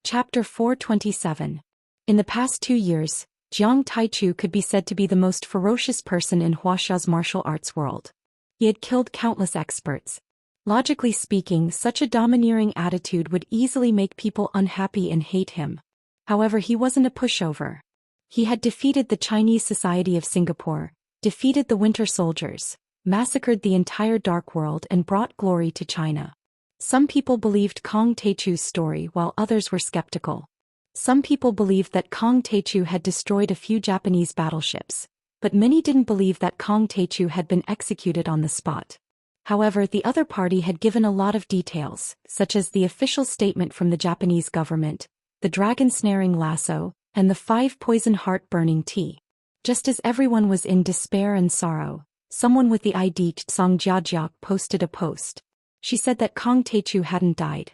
Chapter 427. In the past 2 years, Jiang Taichu could be said to be the most ferocious person in Wuxia's martial arts world. He had killed countless experts. Logically speaking, such a domineering attitude would easily make people unhappy and hate him. However, he wasn't a pushover. He had defeated the Chinese Society of Singapore, defeated the Winter Soldiers, massacred the entire Dark World and brought glory to China. Some people believed Kong Taichu's story while others were skeptical. Some people believed that Kong Taichu had destroyed a few Japanese battleships, but many didn't believe that Kong Taichu had been executed on the spot. However, the other party had given a lot of details, such as the official statement from the Japanese government, the dragon snaring lasso, and the 5 poison heart-burning tea. Just as everyone was in despair and sorrow, someone with the ID Xianxia posted a post. She said that Kong Taichu hadn't died.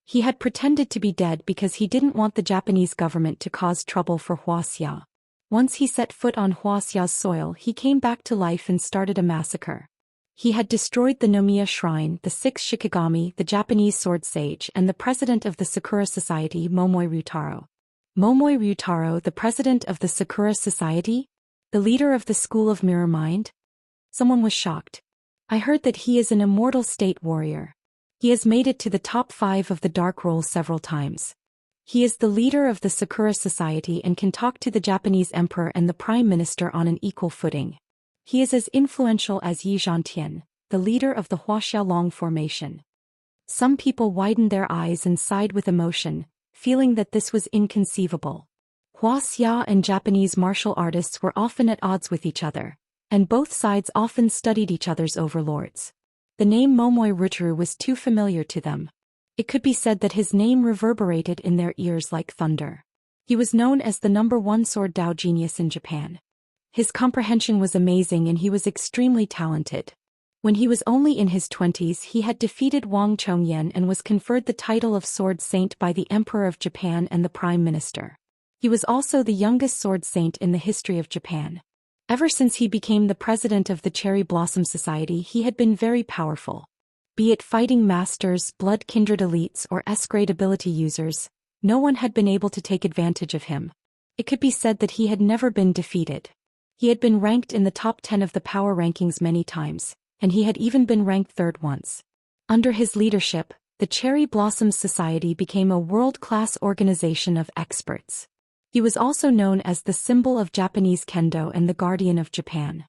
He had pretended to be dead because he didn't want the Japanese government to cause trouble for Wuxia. Once he set foot on Wuxia's soil, he came back to life and started a massacre. He had destroyed the Nomiya Shrine, the 6 Shikigami, the Japanese sword sage, and the president of the Sakura Society, Momoi Ryutaro. Momoi Ryutaro, the president of the Sakura Society? The leader of the School of Mirror Mind? Someone was shocked. I heard that he is an immortal state warrior. He has made it to the top 5 of the Dark Roll several times. He is the leader of the Sakura Society and can talk to the Japanese emperor and the prime minister on an equal footing. He is as influential as Yi Zhantian, the leader of the Wuxia Long Formation. Some people widened their eyes and sighed with emotion, feeling that this was inconceivable. Wuxia and Japanese martial artists were often at odds with each other, and both sides often studied each other's overlords. The name Momoi Ryutaro was too familiar to them. It could be said that his name reverberated in their ears like thunder. He was known as the #1 sword Dao genius in Japan. His comprehension was amazing and he was extremely talented. When he was only in his 20s, he had defeated Wang Chongyan and was conferred the title of Sword Saint by the Emperor of Japan and the Prime Minister. He was also the youngest sword saint in the history of Japan. Ever since he became the president of the Cherry Blossom Society, he had been very powerful. Be it fighting masters, blood kindred elites, or S-grade ability users, no one had been able to take advantage of him. It could be said that he had never been defeated. He had been ranked in the top 10 of the power rankings many times, and he had even been ranked 3rd once. Under his leadership, the Cherry Blossom Society became a world-class organization of experts. He was also known as the symbol of Japanese kendo and the guardian of Japan.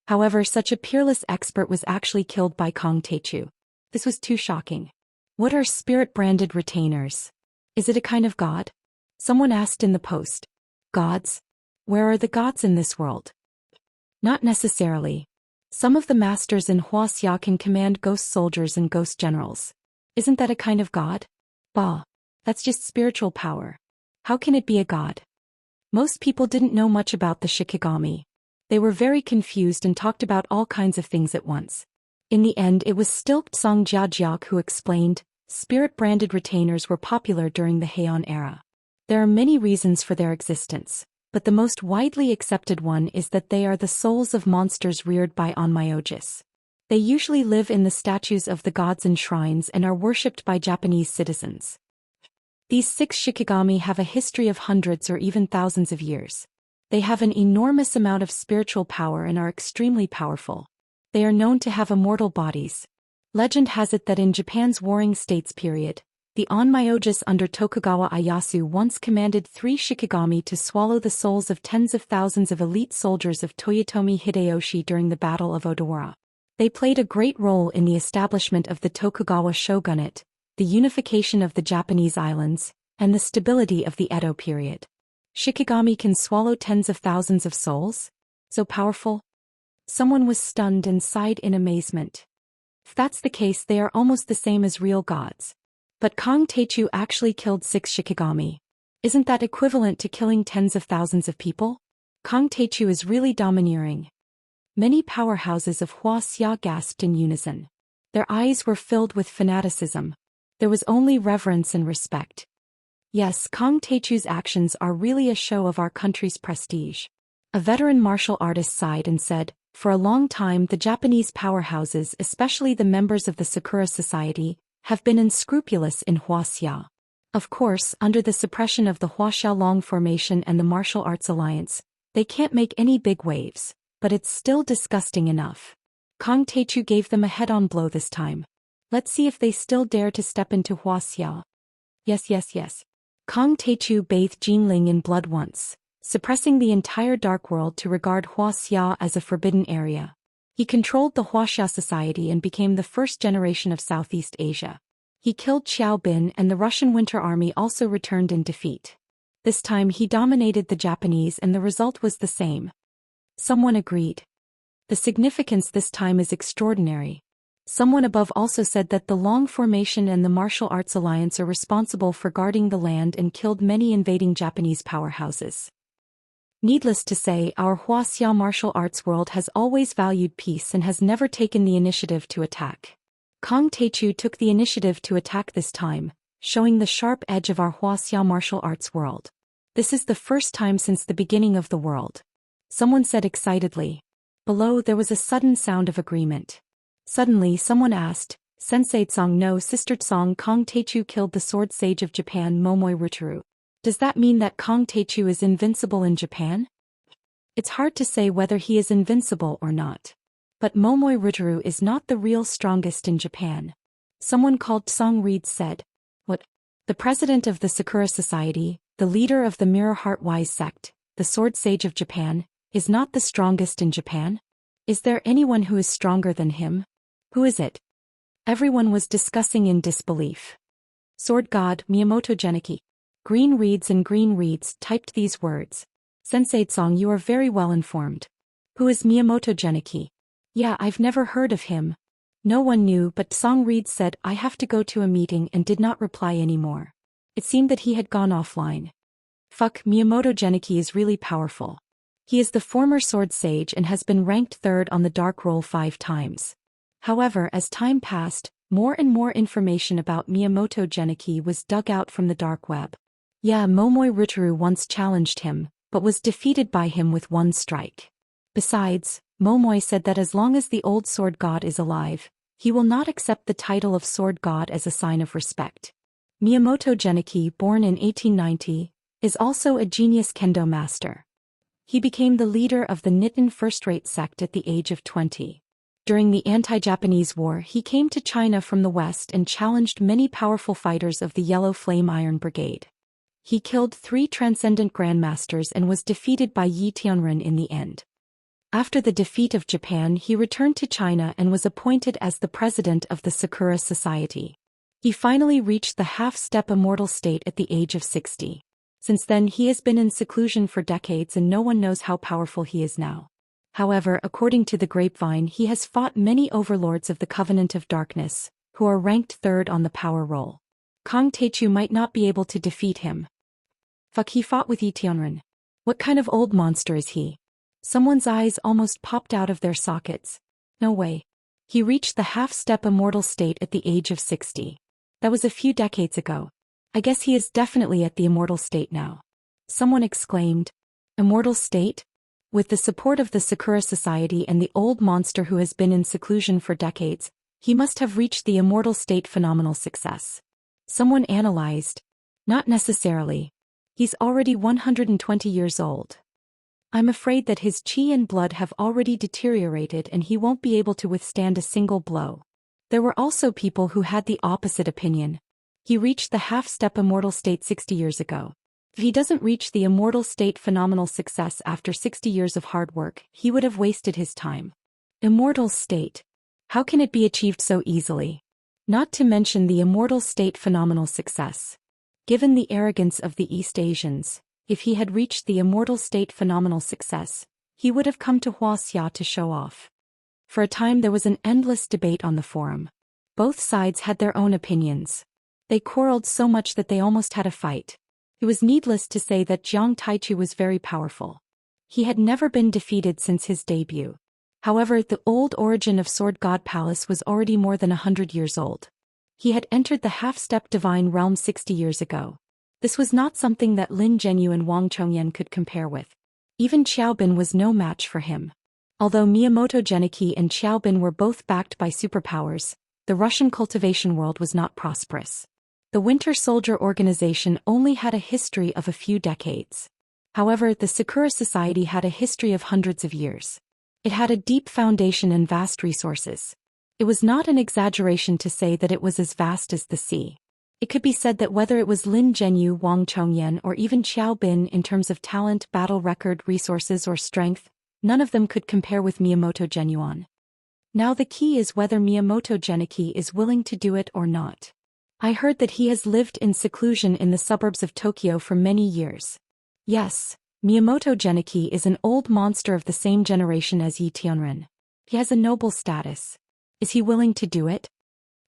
However, such a peerless expert was actually killed by Kong Taichu. This was too shocking. What are spirit-branded retainers? Is it a kind of god? Someone asked in the post. Gods? Where are the gods in this world? Not necessarily. Some of the masters in Wuxia can command ghost soldiers and ghost generals. Isn't that a kind of god? Bah. That's just spiritual power. How can it be a god? Most people didn't know much about the Shikigami. They were very confused and talked about all kinds of things at once. In the end, it was still Xianxia who explained, spirit-branded retainers were popular during the Heian era. There are many reasons for their existence, but the most widely accepted one is that they are the souls of monsters reared by onmyoges. They usually live in the statues of the gods and shrines and are worshipped by Japanese citizens. These 6 Shikigami have a history of hundreds or even thousands of years. They have an enormous amount of spiritual power and are extremely powerful. They are known to have immortal bodies. Legend has it that in Japan's Warring States period, the onmyoges under Tokugawa Ieyasu once commanded 3 Shikigami to swallow the souls of tens of thousands of elite soldiers of Toyotomi Hideyoshi during the Battle of Odawara. They played a great role in the establishment of the Tokugawa shogunate, the unification of the Japanese islands, and the stability of the Edo period. Shikigami can swallow tens of thousands of souls? So powerful? Someone was stunned and sighed in amazement. If that's the case, they are almost the same as real gods. But Kong Taichu actually killed 6 Shikigami. Isn't that equivalent to killing tens of thousands of people? Kong Taichu is really domineering. Many powerhouses of Wuxia gasped in unison. Their eyes were filled with fanaticism. There was only reverence and respect. Yes, Kong Taichu's actions are really a show of our country's prestige. A veteran martial artist sighed and said, for a long time the Japanese powerhouses, especially the members of the Sakura Society, have been unscrupulous in Wuxia. Of course, under the suppression of the Huaxiaolong formation and the martial arts alliance, they can't make any big waves, but it's still disgusting enough. Kang Taichu gave them a head-on blow this time. Let's see if they still dare to step into Huaxia. Yes. Kang Taichu bathed Jinling in blood once, suppressing the entire dark world to regard Huaxia as a forbidden area. He controlled the Huaxia society and became the first generation of Southeast Asia. He killed Xiaobin, and the Russian Winter Army also returned in defeat. This time he dominated the Japanese and the result was the same. Someone agreed. The significance this time is extraordinary. Someone above also said that the Long Formation and the Martial Arts Alliance are responsible for guarding the land and killed many invading Japanese powerhouses. Needless to say, our Huaxia martial arts world has always valued peace and has never taken the initiative to attack. Kang Taichu took the initiative to attack this time, showing the sharp edge of our Huaxia martial arts world. This is the first time since the beginning of the world. Someone said excitedly. Below there was a sudden sound of agreement. Suddenly someone asked, Sensei Tsang no Sister Tsang Kang Taichu killed the sword sage of Japan Momoi Rutaru. Does that mean that Kang Taichu is invincible in Japan? It's hard to say whether he is invincible or not. But Momoi Rutaru is not the real strongest in Japan. Someone called Tsang Reed said. What? The president of the Sakura Society, the leader of the Mirror Heart Wise sect, the sword sage of Japan, is not the strongest in Japan? Is there anyone who is stronger than him? Who is it? Everyone was discussing in disbelief. Sword God Miyamoto Geniki. Green Reeds typed these words. Sensei Tsang, you are very well informed. Who is Miyamoto Geniki? Yeah, I've never heard of him. No one knew, but Tsang Reed said, I have to go to a meeting, and did not reply anymore. It seemed that he had gone offline. Fuck, Miyamoto Geniki is really powerful. He is the former sword sage and has been ranked third on the dark roll 5 times. However, as time passed, more and more information about Miyamoto Geniki was dug out from the dark web. Yeah, Momoi Rutaru once challenged him, but was defeated by him with 1 strike. Besides, Momoi said that as long as the old sword god is alive, he will not accept the title of sword god as a sign of respect. Miyamoto Geniki, born in 1890, is also a genius kendo master. He became the leader of the Nitin first-rate sect at the age of 20. During the anti-Japanese war, he came to China from the west and challenged many powerful fighters of the Yellow Flame Iron Brigade. He killed 3 transcendent grandmasters and was defeated by Yi Tianren in the end. After the defeat of Japan, he returned to China and was appointed as the president of the Sakura Society. He finally reached the half-step immortal state at the age of 60. Since then he has been in seclusion for decades and no one knows how powerful he is now. However, according to the grapevine, he has fought many overlords of the Covenant of Darkness, who are ranked 3rd on the power roll. Kang Taichu might not be able to defeat him. Fuck, he fought with Yi Tianren. What kind of old monster is he? Someone's eyes almost popped out of their sockets. No way. He reached the half-step immortal state at the age of 60. That was a few decades ago. I guess he is definitely at the immortal state now. Someone exclaimed. Immortal state? With the support of the Sakura Society and the old monster who has been in seclusion for decades, he must have reached the immortal state. Phenomenal success. Someone analyzed. Not necessarily. He's already 120 years old. I'm afraid that his chi and blood have already deteriorated and he won't be able to withstand a single blow. There were also people who had the opposite opinion. He reached the half-step immortal state 60 years ago. If he doesn't reach the immortal state phenomenal success after 60 years of hard work, he would have wasted his time. Immortal state. How can it be achieved so easily? Not to mention the immortal state phenomenal success. Given the arrogance of the East Asians, if he had reached the immortal state phenomenal success, he would have come to Huaxia to show off. For a time there was an endless debate on the forum. Both sides had their own opinions. They quarreled so much that they almost had a fight. It was needless to say that Jiang Taichu was very powerful. He had never been defeated since his debut. However, the old origin of Sword God Palace was already more than 100 years old. He had entered the half-step divine realm 60 years ago. This was not something that Lin Zhenyu and Wang Chongyan could compare with. Even Xiaobin was no match for him. Although Miyamoto Geniki and Xiaobin were both backed by superpowers, the Russian cultivation world was not prosperous. The Winter Soldier organization only had a history of a few decades. However, the Sakura Society had a history of hundreds of years. It had a deep foundation and vast resources. It was not an exaggeration to say that it was as vast as the sea. It could be said that whether it was Lin Zhenyu, Wang Chongyan, or even Qiao Bin in terms of talent, battle record, resources, or strength, none of them could compare with Miyamoto Genuan. Now the key is whether Miyamoto Genichi is willing to do it or not. I heard that he has lived in seclusion in the suburbs of Tokyo for many years. Yes, Miyamoto Genichi is an old monster of the same generation as Yi Tianren. He has a noble status. Is he willing to do it?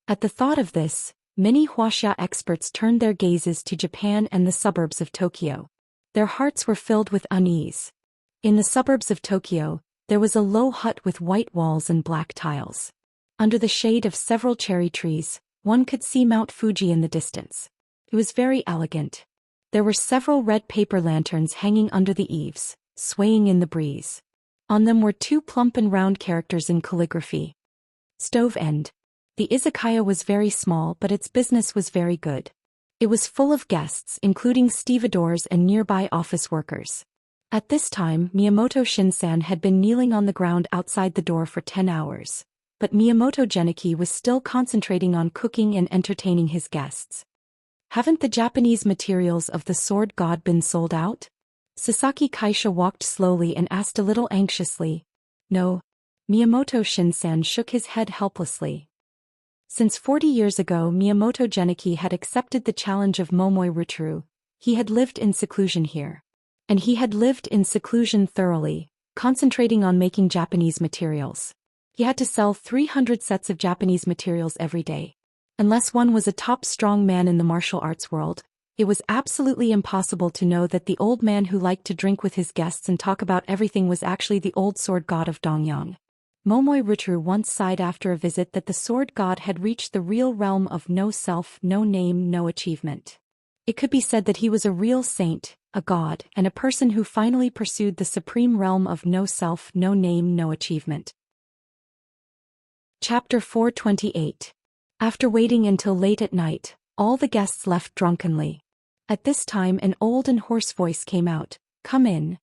At the thought of this, many Wuxia experts turned their gazes to Japan and the suburbs of Tokyo. Their hearts were filled with unease. In the suburbs of Tokyo, there was a low hut with white walls and black tiles. Under the shade of several cherry trees, one could see Mount Fuji in the distance. It was very elegant. There were several red paper lanterns hanging under the eaves, swaying in the breeze. On them were two plump and round characters in calligraphy. Stove End. The izakaya was very small, but its business was very good. It was full of guests, including stevedores and nearby office workers. At this time, Miyamoto Shinsan had been kneeling on the ground outside the door for 10 hours. But Miyamoto Genichi was still concentrating on cooking and entertaining his guests. Haven't the Japanese materials of the sword god been sold out? Sasaki Kaisha walked slowly and asked a little anxiously. No. Miyamoto Shinsan shook his head helplessly. Since 40 years ago Miyamoto Genichi had accepted the challenge of Momoi Ruturu, he had lived in seclusion here. And he had lived in seclusion thoroughly, concentrating on making Japanese materials. He had to sell 300 sets of Japanese materials every day. Unless one was a top strong man in the martial arts world, it was absolutely impossible to know that the old man who liked to drink with his guests and talk about everything was actually the old sword god of Dongyang. Momoi Ruturu once sighed after a visit that the sword god had reached the real realm of no self, no name, no achievement. It could be said that he was a real saint, a god, and a person who finally pursued the supreme realm of no self, no name, no achievement. Chapter 428. After waiting until late at night, all the guests left drunkenly. At this time an old and hoarse voice came out. Come in.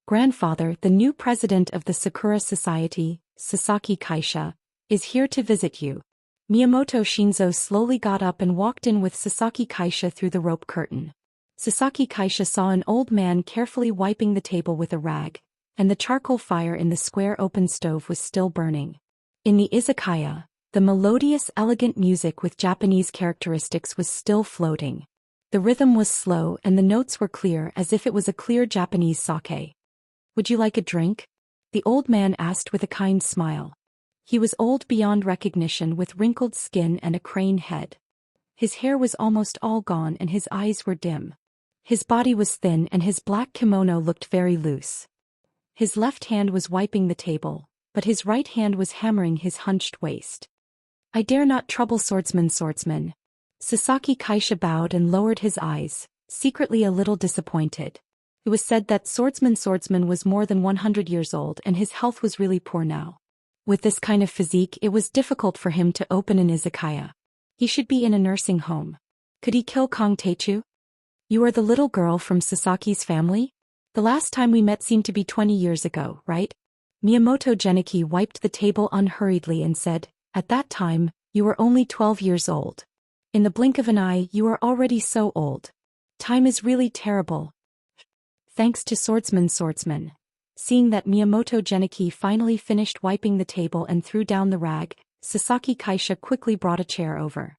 Grandfather, the new president of the Sakura Society, Sasaki Kaisha, is here to visit you. Miyamoto Shinzo slowly got up and walked in with Sasaki Kaisha through the rope curtain. Sasaki Kaisha saw an old man carefully wiping the table with a rag, and the charcoal fire in the square open stove was still burning. In the izakaya, the melodious, elegant music with Japanese characteristics was still floating. The rhythm was slow and the notes were clear as if it was a clear Japanese sake. Would you like a drink? The old man asked with a kind smile. He was old beyond recognition with wrinkled skin and a crane head. His hair was almost all gone and his eyes were dim. His body was thin and his black kimono looked very loose. His left hand was wiping the table, but his right hand was hammering his hunched waist. I dare not trouble swordsman. Sasaki Kaisha bowed and lowered his eyes, secretly a little disappointed. It was said that swordsman was more than 100 years old and his health was really poor now. With this kind of physique it was difficult for him to open an izakaya. He should be in a nursing home. Could he kill Kong Teichu? You are the little girl from Sasaki's family? The last time we met seemed to be 20 years ago, right? Miyamoto Genichi wiped the table unhurriedly and said, at that time, you were only 12 years old. In the blink of an eye you are already so old. Time is really terrible. Thanks to swordsman. Seeing that Miyamoto Genichi finally finished wiping the table and threw down the rag, Sasaki Kaisha quickly brought a chair over.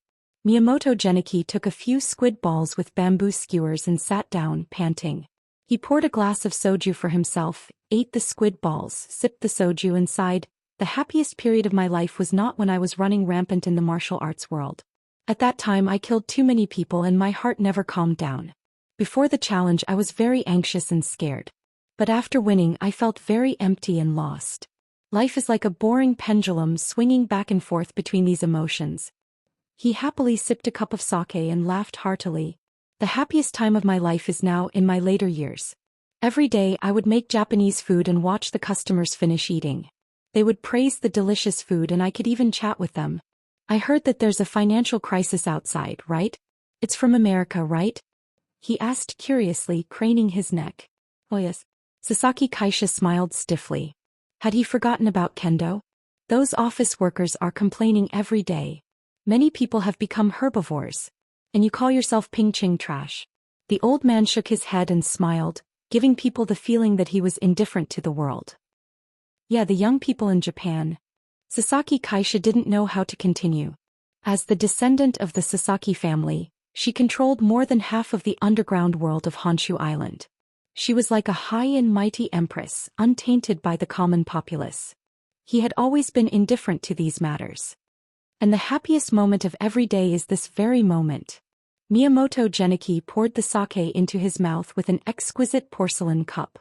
Miyamoto Genichi took a few squid balls with bamboo skewers and sat down, panting. He poured a glass of soju for himself, ate the squid balls, sipped the soju and sighed. The happiest period of my life was not when I was running rampant in the martial arts world. At that time I killed too many people and my heart never calmed down. Before the challenge I was very anxious and scared. But after winning I felt very empty and lost. Life is like a boring pendulum swinging back and forth between these emotions. He happily sipped a cup of sake and laughed heartily. The happiest time of my life is now in my later years. Every day I would make Japanese food and watch the customers finish eating. They would praise the delicious food and I could even chat with them. I heard that there's a financial crisis outside, right? It's from America, right? He asked curiously, craning his neck. Oh yes. Sasaki Kaisha smiled stiffly. Had he forgotten about kendo? Those office workers are complaining every day. Many people have become herbivores. And you call yourself ping-ching trash. The old man shook his head and smiled, giving people the feeling that he was indifferent to the world. Yeah, the young people in Japan. Sasaki Kaisha didn't know how to continue. As the descendant of the Sasaki family, she controlled more than half of the underground world of Honshu Island. She was like a high and mighty empress, untainted by the common populace. He had always been indifferent to these matters. And the happiest moment of every day is this very moment. Miyamoto Genichi poured the sake into his mouth with an exquisite porcelain cup.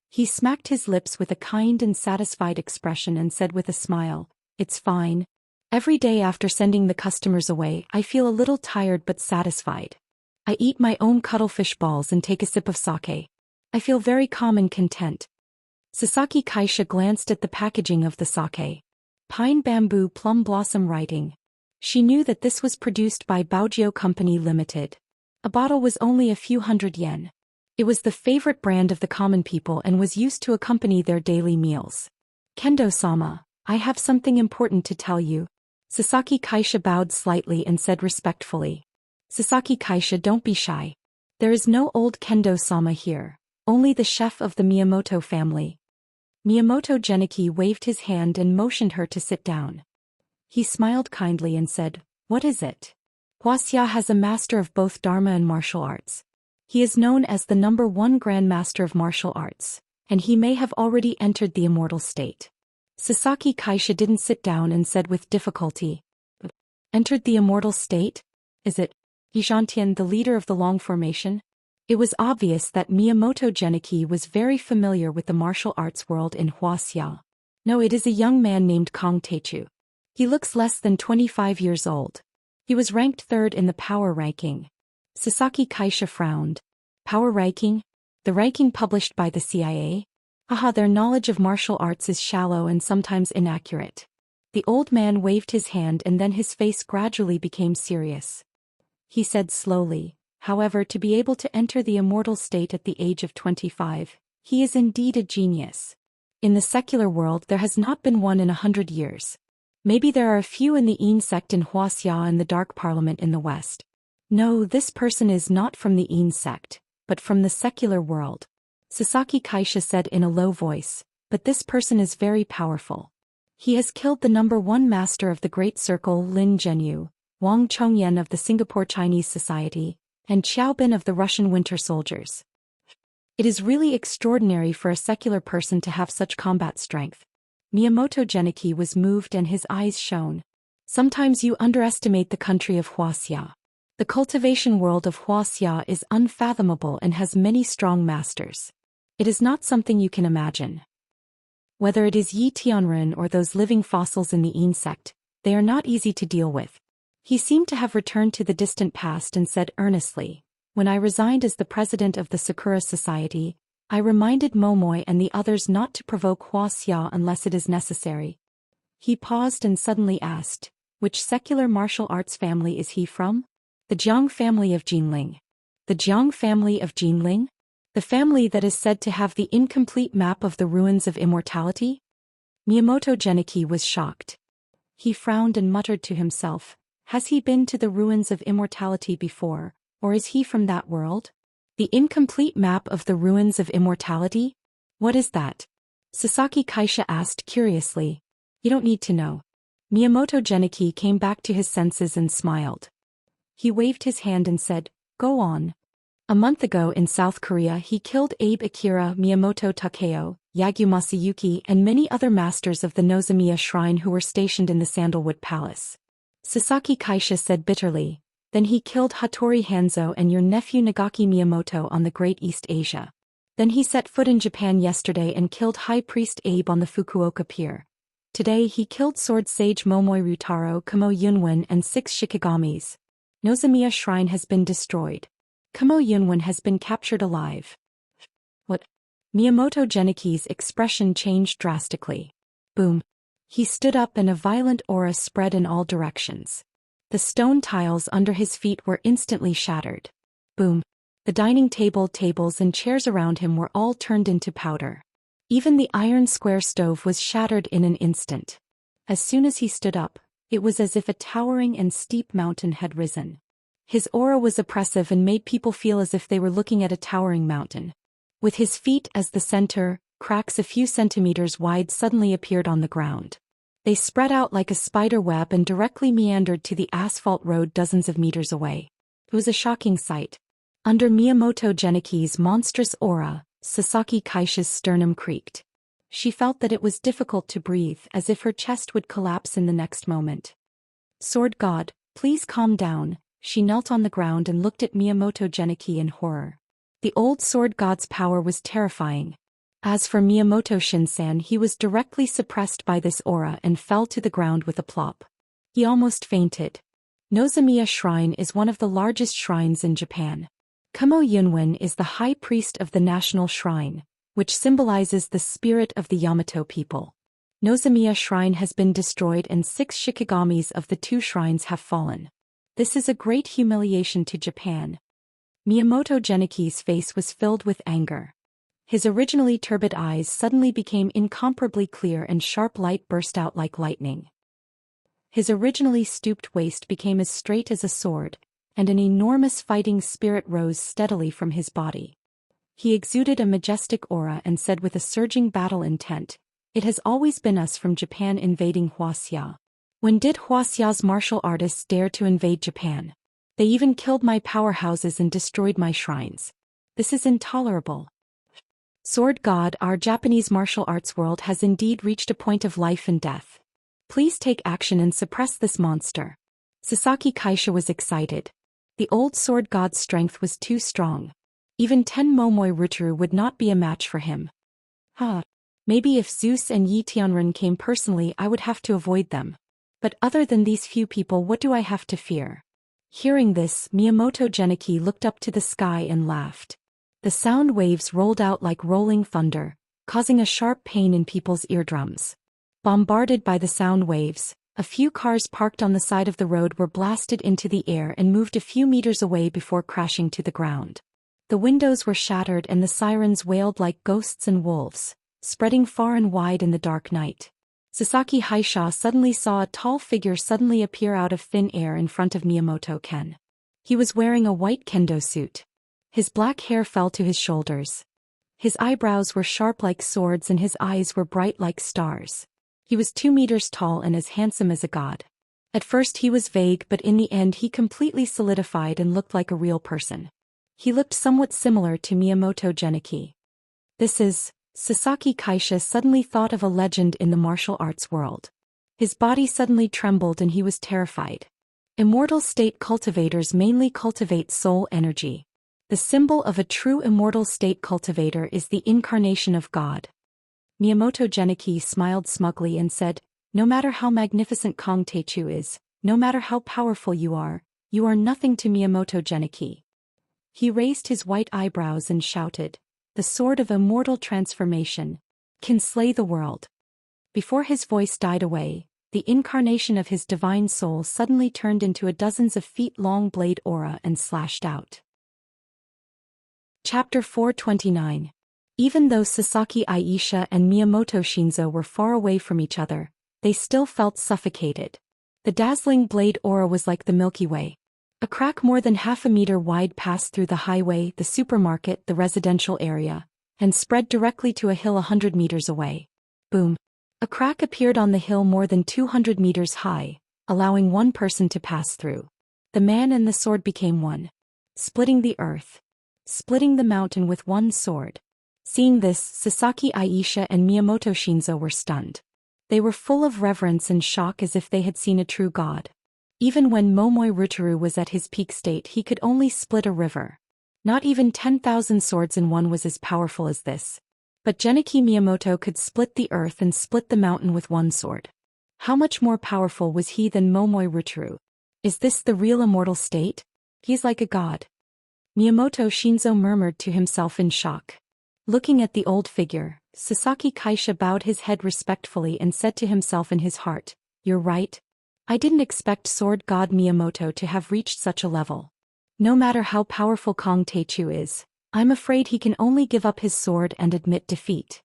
He smacked his lips with a kind and satisfied expression and said with a smile, "It's fine. Every day after sending the customers away, I feel a little tired but satisfied. I eat my own cuttlefish balls and take a sip of sake. I feel very calm and content." Sasaki Kaisha glanced at the packaging of the sake. Pine Bamboo Plum Blossom writing. She knew that this was produced by Baojio Company Limited. A bottle was only a few hundred yen. It was the favorite brand of the common people and was used to accompany their daily meals. "Kendo-sama, I have something important to tell you." Sasaki Kaisha bowed slightly and said respectfully. "Sasaki Kaisha, don't be shy. There is no old Kendo-sama here, only the chef of the Miyamoto family." Miyamoto Genichi waved his hand and motioned her to sit down. He smiled kindly and said, "What is it?" "Wuxia has a master of both Dharma and martial arts. He is known as the #1 Grand Master of Martial Arts, and he may have already entered the immortal state." Sasaki Kaisha didn't sit down and said with difficulty, "Entered the immortal state? Is it Xianxia, the leader of the Long Formation?" It was obvious that Miyamoto Genichi was very familiar with the martial arts world in Wuxia. "No, it is a young man named Kong Teichu. He looks less than 25 years old. He was ranked 3rd in the power ranking." Sasaki Kaisha frowned. "Power ranking? The ranking published by the CIA? Haha, their knowledge of martial arts is shallow and sometimes inaccurate." The old man waved his hand and then his face gradually became serious. He said slowly, "However, to be able to enter the immortal state at the age of 25, he is indeed a genius. In the secular world there has not been one in 100 years. Maybe there are a few in the Yin sect in Wuxia and the Dark Parliament in the West. No, this person is not from the Yin sect, but from the secular world." Sasaki Kaisha said in a low voice, "But this person is very powerful. He has killed the #1 master of the Great Circle Lin Zhenyu, Wang Chongyan of the Singapore Chinese Society, and Xiaobin of the Russian Winter Soldiers. It is really extraordinary for a secular person to have such combat strength." Miyamoto Genichi was moved and his eyes shone. "Sometimes you underestimate the country of Wuxia. The cultivation world of Wuxia is unfathomable and has many strong masters. It is not something you can imagine. Whether it is Yi Tianren or those living fossils in the Yin sect, they are not easy to deal with." He seemed to have returned to the distant past and said earnestly, "When I resigned as the president of the Sakura Society, I reminded Momoi and the others not to provoke Wuxia unless it is necessary." He paused and suddenly asked, "Which secular martial arts family is he from?" "The Jiang family of Jinling." "The Jiang family of Jinling? The family that is said to have the incomplete map of the ruins of immortality?" Miyamoto Genichi was shocked. He frowned and muttered to himself, "Has he been to the ruins of immortality before, or is he from that world?" "The incomplete map of the ruins of immortality? What is that?" Sasaki Kaisha asked curiously. "You don't need to know." Miyamoto Genichi came back to his senses and smiled. He waved his hand and said, "Go on." A month ago in South Korea he killed Abe Akira, Miyamoto Takeo, Yagyu Masayuki and many other masters of the Nozomiya Shrine who were stationed in the Sandalwood Palace. Sasaki Kaisha said bitterly, "Then he killed Hattori Hanzo and your nephew Nagaki Miyamoto on the Great East Asia. Then he set foot in Japan yesterday and killed High Priest Abe on the Fukuoka Pier. Today he killed Sword Sage Momoi Ryutaro, Kamo Yunwen and 6 Shikigamis. Nozomiya Shrine has been destroyed. Kamo Yunwen has been captured alive." "What?" Miyamoto Genichi's expression changed drastically. Boom. He stood up and a violent aura spread in all directions. The stone tiles under his feet were instantly shattered. Boom! The dining table, tables and chairs around him were all turned into powder. Even the iron square stove was shattered in an instant. As soon as he stood up, it was as if a towering and steep mountain had risen. His aura was oppressive and made people feel as if they were looking at a towering mountain. With his feet as the center, cracks a few centimeters wide suddenly appeared on the ground. They spread out like a spider web and directly meandered to the asphalt road dozens of meters away. It was a shocking sight. Under Miyamoto Geniki's monstrous aura, Sasaki Kaisha's sternum creaked. She felt that it was difficult to breathe, as if her chest would collapse in the next moment. Sword God, please calm down. She knelt on the ground and looked at Miyamoto Geniki in horror. The old sword god's power was terrifying. As for Miyamoto Shinsan, he was directly suppressed by this aura and fell to the ground with a plop. He almost fainted. Nozomiya Shrine is one of the largest shrines in Japan. Kumo Yunwen is the high priest of the national shrine, which symbolizes the spirit of the Yamato people. Nozomiya Shrine has been destroyed and 6 Shikigamis of the 2 shrines have fallen. This is a great humiliation to Japan. Miyamoto Geniki's face was filled with anger. His originally turbid eyes suddenly became incomparably clear and sharp light burst out like lightning. His originally stooped waist became as straight as a sword, and an enormous fighting spirit rose steadily from his body. He exuded a majestic aura and said with a surging battle intent, "It has always been us from Japan invading Wuxia. When did Wuxia's martial artists dare to invade Japan? They even killed my powerhouses and destroyed my shrines. This is intolerable. Sword God, our Japanese martial arts world has indeed reached a point of life and death. Please take action and suppress this monster." Sasaki Kaisha was excited. The old sword god's strength was too strong. Even 10 Momoi Ruturu would not be a match for him. Maybe if Zeus and Yi Tianren came personally I would have to avoid them. But other than these few people, what do I have to fear? Hearing this, Miyamoto Geniki looked up to the sky and laughed. The sound waves rolled out like rolling thunder, causing a sharp pain in people's eardrums. Bombarded by the sound waves, a few cars parked on the side of the road were blasted into the air and moved a few meters away before crashing to the ground. The windows were shattered and the sirens wailed like ghosts and wolves, spreading far and wide in the dark night. Sasaki Haisha suddenly saw a tall figure suddenly appear out of thin air in front of Miyamoto Ken. He was wearing a white kendo suit. His black hair fell to his shoulders. His eyebrows were sharp like swords and his eyes were bright like stars. He was 2 meters tall and as handsome as a god. At first he was vague, but in the end he completely solidified and looked like a real person. He looked somewhat similar to Miyamoto Geniki. This is... Sasaki Kaisha suddenly thought of a legend in the martial arts world. His body suddenly trembled and he was terrified. Immortal state cultivators mainly cultivate soul energy. The symbol of a true immortal state cultivator is the incarnation of God. Miyamoto Geniki smiled smugly and said, "No matter how magnificent Kong Teichu is, no matter how powerful you are nothing to Miyamoto Geniki." He raised his white eyebrows and shouted, "The sword of immortal transformation can slay the world." Before his voice died away, the incarnation of his divine soul suddenly turned into a dozens of feet-long blade aura and slashed out. Chapter 429. Even though Sasaki Aisha and Miyamoto Shinzo were far away from each other, they still felt suffocated. The dazzling blade aura was like the Milky Way. A crack more than half a meter wide passed through the highway, the supermarket, the residential area, and spread directly to a hill 100 meters away. Boom! A crack appeared on the hill more than 200 meters high, allowing one person to pass through. The man and the sword became one, splitting the earth, splitting the mountain with one sword. Seeing this, Sasaki Aisha and Miyamoto Shinzo were stunned. They were full of reverence and shock as if they had seen a true god. Even when Momoi Ruturu was at his peak state, he could only split a river. Not even 10,000 swords in one was as powerful as this. But Geniki Miyamoto could split the earth and split the mountain with one sword. How much more powerful was he than Momoi Ruturu? Is this the real immortal state? He's like a god. Miyamoto Shinzo murmured to himself in shock. Looking at the old figure, Sasaki Kaisha bowed his head respectfully and said to himself in his heart, "You're right. I didn't expect sword god Miyamoto to have reached such a level. No matter how powerful Kong Teichu is, I'm afraid he can only give up his sword and admit defeat.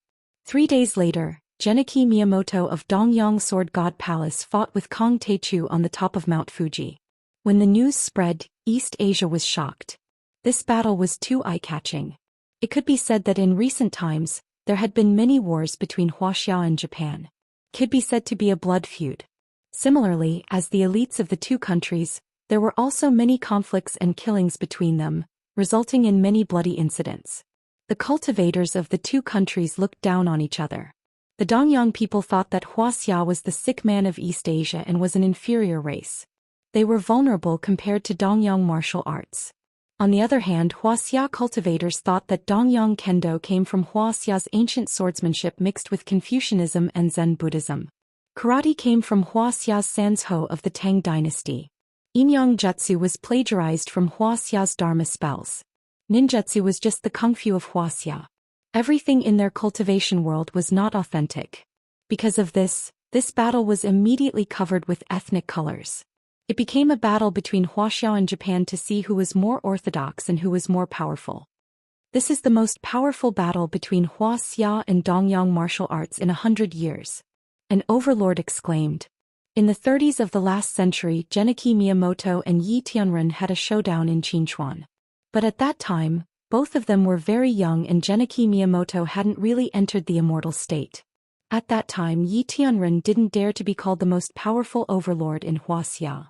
3 days later, Genichi Miyamoto of Dongyang Sword God Palace fought with Kong Teichu on the top of Mount Fuji. When the news spread, East Asia was shocked. This battle was too eye-catching. It could be said that in recent times, there had been many wars between Wuxia and Japan. It could be said to be a blood feud. Similarly, as the elites of the two countries, there were also many conflicts and killings between them, resulting in many bloody incidents. The cultivators of the two countries looked down on each other. The Dongyang people thought that Wuxia was the sick man of East Asia and was an inferior race. They were vulnerable compared to Dongyang martial arts. On the other hand, Wuxia cultivators thought that Dongyang Kendo came from Wuxia's ancient swordsmanship mixed with Confucianism and Zen Buddhism. Karate came from Wuxia's Sanzhou of the Tang dynasty. Inyang Jutsu was plagiarized from Wuxia's Dharma spells. Ninjutsu was just the kung fu of Wuxia. Everything in their cultivation world was not authentic. Because of this battle was immediately covered with ethnic colors. It became a battle between Wuxia and Japan to see who was more orthodox and who was more powerful. This is the most powerful battle between Wuxia and Dongyang martial arts in 100 years. An overlord exclaimed. In the 30s of the last century, Genichi Miyamoto and Yi Tianren had a showdown in Qinchuan. But at that time, both of them were very young and Genichi Miyamoto hadn't really entered the immortal state. At that time, Yi Tianren didn't dare to be called the most powerful overlord in Wuxia.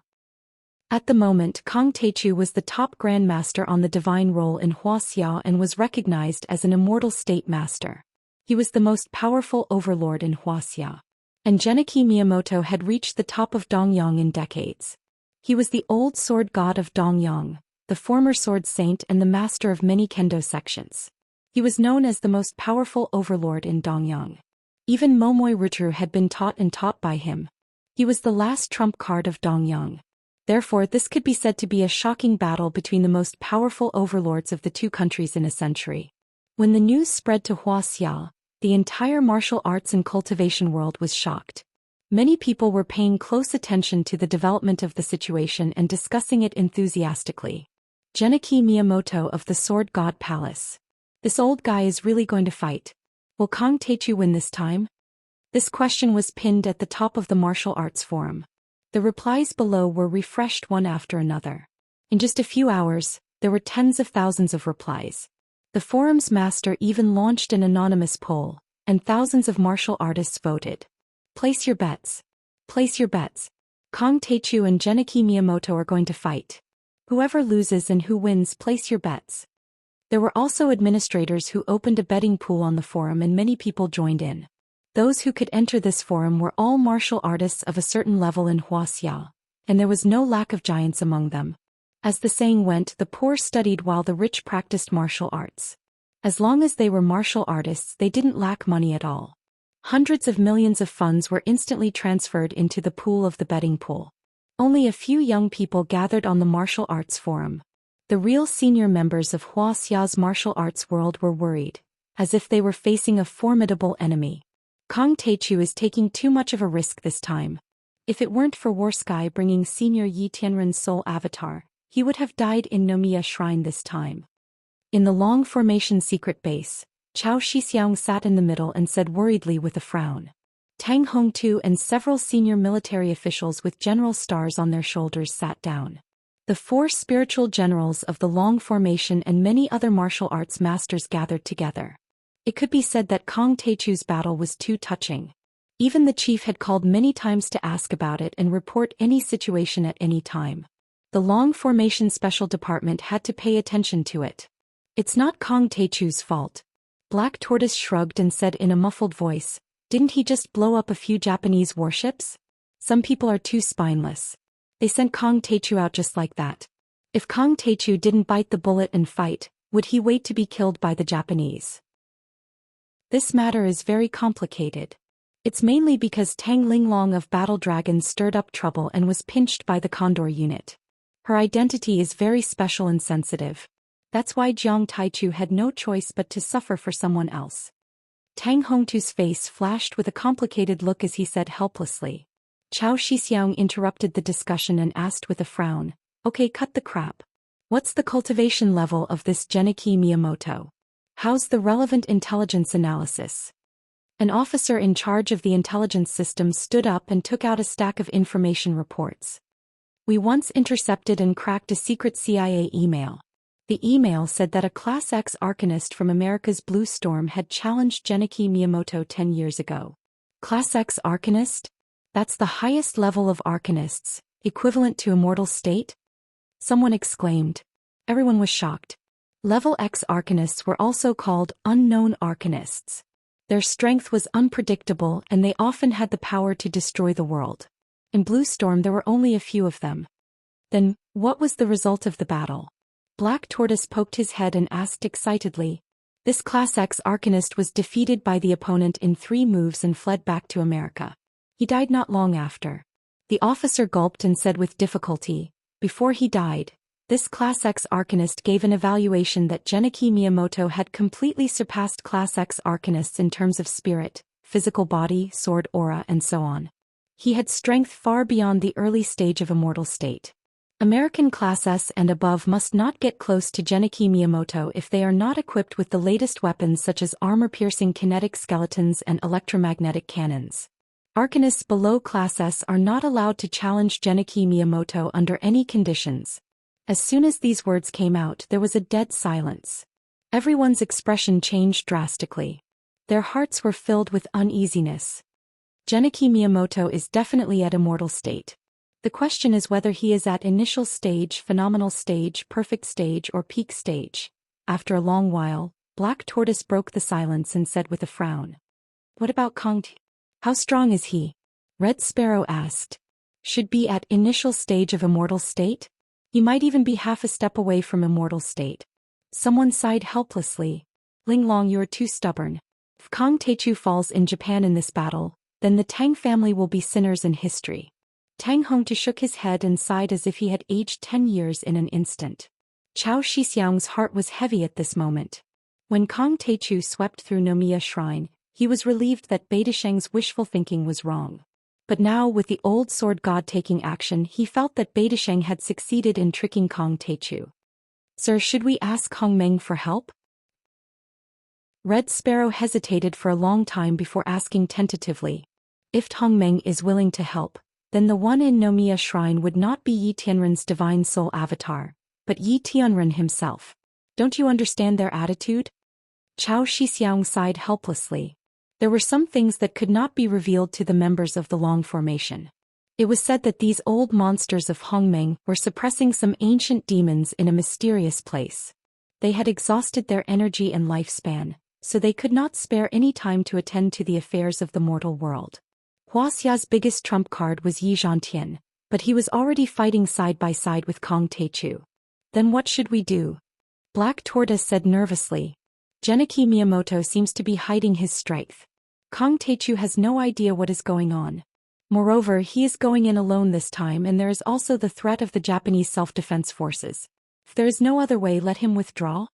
At the moment, Kong Teichu was the top grandmaster on the divine role in Wuxia and was recognized as an immortal state master. He was the most powerful overlord in Wuxia. And Genichi Miyamoto had reached the top of Dongyang in decades. He was the old sword god of Dongyang, the former sword saint and the master of many kendo sections. He was known as the most powerful overlord in Dongyang. Even Momoi Rutru had been taught by him. He was the last trump card of Dongyang. Therefore, this could be said to be a shocking battle between the most powerful overlords of the two countries in a century. When the news spread to Wuxia, the entire martial arts and cultivation world was shocked. Many people were paying close attention to the development of the situation and discussing it enthusiastically. Genichi Miyamoto of the Sword God Palace. This old guy is really going to fight. Will Kong Teichu win this time? This question was pinned at the top of the martial arts forum. The replies below were refreshed one after another. In just a few hours, there were tens of thousands of replies. The forum's master even launched an anonymous poll, and thousands of martial artists voted. Place your bets. Place your bets. Kong Teichu and Genichi Miyamoto are going to fight. Whoever loses and who wins, place your bets. There were also administrators who opened a betting pool on the forum and many people joined in. Those who could enter this forum were all martial artists of a certain level in Wuxia, and there was no lack of giants among them. As the saying went, the poor studied while the rich practiced martial arts. As long as they were martial artists, they didn't lack money at all. Hundreds of millions of funds were instantly transferred into the pool of the betting pool. Only a few young people gathered on the martial arts forum. The real senior members of Wuxia's martial arts world were worried, as if they were facing a formidable enemy. Kong Teichu is taking too much of a risk this time. If it weren't for Warsky bringing senior Yi Tianren's soul avatar, he would have died in Nomiya Shrine this time. In the long formation secret base, Chao Shixiang sat in the middle and said worriedly with a frown. Tang Hongtu and several senior military officials with general stars on their shoulders sat down. The 4 spiritual generals of the long formation and many other martial arts masters gathered together. It could be said that Kong Teichu's battle was too touching. Even the chief had called many times to ask about it and report any situation at any time. The long formation special department had to pay attention to it. It's not Kong Teichu's fault. Black Tortoise shrugged and said in a muffled voice, didn't he just blow up a few Japanese warships? Some people are too spineless. They sent Kong Teichu out just like that. If Kong Teichu didn't bite the bullet and fight, would he wait to be killed by the Japanese? This matter is very complicated. It's mainly because Tang Linglong of Battle Dragon stirred up trouble and was pinched by the Condor unit. Her identity is very special and sensitive. That's why Jiang Taichu had no choice but to suffer for someone else. Tang Hongtu's face flashed with a complicated look as he said helplessly. Zhou Xian interrupted the discussion and asked with a frown, "Okay, cut the crap. What's the cultivation level of this Genichi Miyamoto? How's the relevant intelligence analysis?" An officer in charge of the intelligence system stood up and took out a stack of information reports. "We once intercepted and cracked a secret CIA email. The email said that a Class X arcanist from America's Blue Storm had challenged Genichi Miyamoto 10 years ago. Class X arcanist? That's the highest level of arcanists, equivalent to immortal state?" Someone exclaimed. Everyone was shocked. Level X arcanists were also called unknown arcanists. Their strength was unpredictable and they often had the power to destroy the world. In Blue Storm there were only a few of them. Then, what was the result of the battle? Black Tortoise poked his head and asked excitedly. This Class X arcanist was defeated by the opponent in 3 moves and fled back to America. He died not long after. The officer gulped and said with difficulty, "Before he died, this Class X arcanist gave an evaluation that Genichi Miyamoto had completely surpassed Class X arcanists in terms of spirit, physical body, sword aura and so on. He had strength far beyond the early stage of immortal state. American Class S and above must not get close to Genichi Miyamoto if they are not equipped with the latest weapons such as armor-piercing kinetic skeletons and electromagnetic cannons. Arcanists below Class S are not allowed to challenge Genichi Miyamoto under any conditions." As soon as these words came out, there was a dead silence. Everyone's expression changed drastically. Their hearts were filled with uneasiness. Genichi Miyamoto is definitely at immortal state. The question is whether he is at initial stage, phenomenal stage, perfect stage, or peak stage. After a long while, Black Tortoise broke the silence and said with a frown. "What about Kong? How strong is he?" Red Sparrow asked. "Should be at initial stage of immortal state? He might even be half a step away from immortal state." Someone sighed helplessly. "Ling Long, you are too stubborn. If Kong Teichu falls in Japan in this battle, then the Tang family will be sinners in history." Tang Hongtu shook his head and sighed as if he had aged 10 years in an instant. Zhou Xixiang's heart was heavy at this moment. When Kong Teichu swept through Nomiya Shrine, he was relieved that Beidasheng's wishful thinking was wrong. But now with the old sword god taking action, he felt that Beidasheng had succeeded in tricking Kong Teichu. "Sir, should we ask Hong Meng for help?" Red Sparrow hesitated for a long time before asking tentatively. "If Hong Meng is willing to help, then the one in Nomiya Shrine would not be Yi Tianren's divine soul avatar, but Yi Tianren himself. Don't you understand their attitude?" Zhou Xixiang sighed helplessly. There were some things that could not be revealed to the members of the Long Formation. It was said that these old monsters of Hongmeng were suppressing some ancient demons in a mysterious place. They had exhausted their energy and lifespan, so they could not spare any time to attend to the affairs of the mortal world. Wuxia's biggest trump card was Yi Zhantian, but he was already fighting side by side with Kong Teichu. "Then what should we do?" Black Tortoise said nervously. "Genichi Miyamoto seems to be hiding his strength. Kong Teichu has no idea what is going on. Moreover, he is going in alone this time and there is also the threat of the Japanese self-defense forces. If there is no other way, let him withdraw."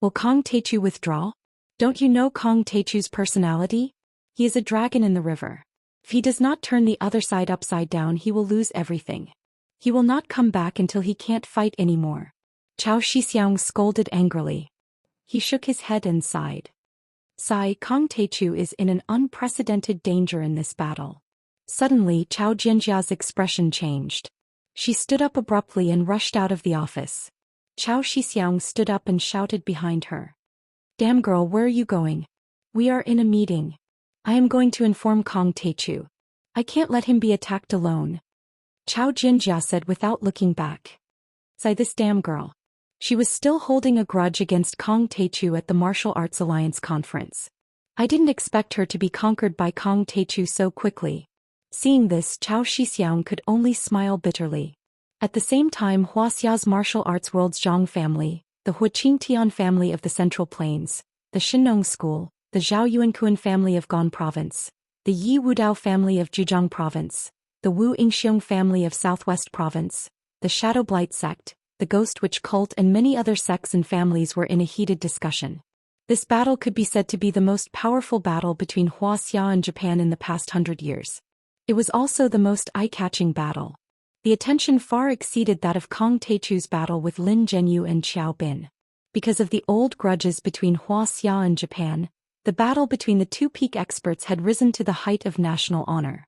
"Will Kong Teichu withdraw? Don't you know Kong Teichu's personality? He is a dragon in the river. If he does not turn the other side upside down, he will lose everything. He will not come back until he can't fight anymore." Zhou Xixiang scolded angrily. He shook his head and sighed. Kong Teichu is in an unprecedented danger in this battle." Suddenly Chao Jianjia's expression changed. She stood up abruptly and rushed out of the office. Zhou Xixiang stood up and shouted behind her. "Damn girl, where are you going?" "We are in a meeting. I am going to inform Kong Teichu. I can't let him be attacked alone," Chao Jianjia said without looking back. This damn girl. She was still holding a grudge against Kong Teichu at the Martial Arts Alliance conference. "I didn't expect her to be conquered by Kong Teichu so quickly." Seeing this, Zhou Xixiang could only smile bitterly. At the same time, Wuxia's martial arts world's Zhang family, the Huaqingtian family of the Central Plains, the Shinnong School, the Zhao Yuankuan family of Gan Province, the Yi Wudao family of Zhejiang Province, the Wu Yingxiong family of Southwest Province, the Shadow Blight sect, the Ghost Witch cult and many other sects and families were in a heated discussion. This battle could be said to be the most powerful battle between Wuxia and Japan in the past 100 years. It was also the most eye-catching battle. The attention far exceeded that of Kong Teichu's battle with Lin Zhenyu and Xiao Bin. Because of the old grudges between Wuxia and Japan, the battle between the two peak experts had risen to the height of national honor.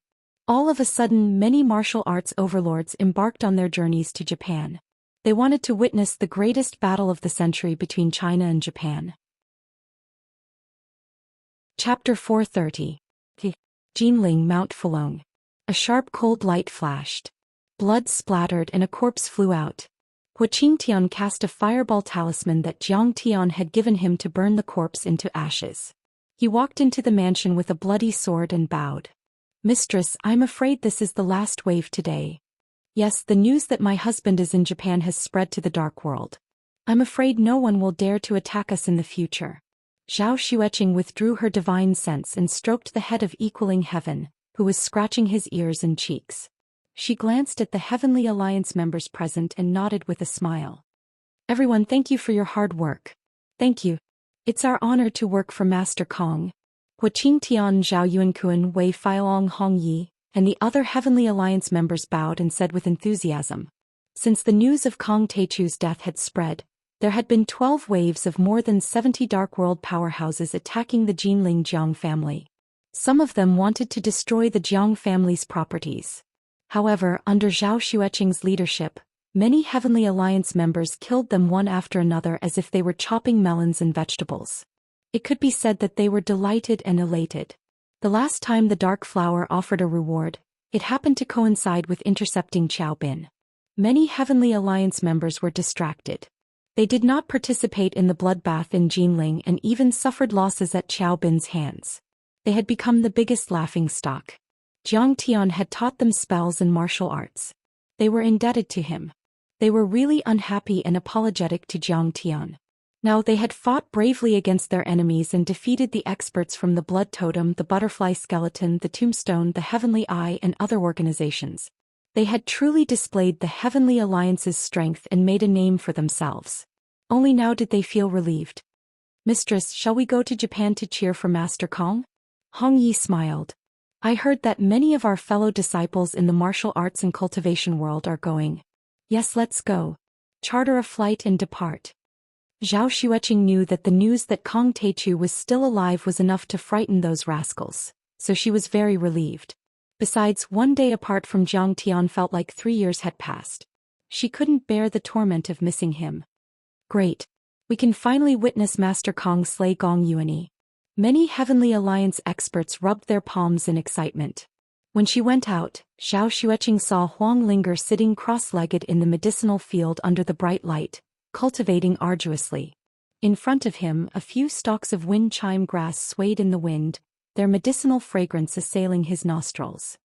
All of a sudden, many martial arts overlords embarked on their journeys to Japan. They wanted to witness the greatest battle of the century between China and Japan. Chapter 430. Jinling Mount Fulong. A sharp cold light flashed. Blood splattered and a corpse flew out. Huaqingtian cast a fireball talisman that Jiang Tian had given him to burn the corpse into ashes. He walked into the mansion with a bloody sword and bowed. "Mistress, I'm afraid this is the last wave today. Yes, the news that my husband is in Japan has spread to the dark world. I'm afraid no one will dare to attack us in the future." Zhao Xueqing withdrew her divine sense and stroked the head of Equaling Heaven, who was scratching his ears and cheeks. She glanced at the Heavenly Alliance members present and nodded with a smile. "Everyone, thank you for your hard work." "Thank you. It's our honor to work for Master Kong." Huaqingtian, Zhao Yuankuan, Wei Fialong, Hong Yi, and the other Heavenly Alliance members bowed and said with enthusiasm. Since the news of Kong Teichu's death had spread, there had been 12 waves of more than 70 Dark World powerhouses attacking the Jinling Jiang family. Some of them wanted to destroy the Jiang family's properties. However, under Zhao Xueqing's leadership, many Heavenly Alliance members killed them one after another as if they were chopping melons and vegetables. It could be said that they were delighted and elated. The last time the Dark Flower offered a reward, it happened to coincide with intercepting Xiao Bin. Many Heavenly Alliance members were distracted. They did not participate in the bloodbath in Jinling and even suffered losses at Xiao Bin's hands. They had become the biggest laughingstock. Jiang Tian had taught them spells and martial arts. They were indebted to him. They were really unhappy and apologetic to Jiang Tian. Now they had fought bravely against their enemies and defeated the experts from the Blood Totem, the Butterfly Skeleton, the Tombstone, the Heavenly Eye, and other organizations. They had truly displayed the Heavenly Alliance's strength and made a name for themselves. Only now did they feel relieved. "Mistress, shall we go to Japan to cheer for Master Kong?" Hong Yi smiled. "I heard that many of our fellow disciples in the martial arts and cultivation world are going." "Yes, let's go. Charter a flight and depart." Zhao Xueqing knew that the news that Kong Teichu was still alive was enough to frighten those rascals, so she was very relieved. Besides, one day apart from Jiang Tian felt like 3 years had passed. She couldn't bear the torment of missing him. "Great. We can finally witness Master Kong slay Gong Yuani." Many Heavenly Alliance experts rubbed their palms in excitement. When she went out, Zhao Xueqing saw Huang Linger sitting cross-legged in the medicinal field under the bright light, cultivating arduously. In front of him, a few stalks of wind chime grass swayed in the wind, their medicinal fragrance assailing his nostrils.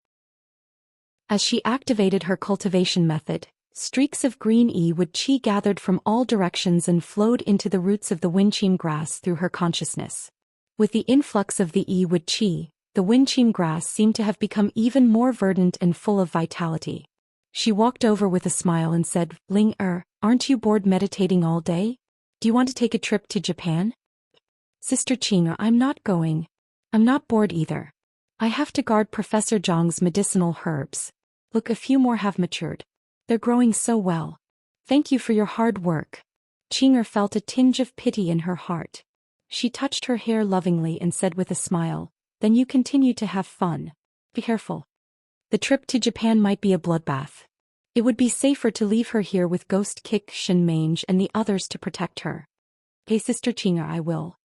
As she activated her cultivation method, streaks of green wood chi gathered from all directions and flowed into the roots of the windchime grass through her consciousness. With the influx of the wood chi, the windchime grass seemed to have become even more verdant and full of vitality. She walked over with a smile and said, "Ling aren't you bored meditating all day? Do you want to take a trip to Japan?" "Sister Qing, I'm not going. I'm not bored either. I have to guard Professor Zhang's medicinal herbs. Look, a few more have matured. They're growing so well. Thank you for your hard work." Qing felt a tinge of pity in her heart. She touched her hair lovingly and said with a smile, "Then you continue to have fun. Be careful. The trip to Japan might be a bloodbath. It would be safer to leave her here with Ghost Kick, Shen Mange, and the others to protect her." "Hey, Sister Qing, I will."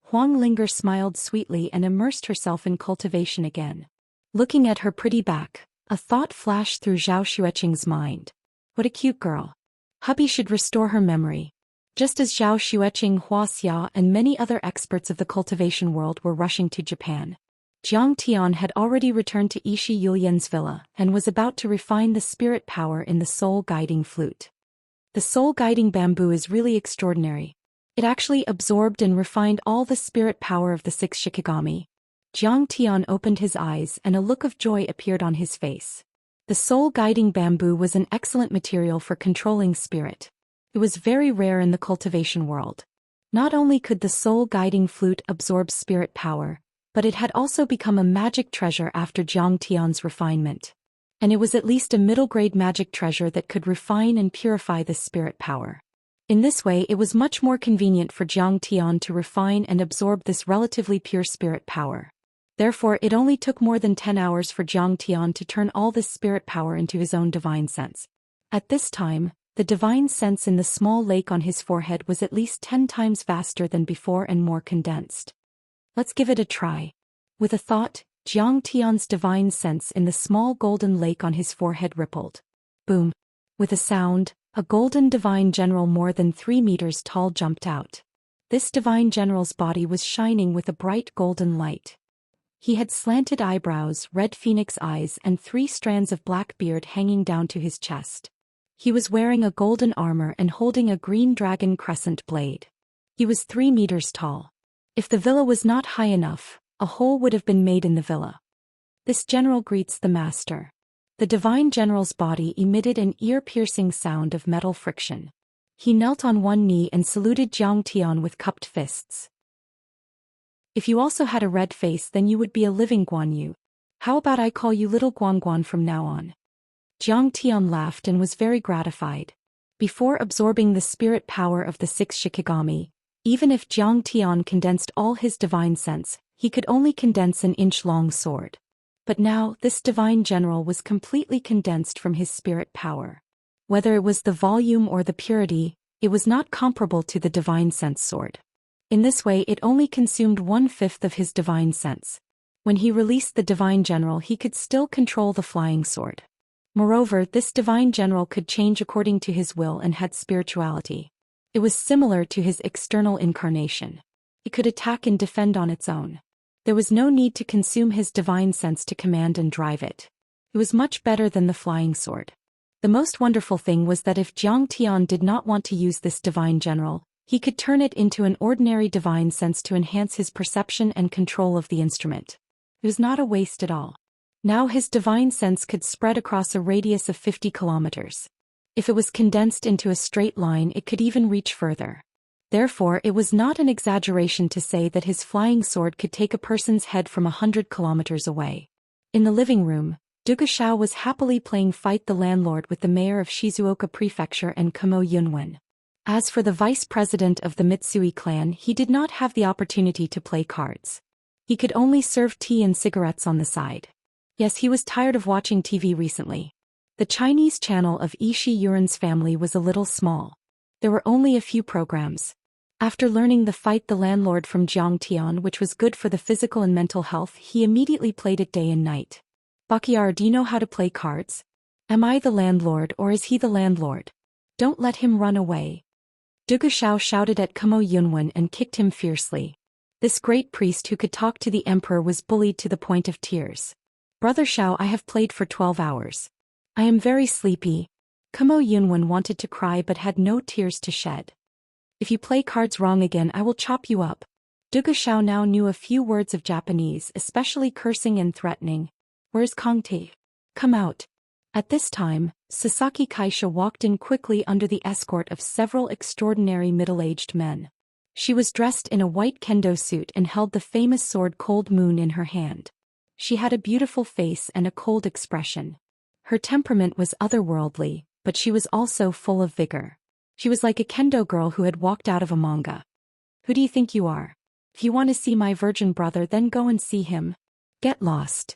Huang Linger smiled sweetly and immersed herself in cultivation again. Looking at her pretty back, a thought flashed through Zhao Xueqing's mind. What a cute girl. Hubby should restore her memory. Just as Zhao Xueqing, Wuxia, and many other experts of the cultivation world were rushing to Japan, Jiang Tian had already returned to Ishi Yulian's villa and was about to refine the spirit power in the soul-guiding flute. The soul-guiding bamboo is really extraordinary. It actually absorbed and refined all the spirit power of the 6 Shikigami. Jiang Tian opened his eyes and a look of joy appeared on his face. The soul-guiding bamboo was an excellent material for controlling spirit. It was very rare in the cultivation world. Not only could the soul-guiding flute absorb spirit power, but it had also become a magic treasure after Zhang Tian's refinement. And it was at least a middle-grade magic treasure that could refine and purify the spirit power. In this way, it was much more convenient for Zhang Tian to refine and absorb this relatively pure spirit power. Therefore, it only took more than 10 hours for Zhang Tian to turn all this spirit power into his own divine sense. At this time, the divine sense in the small lake on his forehead was at least 10 times vaster than before and more condensed. Let's give it a try. With a thought, Zhang Tian's divine sense in the small golden lake on his forehead rippled. Boom. With a sound, a golden divine general more than 3 meters tall jumped out. This divine general's body was shining with a bright golden light. He had slanted eyebrows, red phoenix eyes, and 3 strands of black beard hanging down to his chest. He was wearing a golden armor and holding a green dragon crescent blade. He was 3 meters tall. If the villa was not high enough, a hole would have been made in the villa. This general greets the master. The divine general's body emitted an ear-piercing sound of metal friction. He knelt on one knee and saluted Zhang Tian with cupped fists. If you also had a red face, then you would be a living Guan Yu. How about I call you little Guan Guan from now on? Zhang Tian laughed and was very gratified. Before absorbing the spirit power of the 6 Shikigami, even if Zhang Tian condensed all his divine sense, he could only condense an inch-long sword. But now, this divine general was completely condensed from his spirit power. Whether it was the volume or the purity, it was not comparable to the divine sense sword. In this way, it only consumed 1/5 of his divine sense. When he released the divine general, he could still control the flying sword. Moreover, this divine general could change according to his will and had spirituality. It was similar to his external incarnation. It could attack and defend on its own. There was no need to consume his divine sense to command and drive it. It was much better than the flying sword. The most wonderful thing was that if Zhang Tian did not want to use this divine general, he could turn it into an ordinary divine sense to enhance his perception and control of the instrument. It was not a waste at all. Now his divine sense could spread across a radius of 50 kilometers. If it was condensed into a straight line, it could even reach further. Therefore, it was not an exaggeration to say that his flying sword could take a person's head from 100 kilometers away. In the living room, Zhou Xian was happily playing Fight the Landlord with the mayor of Shizuoka Prefecture and Kamo Yunwen. As for the vice president of the Mitsui clan, he did not have the opportunity to play cards. He could only serve tea and cigarettes on the side. Yes, he was tired of watching TV recently. The Chinese channel of Ishi Yuren's family was a little small. There were only a few programs. After learning the Fight the Landlord from Zhang Tian, which was good for the physical and mental health, he immediately played it day and night. Bakiar, do you know how to play cards? Am I the landlord or is he the landlord? Don't let him run away. Zhou Xian shouted at Kamo Yunwen and kicked him fiercely. This great priest who could talk to the emperor was bullied to the point of tears. Brother Xiao, I have played for 12 hours. I am very sleepy. Kamo Yunwen wanted to cry but had no tears to shed. If you play cards wrong again, I will chop you up. Zhou Xian now knew a few words of Japanese, especially cursing and threatening. Where's Kongti? Come out. At this time, Sasaki Kaisha walked in quickly under the escort of several extraordinary middle-aged men. She was dressed in a white kendo suit and held the famous sword Cold Moon in her hand. She had a beautiful face and a cold expression. Her temperament was otherworldly, but she was also full of vigor. She was like a kendo girl who had walked out of a manga. Who do you think you are? If you want to see my virgin brother, then go and see him. Get lost.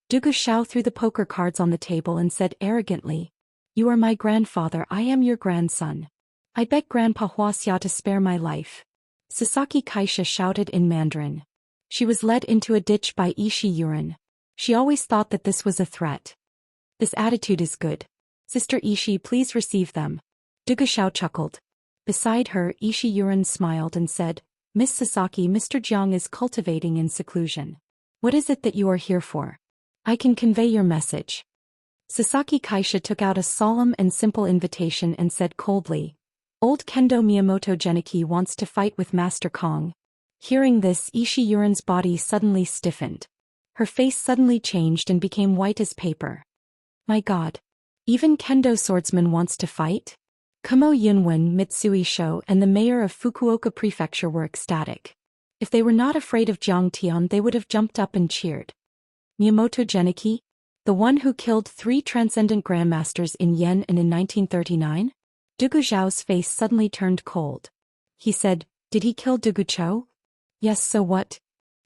Zhou Xian threw the poker cards on the table and said arrogantly, You are my grandfather, I am your grandson. I beg Grandpa Wuxia to spare my life. Sasaki Kaisha shouted in Mandarin. She was led into a ditch by Ishi Yuren. She always thought that this was a threat. This attitude is good. Sister Ishi, please receive them. Zhou Xian chuckled. Beside her, Ishi Yuren smiled and said, Miss Sasaki, Mr. Jiang is cultivating in seclusion. What is it that you are here for? I can convey your message. Sasaki Kaisha took out a solemn and simple invitation and said coldly, Old Kendo Miyamoto Geniki wants to fight with Master Kong. Hearing this, Ishi Yuren's body suddenly stiffened. Her face suddenly changed and became white as paper. My God. Even Kendo swordsman wants to fight? Kamo Yunwen, Mitsui Sho, and the mayor of Fukuoka Prefecture were ecstatic. If they were not afraid of Zhang Tian, they would have jumped up and cheered. Miyamoto Genichi? The one who killed 3 transcendent grandmasters in Yen and in 1939? Dugu Zhao's face suddenly turned cold. He said, "Did he kill Dugu Chou?" "Yes, so what?"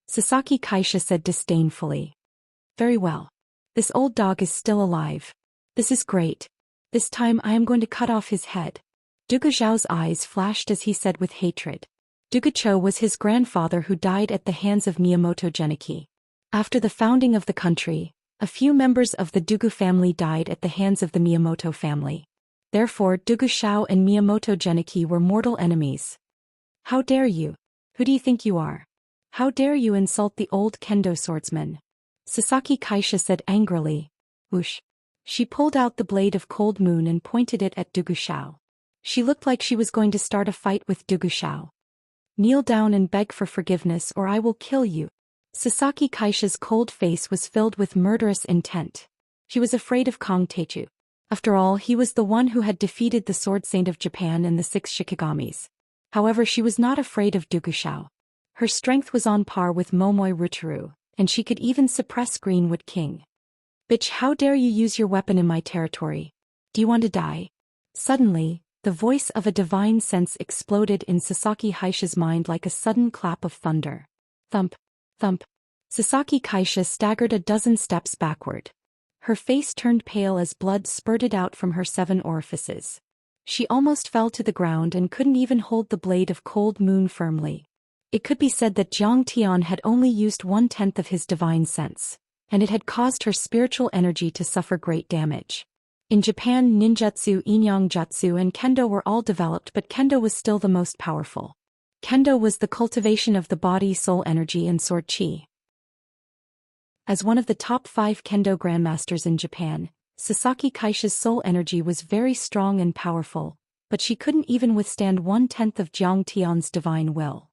Sasaki Kaisha said disdainfully. "Very well. This old dog is still alive. This is great. This time I am going to cut off his head." Dugu Zhao's eyes flashed as he said with hatred. Dugu Chou was his grandfather who died at the hands of Miyamoto Genichi. After the founding of the country, a few members of the Dugu family died at the hands of the Miyamoto family. Therefore, Dugu Xiao and Miyamoto Genichi were mortal enemies. "How dare you? Who do you think you are? How dare you insult the old kendo swordsman?" Sasaki Kaisha said angrily. Whoosh. She pulled out the blade of cold moon and pointed it at Dugu Xiao. She looked like she was going to start a fight with Dugu Xiao. "Kneel down and beg for forgiveness or I will kill you." Sasaki Kaisha's cold face was filled with murderous intent. She was afraid of Kong Teichu. After all, he was the one who had defeated the Sword Saint of Japan and the 6 Shikigamis. However, she was not afraid of Dugu Xiao. Her strength was on par with Momoi Rutaru, and she could even suppress Greenwood King. "Bitch, how dare you use your weapon in my territory? Do you want to die?" Suddenly, the voice of a divine sense exploded in Sasaki Kaisha's mind like a sudden clap of thunder. Thump, thump. Sasaki Kaisha staggered a dozen steps backward. Her face turned pale as blood spurted out from her 7 orifices. She almost fell to the ground and couldn't even hold the blade of cold moon firmly. It could be said that Zhang Tian had only used 1/10 of his divine sense, and it had caused her spiritual energy to suffer great damage. In Japan, ninjutsu, inyan jutsu and kendo were all developed, but kendo was still the most powerful. Kendo was the cultivation of the body, soul energy and sword chi. As one of the top 5 kendo grandmasters in Japan, Sasaki Kaisha's soul energy was very strong and powerful, but she couldn't even withstand 1/10 of Zhang Tian's divine will.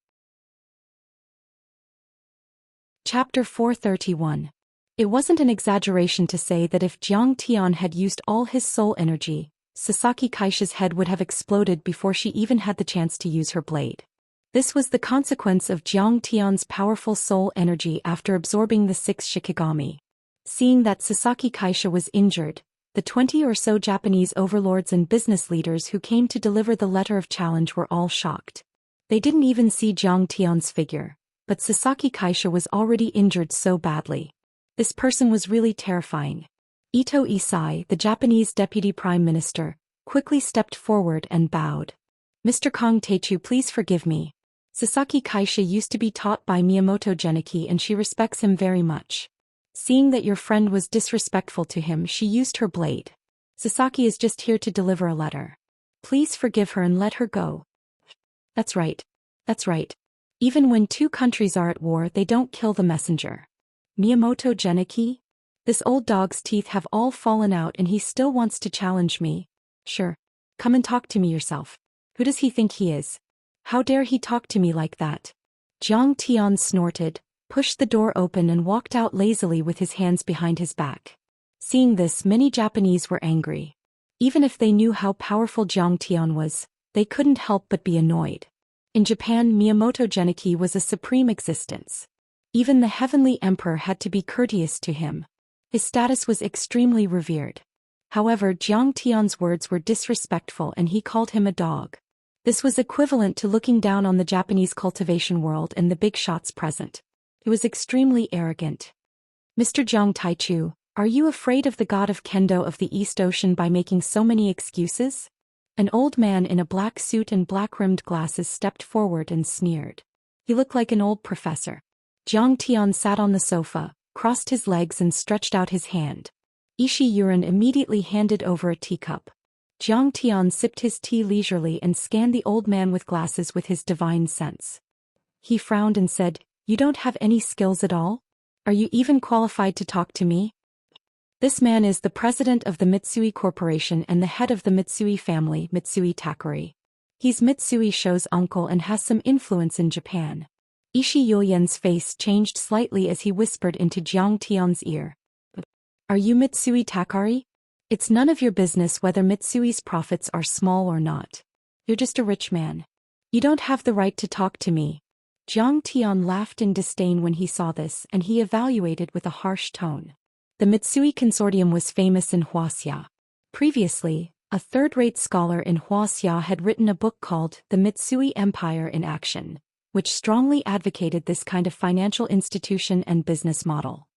Chapter 431. It wasn't an exaggeration to say that if Zhang Tian had used all his soul energy, Sasaki Kaisha's head would have exploded before she even had the chance to use her blade. This was the consequence of Zhang Tian's powerful soul energy after absorbing the 6 Shikigami. Seeing that Sasaki Kaisha was injured, the 20 or so Japanese overlords and business leaders who came to deliver the letter of challenge were all shocked. They didn't even see Zhang Tian's figure, but Sasaki Kaisha was already injured so badly. This person was really terrifying. Ito Isai, the Japanese deputy prime minister, quickly stepped forward and bowed. "Mr. Kong Teichu, please forgive me. Sasaki Kaisha used to be taught by Miyamoto Genichi and she respects him very much. Seeing that your friend was disrespectful to him, she used her blade. Sasaki is just here to deliver a letter. Please forgive her and let her go." That's right. That's right. Even when 2 countries are at war, they don't kill the messenger. Miyamoto Genichi? This old dog's teeth have all fallen out and he still wants to challenge me. Sure. Come and talk to me yourself. Who does he think he is? How dare he talk to me like that? Zhang Tian snorted, pushed the door open and walked out lazily with his hands behind his back. Seeing this, many Japanese were angry. Even if they knew how powerful Zhang Tian was, they couldn't help but be annoyed. In Japan, Miyamoto Genichi was a supreme existence. Even the heavenly emperor had to be courteous to him. His status was extremely revered. However, Zhang Tian's words were disrespectful and he called him a dog. This was equivalent to looking down on the Japanese cultivation world and the big shots present. It was extremely arrogant. "Mr. Zhang Taichu, are you afraid of the god of Kendo of the East Ocean by making so many excuses?" An old man in a black suit and black-rimmed glasses stepped forward and sneered. He looked like an old professor. Zhang Tian sat on the sofa, crossed his legs and stretched out his hand. Ishi Yuran immediately handed over a teacup. Zhang Tian sipped his tea leisurely and scanned the old man with glasses with his divine sense. He frowned and said, "You don't have any skills at all? Are you even qualified to talk to me?" This man is the president of the Mitsui Corporation and the head of the Mitsui family, Mitsui Takori. He's Mitsui Sho's uncle and has some influence in Japan. Ishi Yoyen's face changed slightly as he whispered into Zhang Tian's ear. "Are you Mitsui Takari? It's none of your business whether Mitsui's profits are small or not. You're just a rich man. You don't have the right to talk to me." Zhang Tian laughed in disdain when he saw this, and he evaluated with a harsh tone. The Mitsui Consortium was famous in Wuxia. Previously, a third-rate scholar in Wuxia had written a book called The Mitsui Empire in Action, which strongly advocated this kind of financial institution and business model.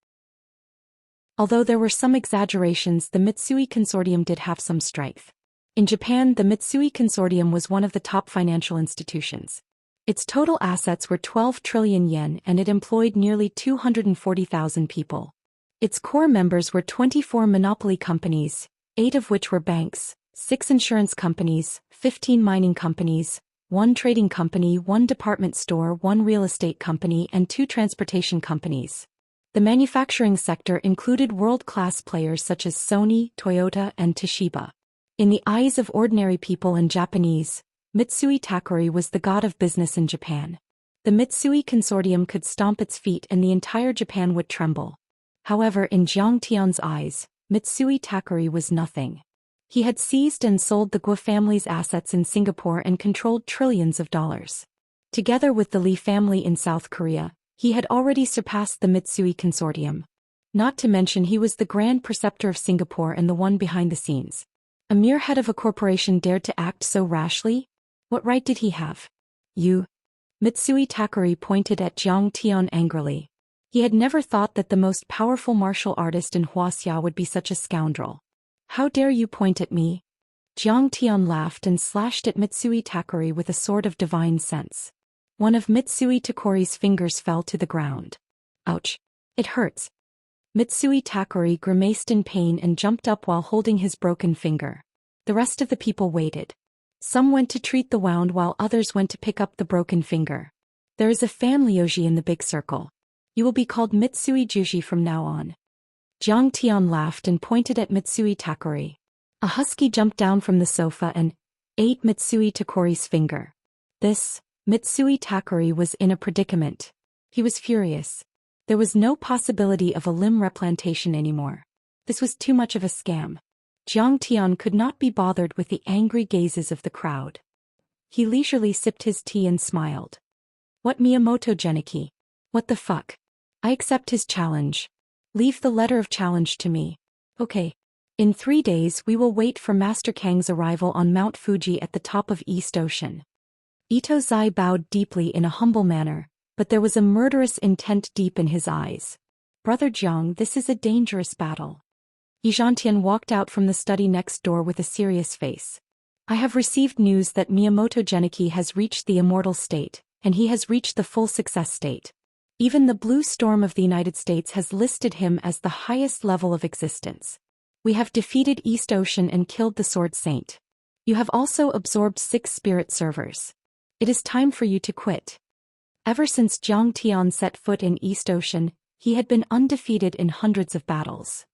Although there were some exaggerations, the Mitsui Consortium did have some strength. In Japan, the Mitsui Consortium was one of the top financial institutions. Its total assets were 12 trillion yen and it employed nearly 240,000 people. Its core members were 24 monopoly companies, 8 of which were banks, 6 insurance companies, 15 mining companies, 1 trading company, 1 department store, 1 real estate company, and 2 transportation companies. The manufacturing sector included world-class players such as Sony, Toyota, and Toshiba. In the eyes of ordinary people and Japanese, Mitsui Takori was the god of business in Japan. The Mitsui Consortium could stomp its feet and the entire Japan would tremble. However, in Zhang Tian's eyes, Mitsui Takori was nothing. He had seized and sold the Guo family's assets in Singapore and controlled trillions of dollars. Together with the Li family in South Korea, he had already surpassed the Mitsui Consortium. Not to mention he was the Grand Preceptor of Singapore and the one behind the scenes. A mere head of a corporation dared to act so rashly? What right did he have? You? Mitsui Takori pointed at Zhang Tian angrily. He had never thought that the most powerful martial artist in Wuxia would be such a scoundrel. How dare you point at me? Zhang Tian laughed and slashed at Mitsui Takori with a sword of divine sense. One of Mitsui Takori's fingers fell to the ground. Ouch. It hurts. Mitsui Takori grimaced in pain and jumped up while holding his broken finger. The rest of the people waited. Some went to treat the wound while others went to pick up the broken finger. There is a fan Lyoji in the big circle. You will be called Mitsui Juji from now on. Zhang Tian laughed and pointed at Mitsui Takori. A husky jumped down from the sofa and ate Mitsui Takori's finger. Mitsui Takori was in a predicament. He was furious. There was no possibility of a limb replantation anymore. This was too much of a scam. Zhang Tian could not be bothered with the angry gazes of the crowd. He leisurely sipped his tea and smiled. What Miyamoto Geniki? What the fuck? I accept his challenge. Leave the letter of challenge to me. Okay. In 3 days we will wait for Master Kang's arrival on Mount Fuji at the top of East Ocean. Ito Zai bowed deeply in a humble manner, but there was a murderous intent deep in his eyes. Brother Jiang, this is a dangerous battle. Yizhantian walked out from the study next door with a serious face. I have received news that Miyamoto Geniki has reached the immortal state, and he has reached the full success state. Even the Blue Storm of the United States has listed him as the highest level of existence. We have defeated East Ocean and killed the Sword Saint. You have also absorbed 6 spirit servers. It is time for you to quit. Ever since Zhang Tian set foot in East Ocean, he had been undefeated in hundreds of battles.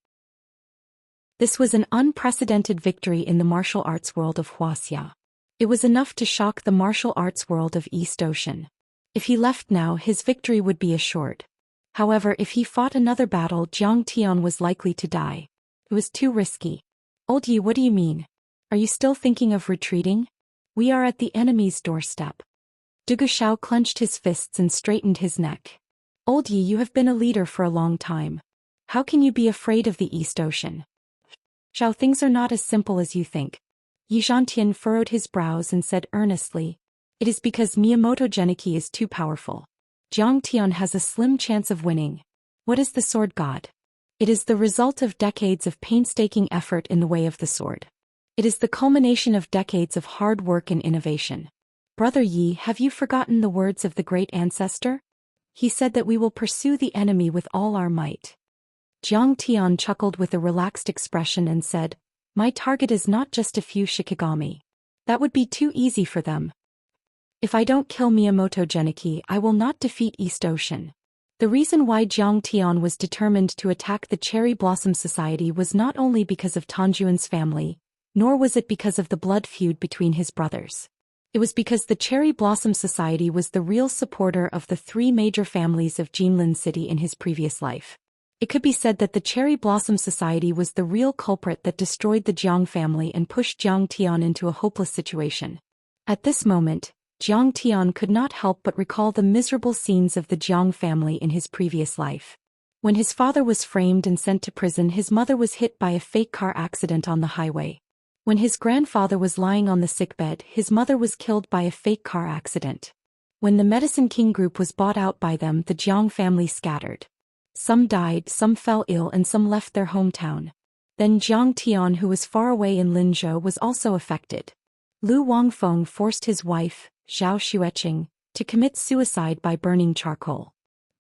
This was an unprecedented victory in the martial arts world of Wuxia. It was enough to shock the martial arts world of East Ocean. If he left now, his victory would be assured. However, if he fought another battle, Zhang Tian was likely to die. It was too risky. Old Yi, what do you mean? Are you still thinking of retreating? We are at the enemy's doorstep. Dugu Xiao clenched his fists and straightened his neck. Old Yi, you have been a leader for a long time. How can you be afraid of the East Ocean? Xiao, things are not as simple as you think. Yizhantian furrowed his brows and said earnestly, it is because Miyamoto Geniki is too powerful. Zhang Tian has a slim chance of winning. What is the sword god? It is the result of decades of painstaking effort in the way of the sword. It is the culmination of decades of hard work and innovation. Brother Yi, have you forgotten the words of the great ancestor? He said that we will pursue the enemy with all our might. Zhang Tian chuckled with a relaxed expression and said, my target is not just a few Shikigami. That would be too easy for them. If I don't kill Miyamoto Geniki, I will not defeat East Ocean. The reason why Zhang Tian was determined to attack the Cherry Blossom Society was not only because of Tanjuan's family, nor was it because of the blood feud between his brothers. It was because the Cherry Blossom Society was the real supporter of the 3 major families of Jinlin City in his previous life. It could be said that the Cherry Blossom Society was the real culprit that destroyed the Jiang family and pushed Zhang Tian into a hopeless situation. At this moment, Jiang Tian could not help but recall the miserable scenes of the Jiang family in his previous life. When his father was framed and sent to prison, his mother was hit by a fake car accident on the highway. When his grandfather was lying on the sickbed, his mother was killed by a fake car accident. When the Medicine King group was bought out by them, the Jiang family scattered. Some died, some fell ill, and some left their hometown. Then Jiang Tian, who was far away in Linzhou, was also affected. Lu Wangfeng forced his wife, Zhou Xian, to commit suicide by burning charcoal.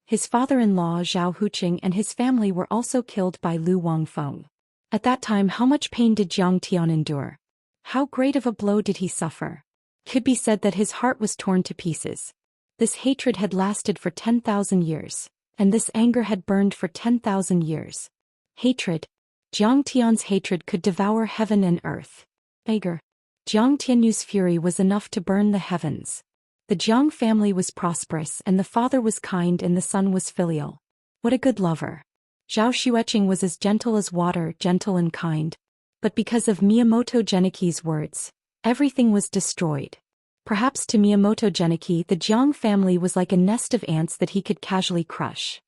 His father-in-law Zhou Huqing and his family were also killed by Lu Wangfeng. At that time, how much pain did Jiang Tian endure? How great of a blow did he suffer? Could be said that his heart was torn to pieces. This hatred had lasted for 10,000 years, and this anger had burned for 10,000 years. Hatred. Jiang Tian's hatred could devour heaven and earth. Anger. Jiang Tian's fury was enough to burn the heavens. The Jiang family was prosperous, and the father was kind and the son was filial. What a good lover. Zhou Xian was as gentle as water, gentle and kind. But because of Miyamoto Geniki's words, everything was destroyed. Perhaps to Miyamoto Geniki, the Jiang family was like a nest of ants that he could casually crush.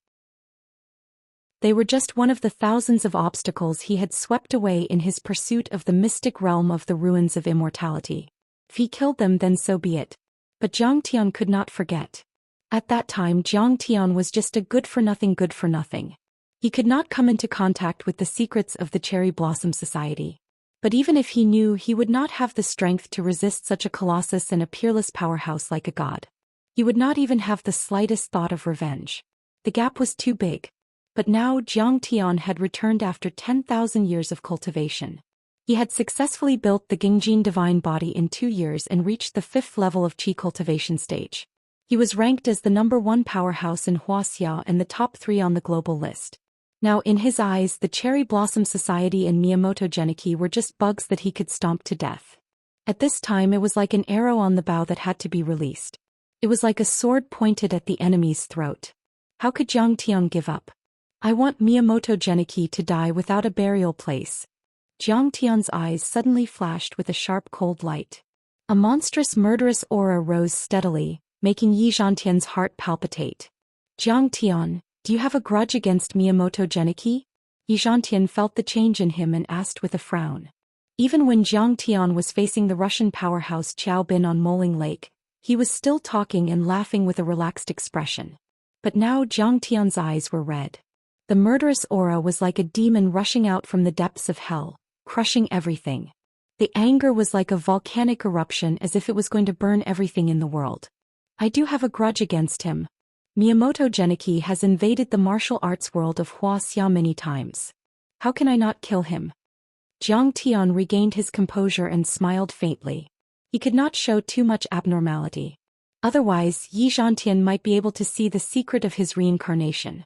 They were just one of the thousands of obstacles he had swept away in his pursuit of the mystic realm of the ruins of immortality. If he killed them, then so be it. But Jiang Tian could not forget. At that time, Jiang Tian was just a good-for-nothing. He could not come into contact with the secrets of the Cherry Blossom Society. But even if he knew, he would not have the strength to resist such a colossus and a peerless powerhouse like a god. He would not even have the slightest thought of revenge. The gap was too big. But now Jiang Tian had returned after 10,000 years of cultivation. He had successfully built the Gingjin divine body in 2 years and reached the 5th level of Qi cultivation stage. He was ranked as the #1 powerhouse in Wuxia and the top 3 on the global list. Now in his eyes, the Cherry Blossom Society and Miyamoto Geniki were just bugs that he could stomp to death. At this time, it was like an arrow on the bow that had to be released. It was like a sword pointed at the enemy's throat. How could Jiang Tian give up? I want Miyamoto Geniki to die without a burial place. Jiang Tian's eyes suddenly flashed with a sharp cold light. A monstrous murderous aura rose steadily, making Yi Zhantian's heart palpitate. Jiang Tian, do you have a grudge against Miyamoto Geniki? Yi Zhantian felt the change in him and asked with a frown. Even when Jiang Tian was facing the Russian powerhouse Qiao Bin on Moling Lake, he was still talking and laughing with a relaxed expression. But now Jiang Tian's eyes were red. The murderous aura was like a demon rushing out from the depths of hell, crushing everything. The anger was like a volcanic eruption, as if it was going to burn everything in the world. I do have a grudge against him. Miyamoto Geniki has invaded the martial arts world of Wuxia many times. How can I not kill him? Jiang Tian regained his composure and smiled faintly. He could not show too much abnormality. Otherwise, Yi Zhantian might be able to see the secret of his reincarnation.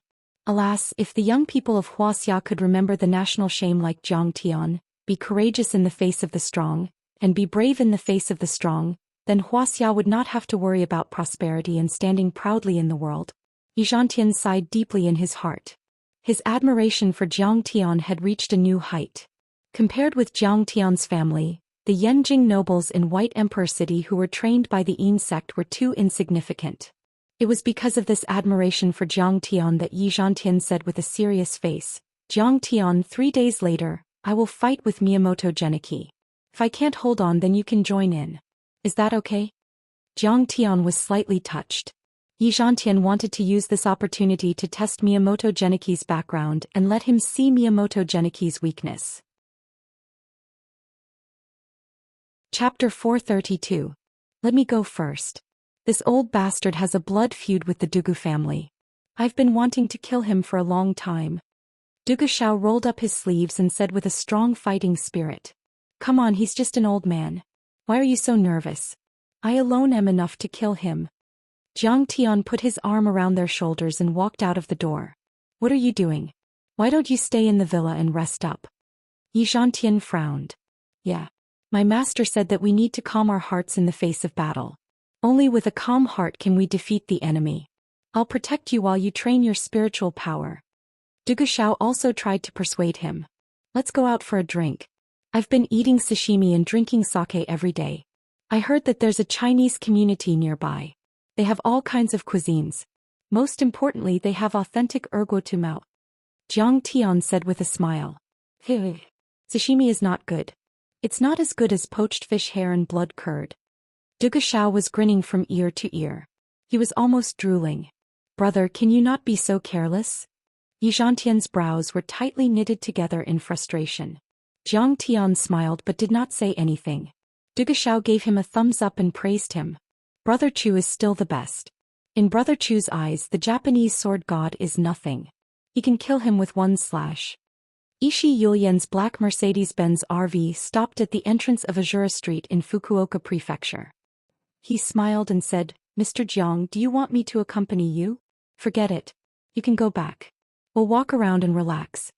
Alas, if the young people of Wuxia could remember the national shame like Jiang Tian, be courageous in the face of the strong, and be brave in the face of the strong, then Wuxia would not have to worry about prosperity and standing proudly in the world. Yi Zhantian sighed deeply in his heart. His admiration for Jiang Tian had reached a new height. Compared with Jiang Tian's family, the Yanjing nobles in White Emperor City who were trained by the Yin sect were too insignificant. It was because of this admiration for Jiang Tian that Yi Zhantian said with a serious face, Jiang Tian, 3 days later, I will fight with Miyamoto Geniki. If I can't hold on, then you can join in. Is that okay? Jiang Tian was slightly touched. Yi Zhantian wanted to use this opportunity to test Miyamoto Geniki's background and let him see Miyamoto Geniki's weakness. Chapter 432. Let me go first. This old bastard has a blood feud with the Dugu family. I've been wanting to kill him for a long time. Dugu Shao rolled up his sleeves and said with a strong fighting spirit. Come on, he's just an old man. Why are you so nervous? I alone am enough to kill him. Jiang Tian put his arm around their shoulders and walked out of the door. What are you doing? Why don't you stay in the villa and rest up? Yi Zhantian frowned. Yeah. My master said that we need to calm our hearts in the face of battle. Only with a calm heart can we defeat the enemy. I'll protect you while you train your spiritual power. Dugu Shao also tried to persuade him. Let's go out for a drink. I've been eating sashimi and drinking sake every day. I heard that there's a Chinese community nearby. They have all kinds of cuisines. Most importantly, they have authentic ergo tu mao. Jiang Tian said with a smile. Sashimi is not good. It's not as good as poached fish hair and blood curd. Du Guxiao was grinning from ear to ear. He was almost drooling. Brother, can you not be so careless? Yi Zhantian's brows were tightly knitted together in frustration. Jiang Tian smiled but did not say anything. Du Guxiao gave him a thumbs up and praised him. Brother Chu is still the best. In Brother Chu's eyes, the Japanese sword god is nothing. He can kill him with one slash. Ishi Yulian's black Mercedes-Benz RV stopped at the entrance of Azura Street in Fukuoka Prefecture. He smiled and said, Mr. Jiang, do you want me to accompany you? Forget it. You can go back. We'll walk around and relax.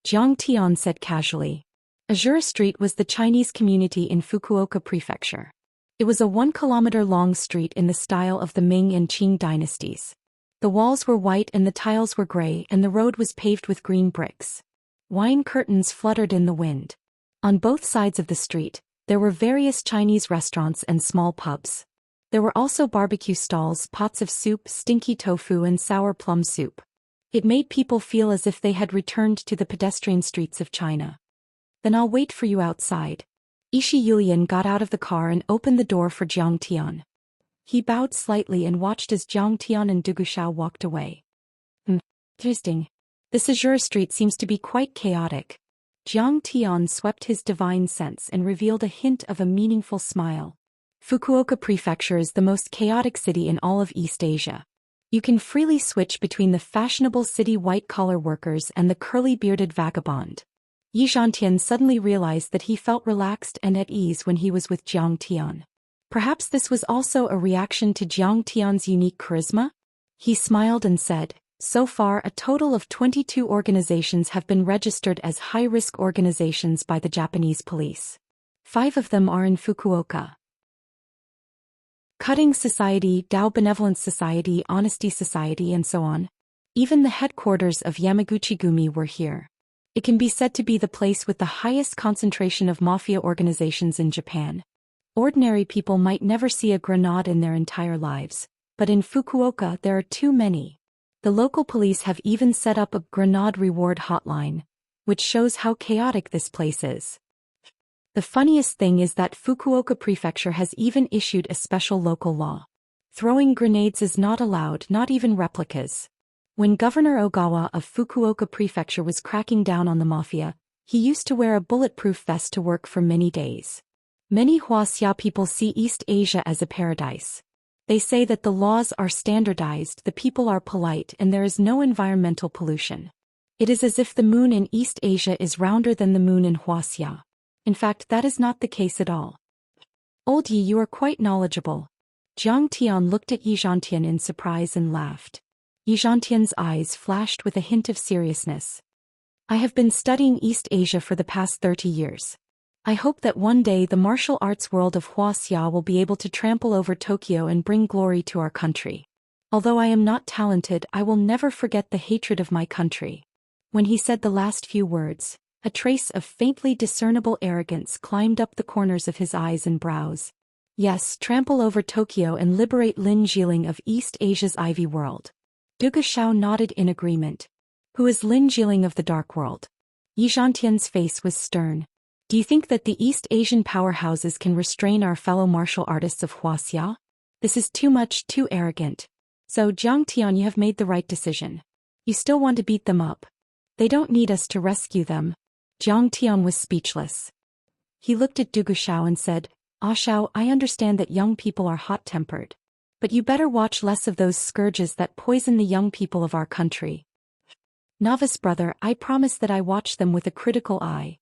Jiang Tian said casually. Azura Street was the Chinese community in Fukuoka Prefecture. It was a 1-kilometer-long street in the style of the Ming and Qing dynasties. The walls were white and the tiles were gray and the road was paved with green bricks. Wine curtains fluttered in the wind. On both sides of the street, there were various Chinese restaurants and small pubs. There were also barbecue stalls, pots of soup, stinky tofu and sour plum soup. It made people feel as if they had returned to the pedestrian streets of China. Then I'll wait for you outside. Ishi Yulian got out of the car and opened the door for Jiang Tian. He bowed slightly and watched as Jiang Tian and Du Guxiao walked away. Interesting. This Azura Street seems to be quite chaotic. Jiang Tian swept his divine sense and revealed a hint of a meaningful smile. Fukuoka Prefecture is the most chaotic city in all of East Asia. You can freely switch between the fashionable city white-collar workers and the curly-bearded vagabond. Yi Zhantian suddenly realized that he felt relaxed and at ease when he was with Jiang Tian. Perhaps this was also a reaction to Jiang Tian's unique charisma? He smiled and said, so far a total of 22 organizations have been registered as high-risk organizations by the Japanese police. 5 of them are in Fukuoka. Cutting Society, Tao Benevolence Society, Honesty Society and so on. Even the headquarters of Yamaguchi-gumi were here. It can be said to be the place with the highest concentration of mafia organizations in Japan. Ordinary people might never see a grenade in their entire lives, but in Fukuoka there are too many. The local police have even set up a grenade reward hotline, which shows how chaotic this place is. The funniest thing is that Fukuoka Prefecture has even issued a special local law. Throwing grenades is not allowed, not even replicas. When Governor Ogawa of Fukuoka Prefecture was cracking down on the mafia, he used to wear a bulletproof vest to work for many days. Many Wuxia people see East Asia as a paradise. They say that the laws are standardized, the people are polite, and there is no environmental pollution. It is as if the moon in East Asia is rounder than the moon in Wuxia. In fact, that is not the case at all. Old Yi, you are quite knowledgeable. Jiang Tian looked at Yi Zhantian in surprise and laughed. Yi Zhantian's eyes flashed with a hint of seriousness. I have been studying East Asia for the past 30 years. I hope that one day the martial arts world of Wuxia will be able to trample over Tokyo and bring glory to our country. Although I am not talented, I will never forget the hatred of my country. When he said the last few words, a trace of faintly discernible arrogance climbed up the corners of his eyes and brows. Yes, trample over Tokyo and liberate Lin Jiling of East Asia's Ivy World. Du Guxiao nodded in agreement. Who is Lin Jiling of the Dark World? Yi Zhantian's face was stern. Do you think that the East Asian powerhouses can restrain our fellow martial artists of Wuxia? This is too much, too arrogant. So, Jiang Tian, you have made the right decision. You still want to beat them up. They don't need us to rescue them. Jiang Tian was speechless. He looked at Du Guxiao and said, Xiao, I understand that young people are hot-tempered. But you better watch less of those scourges that poison the young people of our country. Novice brother, I promise that I watch them with a critical eye.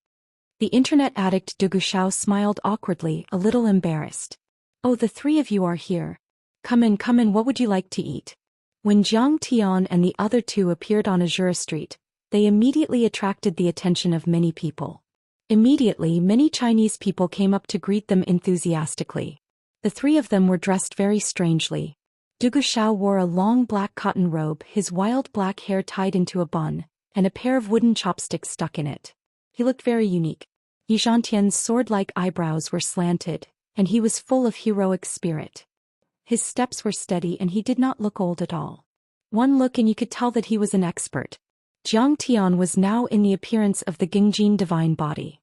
The internet addict Du Guxiao smiled awkwardly, a little embarrassed. Oh, the 3 of you are here. Come in, what would you like to eat? When Jiang Tian and the other 2 appeared on Azura Street, they immediately attracted the attention of many people. Immediately, many Chinese people came up to greet them enthusiastically. The 3 of them were dressed very strangely. Du Guxiao wore a long black cotton robe, his wild black hair tied into a bun, and a pair of wooden chopsticks stuck in it. He looked very unique. Yi Zhantian's sword-like eyebrows were slanted, and he was full of heroic spirit. His steps were steady and he did not look old at all. One look and you could tell that he was an expert. Jiang Tian was now in the appearance of the Gingjin divine body.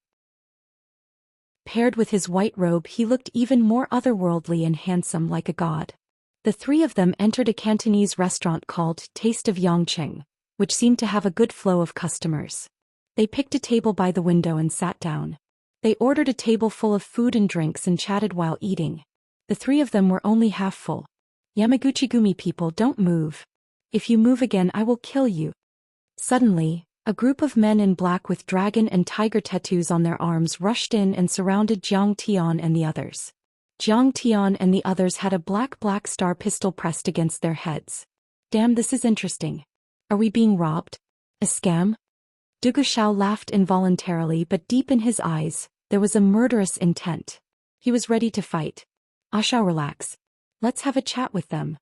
Paired with his white robe, he looked even more otherworldly and handsome, like a god. The three of them entered a Cantonese restaurant called Taste of Yangqing, which seemed to have a good flow of customers. They picked a table by the window and sat down. They ordered a table full of food and drinks and chatted while eating. The three of them were only half full. Yamaguchi-gumi people, don't move. If you move again I will kill you. Suddenly, a group of men in black with dragon and tiger tattoos on their arms rushed in and surrounded Jiang Tian and the others. Jiang Tian and the others had a black star pistol pressed against their heads. Damn, this is interesting. Are we being robbed? A scam? Zhou Xian laughed involuntarily, but deep in his eyes, there was a murderous intent. He was ready to fight. Xiao, relax. Let's have a chat with them.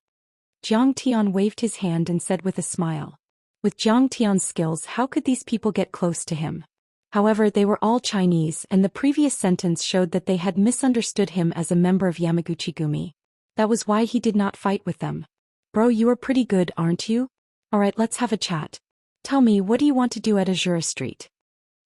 Jiang Tian waved his hand and said with a smile. With Jiang Tian's skills, how could these people get close to him? However, they were all Chinese, and the previous sentence showed that they had misunderstood him as a member of Yamaguchi-gumi. That was why he did not fight with them. Bro, you are pretty good, aren't you? Alright, let's have a chat. Tell me, what do you want to do at Azura Street?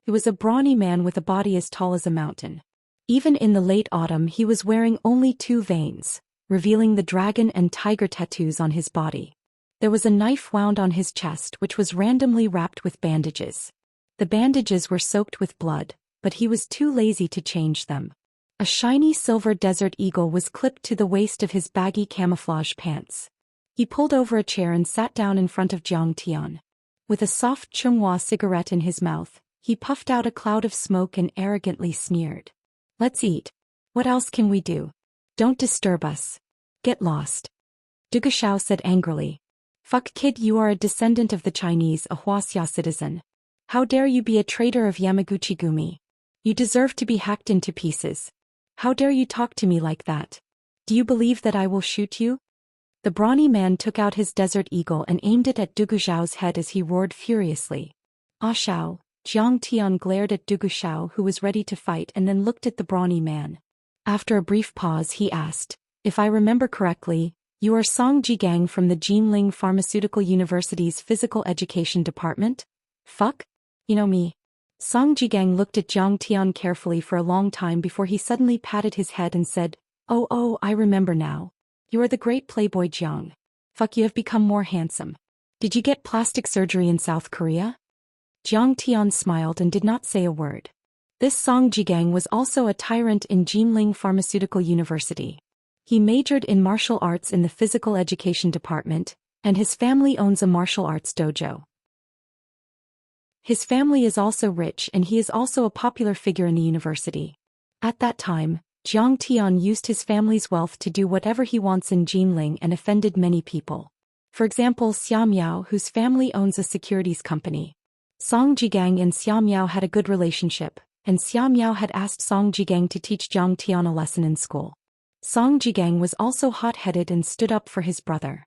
He was a brawny man with a body as tall as a mountain. Even in the late autumn, he was wearing only 2 veins, revealing the dragon and tiger tattoos on his body. There was a knife wound on his chest which was randomly wrapped with bandages. The bandages were soaked with blood, but he was too lazy to change them. A shiny silver desert eagle was clipped to the waist of his baggy camouflage pants. He pulled over a chair and sat down in front of Jiang Tian. With a soft Chunghua cigarette in his mouth, he puffed out a cloud of smoke and arrogantly sneered. Let's eat. What else can we do? Don't disturb us. Get lost. Zhou Xian said angrily. Fuck kid, you are a descendant of the Chinese, a Wuxia citizen. How dare you be a traitor of Yamaguchi-gumi? You deserve to be hacked into pieces. How dare you talk to me like that? Do you believe that I will shoot you? The brawny man took out his desert eagle and aimed it at Zhou Xiao's head as he roared furiously. Ah Xiao, Jiang Tian glared at Zhou Xiao, who was ready to fight, and then looked at the brawny man. After a brief pause he asked, if I remember correctly, you are Song Jigang from the Jinling Pharmaceutical University's Physical Education Department? Fuck? You know me. Song Jigang looked at Jiang Tian carefully for a long time before he suddenly patted his head and said, Oh, I remember now. You are the great playboy Jiang. Fuck, you have become more handsome. Did you get plastic surgery in South Korea? Jiang Tian smiled and did not say a word. This Song Jigang was also a tyrant in Jinling Pharmaceutical University. He majored in martial arts in the Physical Education Department, and his family owns a martial arts dojo. His family is also rich and he is also a popular figure in the university. At that time, Jiang Tian used his family's wealth to do whatever he wants in Jinling and offended many people. For example, Xianxia, whose family owns a securities company. Song Jigang and Xianxia had a good relationship, and Xianxia had asked Song Jigang to teach Jiang Tian a lesson in school. Song Jigang was also hot-headed and stood up for his brother.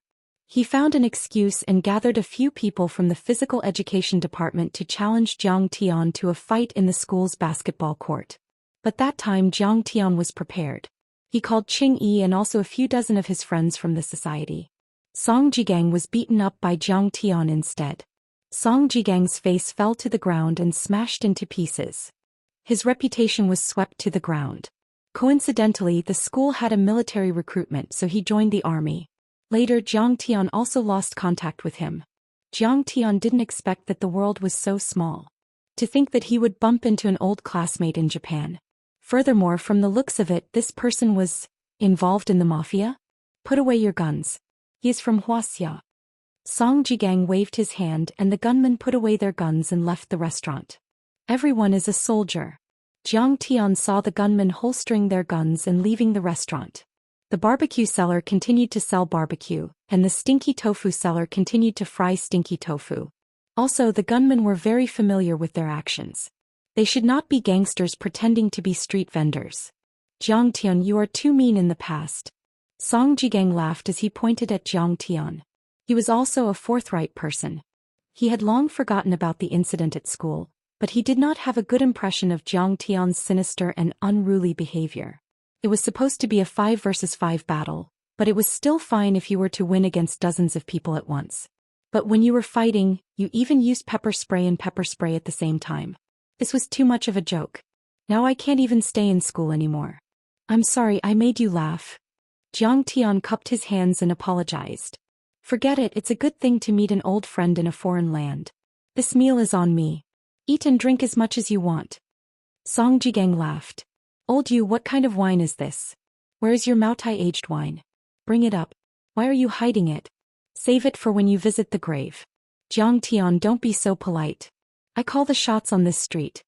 He found an excuse and gathered a few people from the Physical Education Department to challenge Jiang Tian to a fight in the school's basketball court. But that time Jiang Tian was prepared. He called Qing Yi and also a few dozen of his friends from the society. Song Jigang was beaten up by Jiang Tian instead. Song Jigang's face fell to the ground and smashed into pieces. His reputation was swept to the ground. Coincidentally, the school had a military recruitment, so he joined the army. Later, Jiang Tian also lost contact with him. Jiang Tian didn't expect that the world was so small. To think that he would bump into an old classmate in Japan. Furthermore, from the looks of it, this person was involved in the mafia? Put away your guns. He is from Wuxia. Song Jigang waved his hand and the gunmen put away their guns and left the restaurant. Everyone is a soldier. Jiang Tian saw the gunmen holstering their guns and leaving the restaurant. The barbecue seller continued to sell barbecue, and the stinky tofu seller continued to fry stinky tofu. Also, the gunmen were very familiar with their actions. They should not be gangsters pretending to be street vendors. Jiang Tian, you are too mean in the past. Song Jigang laughed as he pointed at Jiang Tian. He was also a forthright person. He had long forgotten about the incident at school, but he did not have a good impression of Jiang Tian's sinister and unruly behavior. It was supposed to be a 5 versus 5 battle, but it was still fine if you were to win against dozens of people at once. But when you were fighting, you even used pepper spray and pepper spray at the same time. This was too much of a joke. Now I can't even stay in school anymore. I'm sorry I made you laugh. Jiang Tian cupped his hands and apologized. Forget it, it's a good thing to meet an old friend in a foreign land. This meal is on me. Eat and drink as much as you want. Song Jigang laughed. Old you, what kind of wine is this? Where is your Maotai aged wine? Bring it up. Why are you hiding it? Save it for when you visit the grave. Jiang Tian, don't be so polite. I call the shots on this street.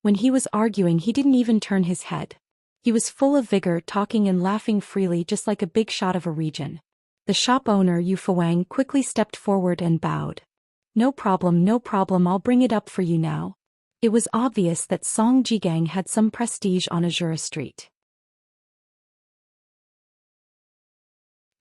When he was arguing, he didn't even turn his head. He was full of vigor, talking and laughing freely, just like a big shot of a region. The shop owner, Yu Fuwang, quickly stepped forward and bowed. No problem, I'll bring it up for you now. It was obvious that Song Jigang had some prestige on Azura Street.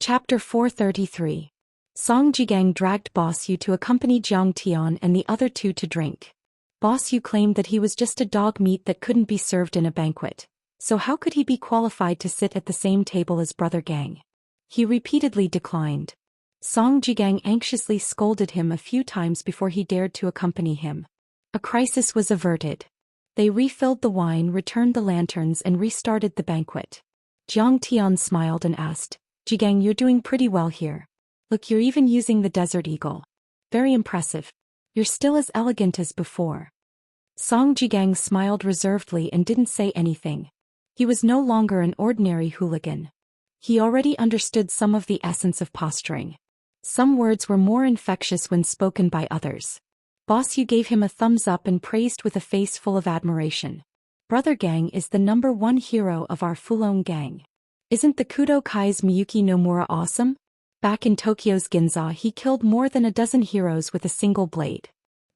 Chapter 433. Song Jigang dragged Boss Yu to accompany Jiang Tian and the other two to drink. Boss Yu claimed that he was just a dog meat that couldn't be served in a banquet, so how could he be qualified to sit at the same table as Brother Gang? He repeatedly declined. Song Jigang anxiously scolded him a few times before he dared to accompany him. A crisis was averted. They refilled the wine, returned the lanterns, and restarted the banquet. Jiang Tian smiled and asked, Jigang, you're doing pretty well here. Look, you're even using the Desert Eagle. Very impressive. You're still as elegant as before. Song Jigang smiled reservedly and didn't say anything. He was no longer an ordinary hooligan. He already understood some of the essence of posturing. Some words were more infectious when spoken by others. Boss Yu gave him a thumbs up and praised with a face full of admiration. Brother Gang is the #1 hero of our Fulong gang. Isn't the Kudo Kai's Miyuki Nomura awesome? Back in Tokyo's Ginza, he killed more than a dozen heroes with a single blade.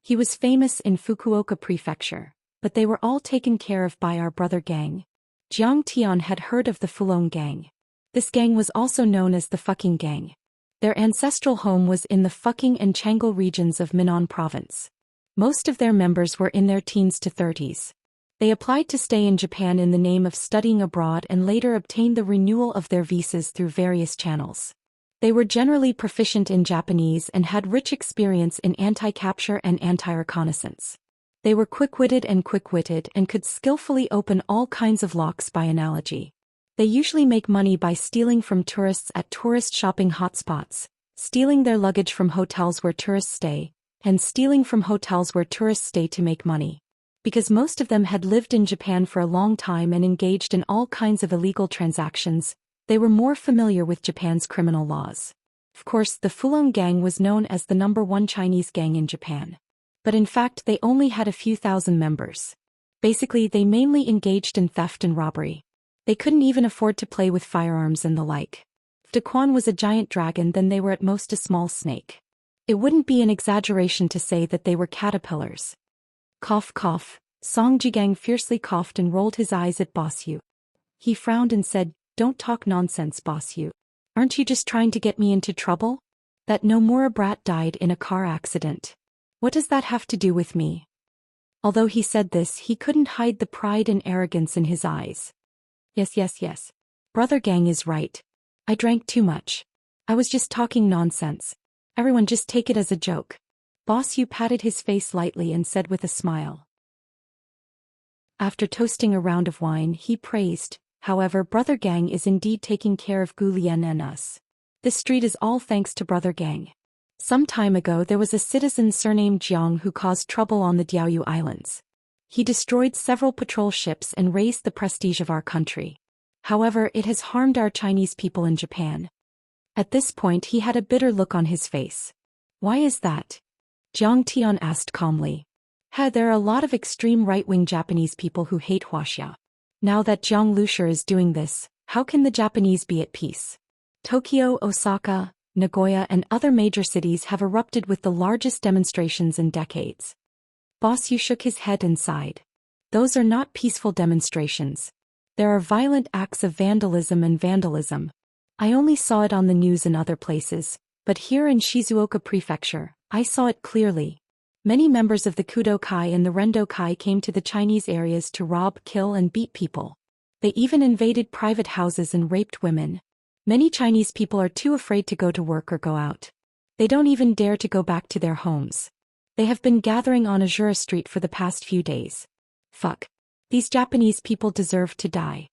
He was famous in Fukuoka Prefecture, but they were all taken care of by our Brother Gang. Jiang Tian had heard of the Fulong gang. This gang was also known as the Fucking Gang. Their ancestral home was in the Fucking and Changle regions of Minnan Province. Most of their members were in their teens to 30s. They applied to stay in Japan in the name of studying abroad and later obtained the renewal of their visas through various channels. They were generally proficient in Japanese and had rich experience in anti-capture and anti-reconnaissance. They were quick-witted and could skillfully open all kinds of locks by analogy. They usually make money by stealing from tourists at tourist shopping hotspots, stealing their luggage from hotels where tourists stay, and stealing from hotels where tourists stay to make money. Because most of them had lived in Japan for a long time and engaged in all kinds of illegal transactions, they were more familiar with Japan's criminal laws. Of course, the Fulong gang was known as the #1 Chinese gang in Japan. But in fact, they only had a few thousand members. Basically, they mainly engaged in theft and robbery. They couldn't even afford to play with firearms and the like. If Daquan was a giant dragon, then they were at most a small snake. It wouldn't be an exaggeration to say that they were caterpillars. Cough, cough. Song Jigang fiercely coughed and rolled his eyes at Boss Yu. He frowned and said, "Don't talk nonsense, Boss Yu. Aren't you just trying to get me into trouble? That Nomura brat died in a car accident. What does that have to do with me?" Although he said this, he couldn't hide the pride and arrogance in his eyes. Yes. Brother Gang is right. I drank too much. I was just talking nonsense. Everyone just take it as a joke. Boss Yu patted his face lightly and said with a smile. After toasting a round of wine, he praised, "However, Brother Gang is indeed taking care of Gu Lian and us. This street is all thanks to Brother Gang. Some time ago there was a citizen surnamed Jiang who caused trouble on the Diaoyu Islands. He destroyed several patrol ships and raised the prestige of our country. However, it has harmed our Chinese people in Japan." At this point he had a bitter look on his face. "Why is that?" Jiang Tian asked calmly. There are a lot of extreme right-wing Japanese people who hate Wuxia. Now that Jiang Lushir is doing this, how can the Japanese be at peace? Tokyo, Osaka, Nagoya and other major cities have erupted with the largest demonstrations in decades. Boss Yu shook his head and sighed. Those are not peaceful demonstrations. There are violent acts of vandalism. I only saw it on the news in other places, but here in Shizuoka Prefecture, I saw it clearly. Many members of the Kudo Kai and the Rendo Kai came to the Chinese areas to rob, kill and beat people. They even invaded private houses and raped women. Many Chinese people are too afraid to go to work or go out. They don't even dare to go back to their homes. They have been gathering on Azura Street for the past few days. Fuck. These Japanese people deserve to die.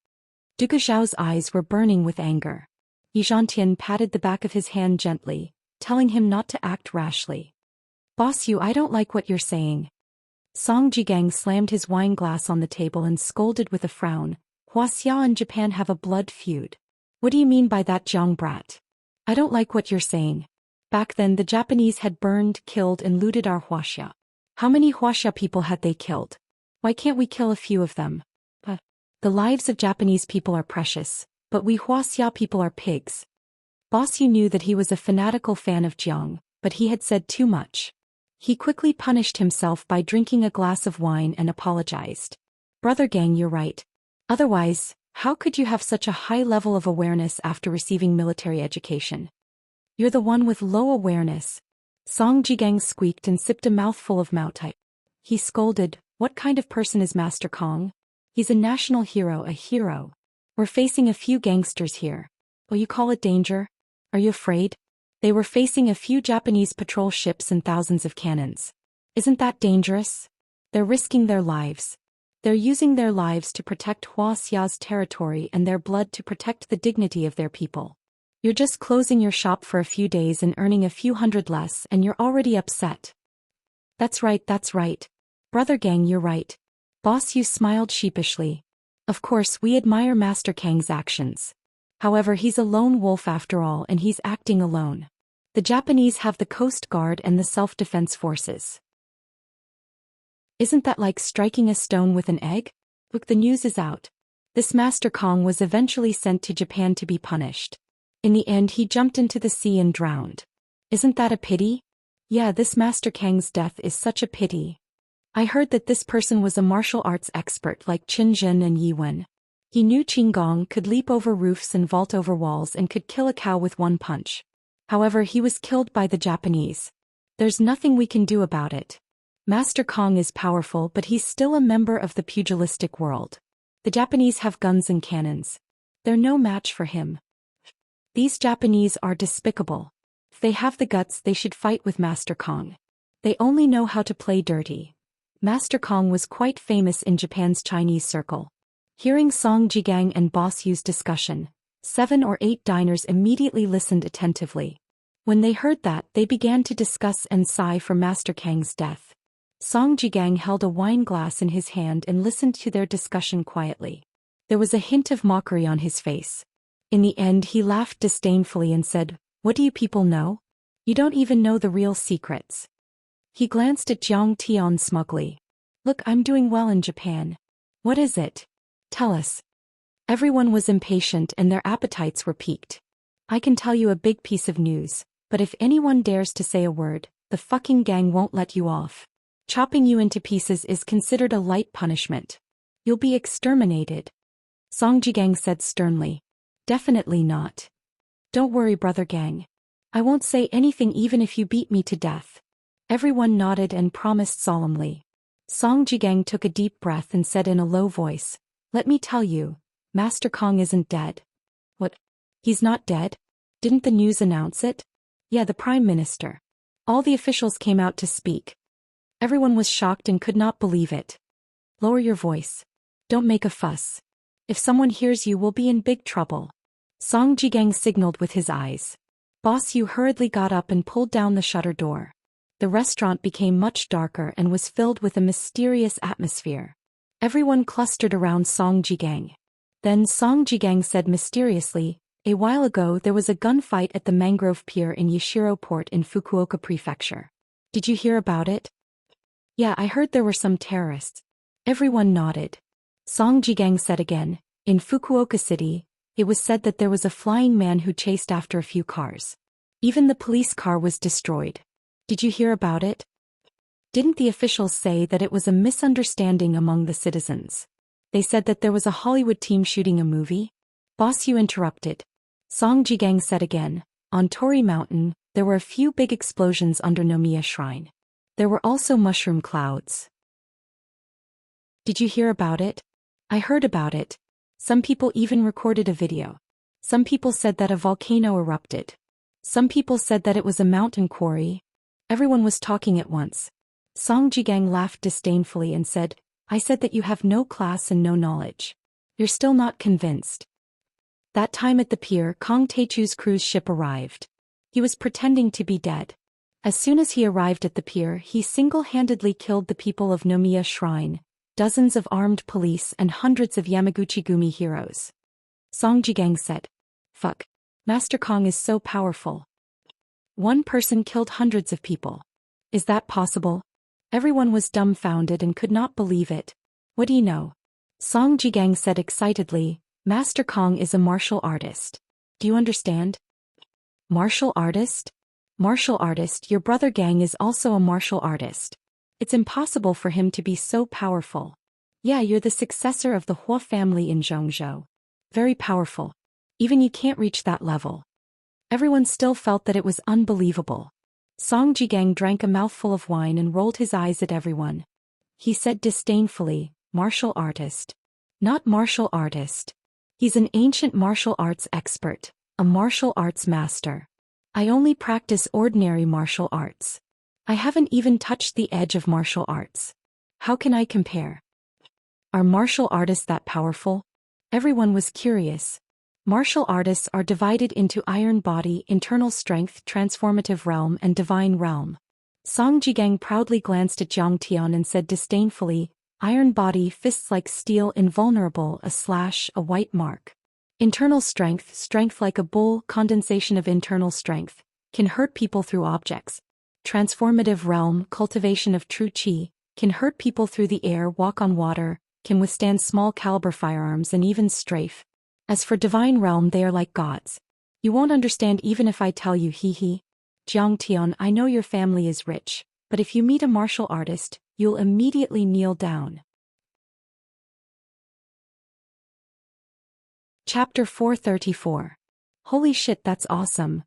Zhou Xiao's eyes were burning with anger. Xianxia patted the back of his hand gently, telling him not to act rashly. Boss you, I don't like what you're saying. Song Jigang slammed his wine glass on the table and scolded with a frown. Wuxia and Japan have a blood feud. What do you mean by that, Jiang brat? I don't like what you're saying. Back then the Japanese had burned, killed and looted our Wuxia. How many Wuxia people had they killed? Why can't we kill a few of them? The lives of Japanese people are precious, but we Wuxia people are pigs. Boss Yu knew that he was a fanatical fan of Jiang, but he had said too much. He quickly punished himself by drinking a glass of wine and apologized. Brother Gang, you're right. Otherwise, how could you have such a high level of awareness after receiving military education? You're the one with low awareness. Song Jigang squeaked and sipped a mouthful of Maotai. He scolded, what kind of person is Master Kong? He's a national hero, a hero. We're facing a few gangsters here. Oh, you call it danger? Are you afraid? They were facing a few Japanese patrol ships and thousands of cannons. Isn't that dangerous? They're risking their lives. They're using their lives to protect Wuxia's territory and their blood to protect the dignity of their people. You're just closing your shop for a few days and earning a few hundred less and you're already upset. That's right, that's right. Brother Gang, you're right. Boss Yu smiled sheepishly. Of course, we admire Master Kang's actions. However, he's a lone wolf after all and he's acting alone. The Japanese have the Coast Guard and the self-defense forces. Isn't that like striking a stone with an egg? Look, the news is out. This Master Kong was eventually sent to Japan to be punished. In the end, he jumped into the sea and drowned. Isn't that a pity? Yeah, this Master Kang's death is such a pity. I heard that this person was a martial arts expert like Qin Zhen and Yi Wen. He knew Qinggong, could leap over roofs and vault over walls and could kill a cow with one punch. However, he was killed by the Japanese. There's nothing we can do about it. Master Kong is powerful, but he's still a member of the pugilistic world. The Japanese have guns and cannons. They're no match for him. These Japanese are despicable. If they have the guts, they should fight with Master Kong. They only know how to play dirty. Master Kong was quite famous in Japan's Chinese circle. Hearing Song Jigang and Boss Yu's discussion, 7 or 8 diners immediately listened attentively. When they heard that, they began to discuss and sigh for Master Kang's death. Song Jigang held a wine glass in his hand and listened to their discussion quietly. There was a hint of mockery on his face. In the end, he laughed disdainfully and said, "What do you people know? You don't even know the real secrets." He glanced at Jiang Tian smugly. "Look, I'm doing well in Japan. What is it? Tell us." Everyone was impatient and their appetites were piqued. "I can tell you a big piece of news, but if anyone dares to say a word, the fucking gang won't let you off. Chopping you into pieces is considered a light punishment. You'll be exterminated." Song Jigang said sternly. "Definitely not. Don't worry, Brother Gang. I won't say anything even if you beat me to death." Everyone nodded and promised solemnly. Song Jigang took a deep breath and said in a low voice, "Let me tell you, Master Kong isn't dead." "What? He's not dead? Didn't the news announce it?" "Yeah, the Prime Minister. All the officials came out to speak." Everyone was shocked and could not believe it. "Lower your voice. Don't make a fuss. If someone hears you, we'll be in big trouble." Song Jigang signaled with his eyes. Boss Yu hurriedly got up and pulled down the shutter door. The restaurant became much darker and was filled with a mysterious atmosphere. Everyone clustered around Song Jigang. Then Song Jigang said mysteriously, "A while ago there was a gunfight at the Mangrove Pier in Yashiro Port in Fukuoka Prefecture. Did you hear about it?" "Yeah, I heard there were some terrorists." Everyone nodded. Song Jigang said again, "In Fukuoka City, it was said that there was a flying man who chased after a few cars. Even the police car was destroyed. Did you hear about it?" "Didn't the officials say that it was a misunderstanding among the citizens? They said that there was a Hollywood team shooting a movie?" Boss Yu interrupted. Song Jigang said again, "On Tori Mountain, there were a few big explosions under Nomiya Shrine. There were also mushroom clouds." "Did you hear about it?" "I heard about it. Some people even recorded a video. Some people said that a volcano erupted. Some people said that it was a mountain quarry. Everyone was talking at once. Song Jigang laughed disdainfully and said, I said that you have no class and no knowledge. You're still not convinced. That time at the pier, Kong Teichu's cruise ship arrived. He was pretending to be dead. As soon as he arrived at the pier, he single-handedly killed the people of Nomiya Shrine, dozens of armed police and hundreds of Yamaguchi-gumi heroes. Song Jigang said, Fuck. Master Kong is so powerful. One person killed hundreds of people. Is that possible? Everyone was dumbfounded and could not believe it. What do you know? Song Jigang said excitedly, Master Kong is a martial artist. Do you understand? Martial artist? Martial artist, your brother Gang is also a martial artist. It's impossible for him to be so powerful. Yeah, you're the successor of the Hua family in Zhongzhou. Very powerful. Even you can't reach that level. Everyone still felt that it was unbelievable. Song Jigang drank a mouthful of wine and rolled his eyes at everyone. He said disdainfully, martial artist. Not martial artist. He's an ancient martial arts expert, a martial arts master. I only practice ordinary martial arts. I haven't even touched the edge of martial arts. How can I compare? Are martial artists that powerful? Everyone was curious. Martial artists are divided into Iron Body, Internal Strength, Transformative Realm and Divine Realm. Song Jigang proudly glanced at Zhang Tian and said disdainfully, Iron Body, fists like steel, invulnerable, a slash, a white mark. Internal Strength, strength like a bull, condensation of internal strength, can hurt people through objects. Transformative Realm, cultivation of true qi, can hurt people through the air, walk on water, can withstand small caliber firearms and even strafe. As for Divine Realm, they are like gods. You won't understand even if I tell you, hee. Jiang Tian, I know your family is rich, but if you meet a martial artist, you'll immediately kneel down. Chapter 434. Holy shit, that's awesome.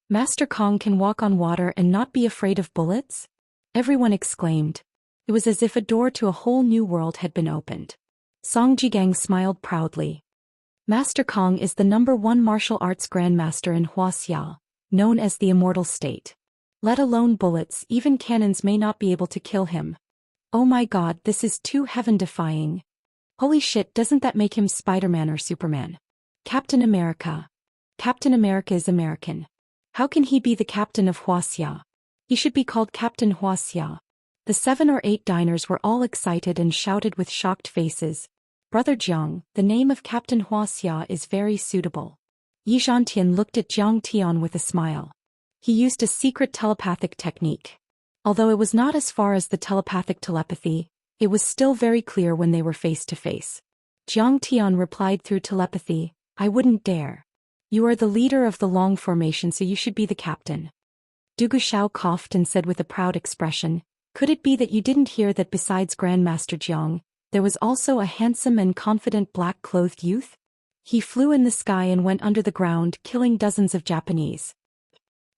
Master Kong can walk on water and not be afraid of bullets? Everyone exclaimed. It was as if a door to a whole new world had been opened. Song Jigang smiled proudly. Master Kong is the #1 martial arts grandmaster in Wuxia, known as the Immortal State. Let alone bullets, even cannons may not be able to kill him. Oh my god, this is too heaven-defying. Holy shit, doesn't that make him Spider-Man or Superman? Captain America. Captain America is American. How can he be the captain of Wuxia? He should be called Captain Wuxia. The 7 or 8 diners were all excited and shouted with shocked faces. Brother Jiang, the name of Captain Wuxia is very suitable. Yi Zhantian looked at Jiang Tian with a smile. He used a secret telepathic technique. Although it was not as far as the telepathic telepathy, it was still very clear when they were face to face. Jiang Tian replied through telepathy, I wouldn't dare. You are the leader of the Long Formation, so you should be the captain. Du Guxiao coughed and said with a proud expression, could it be that you didn't hear that besides Grandmaster Jiang, there was also a handsome and confident black-clothed youth? He flew in the sky and went under the ground, killing dozens of Japanese.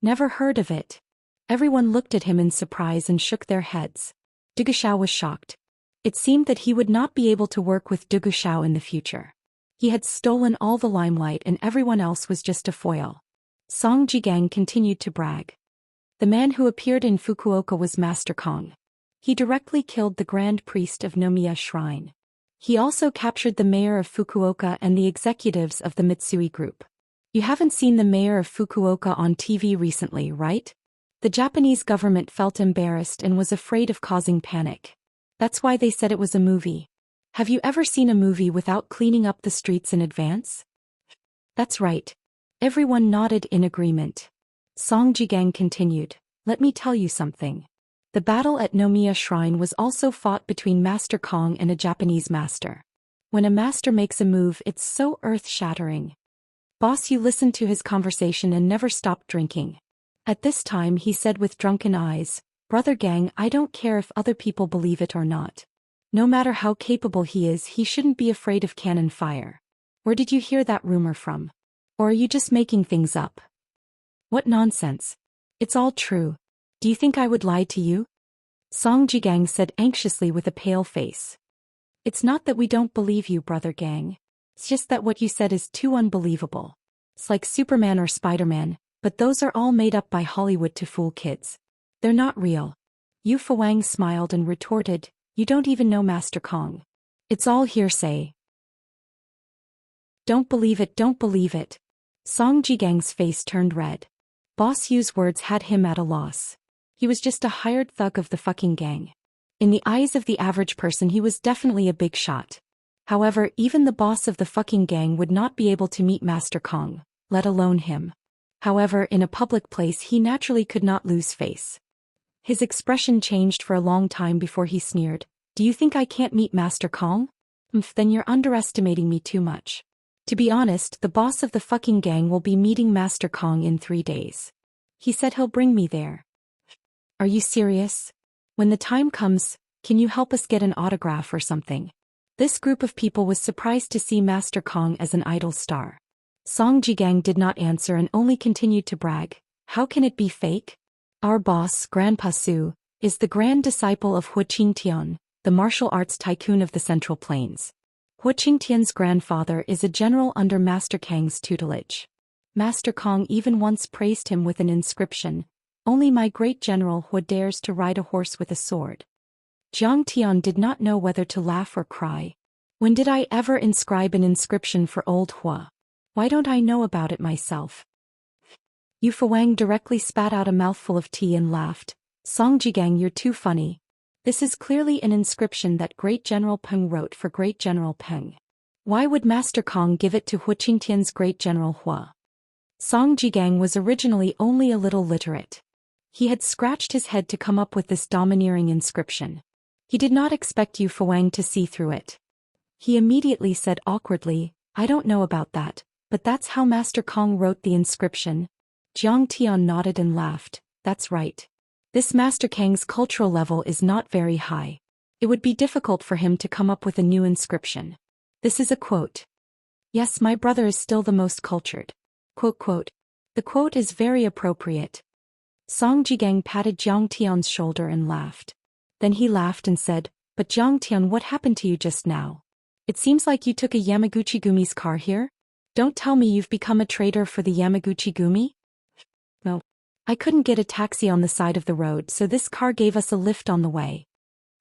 Never heard of it. Everyone looked at him in surprise and shook their heads. Du Guxiao was shocked. It seemed that he would not be able to work with Du Guxiao in the future. He had stolen all the limelight and everyone else was just a foil. Song Jigang continued to brag. The man who appeared in Fukuoka was Master Kong. He directly killed the Grand Priest of Nomiya Shrine. He also captured the mayor of Fukuoka and the executives of the Mitsui Group. You haven't seen the mayor of Fukuoka on TV recently, right? The Japanese government felt embarrassed and was afraid of causing panic. That's why they said it was a movie. Have you ever seen a movie without cleaning up the streets in advance? That's right. Everyone nodded in agreement. Song Jigang continued, let me tell you something. The battle at Nomiya Shrine was also fought between Master Kong and a Japanese master. When a master makes a move, it's so earth-shattering. Boss, you listened to his conversation and never stopped drinking. At this time he said with drunken eyes, Brother Gang, I don't care if other people believe it or not. No matter how capable he is, he shouldn't be afraid of cannon fire. Where did you hear that rumor from? Or are you just making things up? What nonsense. It's all true. Do you think I would lie to you? Song Jigang said anxiously with a pale face. It's not that we don't believe you, Brother Gang. It's just that what you said is too unbelievable. It's like Superman or Spider-Man, but those are all made up by Hollywood to fool kids. They're not real. Yu Fuwang smiled and retorted, you don't even know Master Kong. It's all hearsay. Don't believe it, don't believe it. Song Jigang's face turned red. Boss Yu's words had him at a loss. He was just a hired thug of the fucking gang. In the eyes of the average person he was definitely a big shot. However, even the boss of the fucking gang would not be able to meet Master Kong, let alone him. However, in a public place he naturally could not lose face. His expression changed for a long time before he sneered, do you think I can't meet Master Kong? Then you're underestimating me too much. To be honest, the boss of the fucking gang will be meeting Master Kong in 3 days. He said he'll bring me there. Are you serious? When the time comes, can you help us get an autograph or something? This group of people was surprised to see Master Kong as an idol star. Song Jigang did not answer and only continued to brag, how can it be fake? Our boss, Grandpa Su, is the grand disciple of Hu Qingtian, the martial arts tycoon of the Central Plains. Hu Qingtian's grandfather is a general under Master Kang's tutelage. Master Kong even once praised him with an inscription, only my great general Hu dares to ride a horse with a sword. Jiang Tian did not know whether to laugh or cry. When did I ever inscribe an inscription for old Hua? Why don't I know about it myself? Yu Fuwang directly spat out a mouthful of tea and laughed. Song Jigang, you're too funny. This is clearly an inscription that Great General Peng wrote for Great General Peng. Why would Master Kong give it to Hu Qingtian's Great General Hua? Song Jigang was originally only a little literate. He had scratched his head to come up with this domineering inscription. He did not expect Yu Fuwang to see through it. He immediately said awkwardly, I don't know about that, but that's how Master Kong wrote the inscription. Jiang Tian nodded and laughed, that's right. This Master Kang's cultural level is not very high. It would be difficult for him to come up with a new inscription. This is a quote. Yes, my brother is still the most cultured. Quote. The quote is very appropriate. Song Jigang patted Jiang Tian's shoulder and laughed. Then he laughed and said, but Jiang Tian, what happened to you just now? It seems like you took a Yamaguchi-gumi's car here? Don't tell me you've become a traitor for the Yamaguchi-gumi? No. I couldn't get a taxi on the side of the road, so this car gave us a lift on the way.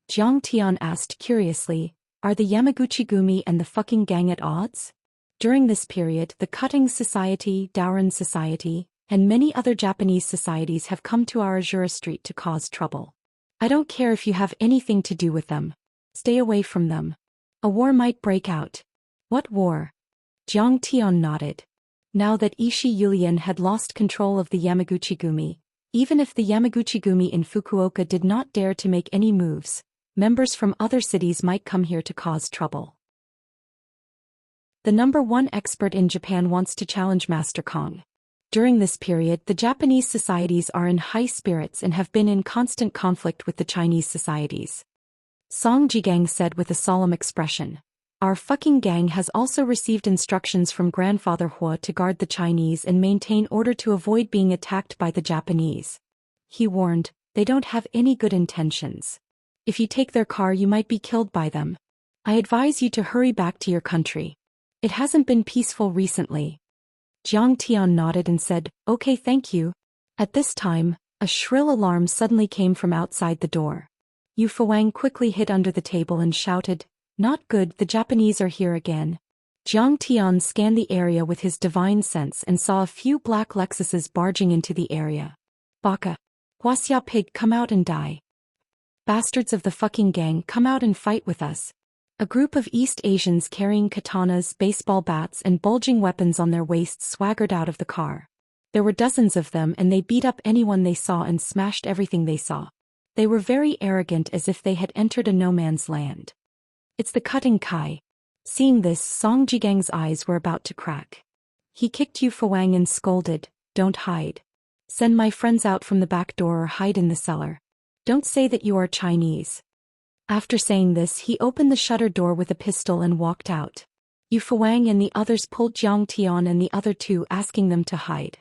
Jiang Tian asked curiously, are the Yamaguchi-gumi and the fucking gang at odds? During this period, the Cutting Society, Daoren Society, and many other Japanese societies have come to our Azura Street to cause trouble. I don't care if you have anything to do with them. Stay away from them. A war might break out. What war? Jiang Tian nodded. Now that Ishii Yulian had lost control of the Yamaguchi-gumi, even if the Yamaguchi-gumi in Fukuoka did not dare to make any moves, members from other cities might come here to cause trouble. The #1 expert in Japan wants to challenge Master Kong. During this period, the Japanese societies are in high spirits and have been in constant conflict with the Chinese societies. Song Jigang said with a solemn expression, our fucking gang has also received instructions from Grandfather Hua to guard the Chinese and maintain order to avoid being attacked by the Japanese. He warned, they don't have any good intentions. If you take their car you might be killed by them. I advise you to hurry back to your country. It hasn't been peaceful recently. Jiang Tian nodded and said, okay, thank you. At this time, a shrill alarm suddenly came from outside the door. Yu Fuwang quickly hid under the table and shouted, not good, the Japanese are here again. Jiang Tian scanned the area with his divine sense and saw a few black Lexuses barging into the area. Baka. Wuxia pig, come out and die. Bastards of the fucking gang, come out and fight with us. A group of East Asians carrying katanas, baseball bats and bulging weapons on their waists swaggered out of the car. There were dozens of them and they beat up anyone they saw and smashed everything they saw. They were very arrogant as if they had entered a no-man's land. It's the Cutting Kai. Seeing this, Song Jigang's eyes were about to crack. He kicked Yu Fuwang and scolded, don't hide. Send my friends out from the back door or hide in the cellar. Don't say that you are Chinese. After saying this, he opened the shutter door with a pistol and walked out. Yu Fuwang and the others pulled Jiang Tian and the other two, asking them to hide.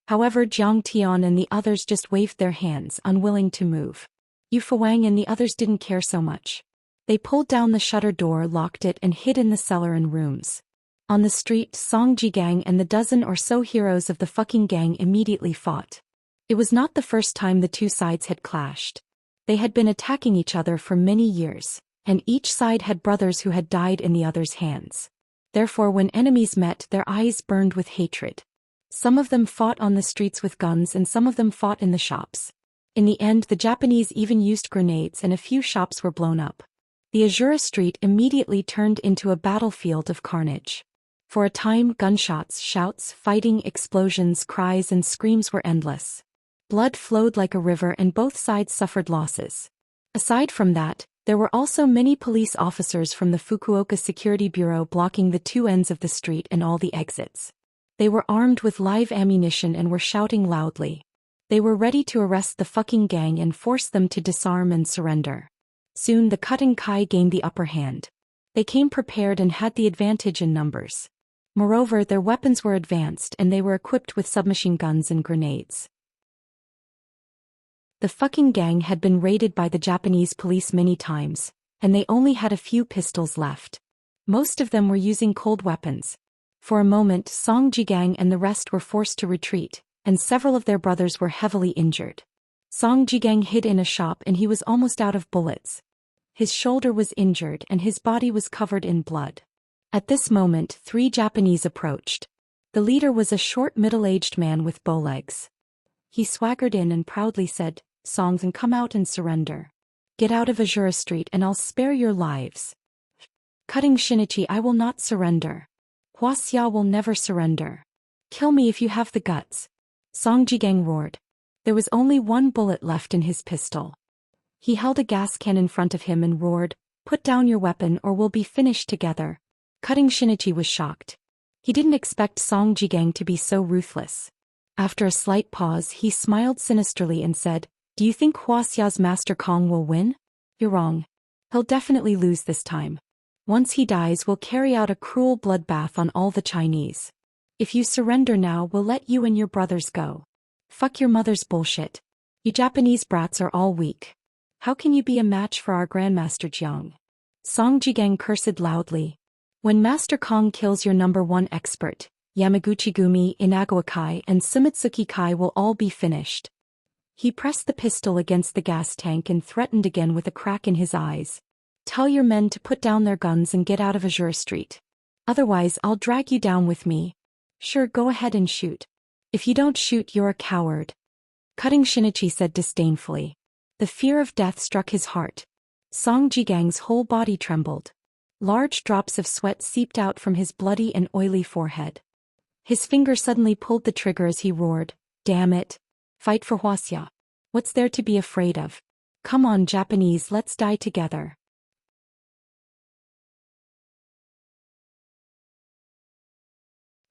However, Jiang Tian and the others just waved their hands, unwilling to move. Yu Fuwang and the others didn't care so much. They pulled down the shutter door, locked it and hid in the cellar and rooms. On the street, Song Jigang and the dozen or so heroes of the fucking gang immediately fought. It was not the first time the two sides had clashed. They had been attacking each other for many years, and each side had brothers who had died in the other's hands. Therefore, when enemies met, their eyes burned with hatred. Some of them fought on the streets with guns and some of them fought in the shops. In the end, the Japanese even used grenades and a few shops were blown up. The Azura Street immediately turned into a battlefield of carnage. For a time, gunshots, shouts, fighting, explosions, cries and screams were endless. Blood flowed like a river and both sides suffered losses. Aside from that, there were also many police officers from the Fukuoka Security Bureau blocking the two ends of the street and all the exits. They were armed with live ammunition and were shouting loudly. They were ready to arrest the fucking gang and force them to disarm and surrender. Soon the Cutting Kai gained the upper hand. They came prepared and had the advantage in numbers. Moreover, their weapons were advanced and they were equipped with submachine guns and grenades. The fucking gang had been raided by the Japanese police many times, and they only had a few pistols left. Most of them were using cold weapons. For a moment, Song Jigang and the rest were forced to retreat, and several of their brothers were heavily injured. Song Jigang hid in a shop and he was almost out of bullets. His shoulder was injured and his body was covered in blood. At this moment, 3 Japanese approached. The leader was a short middle-aged man with bow legs. He swaggered in and proudly said, "Songs and come out and surrender. Get out of Azura Street and I'll spare your lives. Cutting Shinichi, I will not surrender. Wuxia will never surrender. Kill me if you have the guts." Song Jigang roared. There was only 1 bullet left in his pistol. He held a gas can in front of him and roared, "Put down your weapon or we'll be finished together." Cutting Shinichi was shocked. He didn't expect Song Jigang to be so ruthless. After a slight pause, he smiled sinisterly and said, "Do you think Wuxia's Master Kong will win? You're wrong. He'll definitely lose this time. Once he dies, we'll carry out a cruel bloodbath on all the Chinese. If you surrender now, we'll let you and your brothers go. Fuck your mother's bullshit. You Japanese brats are all weak. How can you be a match for our Grandmaster Jiang?" Song Jigang cursed loudly. "When Master Kong kills your number 1 expert, Yamaguchi Gumi, Inagawa Kai and Sumitsuki Kai will all be finished." He pressed the pistol against the gas tank and threatened again with a crack in his eyes. "Tell your men to put down their guns and get out of Azura Street. Otherwise, I'll drag you down with me. Sure, go ahead and shoot. If you don't shoot, you're a coward." Cutting Shinichi said disdainfully. The fear of death struck his heart. Song Jigang's whole body trembled. Large drops of sweat seeped out from his bloody and oily forehead. His finger suddenly pulled the trigger as he roared, "Damn it! Fight for Wuxia. What's there to be afraid of? Come on, Japanese, let's die together."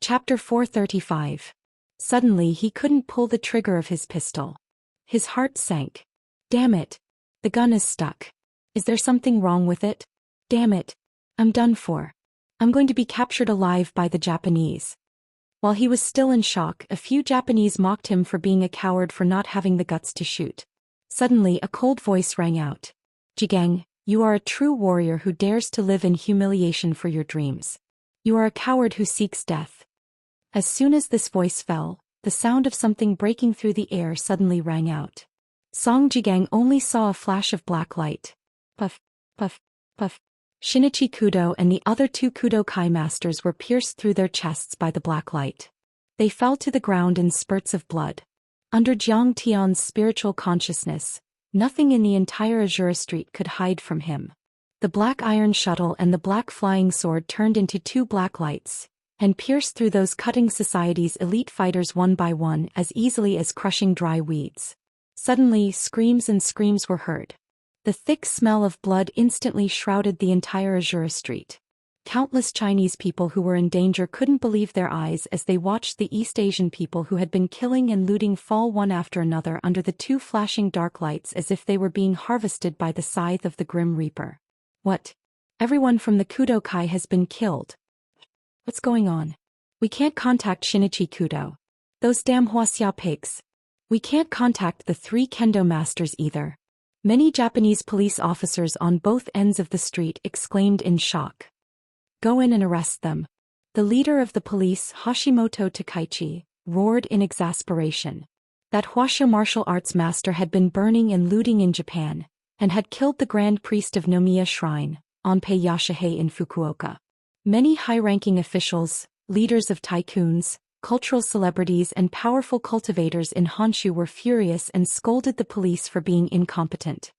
Chapter 435. Suddenly he couldn't pull the trigger of his pistol. His heart sank. Damn it! The gun is stuck. Is there something wrong with it? Damn it! I'm done for. I'm going to be captured alive by the Japanese. While he was still in shock, a few Japanese mocked him for being a coward for not having the guts to shoot. Suddenly a cold voice rang out. "Jigang, you are a true warrior who dares to live in humiliation for your dreams. You are a coward who seeks death." As soon as this voice fell, the sound of something breaking through the air suddenly rang out. Song Jigang only saw a flash of black light. Puff, puff, puff. Shinichi Kudo and the other 2 Kudo Kai masters were pierced through their chests by the black light. They fell to the ground in spurts of blood. Under Jiang Tian's spiritual consciousness, nothing in the entire Azura Street could hide from him. The black iron shuttle and the black flying sword turned into 2 black lights, and pierced through those Cutting Society's elite fighters one by one as easily as crushing dry weeds. Suddenly, screams and screams were heard. The thick smell of blood instantly shrouded the entire Azura Street. Countless Chinese people who were in danger couldn't believe their eyes as they watched the East Asian people who had been killing and looting fall one after another under the 2 flashing dark lights as if they were being harvested by the scythe of the Grim Reaper. What? Everyone from the Kudo Kai has been killed. What's going on? We can't contact Shinichi Kudo. Those damn Wuxia pigs. We can't contact the 3 Kendo masters either. Many Japanese police officers on both ends of the street exclaimed in shock. "Go in and arrest them. The leader of the police, Hashimoto Takaichi, roared in exasperation. That Wuxia martial arts master had been burning and looting in Japan, and had killed the grand priest of Nomiya Shrine, Onpei Yashihei in Fukuoka. Many high-ranking officials, leaders of tycoons, cultural celebrities and powerful cultivators in Honshu were furious and scolded the police for being incompetent.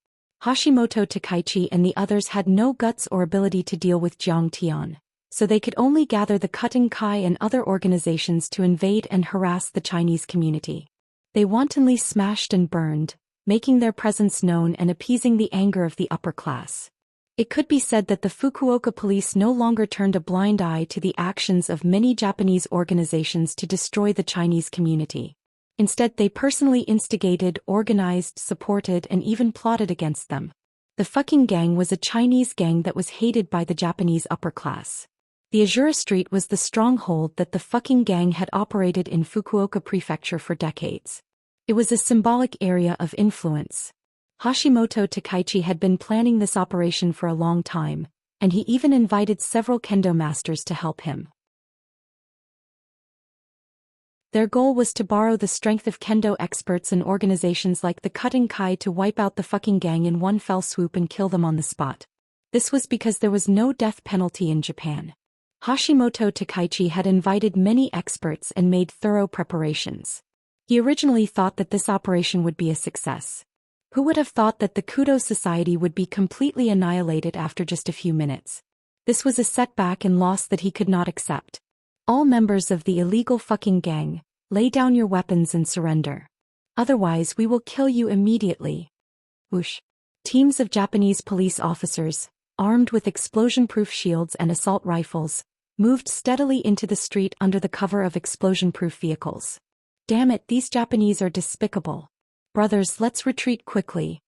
Hashimoto Takaichi and the others had no guts or ability to deal with Zhou Xian, so they could only gather the Cutting Kai and other organizations to invade and harass the Chinese community. They wantonly smashed and burned, making their presence known and appeasing the anger of the upper class. It could be said that the Fukuoka police no longer turned a blind eye to the actions of many Japanese organizations to destroy the Chinese community. Instead, they personally instigated, organized, supported, and even plotted against them. The fucking gang was a Chinese gang that was hated by the Japanese upper class. The Azura Street was the stronghold that the fucking gang had operated in Fukuoka Prefecture for decades. It was a symbolic area of influence. Hashimoto Takaichi had been planning this operation for a long time, and he even invited several kendo masters to help him. Their goal was to borrow the strength of kendo experts and organizations like the Cutting Kai to wipe out the fucking gang in one fell swoop and kill them on the spot. This was because there was no death penalty in Japan. Hashimoto Takaichi had invited many experts and made thorough preparations. He originally thought that this operation would be a success. Who would have thought that the Kudo Society would be completely annihilated after just a few minutes? This was a setback and loss that he could not accept. All members of the illegal fucking gang, lay down your weapons and surrender. Otherwise we will kill you immediately. Whoosh. Teams of Japanese police officers, armed with explosion-proof shields and assault rifles, moved steadily into the street under the cover of explosion-proof vehicles. Damn it, these Japanese are despicable. Brothers, let's retreat quickly.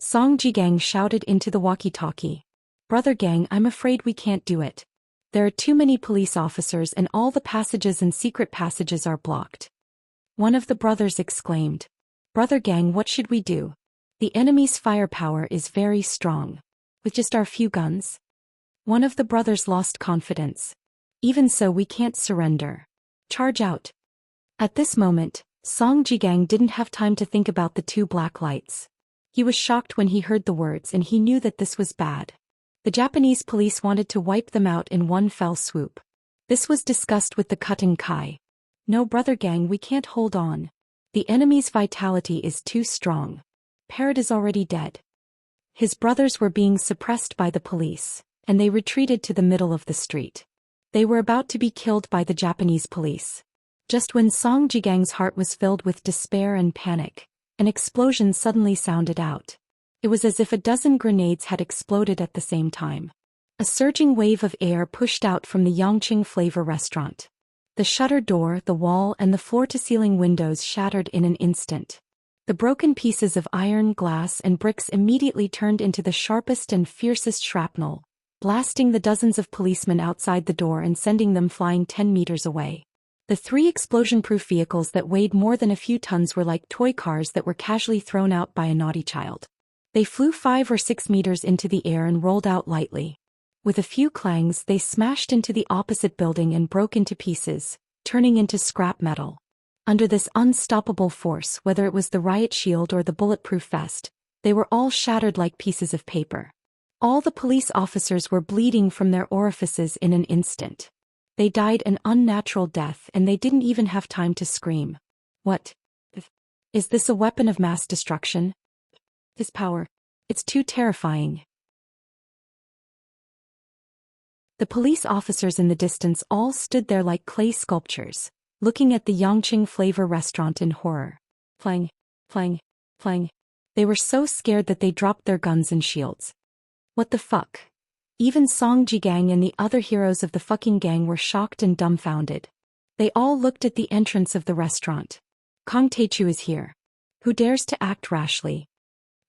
Song Jigang shouted into the walkie-talkie. Brother gang, I'm afraid we can't do it. There are too many police officers and all the passages and secret passages are blocked. One of the brothers exclaimed. Brother gang, what should we do? The enemy's firepower is very strong. With just our few guns? One of the brothers lost confidence. Even so, we can't surrender. Charge out. At this moment, Song Jigang didn't have time to think about the two black lights. He was shocked when he heard the words and he knew that this was bad. The Japanese police wanted to wipe them out in one fell swoop. This was discussed with the Cutting Kai. No, brother gang, we can't hold on. The enemy's vitality is too strong. Parrot is already dead. His brothers were being suppressed by the police, and they retreated to the middle of the street. They were about to be killed by the Japanese police. Just when Song Jigang's heart was filled with despair and panic, an explosion suddenly sounded out. It was as if a dozen grenades had exploded at the same time. A surging wave of air pushed out from the Yangqing Flavor restaurant. The shutter door, the wall and the floor-to-ceiling windows shattered in an instant. The broken pieces of iron, glass and bricks immediately turned into the sharpest and fiercest shrapnel, blasting the dozens of policemen outside the door and sending them flying 10 meters away. The three explosion-proof vehicles that weighed more than a few tons were like toy cars that were casually thrown out by a naughty child. They flew 5 or 6 meters into the air and rolled out lightly. With a few clangs, they smashed into the opposite building and broke into pieces, turning into scrap metal. Under this unstoppable force, whether it was the riot shield or the bulletproof vest, they were all shattered like pieces of paper. All the police officers were bleeding from their orifices in an instant. They died an unnatural death and they didn't even have time to scream. What? Is this a weapon of mass destruction? This power. It's too terrifying. The police officers in the distance all stood there like clay sculptures, looking at the Yangqing Flavor restaurant in horror. Clang, clang, clang. They were so scared that they dropped their guns and shields. What the fuck? Even Song Jigang and the other heroes of the fucking gang were shocked and dumbfounded. They all looked at the entrance of the restaurant. Kong Taechu is here. Who dares to act rashly?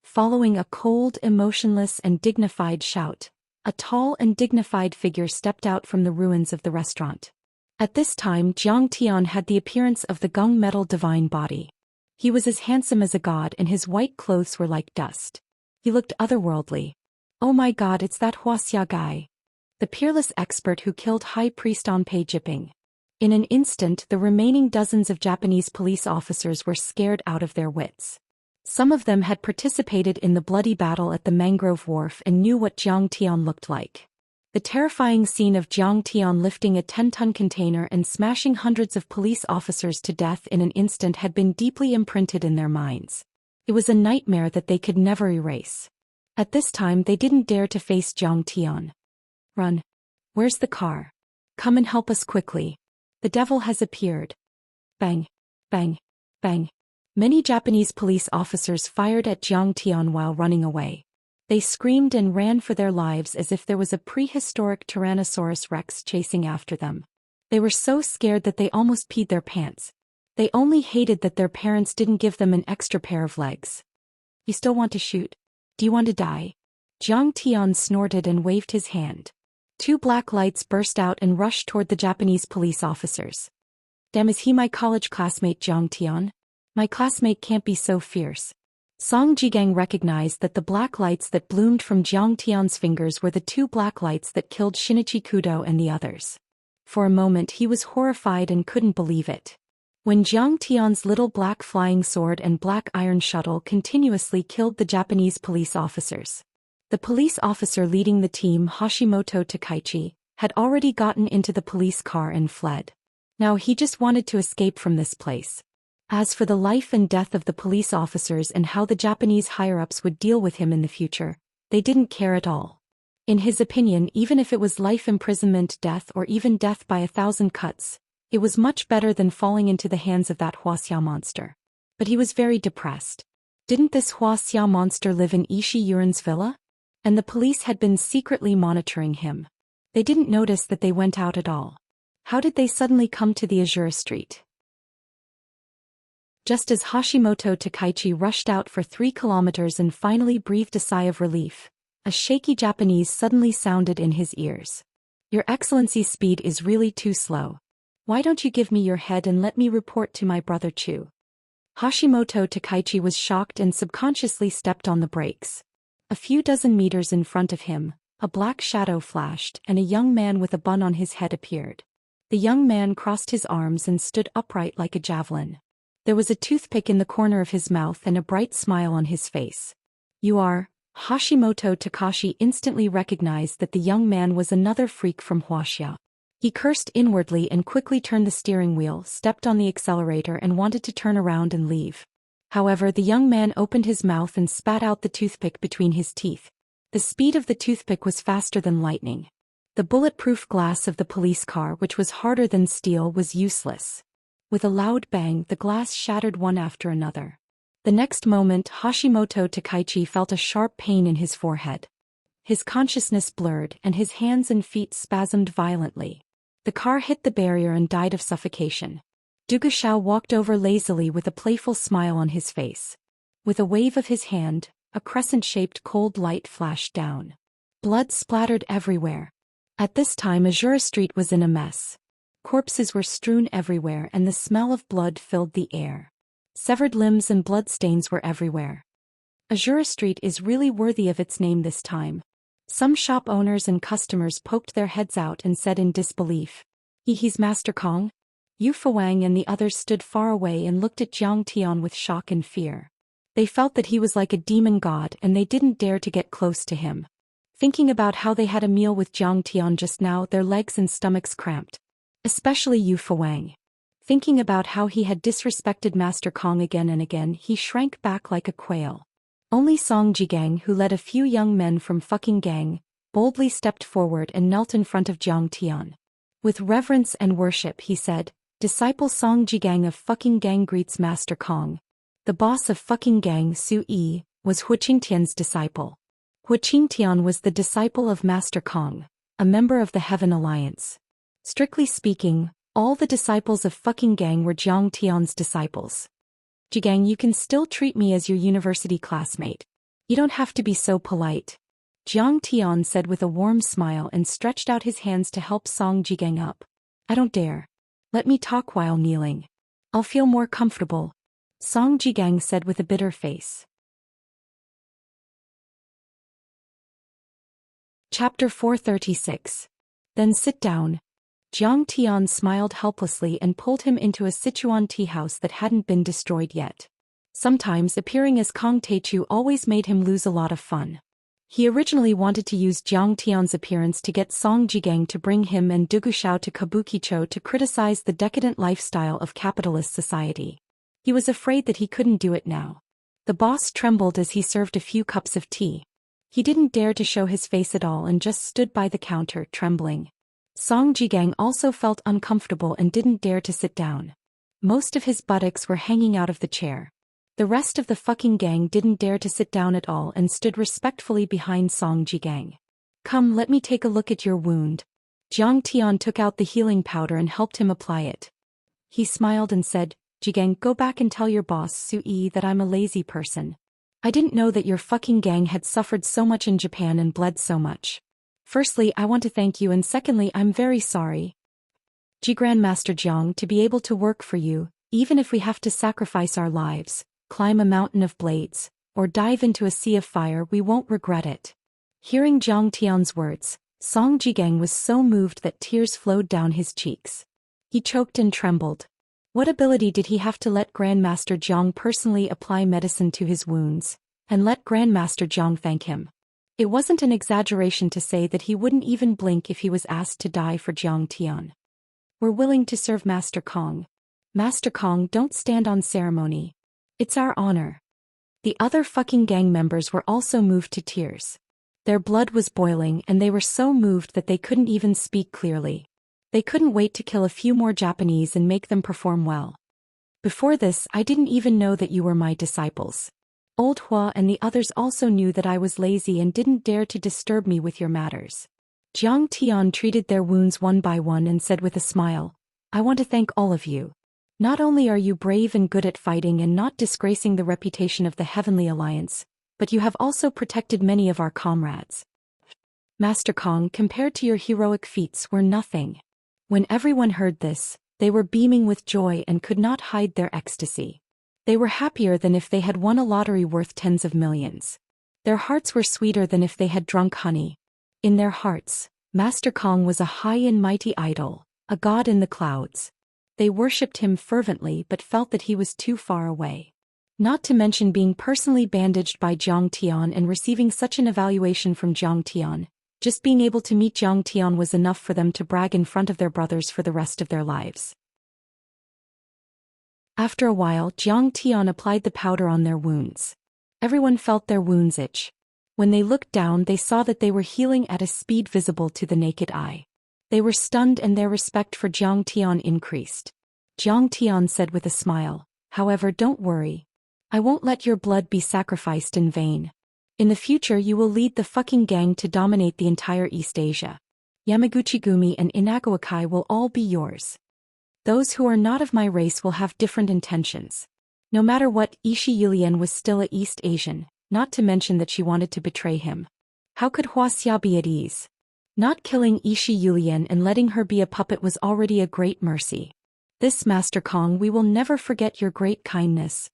Following a cold, emotionless and dignified shout, a tall and dignified figure stepped out from the ruins of the restaurant. At this time Jiang Tian had the appearance of the gung metal divine body. He was as handsome as a god and his white clothes were like dust. He looked otherworldly. Oh my god, it's that Wuxia guy. the peerless expert who killed High Priest Onpei Jiping. In an instant, the remaining dozens of Japanese police officers were scared out of their wits. Some of them had participated in the bloody battle at the Mangrove Wharf and knew what Zhang Tian looked like. The terrifying scene of Zhang Tian lifting a 10-ton container and smashing hundreds of police officers to death in an instant had been deeply imprinted in their minds. It was a nightmare that they could never erase. At this time they didn't dare to face Zhang Tian. "Run. Where's the car? Come and help us quickly. The devil has appeared." Bang. Bang. Bang. Many Japanese police officers fired at Zhang Tian while running away. They screamed and ran for their lives as if there was a prehistoric Tyrannosaurus Rex chasing after them. They were so scared that they almost peed their pants. They only hated that their parents didn't give them an extra pair of legs. "You still want to shoot? Do you want to die?" Zhang Tian snorted and waved his hand. Two black lights burst out and rushed toward the Japanese police officers. "Damn, is he my college classmate Zhang Tian? My classmate can't be so fierce." Song Jigang recognized that the black lights that bloomed from Zhang Tian's fingers were the two black lights that killed Shinichi Kudo and the others. For a moment he was horrified and couldn't believe it. When Zhang Tian's little black flying sword and black iron shuttle continuously killed the Japanese police officers. The police officer leading the team, Hashimoto Takaichi, had already gotten into the police car and fled. Now he just wanted to escape from this place. As for the life and death of the police officers and how the Japanese higher-ups would deal with him in the future, they didn't care at all. In his opinion, even if it was life imprisonment, death, or even death by 1,000 cuts, it was much better than falling into the hands of that Wuxia monster. But he was very depressed. Didn't this Wuxia monster live in Ishii Yurin's villa? And the police had been secretly monitoring him. They didn't notice that they went out at all. How did they suddenly come to the Azure Street? Just as Hashimoto Takaichi rushed out for 3 kilometers and finally breathed a sigh of relief, a shaky Japanese suddenly sounded in his ears. "Your Excellency's speed is really too slow. Why don't you give me your head and let me report to my brother Chu?" Hashimoto Takaichi was shocked and subconsciously stepped on the brakes. A few dozen meters in front of him, a black shadow flashed and a young man with a bun on his head appeared. The young man crossed his arms and stood upright like a javelin. There was a toothpick in the corner of his mouth and a bright smile on his face. "You are..." Hashimoto Takashi instantly recognized that the young man was another freak from Wuxia. He cursed inwardly and quickly turned the steering wheel, stepped on the accelerator and wanted to turn around and leave. However, the young man opened his mouth and spat out the toothpick between his teeth. The speed of the toothpick was faster than lightning. The bulletproof glass of the police car, which was harder than steel, was useless. With a loud bang, the glass shattered one after another. The next moment, Hashimoto Takaichi felt a sharp pain in his forehead. His consciousness blurred and his hands and feet spasmed violently. The car hit the barrier and died of suffocation. Dugushao walked over lazily with a playful smile on his face. With a wave of his hand, a crescent-shaped cold light flashed down. Blood splattered everywhere. At this time Azure Street was in a mess. Corpses were strewn everywhere and the smell of blood filled the air. Severed limbs and bloodstains were everywhere. Azure Street is really worthy of its name this time. Some shop owners and customers poked their heads out and said in disbelief, "He's Master Kong?" Yu Fawang and the others stood far away and looked at Zhang Tian with shock and fear. They felt that he was like a demon god and they didn't dare to get close to him. Thinking about how they had a meal with Zhang Tian just now, their legs and stomachs cramped. Especially Yu Fawang. Thinking about how he had disrespected Master Kong again and again, he shrank back like a quail. Only Song Jigang, who led a few young men from fucking gang, boldly stepped forward and knelt in front of Zhang Tian. With reverence and worship he said, "Disciple Song Jigang of fucking gang greets Master Kong." The boss of fucking gang, Su Yi, was Hu Qingtian's disciple. Hu Qingtian was the disciple of Master Kong, a member of the Heaven Alliance. Strictly speaking, all the disciples of fucking gang were Zhang Tian's disciples. "Jigang, you can still treat me as your university classmate. You don't have to be so polite," Zhang Tian said with a warm smile and stretched out his hands to help Song Jigang up. "I don't dare. Let me talk while kneeling. I'll feel more comfortable," Song Jigang said with a bitter face. Chapter 436. Then sit down. Jiang Tian smiled helplessly and pulled him into a Sichuan tea house that hadn't been destroyed yet. Sometimes appearing as Kong Teichu always made him lose a lot of fun. He originally wanted to use Jiang Tian's appearance to get Song Jigang to bring him and Du Guxiao to Kabukicho to criticize the decadent lifestyle of capitalist society. He was afraid that he couldn't do it now. The boss trembled as he served a few cups of tea. He didn't dare to show his face at all and just stood by the counter, trembling. Song Jigang also felt uncomfortable and didn't dare to sit down. Most of his buttocks were hanging out of the chair. The rest of the fucking gang didn't dare to sit down at all and stood respectfully behind Song Jigang. Come, let me take a look at your wound. Jiang Tian took out the healing powder and helped him apply it. He smiled and said, Jigang, go back and tell your boss Sui that I'm a lazy person. I didn't know that your fucking gang had suffered so much in Japan and bled so much. Firstly, I want to thank you, and secondly, I'm very sorry. Ji Grandmaster Jiang, to be able to work for you, even if we have to sacrifice our lives, climb a mountain of blades, or dive into a sea of fire, we won't regret it. Hearing Jiang Tian's words, Song Jigang was so moved that tears flowed down his cheeks. He choked and trembled. What ability did he have to let Grandmaster Jiang personally apply medicine to his wounds, and let Grandmaster Jiang thank him? It wasn't an exaggeration to say that he wouldn't even blink if he was asked to die for Jiang Tian. We're willing to serve Master Kong. Master Kong, don't stand on ceremony. It's our honor. The other fucking gang members were also moved to tears. Their blood was boiling and they were so moved that they couldn't even speak clearly. They couldn't wait to kill a few more Japanese and make them perform well. Before this, I didn't even know that you were my disciples. Old Hua and the others also knew that I was lazy and didn't dare to disturb me with your matters. Jiang Tian treated their wounds one by one and said with a smile, I want to thank all of you. Not only are you brave and good at fighting and not disgracing the reputation of the Heavenly Alliance, but you have also protected many of our comrades. Master Kong, compared to your heroic feats, were nothing. When everyone heard this, they were beaming with joy and could not hide their ecstasy. They were happier than if they had won a lottery worth tens of millions. Their hearts were sweeter than if they had drunk honey. In their hearts, Master Kong was a high and mighty idol, a god in the clouds. They worshipped him fervently but felt that he was too far away. Not to mention being personally bandaged by Jiang Tian and receiving such an evaluation from Jiang Tian. Just being able to meet Jiang Tian was enough for them to brag in front of their brothers for the rest of their lives. After a while, Jiang Tian applied the powder on their wounds. Everyone felt their wounds itch. When they looked down, they saw that they were healing at a speed visible to the naked eye. They were stunned and their respect for Jiang Tian increased. Jiang Tian said with a smile, however, don't worry. I won't let your blood be sacrificed in vain. In the future you will lead the fucking gang to dominate the entire East Asia. Yamaguchi-gumi and Inagawakai will all be yours. Those who are not of my race will have different intentions. No matter what, Ishi Yulian was still a East Asian, not to mention that she wanted to betray him. How could Wuxia be at ease? Not killing Ishi Yulian and letting her be a puppet was already a great mercy. This, Master Kong, we will never forget your great kindness.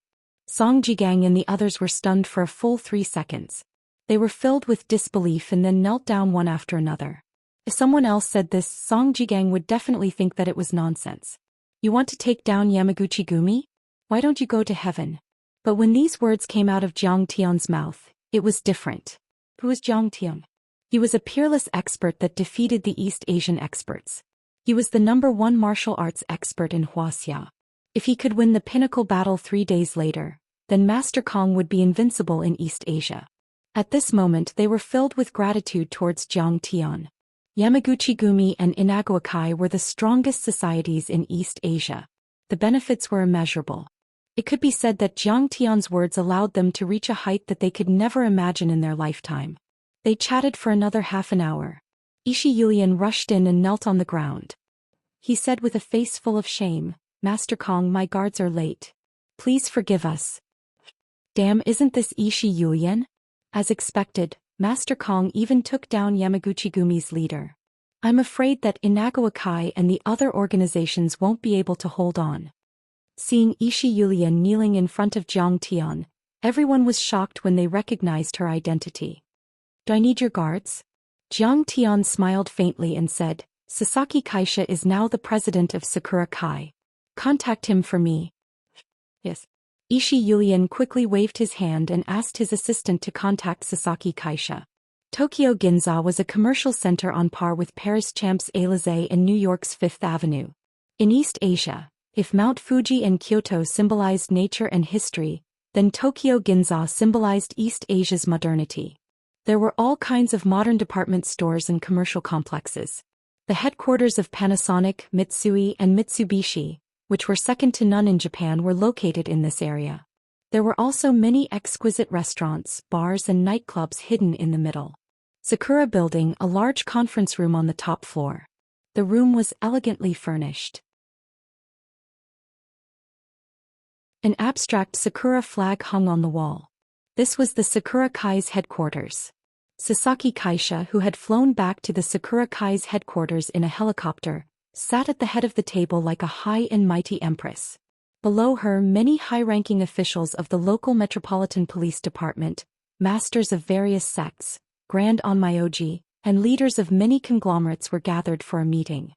Song Jigang and the others were stunned for a full 3 seconds. They were filled with disbelief and then knelt down one after another. If someone else said this, Song Jigang would definitely think that it was nonsense. You want to take down Yamaguchi-gumi? Why don't you go to heaven? But when these words came out of Jiang Tian's mouth, it was different. Who is Jiang Tian? He was a peerless expert that defeated the East Asian experts. He was the #1 martial arts expert in Wuxia. If he could win the pinnacle battle 3 days later, then Master Kong would be invincible in East Asia. At this moment they were filled with gratitude towards Jiang Tian. Yamaguchi-gumi and Inagawakai were the strongest societies in East Asia. The benefits were immeasurable. It could be said that Jiang Tian's words allowed them to reach a height that they could never imagine in their lifetime. They chatted for another half an hour. Ishi Yulian rushed in and knelt on the ground. He said with a face full of shame, Master Kong, my guards are late. Please forgive us. Damn, isn't this Ishi Yulian? As expected, Master Kong even took down Yamaguchi-gumi's leader. I'm afraid that Inagawakai and the other organizations won't be able to hold on. Seeing Ishi Yulian kneeling in front of Jiang Tian, everyone was shocked when they recognized her identity. Do I need your guards? Jiang Tian smiled faintly and said, Sasaki Kaisha is now the president of Sakura Kai. Contact him for me. Yes. Ishi Yulian quickly waved his hand and asked his assistant to contact Sasaki Kaisha. Tokyo Ginza was a commercial center on par with Paris Champs-Élysées and New York's Fifth Avenue. In East Asia, if Mount Fuji and Kyoto symbolized nature and history, then Tokyo Ginza symbolized East Asia's modernity. There were all kinds of modern department stores and commercial complexes. The headquarters of Panasonic, Mitsui, and Mitsubishi, which were second to none in Japan, were located in this area. There were also many exquisite restaurants, bars, and nightclubs hidden in the middle. Sakura Building, a large conference room on the top floor. The room was elegantly furnished. An abstract Sakura flag hung on the wall. This was the Sakura Kai's headquarters. Sasaki Kaisha, who had flown back to the Sakura Kai's headquarters in a helicopter, sat at the head of the table like a high and mighty empress. Below her, many high-ranking officials of the local Metropolitan Police Department, masters of various sects, Grand Onmyoji, and leaders of many conglomerates were gathered for a meeting.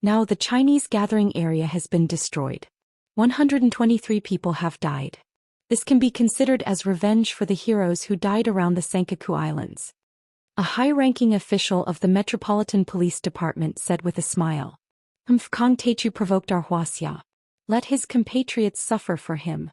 Now the Chinese gathering area has been destroyed. 123 people have died. This can be considered as revenge for the heroes who died around the Senkaku Islands. A high-ranking official of the Metropolitan Police Department said with a smile. Kong Teichu provoked our Wuxia. Let his compatriots suffer for him.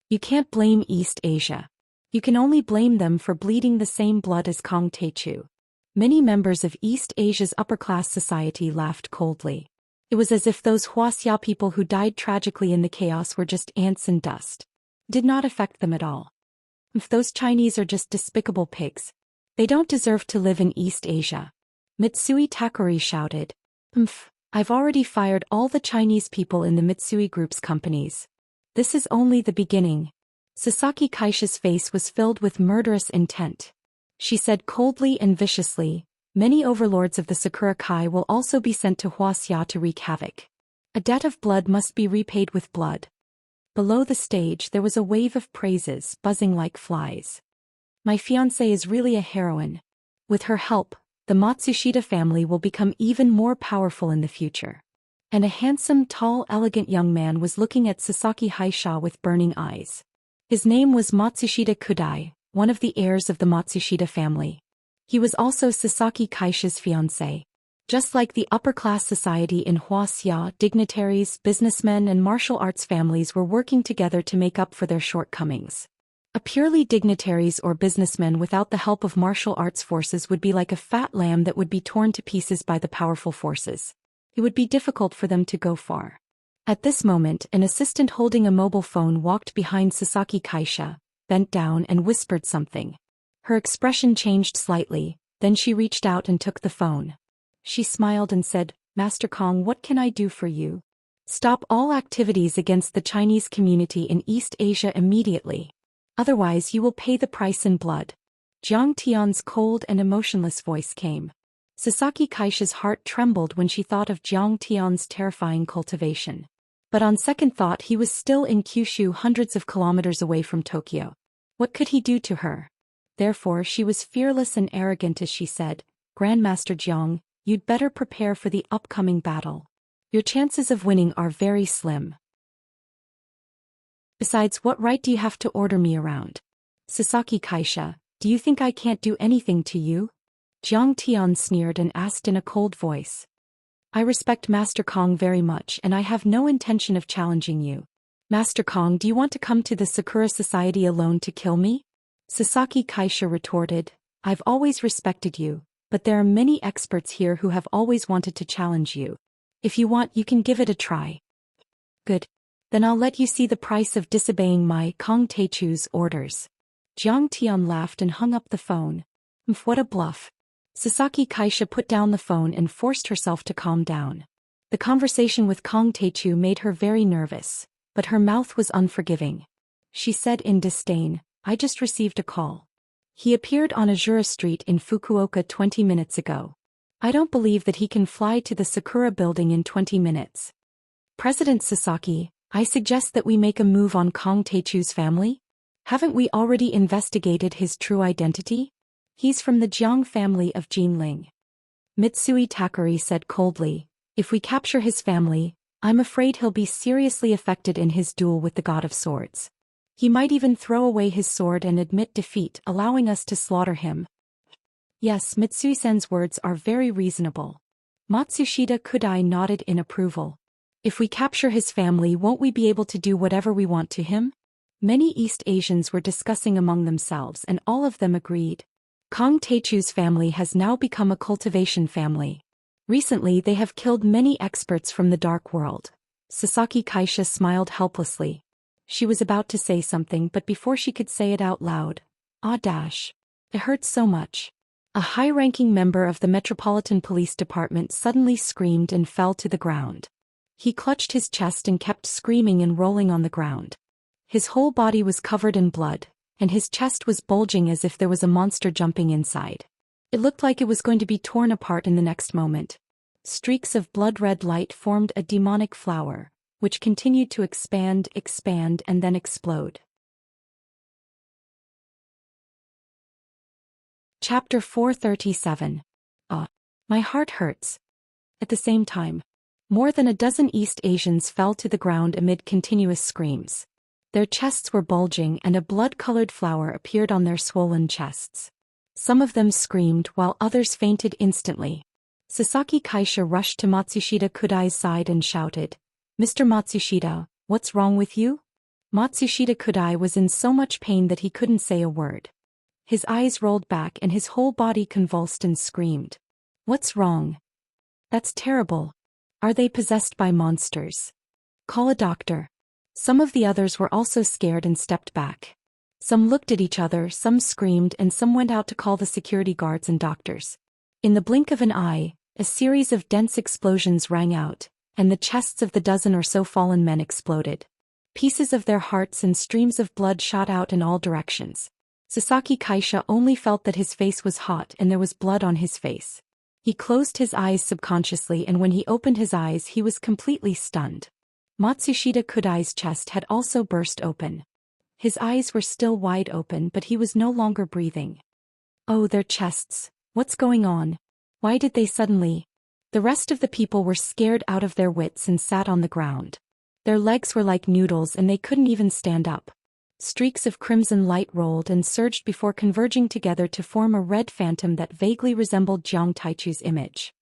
You can't blame East Asia. You can only blame them for bleeding the same blood as Kong Teichu. Many members of East Asia's upper-class society laughed coldly. It was as if those Wuxia people who died tragically in the chaos were just ants and dust. It did not affect them at all. If those Chinese are just despicable pigs. They don't deserve to live in East Asia. Mitsui Takori shouted. I've already fired all the Chinese people in the Mitsui Group's companies. This is only the beginning. Sasaki Kaisha's face was filled with murderous intent. She said coldly and viciously, many overlords of the Sakura Kai will also be sent to Wuxia to wreak havoc. A debt of blood must be repaid with blood. Below the stage there was a wave of praises buzzing like flies. My fiancée is really a heroine. With her help, the Matsushita family will become even more powerful in the future. And a handsome, tall, elegant young man was looking at Sasaki Kaisha with burning eyes. His name was Matsushita Kudai, one of the heirs of the Matsushita family. He was also Sasaki Kaisha's fiancé. Just like the upper-class society in Wuxia, dignitaries, businessmen, and martial arts families were working together to make up for their shortcomings. A purely dignitaries or businessmen without the help of martial arts forces would be like a fat lamb that would be torn to pieces by the powerful forces. It would be difficult for them to go far. At this moment, an assistant holding a mobile phone walked behind Sasaki Kaisha, bent down and whispered something. Her expression changed slightly, then she reached out and took the phone. She smiled and said, Master Kong, what can I do for you? Stop all activities against the Chinese community in East Asia immediately. Otherwise you will pay the price in blood. Jiang Tian's cold and emotionless voice came. Sasaki Kaisha's heart trembled when she thought of Jiang Tian's terrifying cultivation. But on second thought he was still in Kyushu, hundreds of kilometers away from Tokyo. What could he do to her? Therefore she was fearless and arrogant as she said, Grandmaster Jiang, you'd better prepare for the upcoming battle. Your chances of winning are very slim. Besides, what right do you have to order me around? Sasaki Kaisha, do you think I can't do anything to you? Jiang Tian sneered and asked in a cold voice. I respect Master Kong very much and I have no intention of challenging you. Master Kong, do you want to come to the Sakura Society alone to kill me? Sasaki Kaisha retorted, I've always respected you, but there are many experts here who have always wanted to challenge you. If you want, you can give it a try. Good. Then I'll let you see the price of disobeying my Kong Teichu's orders. Jiang Tian laughed and hung up the phone. What a bluff. Sasaki Kaisha put down the phone and forced herself to calm down. The conversation with Kong Teichu made her very nervous, but her mouth was unforgiving. She said in disdain, I just received a call. He appeared on Azura Street in Fukuoka 20 minutes ago. I don't believe that he can fly to the Sakura building in 20 minutes. President Sasaki, I suggest that we make a move on Kong Teichu's family? Haven't we already investigated his true identity? He's from the Jiang family of Jinling. Mitsui Takuri said coldly, if we capture his family, I'm afraid he'll be seriously affected in his duel with the God of Swords. He might even throw away his sword and admit defeat, allowing us to slaughter him. Yes, Mitsui-sen's words are very reasonable. Matsushita Kudai nodded in approval. If we capture his family, won't we be able to do whatever we want to him? Many East Asians were discussing among themselves and all of them agreed. Kang Teichu's family has now become a cultivation family. Recently they have killed many experts from the dark world. Sasaki Kaisha smiled helplessly. She was about to say something, but before she could say it out loud, it hurts so much. A high-ranking member of the Metropolitan Police Department suddenly screamed and fell to the ground. He clutched his chest and kept screaming and rolling on the ground. His whole body was covered in blood, and his chest was bulging as if there was a monster jumping inside. It looked like it was going to be torn apart in the next moment. Streaks of blood-red light formed a demonic flower, which continued to expand, and then explode. Chapter 437. My heart hurts. At the same time, more than a dozen East Asians fell to the ground amid continuous screams. Their chests were bulging and a blood-colored flower appeared on their swollen chests. Some of them screamed while others fainted instantly. Sasaki Kaisha rushed to Matsushita Kudai's side and shouted, Mr. Matsushita, what's wrong with you? Matsushita Kudai was in so much pain that he couldn't say a word. His eyes rolled back and his whole body convulsed and screamed. What's wrong? That's terrible. Are they possessed by monsters? Call a doctor. Some of the others were also scared and stepped back. Some looked at each other, some screamed, and some went out to call the security guards and doctors. In the blink of an eye, a series of dense explosions rang out, and the chests of the dozen or so fallen men exploded. Pieces of their hearts and streams of blood shot out in all directions. Sasaki Kaisha only felt that his face was hot and there was blood on his face. He closed his eyes subconsciously, and when he opened his eyes he was completely stunned. Matsushita Kudai's chest had also burst open. His eyes were still wide open, but he was no longer breathing. Oh, their chests. What's going on? Why did they suddenly? The rest of the people were scared out of their wits and sat on the ground. Their legs were like noodles and they couldn't even stand up. Streaks of crimson light rolled and surged before converging together to form a red phantom that vaguely resembled Jiang Taichu's image.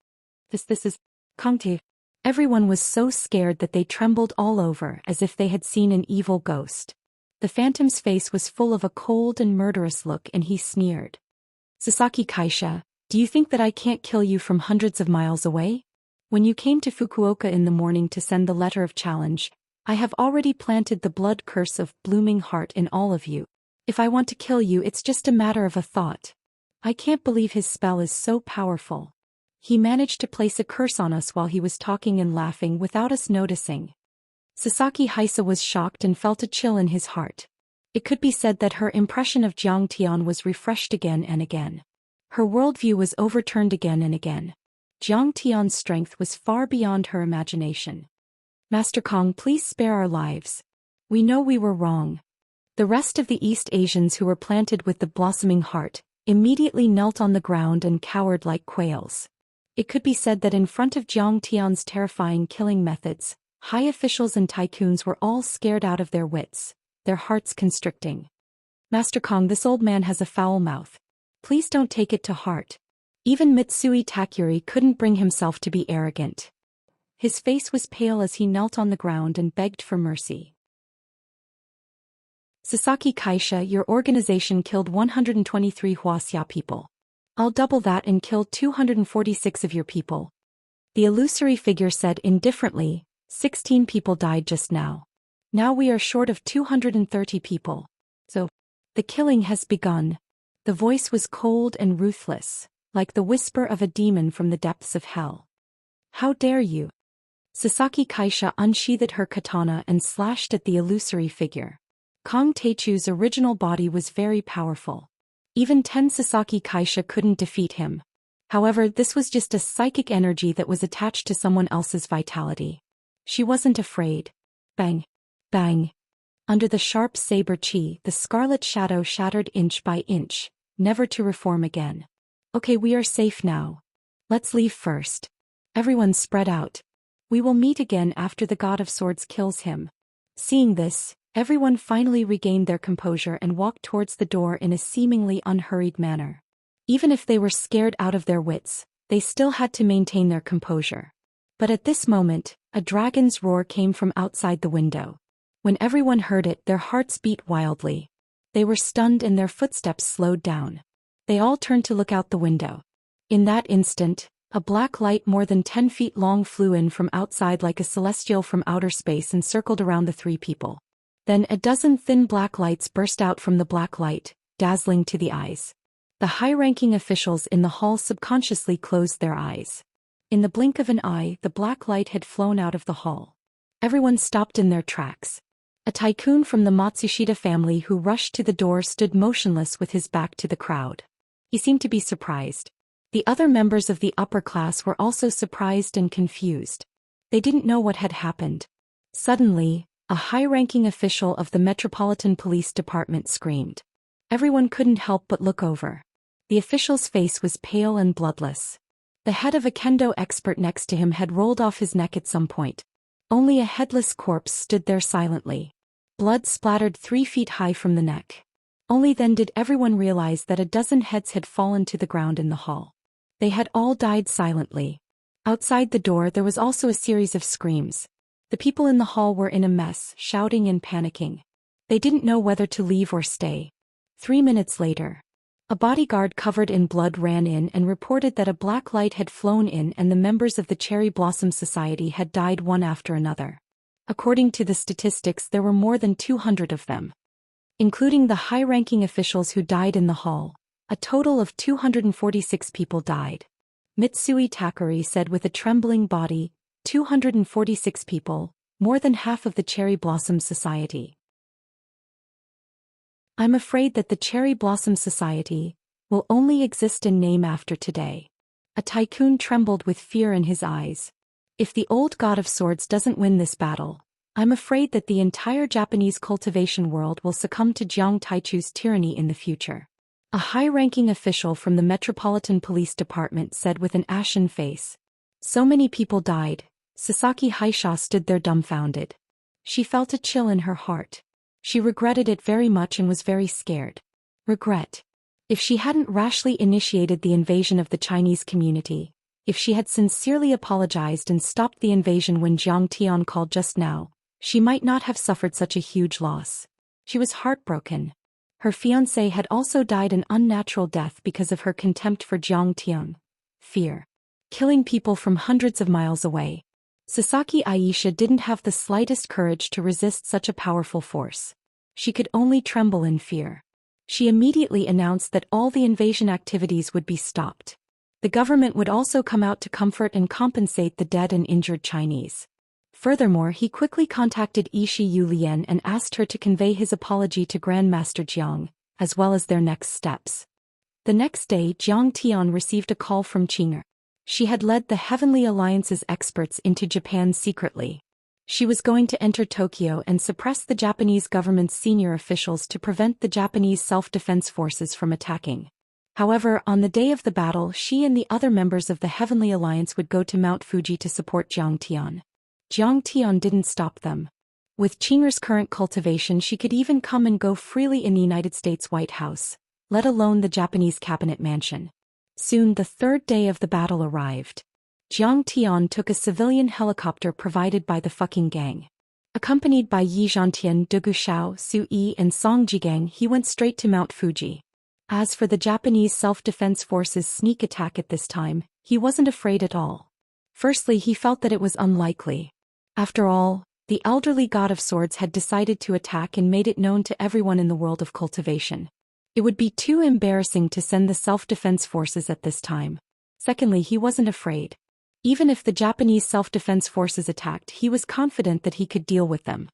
This is Kangti. Everyone was so scared that they trembled all over as if they had seen an evil ghost. The phantom's face was full of a cold and murderous look and he sneered. Sasaki Kaisha, do you think that I can't kill you from hundreds of miles away? When you came to Fukuoka in the morning to send the letter of challenge, I have already planted the blood curse of blooming heart in all of you. If I want to kill you, it's just a matter of a thought. I can't believe his spell is so powerful. He managed to place a curse on us while he was talking and laughing without us noticing. Sasaki Kaisha was shocked and felt a chill in his heart. It could be said that her impression of Jiang Tian was refreshed again and again. Her worldview was overturned again and again. Jiang Tian's strength was far beyond her imagination. Master Kong, please spare our lives. We know we were wrong. The rest of the East Asians who were planted with the blossoming heart immediately knelt on the ground and cowered like quails. It could be said that in front of Jiang Tian's terrifying killing methods, high officials and tycoons were all scared out of their wits, their hearts constricting. Master Kong, this old man has a foul mouth. Please don't take it to heart. Even Mitsui Takuri couldn't bring himself to be arrogant. His face was pale as he knelt on the ground and begged for mercy. Sasaki Kaisha, your organization killed 123 Wuxia people. I'll double that and kill 246 of your people. The illusory figure said indifferently, 16 people died just now. Now we are short of 230 people. So, the killing has begun. The voice was cold and ruthless, like the whisper of a demon from the depths of hell. How dare you? Sasaki Kaisha unsheathed her katana and slashed at the illusory figure. Kang Teichu's original body was very powerful. Even 10 Sasaki Kaisha couldn't defeat him. However, this was just a psychic energy that was attached to someone else's vitality. She wasn't afraid. Bang! Bang! Under the sharp saber chi, the scarlet shadow shattered inch by inch, never to reform again. Okay, we are safe now. Let's leave first. Everyone spread out. We will meet again after the God of Swords kills him. Seeing this, everyone finally regained their composure and walked towards the door in a seemingly unhurried manner. Even if they were scared out of their wits, they still had to maintain their composure. But at this moment, a dragon's roar came from outside the window. When everyone heard it, their hearts beat wildly. They were stunned and their footsteps slowed down. They all turned to look out the window. In that instant, a black light more than 10 feet long flew in from outside like a celestial from outer space and circled around the three people. Then a dozen thin black lights burst out from the black light, dazzling to the eyes. The high-ranking officials in the hall subconsciously closed their eyes. In the blink of an eye, the black light had flown out of the hall. Everyone stopped in their tracks. A tycoon from the Matsushita family who rushed to the door stood motionless with his back to the crowd. He seemed to be surprised. The other members of the upper class were also surprised and confused. They didn't know what had happened. Suddenly, a high-ranking official of the Metropolitan Police Department screamed. Everyone couldn't help but look over. The official's face was pale and bloodless. The head of a kendo expert next to him had rolled off his neck at some point. Only a headless corpse stood there silently. Blood splattered 3 feet high from the neck. Only then did everyone realize that a dozen heads had fallen to the ground in the hall. They had all died silently. Outside the door there was also a series of screams. The people in the hall were in a mess, shouting and panicking. They didn't know whether to leave or stay. 3 minutes later, a bodyguard covered in blood ran in and reported that a black light had flown in and the members of the Cherry Blossom Society had died one after another. According to the statistics, there were more than 200 of them. Including the high-ranking officials who died in the hall, a total of 246 people died. Mitsui Takori said with a trembling body, 246 people, more than half of the Cherry Blossom Society. I'm afraid that the Cherry Blossom Society will only exist in name after today. A tycoon trembled with fear in his eyes. If the old God of Swords doesn't win this battle, I'm afraid that the entire Japanese cultivation world will succumb to Jiang Taichu's tyranny in the future. A high-ranking official from the Metropolitan Police Department said with an ashen face. So many people died. Sasaki Haisha stood there dumbfounded. She felt a chill in her heart. She regretted it very much and was very scared. Regret. If she hadn't rashly initiated the invasion of the Chinese community, if she had sincerely apologized and stopped the invasion when Jiang Tian called just now, she might not have suffered such a huge loss. She was heartbroken. Her fiancé had also died an unnatural death because of her contempt for Jiang Tian. Fear. Killing people from hundreds of miles away. Sasaki Aisha didn't have the slightest courage to resist such a powerful force. She could only tremble in fear. She immediately announced that all the invasion activities would be stopped. The government would also come out to comfort and compensate the dead and injured Chinese. Furthermore, he quickly contacted Ishi Yulian and asked her to convey his apology to Grandmaster Jiang, as well as their next steps. The next day, Jiang Tian received a call from Qing'er. She had led the Heavenly Alliance's experts into Japan secretly. She was going to enter Tokyo and suppress the Japanese government's senior officials to prevent the Japanese self-defense forces from attacking. However, on the day of the battle, she and the other members of the Heavenly Alliance would go to Mount Fuji to support Jiang Tian. Jiang Tian didn't stop them. With Qing'er's current cultivation, she could even come and go freely in the United States White House, let alone the Japanese cabinet mansion. Soon the third day of the battle arrived. Jiang Tian took a civilian helicopter provided by the fucking gang. Accompanied by Yi Zhantian, Du Gushao, Su Yi and Song Jigang, he went straight to Mount Fuji. As for the Japanese self-defense forces' sneak attack at this time, he wasn't afraid at all. Firstly, he felt that it was unlikely. After all, the elderly God of Swords had decided to attack and made it known to everyone in the world of cultivation. It would be too embarrassing to send the self-defense forces at this time. Secondly, he wasn't afraid. Even if the Japanese self-defense forces attacked, he was confident that he could deal with them.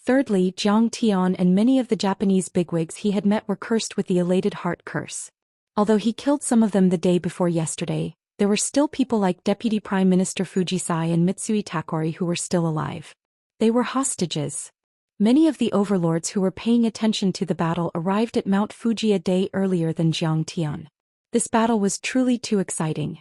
Thirdly, Jiang Tian and many of the Japanese bigwigs he had met were cursed with the elated heart curse. Although he killed some of them the day before yesterday, there were still people like Deputy Prime Minister Fujisai and Mitsui Takori who were still alive. They were hostages. Many of the overlords who were paying attention to the battle arrived at Mount Fuji a day earlier than Zhang Tian. This battle was truly too exciting.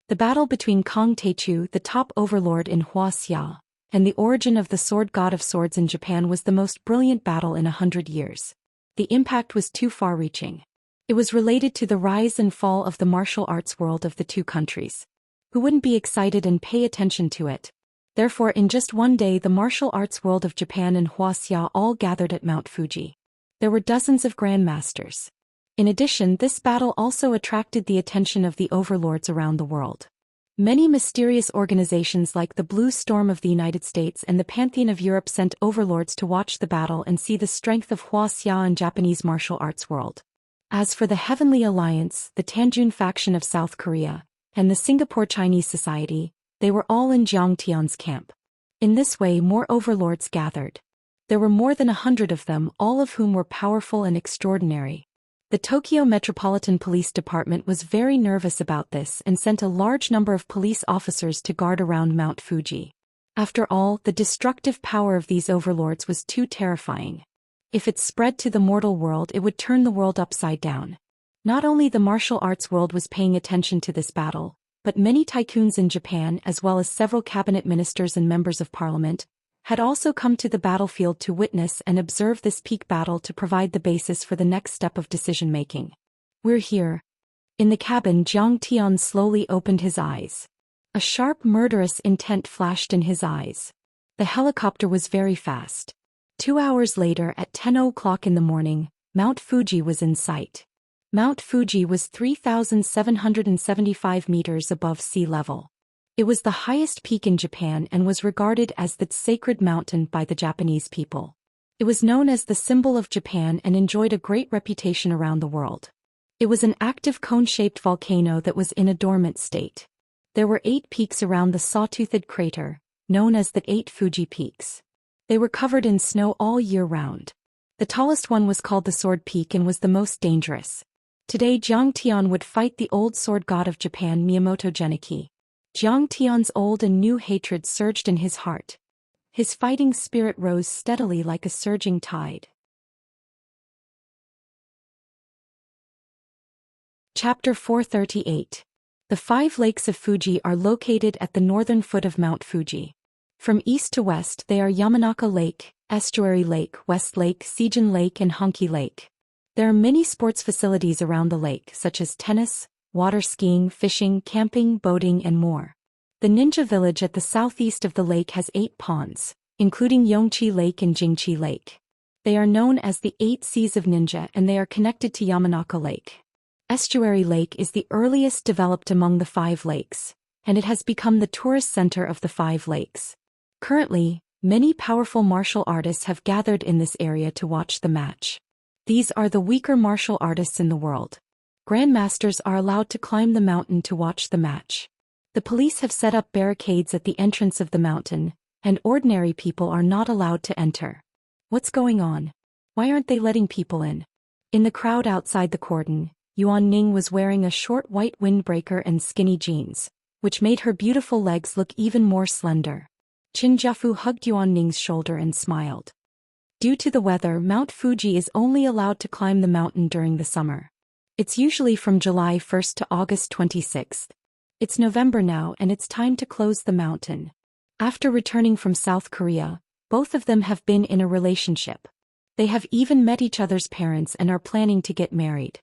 The battle between Kong Teichu, the top overlord in Wuxia, and the origin of the sword god of swords in Japan was the most brilliant battle in 100 years. The impact was too far-reaching. It was related to the rise and fall of the martial arts world of the two countries. Who wouldn't be excited and pay attention to it? Therefore, in just one day, the martial arts world of Japan and Wuxia all gathered at Mount Fuji. There were dozens of grandmasters. In addition, this battle also attracted the attention of the overlords around the world. Many mysterious organizations like the Blue Storm of the United States and the Pantheon of Europe sent overlords to watch the battle and see the strength of Wuxia and Japanese martial arts world. As for the Heavenly Alliance, the Tanjun faction of South Korea, and the Singapore Chinese Society, they were all in Zhang Tian's camp. In this way, more overlords gathered. There were more than 100 of them, all of whom were powerful and extraordinary. The Tokyo Metropolitan Police Department was very nervous about this and sent a large number of police officers to guard around Mount Fuji. After all, the destructive power of these overlords was too terrifying. If it spread to the mortal world, it would turn the world upside down. Not only the martial arts world was paying attention to this battle, but many tycoons in Japan, as well as several cabinet ministers and members of parliament, had also come to the battlefield to witness and observe this peak battle to provide the basis for the next step of decision-making. "We're here." In the cabin, Zhang Tian slowly opened his eyes. A sharp, murderous intent flashed in his eyes. The helicopter was very fast. 2 hours later, at 10 o'clock in the morning, Mount Fuji was in sight. Mount Fuji was 3,775 meters above sea level. It was the highest peak in Japan and was regarded as the sacred mountain by the Japanese people. It was known as the symbol of Japan and enjoyed a great reputation around the world. It was an active cone-shaped volcano that was in a dormant state. There were 8 peaks around the saw-toothed crater, known as the 8 Fuji Peaks. They were covered in snow all year round. The tallest one was called the Sword Peak and was the most dangerous. Today, Zhang Tian would fight the old sword god of Japan, Miyamoto Genichi. Zhang Tian's old and new hatred surged in his heart. His fighting spirit rose steadily like a surging tide. Chapter 438. The 5 lakes of Fuji are located at the northern foot of Mount Fuji. From east to west, they are Yamanaka Lake, Estuary Lake, West Lake, Seijan Lake, and Honki Lake. There are many sports facilities around the lake, such as tennis, water skiing, fishing, camping, boating, and more. The Ninja Village at the southeast of the lake has 8 ponds, including Yongchi Lake and Jingchi Lake. They are known as the 8 Seas of Ninja and they are connected to Yamanaka Lake. Estuary Lake is the earliest developed among the 5 lakes, and it has become the tourist center of the 5 lakes. Currently, many powerful martial artists have gathered in this area to watch the match. These are the weaker martial artists in the world. Grandmasters are allowed to climb the mountain to watch the match. The police have set up barricades at the entrance of the mountain, and ordinary people are not allowed to enter. What's going on? Why aren't they letting people in? In the crowd outside the cordon, Yuan Ning was wearing a short white windbreaker and skinny jeans, which made her beautiful legs look even more slender. Qin Jiafu hugged Yuan Ning's shoulder and smiled. Due to the weather, Mount Fuji is only allowed to climb the mountain during the summer. It's usually from July 1st to August 26th. It's November now and it's time to close the mountain. After returning from South Korea, both of them have been in a relationship. They have even met each other's parents and are planning to get married.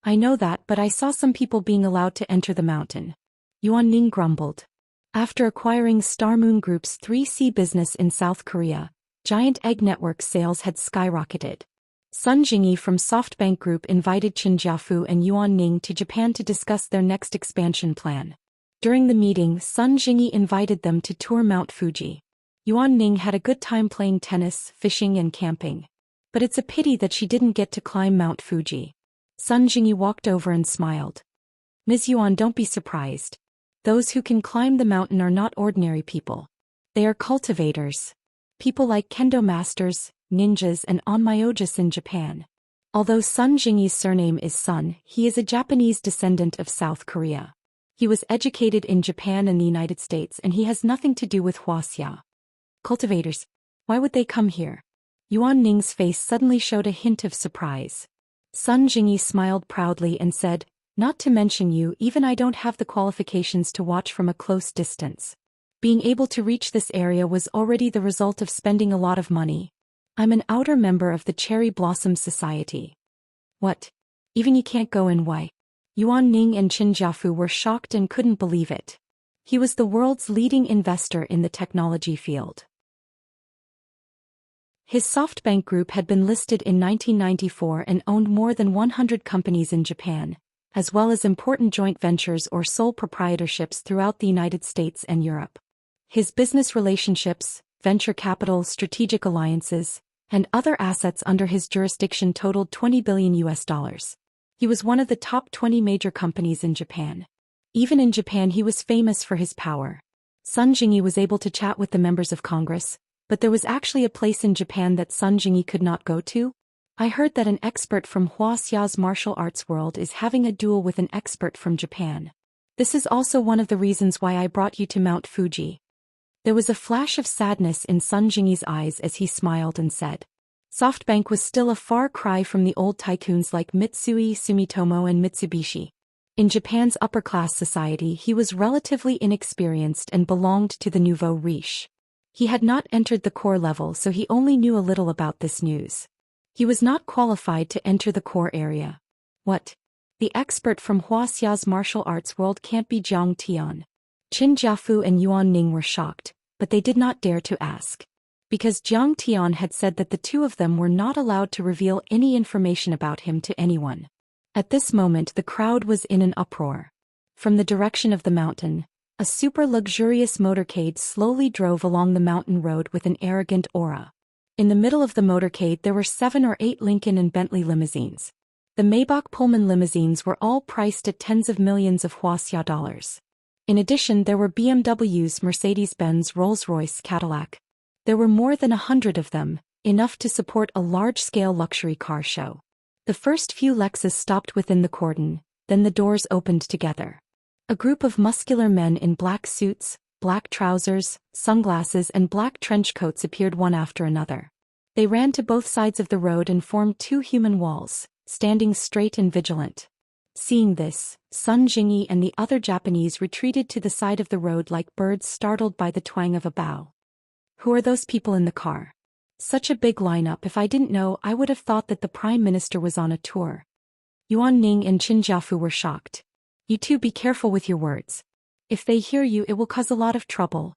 I know that, but I saw some people being allowed to enter the mountain. Yuan Ning grumbled. After acquiring Star Moon Group's 3C business in South Korea, Giant Egg Network sales had skyrocketed. Sun Jingyi from SoftBank Group invited Qin Jiafu and Yuan Ning to Japan to discuss their next expansion plan. During the meeting, Sun Jingyi invited them to tour Mount Fuji. Yuan Ning had a good time playing tennis, fishing and camping. But it's a pity that she didn't get to climb Mount Fuji. Sun Jingyi walked over and smiled. Ms. Yuan, don't be surprised. Those who can climb the mountain are not ordinary people. They are cultivators. People like kendo masters, ninjas and onmyojis in Japan. Although Sun Jingyi's surname is Sun, he is a Japanese descendant of South Korea. He was educated in Japan and the United States and he has nothing to do with Wuxia. Cultivators. Why would they come here? Yuan Ning's face suddenly showed a hint of surprise. Sun Jingyi smiled proudly and said, "Not to mention you, even I don't have the qualifications to watch from a close distance. Being able to reach this area was already the result of spending a lot of money. I'm an outer member of the Cherry Blossom Society." "What? Even you can't go in? Why?" Yuan Ning and Qin Jiafu were shocked and couldn't believe it. He was the world's leading investor in the technology field. His SoftBank Group had been listed in 1994 and owned more than 100 companies in Japan, as well as important joint ventures or sole proprietorships throughout the United States and Europe. His business relationships, venture capital, strategic alliances, and other assets under his jurisdiction totaled $20 billion. He was one of the top 20 major companies in Japan. Even in Japan he was famous for his power. Sun Jingyi was able to chat with the members of Congress, but there was actually a place in Japan that Sun Jingyi could not go to. "I heard that an expert from Wuxia's martial arts world is having a duel with an expert from Japan. This is also one of the reasons why I brought you to Mount Fuji." There was a flash of sadness in Sun Jingyi's eyes as he smiled and said, SoftBank was still a far cry from the old tycoons like Mitsui, Sumitomo and Mitsubishi. In Japan's upper-class society he was relatively inexperienced and belonged to the nouveau riche. He had not entered the core level, so he only knew a little about this news. He was not qualified to enter the core area. "What? The expert from Wuxia's martial arts world can't be Jiang Tian." Qin Jiafu and Yuan Ning were shocked, but they did not dare to ask. Because Jiang Tian had said that the two of them were not allowed to reveal any information about him to anyone. At this moment the crowd was in an uproar. From the direction of the mountain, a super-luxurious motorcade slowly drove along the mountain road with an arrogant aura. In the middle of the motorcade there were 7 or 8 Lincoln and Bentley limousines. The Maybach Pullman limousines were all priced at tens of millions of Wuxia dollars. In addition there were BMWs, Mercedes-Benz, Rolls-Royce, Cadillac. There were more than 100 of them, enough to support a large-scale luxury car show. The first few Lexus stopped within the cordon, then the doors opened together. A group of muscular men in black suits, black trousers, sunglasses and black trench coats appeared one after another. They ran to both sides of the road and formed 2 human walls, standing straight and vigilant. Seeing this, Sun Jingyi and the other Japanese retreated to the side of the road like birds startled by the twang of a bow. "Who are those people in the car? Such a big lineup. If I didn't know, I would have thought that the Prime Minister was on a tour." Yuan Ning and Qin Jiafu were shocked. "You two be careful with your words. If they hear you it will cause a lot of trouble."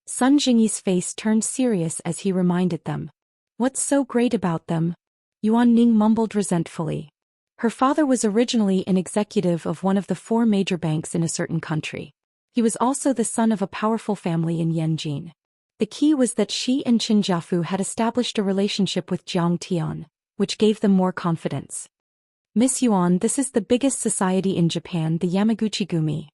Sun Jingyi's face turned serious as he reminded them. "What's so great about them?" Yuan Ning mumbled resentfully. Her father was originally an executive of one of the 4 major banks in a certain country. He was also the son of a powerful family in Yanjin. The key was that she and Qin Jiafu had established a relationship with Jiang Tian, which gave them more confidence. "Miss Yuan, this is the biggest society in Japan, the Yamaguchi-gumi,"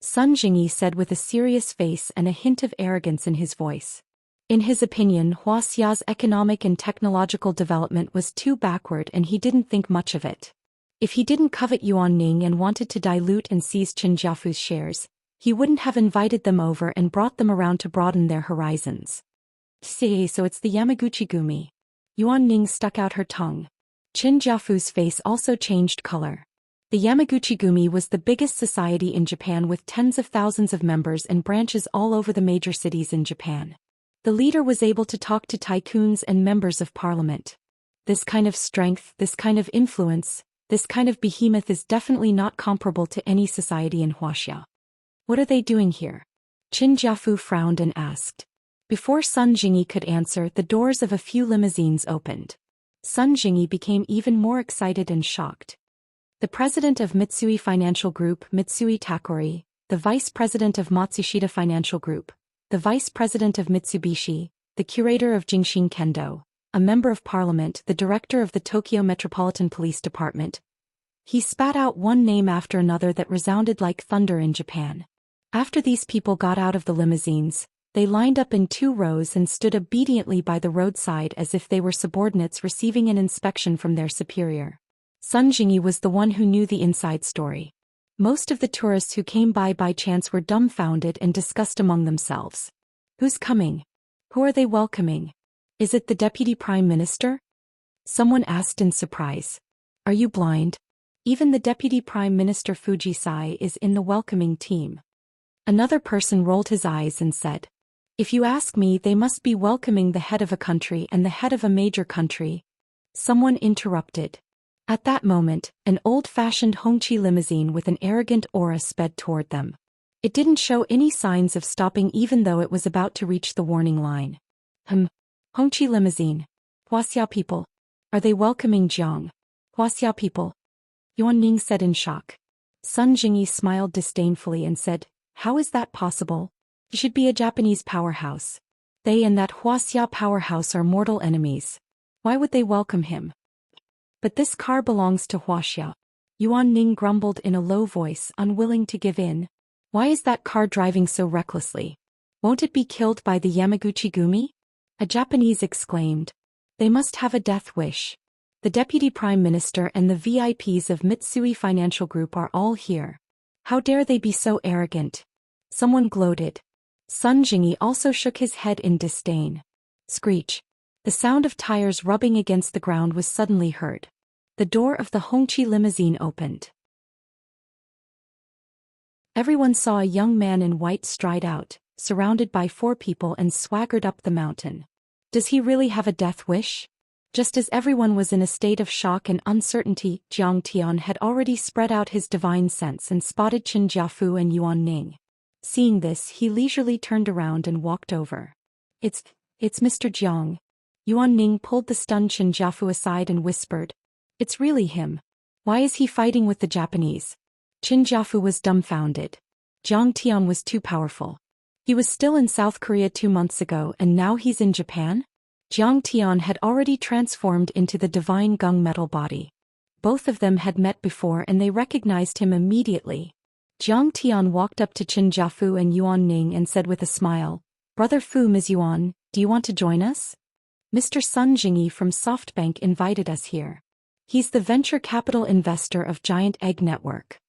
Sun Jingyi said with a serious face and a hint of arrogance in his voice. In his opinion, Wuxia's economic and technological development was too backward and he didn't think much of it. If he didn't covet Yuan Ning and wanted to dilute and seize Qin Jiafu's shares, he wouldn't have invited them over and brought them around to broaden their horizons. "See, so it's the Yamaguchi-gumi." Yuan Ning stuck out her tongue. Qin Jiafu's face also changed color. The Yamaguchi-gumi was the biggest society in Japan with tens of thousands of members and branches all over the major cities in Japan. The leader was able to talk to tycoons and members of parliament. This kind of strength, this kind of influence, this kind of behemoth is definitely not comparable to any society in Wuxia. "What are they doing here?" Qin Jiafu frowned and asked. Before Sun Jingyi could answer, the doors of a few limousines opened. Sun Jingyi became even more excited and shocked. The president of Mitsui Financial Group, Mitsui Takori, the vice president of Matsushita Financial Group, the vice president of Mitsubishi, the curator of Jingshin Kendo, a member of parliament, the director of the Tokyo Metropolitan Police Department. He spat out one name after another that resounded like thunder in Japan. After these people got out of the limousines, they lined up in 2 rows and stood obediently by the roadside as if they were subordinates receiving an inspection from their superior. Sun Jingyi was the one who knew the inside story. Most of the tourists who came by chance were dumbfounded and discussed among themselves. Who's coming? Who are they welcoming? Is it the Deputy Prime Minister? Someone asked in surprise. Are you blind? Even the Deputy Prime Minister Fujisai is in the welcoming team. Another person rolled his eyes and said, if you ask me, they must be welcoming the head of a country and the head of a major country. Someone interrupted. At that moment, an old-fashioned Hongqi limousine with an arrogant aura sped toward them. It didn't show any signs of stopping even though it was about to reach the warning line. Hongqi limousine. Wuxia people. Are they welcoming Jiang? Wuxia people. Yuan Ning said in shock. Sun Jingyi smiled disdainfully and said, how is that possible? He should be a Japanese powerhouse. They and that Wuxia powerhouse are mortal enemies. Why would they welcome him? But this car belongs to Wuxia. Yuan Ning grumbled in a low voice, unwilling to give in. Why is that car driving so recklessly? Won't it be killed by the Yamaguchi-gumi? A Japanese exclaimed. They must have a death wish. The Deputy Prime Minister and the VIPs of Mitsui Financial Group are all here. How dare they be so arrogant? Someone gloated. Sun Jingyi also shook his head in disdain. Screech. The sound of tires rubbing against the ground was suddenly heard. The door of the Hongqi limousine opened. Everyone saw a young man in white stride out, surrounded by 4 people, and swaggered up the mountain. Does he really have a death wish? Just as everyone was in a state of shock and uncertainty, Jiang Tian had already spread out his divine sense and spotted Qin Jiafu and Yuan Ning. Seeing this, he leisurely turned around and walked over. It's Mr. Jiang. Yuan Ning pulled the stunned Qin Jiafu aside and whispered. It's really him. Why is he fighting with the Japanese? Qin Jiafu was dumbfounded. Jiang Tian was too powerful. He was still in South Korea 2 months ago and now he's in Japan? Jiang Tian had already transformed into the divine gunmetal body. Both of them had met before and they recognized him immediately. Jiang Tian walked up to Qin Jiafu and Yuan Ning and said with a smile, Brother Fu, Ms. Yuan, do you want to join us? Mr. Sun Jingyi from SoftBank invited us here. He's the venture capital investor of Giant Egg Network.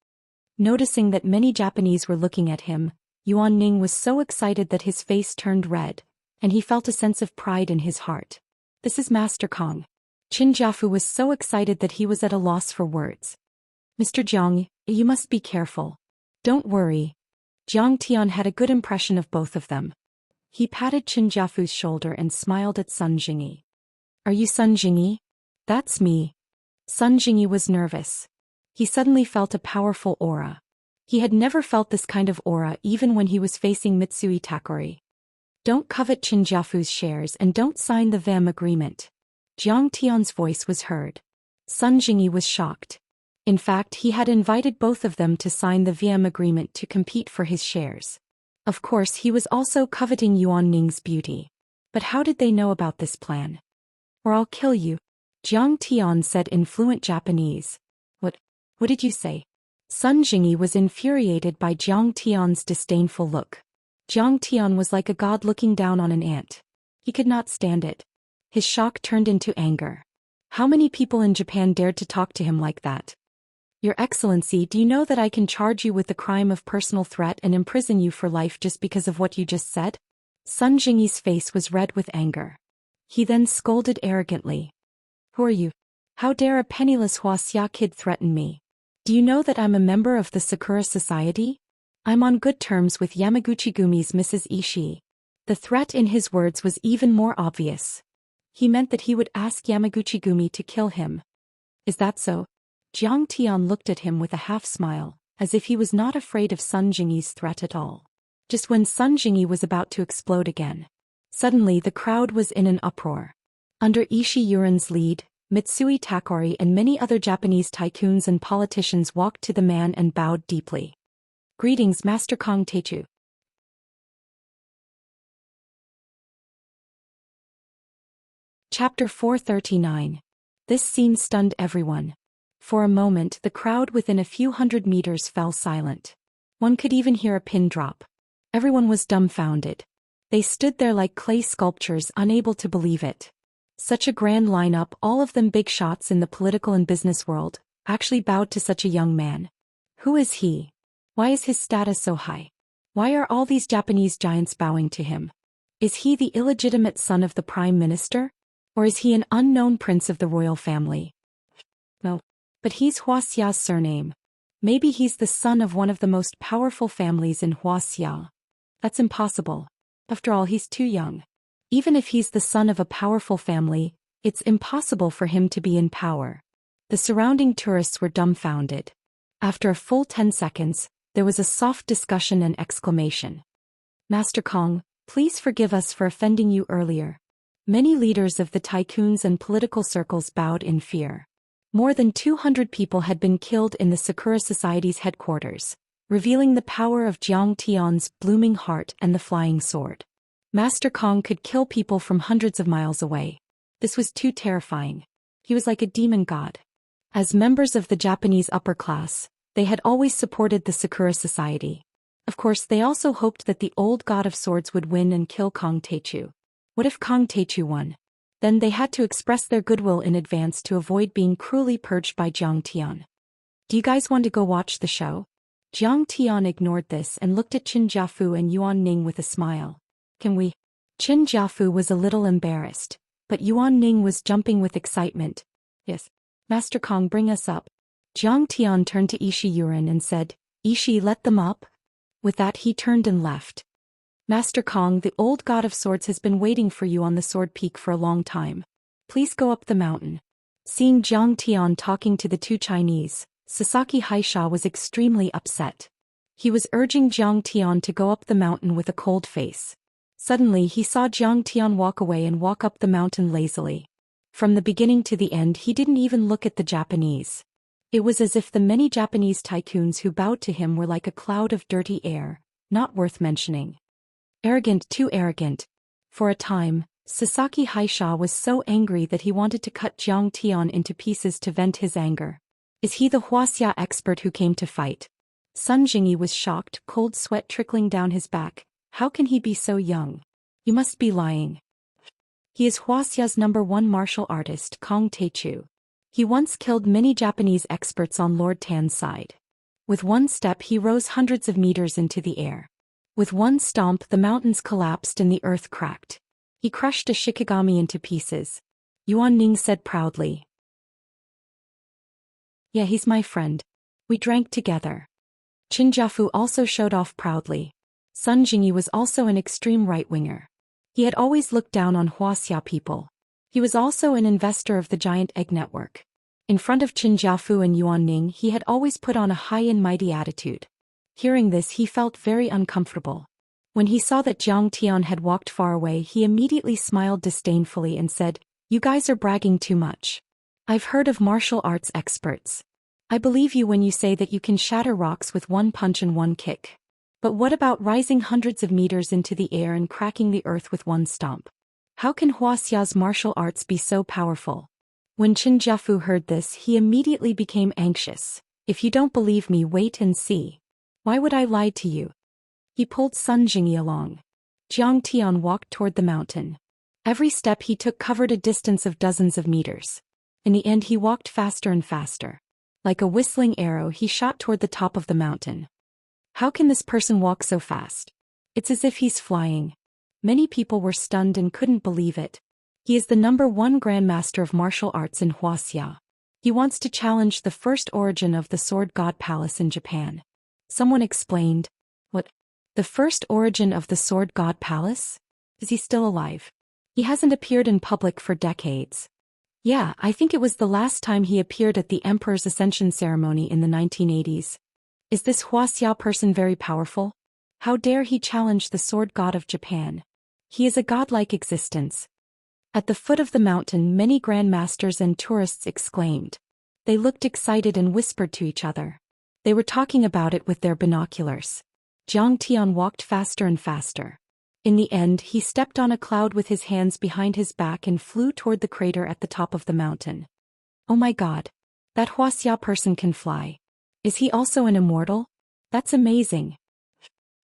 Noticing that many Japanese were looking at him, Yuan Ning was so excited that his face turned red, and he felt a sense of pride in his heart. This is Master Kong. Qin Jiafu was so excited that he was at a loss for words. Mr. Jiang, you must be careful. Don't worry. Jiang Tian had a good impression of both of them. He patted Qin Jiafu's shoulder and smiled at Sun Jingyi. Are you Sun Jingyi? That's me. Sun Jingyi was nervous. He suddenly felt a powerful aura. He had never felt this kind of aura even when he was facing Mitsui Takori. Don't covet Qin Jiafu's shares and don't sign the VM agreement. Jiang Tian's voice was heard. Sun Jingyi was shocked. In fact, he had invited both of them to sign the VM agreement to compete for his shares. Of course, he was also coveting Yuan Ning's beauty. But how did they know about this plan? Or I'll kill you, Jiang Tian said in fluent Japanese. What did you say? Sun Jingyi was infuriated by Jiang Tian's disdainful look. Jiang Tian was like a god looking down on an ant. He could not stand it. His shock turned into anger. How many people in Japan dared to talk to him like that? Your Excellency, do you know that I can charge you with the crime of personal threat and imprison you for life just because of what you just said? Sun Jingyi's face was red with anger. He then scolded arrogantly. Who are you? How dare a penniless Wuxia kid threaten me? Do you know that I'm a member of the Sakura Society? I'm on good terms with Yamaguchi-gumi's Mrs. Ishii. The threat in his words was even more obvious. He meant that he would ask Yamaguchi-gumi to kill him. Is that so? Jiang Tian looked at him with a half-smile, as if he was not afraid of Sun Jingyi's threat at all. Just when Sun Jingyi was about to explode again. Suddenly the crowd was in an uproar. Under Ishii Yurin's lead, Mitsui Takori and many other Japanese tycoons and politicians walked to the man and bowed deeply. Greetings, Master Kong Techu. Chapter 439. This scene stunned everyone. For a moment, the crowd within a few hundred meters fell silent. One could even hear a pin drop. Everyone was dumbfounded. They stood there like clay sculptures, unable to believe it. Such a grand lineup, all of them big shots in the political and business world, actually bowed to such a young man. Who is he? Why is his status so high? Why are all these Japanese giants bowing to him? Is he the illegitimate son of the prime minister? Or is he an unknown prince of the royal family? No. But he's Wuxia's surname. Maybe he's the son of one of the most powerful families in Wuxia. That's impossible. After all, he's too young. Even if he's the son of a powerful family, it's impossible for him to be in power. The surrounding tourists were dumbfounded. After a full 10 seconds, there was a soft discussion and exclamation. Master Kong, please forgive us for offending you earlier. Many leaders of the tycoons and political circles bowed in fear. More than 200 people had been killed in the Sakura Society's headquarters, revealing the power of Jiang Tian's blooming heart and the flying sword. Master Kong could kill people from hundreds of miles away. This was too terrifying. He was like a demon god. As members of the Japanese upper class, they had always supported the Sakura Society. Of course, they also hoped that the old god of swords would win and kill Kong Teichu. What if Kong Teichu won? Then they had to express their goodwill in advance to avoid being cruelly purged by Jiang Tian. Do you guys want to go watch the show? Jiang Tian ignored this and looked at Qin Jiafu and Yuan Ning with a smile. Can we? Qin Jiafu was a little embarrassed, but Yuan Ning was jumping with excitement. Yes. Master Kong, bring us up. Jiang Tian turned to Ishi Yuren and said, Ishi, let them up. With that he turned and left. Master Kong, the old god of swords has been waiting for you on the sword peak for a long time. Please go up the mountain. Seeing Jiang Tian talking to the two Chinese, Sasaki Haisha was extremely upset. He was urging Jiang Tian to go up the mountain with a cold face. Suddenly he saw Jiang Tian walk away and walk up the mountain lazily. From the beginning to the end he didn't even look at the Japanese. It was as if the many Japanese tycoons who bowed to him were like a cloud of dirty air, not worth mentioning. Arrogant, too arrogant. For a time, Sasaki Haisha was so angry that he wanted to cut Jiang Tian into pieces to vent his anger. Is he the Wuxia expert who came to fight? Sun Jingyi was shocked, cold sweat trickling down his back. How can he be so young? You must be lying. He is Wuxia's #1 martial artist, Kong Teichu. He once killed many Japanese experts on Lord Tan's side. With one step he rose hundreds of meters into the air. With one stomp the mountains collapsed and the earth cracked. He crushed a Shikigami into pieces. Yuan Ning said proudly. Yeah, he's my friend. We drank together. Qin Jiafu also showed off proudly. Sun Jingyi was also an extreme right-winger. He had always looked down on Wuxia people. He was also an investor of the giant egg network. In front of Qin Jiafu and Yuan Ning he had always put on a high and mighty attitude. Hearing this he felt very uncomfortable. When he saw that Jiang Tian had walked far away he immediately smiled disdainfully and said, You guys are bragging too much. I've heard of martial arts experts. I believe you when you say that you can shatter rocks with one punch and one kick. But what about rising hundreds of meters into the air and cracking the earth with one stomp? How can Wuxia's martial arts be so powerful? When Qin Jiafu heard this he immediately became anxious. If you don't believe me, wait and see. Why would I lie to you? He pulled Sun Jingyi along. Jiang Tian walked toward the mountain. Every step he took covered a distance of dozens of meters. In the end he walked faster and faster. Like a whistling arrow he shot toward the top of the mountain. How can this person walk so fast? It's as if he's flying. Many people were stunned and couldn't believe it. He is the #1 Grandmaster of martial arts in Wuxia. He wants to challenge the first origin of the Sword God Palace in Japan. Someone explained. What? The first origin of the Sword God Palace? Is he still alive? He hasn't appeared in public for decades. Yeah, I think it was the last time he appeared at the Emperor's Ascension ceremony in the 1980s. Is this Wuxia person very powerful? How dare he challenge the Sword God of Japan? He is a godlike existence. At the foot of the mountain many grandmasters and tourists exclaimed. They looked excited and whispered to each other. They were talking about it with their binoculars. Jiang Tian walked faster and faster. In the end he stepped on a cloud with his hands behind his back and flew toward the crater at the top of the mountain. Oh my god. That Wuxia person can fly. Is he also an immortal? That's amazing.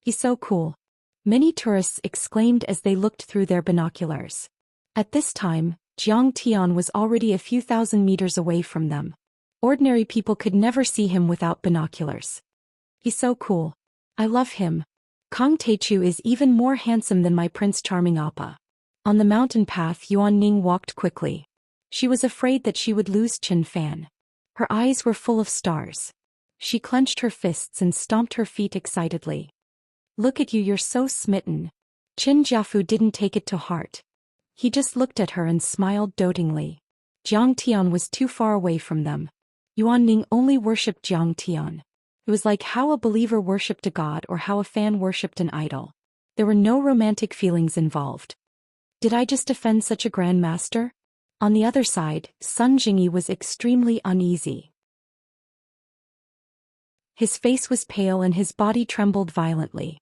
He's so cool. Many tourists exclaimed as they looked through their binoculars. At this time, Jiang Tian was already a few thousand meters away from them. Ordinary people could never see him without binoculars. He's so cool. I love him. Kong Teichu is even more handsome than my Prince Charming Appa. On the mountain path Yuan Ning walked quickly. She was afraid that she would lose Qin Fan. Her eyes were full of stars. She clenched her fists and stomped her feet excitedly. Look at you, you're so smitten. Qin Jiafu didn't take it to heart. He just looked at her and smiled dotingly. Jiang Tian was too far away from them. Yuan Ning only worshipped Jiang Tian. It was like how a believer worshipped a god or how a fan worshipped an idol. There were no romantic feelings involved. Did I just offend such a grand master? On the other side, Sun Jingyi was extremely uneasy. His face was pale and his body trembled violently.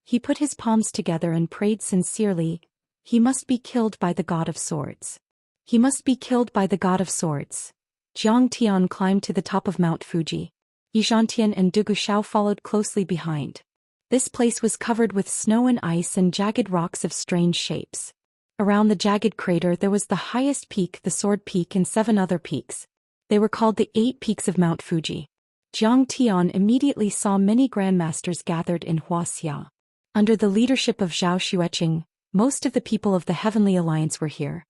He put his palms together and prayed sincerely, "He must be killed by the god of swords. He must be killed by the god of swords." Jiang Tian climbed to the top of Mount Fuji. Yizhantian and Du Guxiao followed closely behind. This place was covered with snow and ice and jagged rocks of strange shapes. Around the jagged crater there was the highest peak, the Sword Peak, and 7 other peaks. They were called the 8 peaks of Mount Fuji. Jiang Tian immediately saw many grandmasters gathered in Wuxia. Under the leadership of Zhao Xueqing, most of the people of the Heavenly Alliance were here.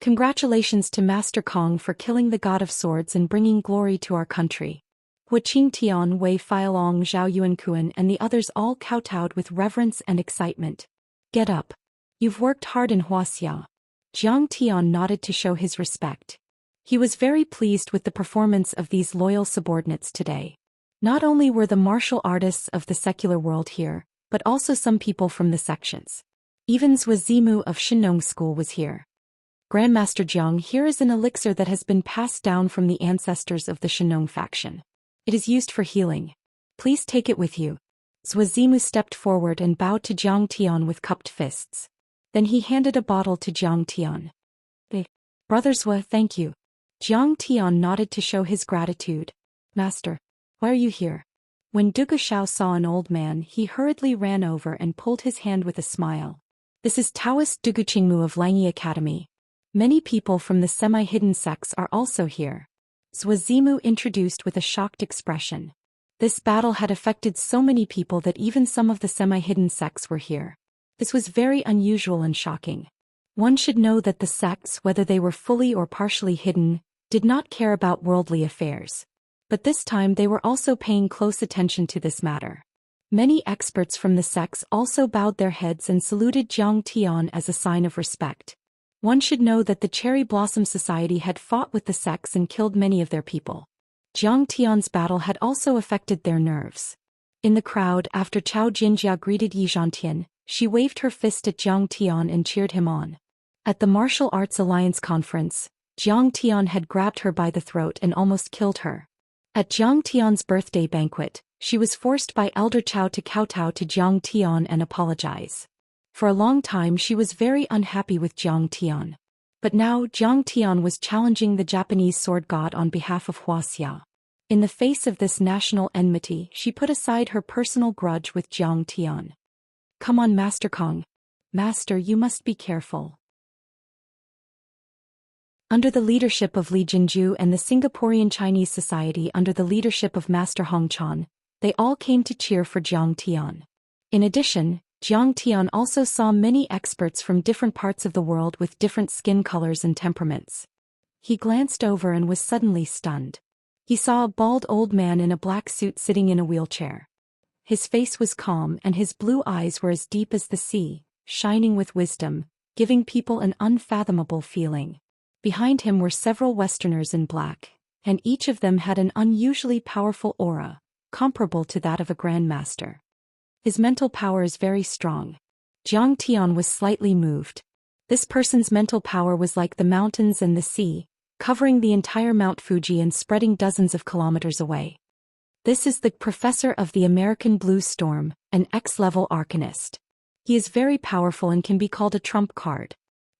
Congratulations to Master Kong for killing the God of Swords and bringing glory to our country. Hu Qingtian, Wei Feilong, Zhao Yuankuan and the others all kowtowed with reverence and excitement. Get up. You've worked hard in Wuxia. Jiang Tian nodded to show his respect. He was very pleased with the performance of these loyal subordinates today. Not only were the martial artists of the secular world here, but also some people from the sections. Even Zhou Zimu of Shinong School was here. Grandmaster Jiang, here is an elixir that has been passed down from the ancestors of the Shinong faction. It is used for healing. Please take it with you. Zhou Zimu stepped forward and bowed to Jiang Tian with cupped fists. Then he handed a bottle to Jiang Tian. Brother Zhou, thank you. Jiang Tian nodded to show his gratitude. Master, why are you here? When Du Guxiao saw an old man, he hurriedly ran over and pulled his hand with a smile. This is Taoist Du Guqingmu of Langyi Academy. Many people from the semi-hidden sects are also here. Zhou Zimu introduced with a shocked expression. This battle had affected so many people that even some of the semi-hidden sects were here. This was very unusual and shocking. One should know that the sects, whether they were fully or partially hidden, did not care about worldly affairs. But this time they were also paying close attention to this matter. Many experts from the sects also bowed their heads and saluted Jiang Tian as a sign of respect. One should know that the Cherry Blossom Society had fought with the sects and killed many of their people. Jiang Tian's battle had also affected their nerves. In the crowd, after Chao Jinjia greeted Yizhantian, she waved her fist at Jiang Tian and cheered him on. At the Martial Arts Alliance conference, Jiang Tian had grabbed her by the throat and almost killed her. At Jiang Tian's birthday banquet, she was forced by Elder Chao to kowtow to Jiang Tian and apologize. For a long time she was very unhappy with Jiang Tian. But now Jiang Tian was challenging the Japanese sword god on behalf of Wuxia. In the face of this national enmity, she put aside her personal grudge with Jiang Tian. Come on, Master Kong. Master, you must be careful. Under the leadership of Li Jinju and the Singaporean Chinese Society under the leadership of Master Hong Chan, they all came to cheer for Jiang Tian. In addition, Jiang Tian also saw many experts from different parts of the world with different skin colors and temperaments. He glanced over and was suddenly stunned. He saw a bald old man in a black suit sitting in a wheelchair. His face was calm and his blue eyes were as deep as the sea, shining with wisdom, giving people an unfathomable feeling. Behind him were several Westerners in black, and each of them had an unusually powerful aura, comparable to that of a grandmaster. His mental power is very strong. Jiang Tian was slightly moved. This person's mental power was like the mountains and the sea, covering the entire Mount Fuji and spreading dozens of kilometers away. This is the professor of the American Blue Storm, an X-level arcanist. He is very powerful and can be called a trump card.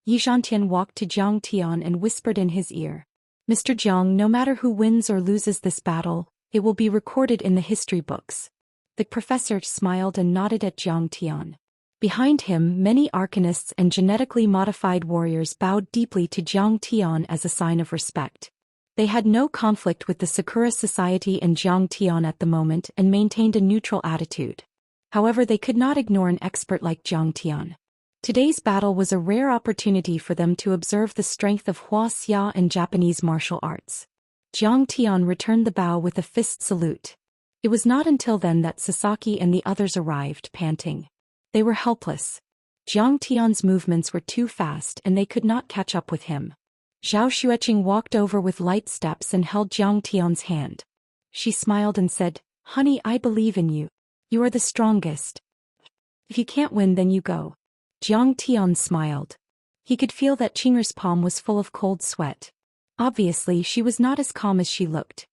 Yizhantian walked to Jiang Tian and whispered in his ear. Mr. Jiang, no matter who wins or loses this battle, it will be recorded in the history books. The professor smiled and nodded at Jiang Tian. Behind him, many arcanists and genetically modified warriors bowed deeply to Jiang Tian as a sign of respect. They had no conflict with the Sakura Society and Jiang Tian at the moment and maintained a neutral attitude. However, they could not ignore an expert like Zhang Tian. Today's battle was a rare opportunity for them to observe the strength of Wuxia and Japanese martial arts. Zhang Tian returned the bow with a fist salute. It was not until then that Sasaki and the others arrived, panting. They were helpless. Zhang Tian's movements were too fast and they could not catch up with him. Zhao Xueqing walked over with light steps and held Zhang Tian's hand. She smiled and said, "Honey, I believe in you. You are the strongest. If you can't win, then you go." Zhang Tian smiled. He could feel that Qing'er's palm was full of cold sweat. Obviously, she was not as calm as she looked.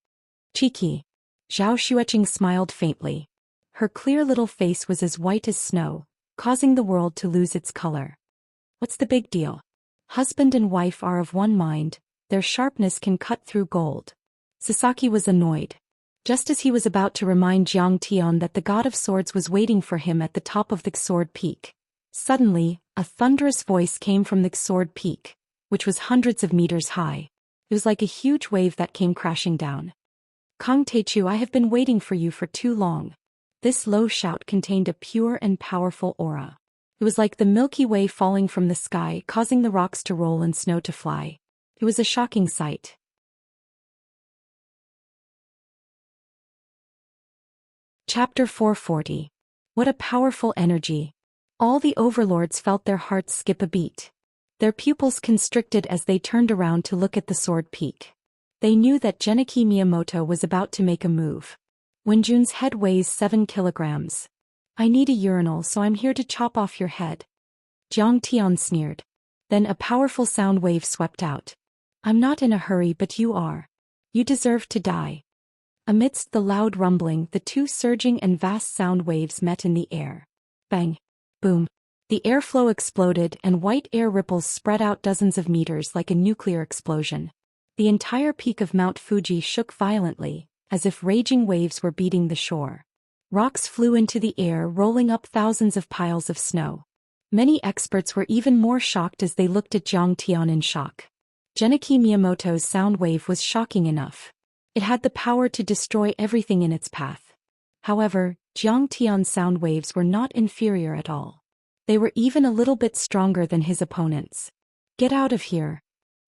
"Cheeky." Zhao Xueqing smiled faintly. Her clear little face was as white as snow, causing the world to lose its color. "What's the big deal? Husband and wife are of one mind, their sharpness can cut through gold." Sasaki was annoyed. Just as he was about to remind Zhang Tian that the God of Swords was waiting for him at the top of the Sword Peak, suddenly, a thunderous voice came from the Sword Peak, which was hundreds of meters high. It was like a huge wave that came crashing down. "Kang Teichu, I have been waiting for you for too long." This low shout contained a pure and powerful aura. It was like the Milky Way falling from the sky, causing the rocks to roll and snow to fly. It was a shocking sight. Chapter 440. What a powerful energy. All the overlords felt their hearts skip a beat. Their pupils constricted as they turned around to look at the Sword Peak. They knew that Genichi Miyamoto was about to make a move. "Wenjun's head weighs 7 kilograms. I need a urinal, so I'm here to chop off your head." Zhang Tian sneered. Then a powerful sound wave swept out. "I'm not in a hurry, but you are. You deserve to die." Amidst the loud rumbling, the two surging and vast sound waves met in the air. Bang! Boom! The airflow exploded and white air ripples spread out dozens of meters like a nuclear explosion. The entire peak of Mount Fuji shook violently, as if raging waves were beating the shore. Rocks flew into the air, rolling up thousands of piles of snow. Many experts were even more shocked as they looked at Zhang Tian in shock. Genichi Miyamoto's sound wave was shocking enough. It had the power to destroy everything in its path. However, Zhang Tian's sound waves were not inferior at all. They were even a little bit stronger than his opponents. "Get out of here."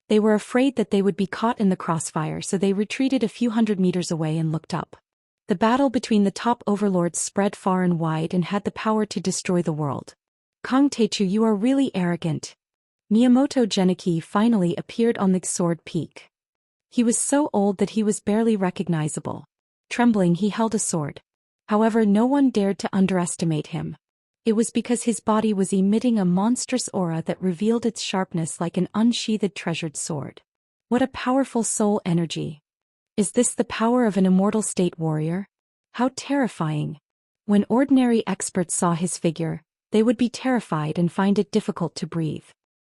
They were afraid that they would be caught in the crossfire, so they retreated a few hundred meters away and looked up. The battle between the top overlords spread far and wide and had the power to destroy the world. "Kang Teichu, you are really arrogant." Miyamoto Genichi finally appeared on the Sword Peak. He was so old that he was barely recognizable. Trembling, he held a sword. However, no one dared to underestimate him. It was because his body was emitting a monstrous aura that revealed its sharpness like an unsheathed treasured sword. What a powerful soul energy. Is this the power of an immortal state warrior? How terrifying. When ordinary experts saw his figure, they would be terrified and find it difficult to breathe.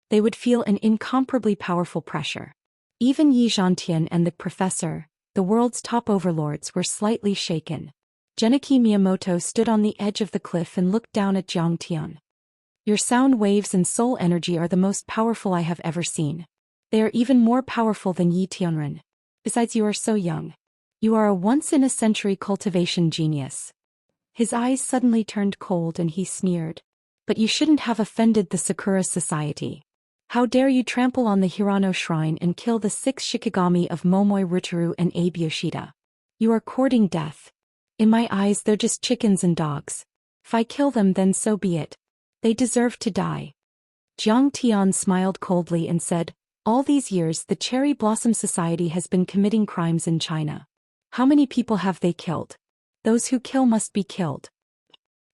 They would feel an incomparably powerful pressure. Even Yi Zhantian and the professor, the world's top overlords, were slightly shaken. Genichi Miyamoto stood on the edge of the cliff and looked down at Zhang Tian. "Your sound waves and soul energy are the most powerful I have ever seen. They are even more powerful than Yi Tianren. Besides, you are so young. You are a once-in-a-century cultivation genius." His eyes suddenly turned cold and he sneered. "But you shouldn't have offended the Sakura Society. How dare you trample on the Hirano Shrine and kill the 6 Shikigami of Momoi Rutaru and Abe Yoshida. You are courting death. In my eyes, they're just chickens and dogs. If I kill them, then so be it. They deserve to die." Zhang Tian smiled coldly and said, "All these years the Cherry Blossom Society has been committing crimes in China. How many people have they killed? Those who kill must be killed.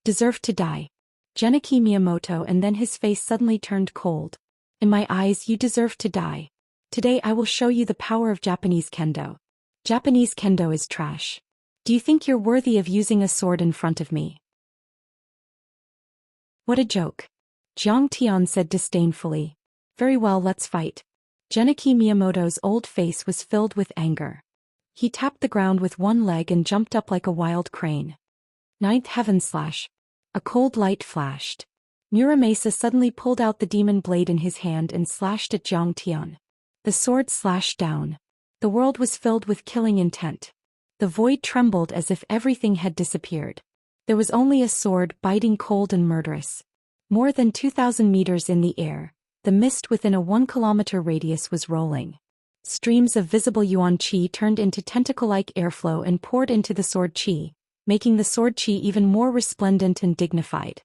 Deserve to die." Genichi Miyamoto, and then his face suddenly turned cold. "In my eyes, you deserve to die. Today I will show you the power of Japanese kendo. Japanese kendo is trash. Do you think you're worthy of using a sword in front of me?" "What a joke." Zhang Tian said disdainfully. "Very well, let's fight." Genichi Miyamoto's old face was filled with anger. He tapped the ground with one leg and jumped up like a wild crane. Ninth heaven slash. A cold light flashed. Muramasa suddenly pulled out the demon blade in his hand and slashed at Zhang Tian. The sword slashed down. The world was filled with killing intent. The void trembled as if everything had disappeared. There was only a sword, biting cold and murderous. More than 2,000 meters in the air, the mist within a 1-kilometer radius was rolling. Streams of visible yuan qi turned into tentacle-like airflow and poured into the sword qi, making the sword qi even more resplendent and dignified.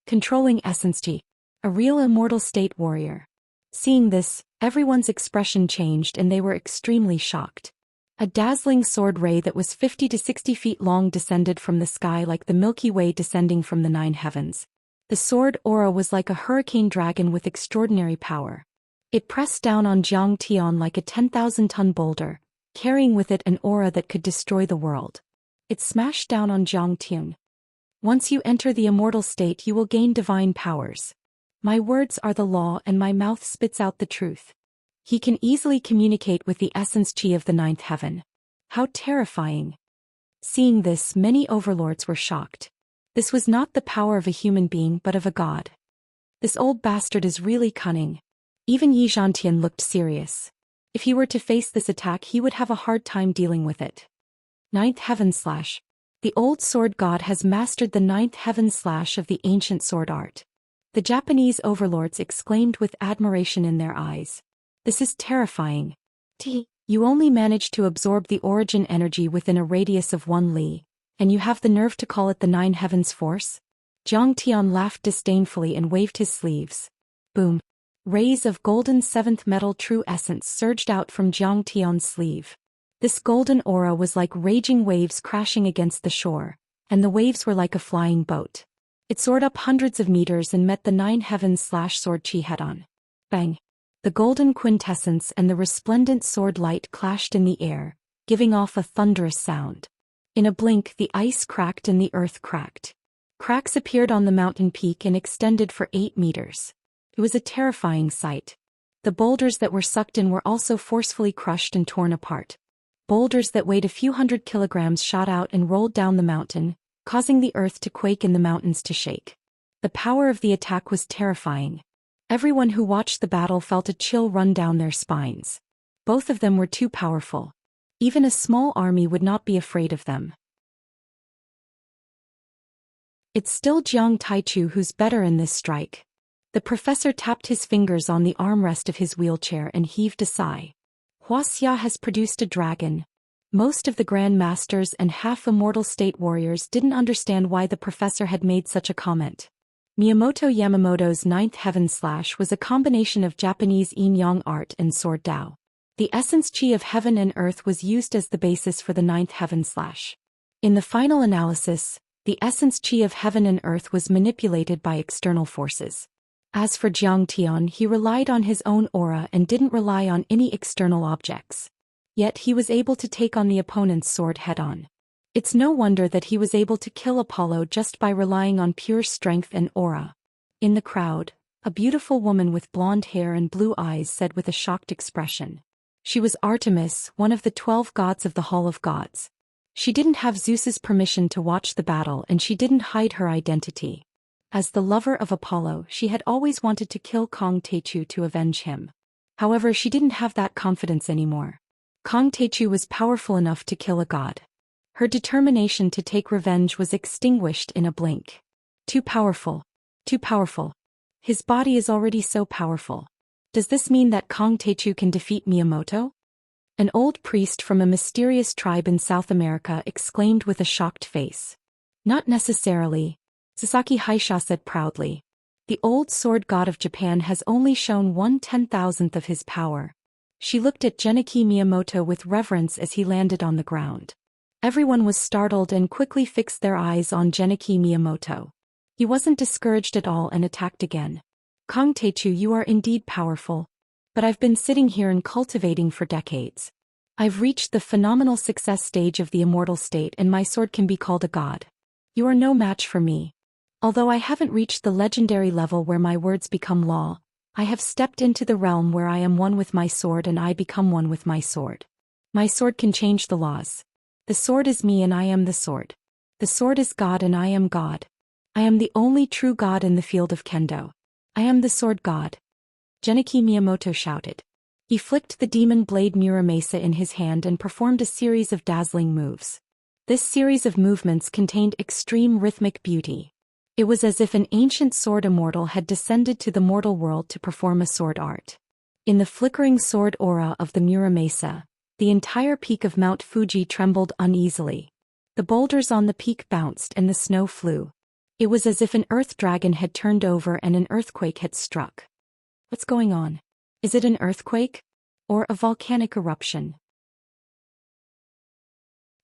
Controlling essence qi. A real immortal state warrior. Seeing this, everyone's expression changed and they were extremely shocked. A dazzling sword ray that was 50 to 60 feet long descended from the sky like the Milky Way descending from the 9 heavens. The sword aura was like a hurricane dragon with extraordinary power. It pressed down on Zhang Tian like a 10,000-ton boulder, carrying with it an aura that could destroy the world. It smashed down on Zhang Tian. Once you enter the immortal state, you will gain divine powers. My words are the law and my mouth spits out the truth. He can easily communicate with the essence qi of the 9th heaven. How terrifying. Seeing this, many overlords were shocked. This was not the power of a human being but of a god. This old bastard is really cunning. Even Yi Zhantian looked serious. If he were to face this attack, he would have a hard time dealing with it. 9th heaven slash. The old sword god has mastered the 9th heaven slash of the ancient sword art. The Japanese overlords exclaimed with admiration in their eyes. This is terrifying. You only managed to absorb the origin energy within a radius of 1 li, and you have the nerve to call it the 9 heavens force? Zhang Tian laughed disdainfully and waved his sleeves. Boom. Rays of golden 7th metal true essence surged out from Zhang Tian's sleeve. This golden aura was like raging waves crashing against the shore, and the waves were like a flying boat. It soared up hundreds of meters and met the 9 heavens slash sword qi head-on. Bang! The golden quintessence and the resplendent sword light clashed in the air, giving off a thunderous sound. In a blink, the ice cracked and the earth cracked. Cracks appeared on the mountain peak and extended for 8 meters. It was a terrifying sight. The boulders that were sucked in were also forcefully crushed and torn apart. Boulders that weighed a few hundred kilograms shot out and rolled down the mountain, causing the earth to quake and the mountains to shake. The power of the attack was terrifying. Everyone who watched the battle felt a chill run down their spines. Both of them were too powerful. Even a small army would not be afraid of them. It's still Jiang Taichu who's better in this strike. The professor tapped his fingers on the armrest of his wheelchair and heaved a sigh. Wuxia has produced a dragon. Most of the Grand Masters and half-immortal state warriors didn't understand why the professor had made such a comment. Miyamoto Yamamoto's 9th heaven slash was a combination of Japanese yin-yang art and sword Dao. The essence qi of heaven and earth was used as the basis for the 9th heaven slash. In the final analysis, the essence qi of heaven and earth was manipulated by external forces. As for Zhang Tian, he relied on his own aura and didn't rely on any external objects. Yet he was able to take on the opponent's sword head-on. It's no wonder that he was able to kill Apollo just by relying on pure strength and aura. In the crowd, a beautiful woman with blonde hair and blue eyes said with a shocked expression. She was Artemis, one of the 12 gods of the Hall of Gods. She didn't have Zeus's permission to watch the battle and she didn't hide her identity. As the lover of Apollo, she had always wanted to kill Kong Techu to avenge him. However, she didn't have that confidence anymore. Kong Techu was powerful enough to kill a god. Her determination to take revenge was extinguished in a blink. Too powerful. Too powerful. His body is already so powerful. Does this mean that Kong Techu can defeat Miyamoto? An old priest from a mysterious tribe in South America exclaimed with a shocked face. Not necessarily, Sasaki Haisha said proudly. The old sword god of Japan has only shown 1/10,000th of his power. She looked at Genichi Miyamoto with reverence as he landed on the ground. Everyone was startled and quickly fixed their eyes on Genichi Miyamoto. He wasn't discouraged at all and attacked again. Kong Techu, you are indeed powerful. But I've been sitting here and cultivating for decades. I've reached the phenomenal success stage of the immortal state and my sword can be called a god. You are no match for me. Although I haven't reached the legendary level where my words become law, I have stepped into the realm where I am one with my sword and I become one with my sword. My sword can change the laws. The sword is me and I am the sword. The sword is God and I am God. I am the only true God in the field of kendo. I am the sword god. Genichi Miyamoto shouted. He flicked the demon blade Muramasa in his hand and performed a series of dazzling moves. This series of movements contained extreme rhythmic beauty. It was as if an ancient sword immortal had descended to the mortal world to perform a sword art. In the flickering sword aura of the Muramesa, the entire peak of Mount Fuji trembled uneasily. The boulders on the peak bounced and the snow flew. It was as if an earth dragon had turned over and an earthquake had struck. What's going on? Is it an earthquake? Or a volcanic eruption?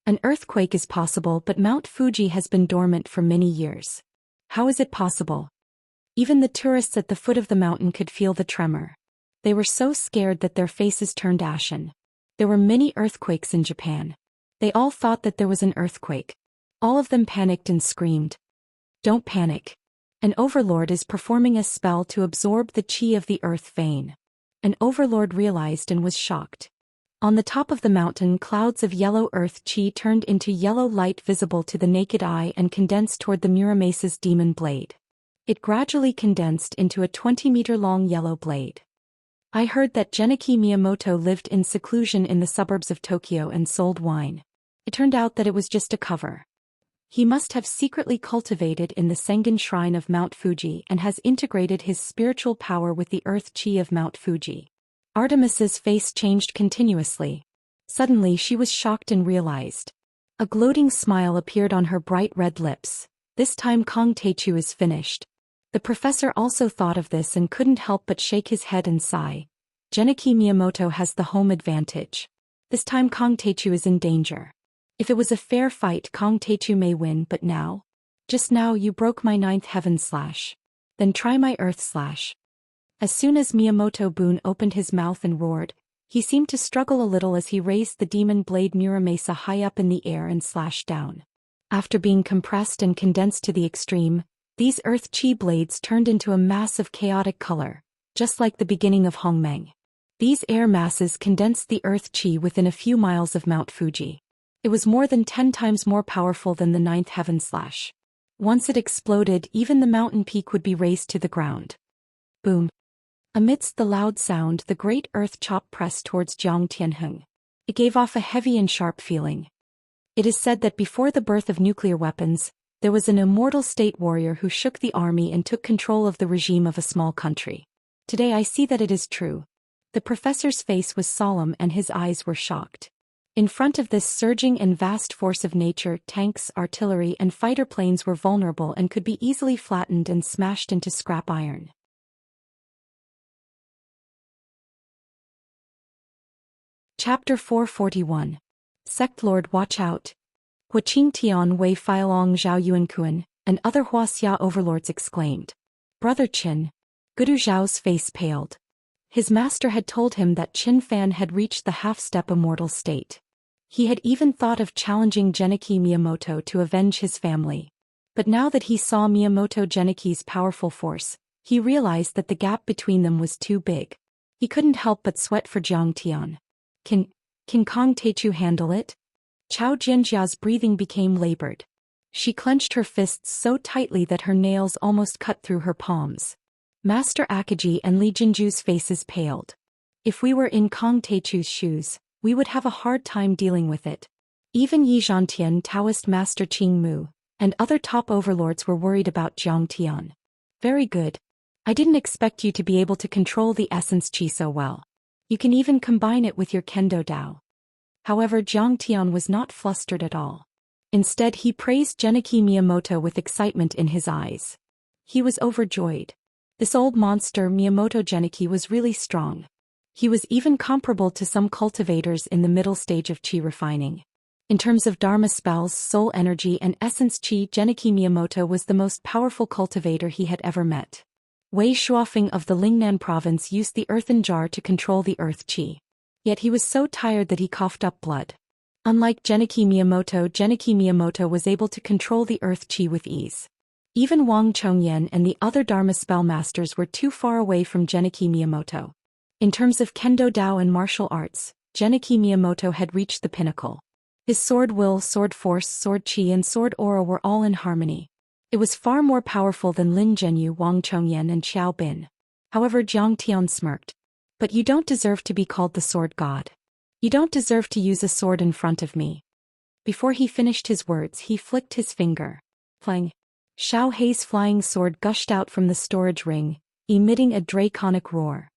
An earthquake is possible, but Mount Fuji has been dormant for many years. How is it possible? Even the tourists at the foot of the mountain could feel the tremor. They were so scared that their faces turned ashen. There were many earthquakes in Japan. They all thought that there was an earthquake. All of them panicked and screamed. Don't panic. An overlord is performing a spell to absorb the chi of the earth vein. An overlord realized and was shocked. On the top of the mountain, clouds of yellow earth chi turned into yellow light visible to the naked eye and condensed toward the Muramesa's demon blade. It gradually condensed into a 20-meter-long yellow blade. I heard that Genichi Miyamoto lived in seclusion in the suburbs of Tokyo and sold wine. It turned out that it was just a cover. He must have secretly cultivated in the Sengen shrine of Mount Fuji and has integrated his spiritual power with the earth chi of Mount Fuji. Artemis's face changed continuously. Suddenly she was shocked and realized. A gloating smile appeared on her bright red lips. This time Kong Teichu is finished. The professor also thought of this and couldn't help but shake his head and sigh. Genichi Miyamoto has the home advantage. This time Kong Teichu is in danger. If it was a fair fight, Kong Teichu may win, but now? Just now you broke my ninth heaven slash. Then try my earth slash. As soon as Miyamoto-bun opened his mouth and roared, he seemed to struggle a little as he raised the demon blade Muramesa high up in the air and slashed down. After being compressed and condensed to the extreme, these earth chi blades turned into a mass of chaotic color, just like the beginning of Hongmeng. These air masses condensed the earth chi within a few miles of Mount Fuji. It was more than 10 times more powerful than the ninth heaven slash. Once it exploded, even the mountain peak would be razed to the ground. Boom. Amidst the loud sound, the great earth chop pressed towards Jiang Tianheng. It gave off a heavy and sharp feeling. It is said that before the birth of nuclear weapons, there was an immortal state warrior who shook the army and took control of the regime of a small country. Today I see that it is true. The professor's face was solemn and his eyes were shocked. In front of this surging and vast force of nature, tanks, artillery, and fighter planes were vulnerable and could be easily flattened and smashed into scrap iron. Chapter 441. Sect Lord, watch out. Huaqing Tian Wei Filong Zhao Yuankuan, and other Huaxia overlords exclaimed. Brother Qin. Gudu Zhao's face paled. His master had told him that Qin Fan had reached the half-step immortal state. He had even thought of challenging Genichi Miyamoto to avenge his family. But now that he saw Miyamoto Genichi's powerful force, he realized that the gap between them was too big. He couldn't help but sweat for Jiang Tian. Can Kong Teichu handle it? Chao Jianjia's breathing became labored. She clenched her fists so tightly that her nails almost cut through her palms. Master Akaji and Li Jinju's faces paled. If we were in Kong Teichu's shoes, we would have a hard time dealing with it. Even Yi Zhantian, Taoist Master Qing Mu, and other top overlords were worried about Jiang Tian. Very good. I didn't expect you to be able to control the essence chi so well. You can even combine it with your Kendo Dao. However, Jiang Tian was not flustered at all. Instead, he praised Genichi Miyamoto with excitement in his eyes. He was overjoyed. This old monster Miyamoto Genichi was really strong. He was even comparable to some cultivators in the middle stage of chi refining. In terms of Dharma spells, soul energy, and essence chi, Genichi Miyamoto was the most powerful cultivator he had ever met. Wei Shuofeng of the Lingnan province used the earthen jar to control the earth chi. Yet he was so tired that he coughed up blood. Unlike Genichi Miyamoto was able to control the earth chi with ease. Even Wang Chongyan and the other Dharma spell masters were too far away from Genichi Miyamoto. In terms of Kendo Dao and martial arts, Genichi Miyamoto had reached the pinnacle. His sword will, sword force, sword chi, and sword aura were all in harmony. It was far more powerful than Lin Zhenyu, Wang Chongyan, and Xiao Bin. However, Jiang Tian smirked. But you don't deserve to be called the sword god. You don't deserve to use a sword in front of me. Before he finished his words, he flicked his finger. Clang! Xiao Hei's flying sword gushed out from the storage ring, emitting a draconic roar.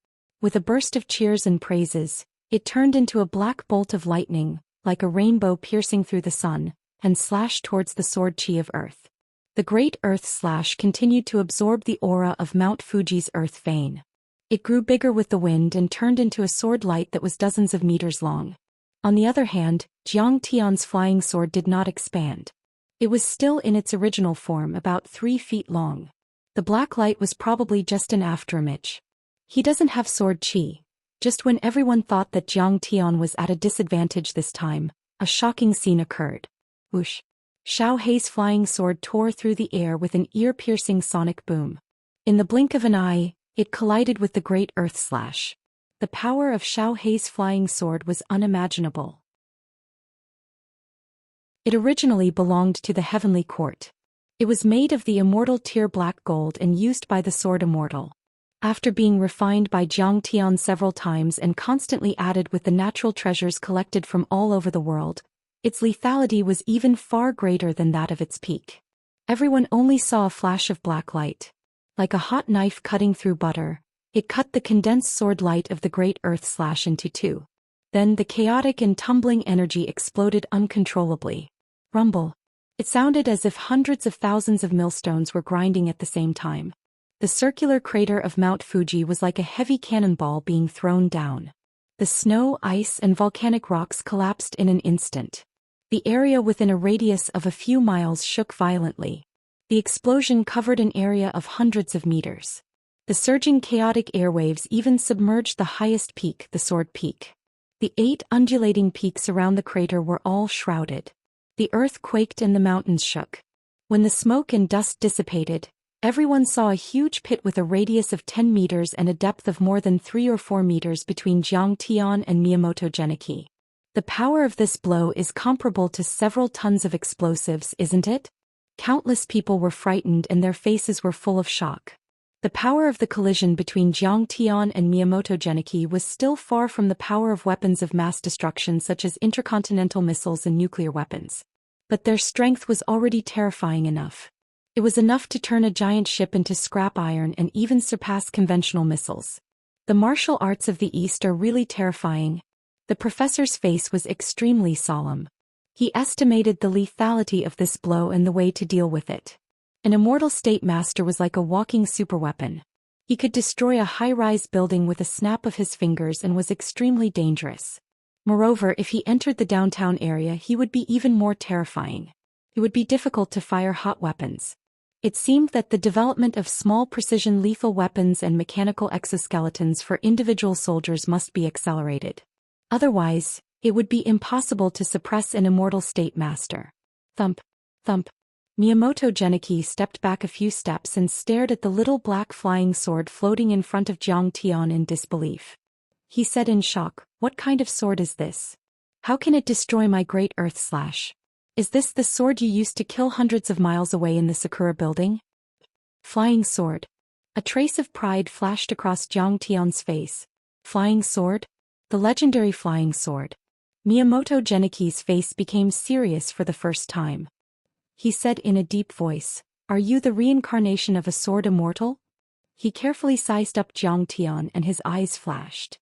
With a burst of cheers and praises, it turned into a black bolt of lightning, like a rainbow piercing through the sun, and slashed towards the sword chi of Earth. The great Earth slash continued to absorb the aura of Mount Fuji's Earth vein. It grew bigger with the wind and turned into a sword light that was dozens of meters long. On the other hand, Jiang Tian's flying sword did not expand. It was still in its original form, about 3 feet long. The black light was probably just an afterimage. He doesn't have sword chi. Just when everyone thought that Jiang Tian was at a disadvantage this time, a shocking scene occurred. Whoosh! Xiao Hei's flying sword tore through the air with an ear-piercing sonic boom. In the blink of an eye, it collided with the great Earth slash. The power of Xiao Hei's flying sword was unimaginable. It originally belonged to the Heavenly Court. It was made of the immortal tear black gold and used by the Sword Immortal. After being refined by Jiang Tian several times and constantly added with the natural treasures collected from all over the world, its lethality was even far greater than that of its peak. Everyone only saw a flash of black light. Like a hot knife cutting through butter, it cut the condensed sword light of the great Earth slash into two. Then the chaotic and tumbling energy exploded uncontrollably. Rumble. It sounded as if hundreds of thousands of millstones were grinding at the same time. The circular crater of Mount Fuji was like a heavy cannonball being thrown down. The snow, ice, and volcanic rocks collapsed in an instant. The area within a radius of a few miles shook violently. The explosion covered an area of hundreds of meters. The surging chaotic airwaves even submerged the highest peak, the Sword Peak. The 8 undulating peaks around the crater were all shrouded. The earth quaked and the mountains shook. When the smoke and dust dissipated, everyone saw a huge pit with a radius of 10 meters and a depth of more than 3 or 4 meters between Jiang Tian and Miyamoto Genichi. The power of this blow is comparable to several tons of explosives, isn't it? Countless people were frightened and their faces were full of shock. The power of the collision between Jiang Tian and Miyamoto Genichi was still far from the power of weapons of mass destruction such as intercontinental missiles and nuclear weapons. But their strength was already terrifying enough. It was enough to turn a giant ship into scrap iron and even surpass conventional missiles. The martial arts of the East are really terrifying. The professor's face was extremely solemn. He estimated the lethality of this blow and the way to deal with it. An immortal state master was like a walking superweapon. He could destroy a high-rise building with a snap of his fingers and was extremely dangerous. Moreover, if he entered the downtown area, he would be even more terrifying. It would be difficult to fire hot weapons. It seemed that the development of small precision lethal weapons and mechanical exoskeletons for individual soldiers must be accelerated. Otherwise, it would be impossible to suppress an immortal state master. Thump, thump. Miyamoto Genichi stepped back a few steps and stared at the little black flying sword floating in front of Jiang Tian in disbelief. He said in shock, "What kind of sword is this? How can it destroy my great Earth slash? Is this the sword you used to kill hundreds of miles away in the Sakura building?" Flying sword. A trace of pride flashed across Jiang Tian's face. Flying sword? The legendary flying sword. Miyamoto Genichi's face became serious for the first time. He said in a deep voice, "Are you the reincarnation of a sword immortal?" He carefully sized up Jiang Tian and his eyes flashed.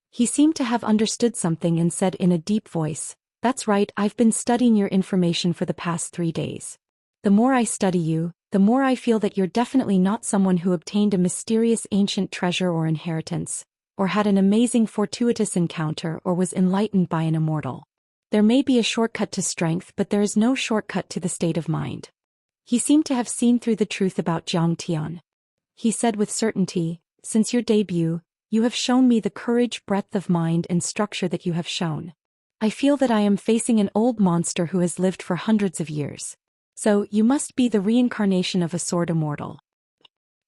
He seemed to have understood something and said in a deep voice, "That's right, I've been studying your information for the past 3 days. The more I study you, the more I feel that you're definitely not someone who obtained a mysterious ancient treasure or inheritance, or had an amazing fortuitous encounter or was enlightened by an immortal. There may be a shortcut to strength, but there is no shortcut to the state of mind." He seemed to have seen through the truth about Jiang Tian. He said with certainty, "Since your debut, you have shown me the courage, breadth of mind and structure that you have shown. I feel that I am facing an old monster who has lived for hundreds of years. So, you must be the reincarnation of a sword immortal."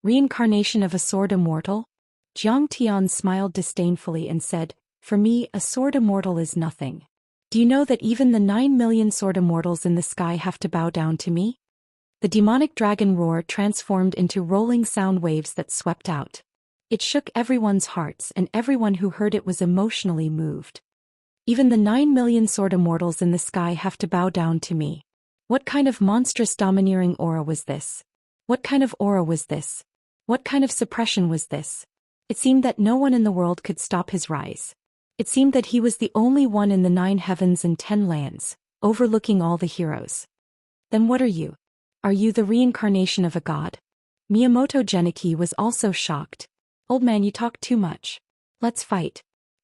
Reincarnation of a sword immortal? Jiang Tian smiled disdainfully and said, "For me, a sword immortal is nothing. Do you know that even the 9 million sword immortals in the sky have to bow down to me?" The demonic dragon roar transformed into rolling sound waves that swept out. It shook everyone's hearts and everyone who heard it was emotionally moved. Even the 9 million sword immortals in the sky have to bow down to me. What kind of monstrous domineering aura was this? What kind of aura was this? What kind of suppression was this? It seemed that no one in the world could stop his rise. It seemed that he was the only one in the 9 heavens and 10 lands, overlooking all the heroes. Then what are you? Are you the reincarnation of a god? Miyamoto Genichi was also shocked. Old man, you talk too much. Let's fight.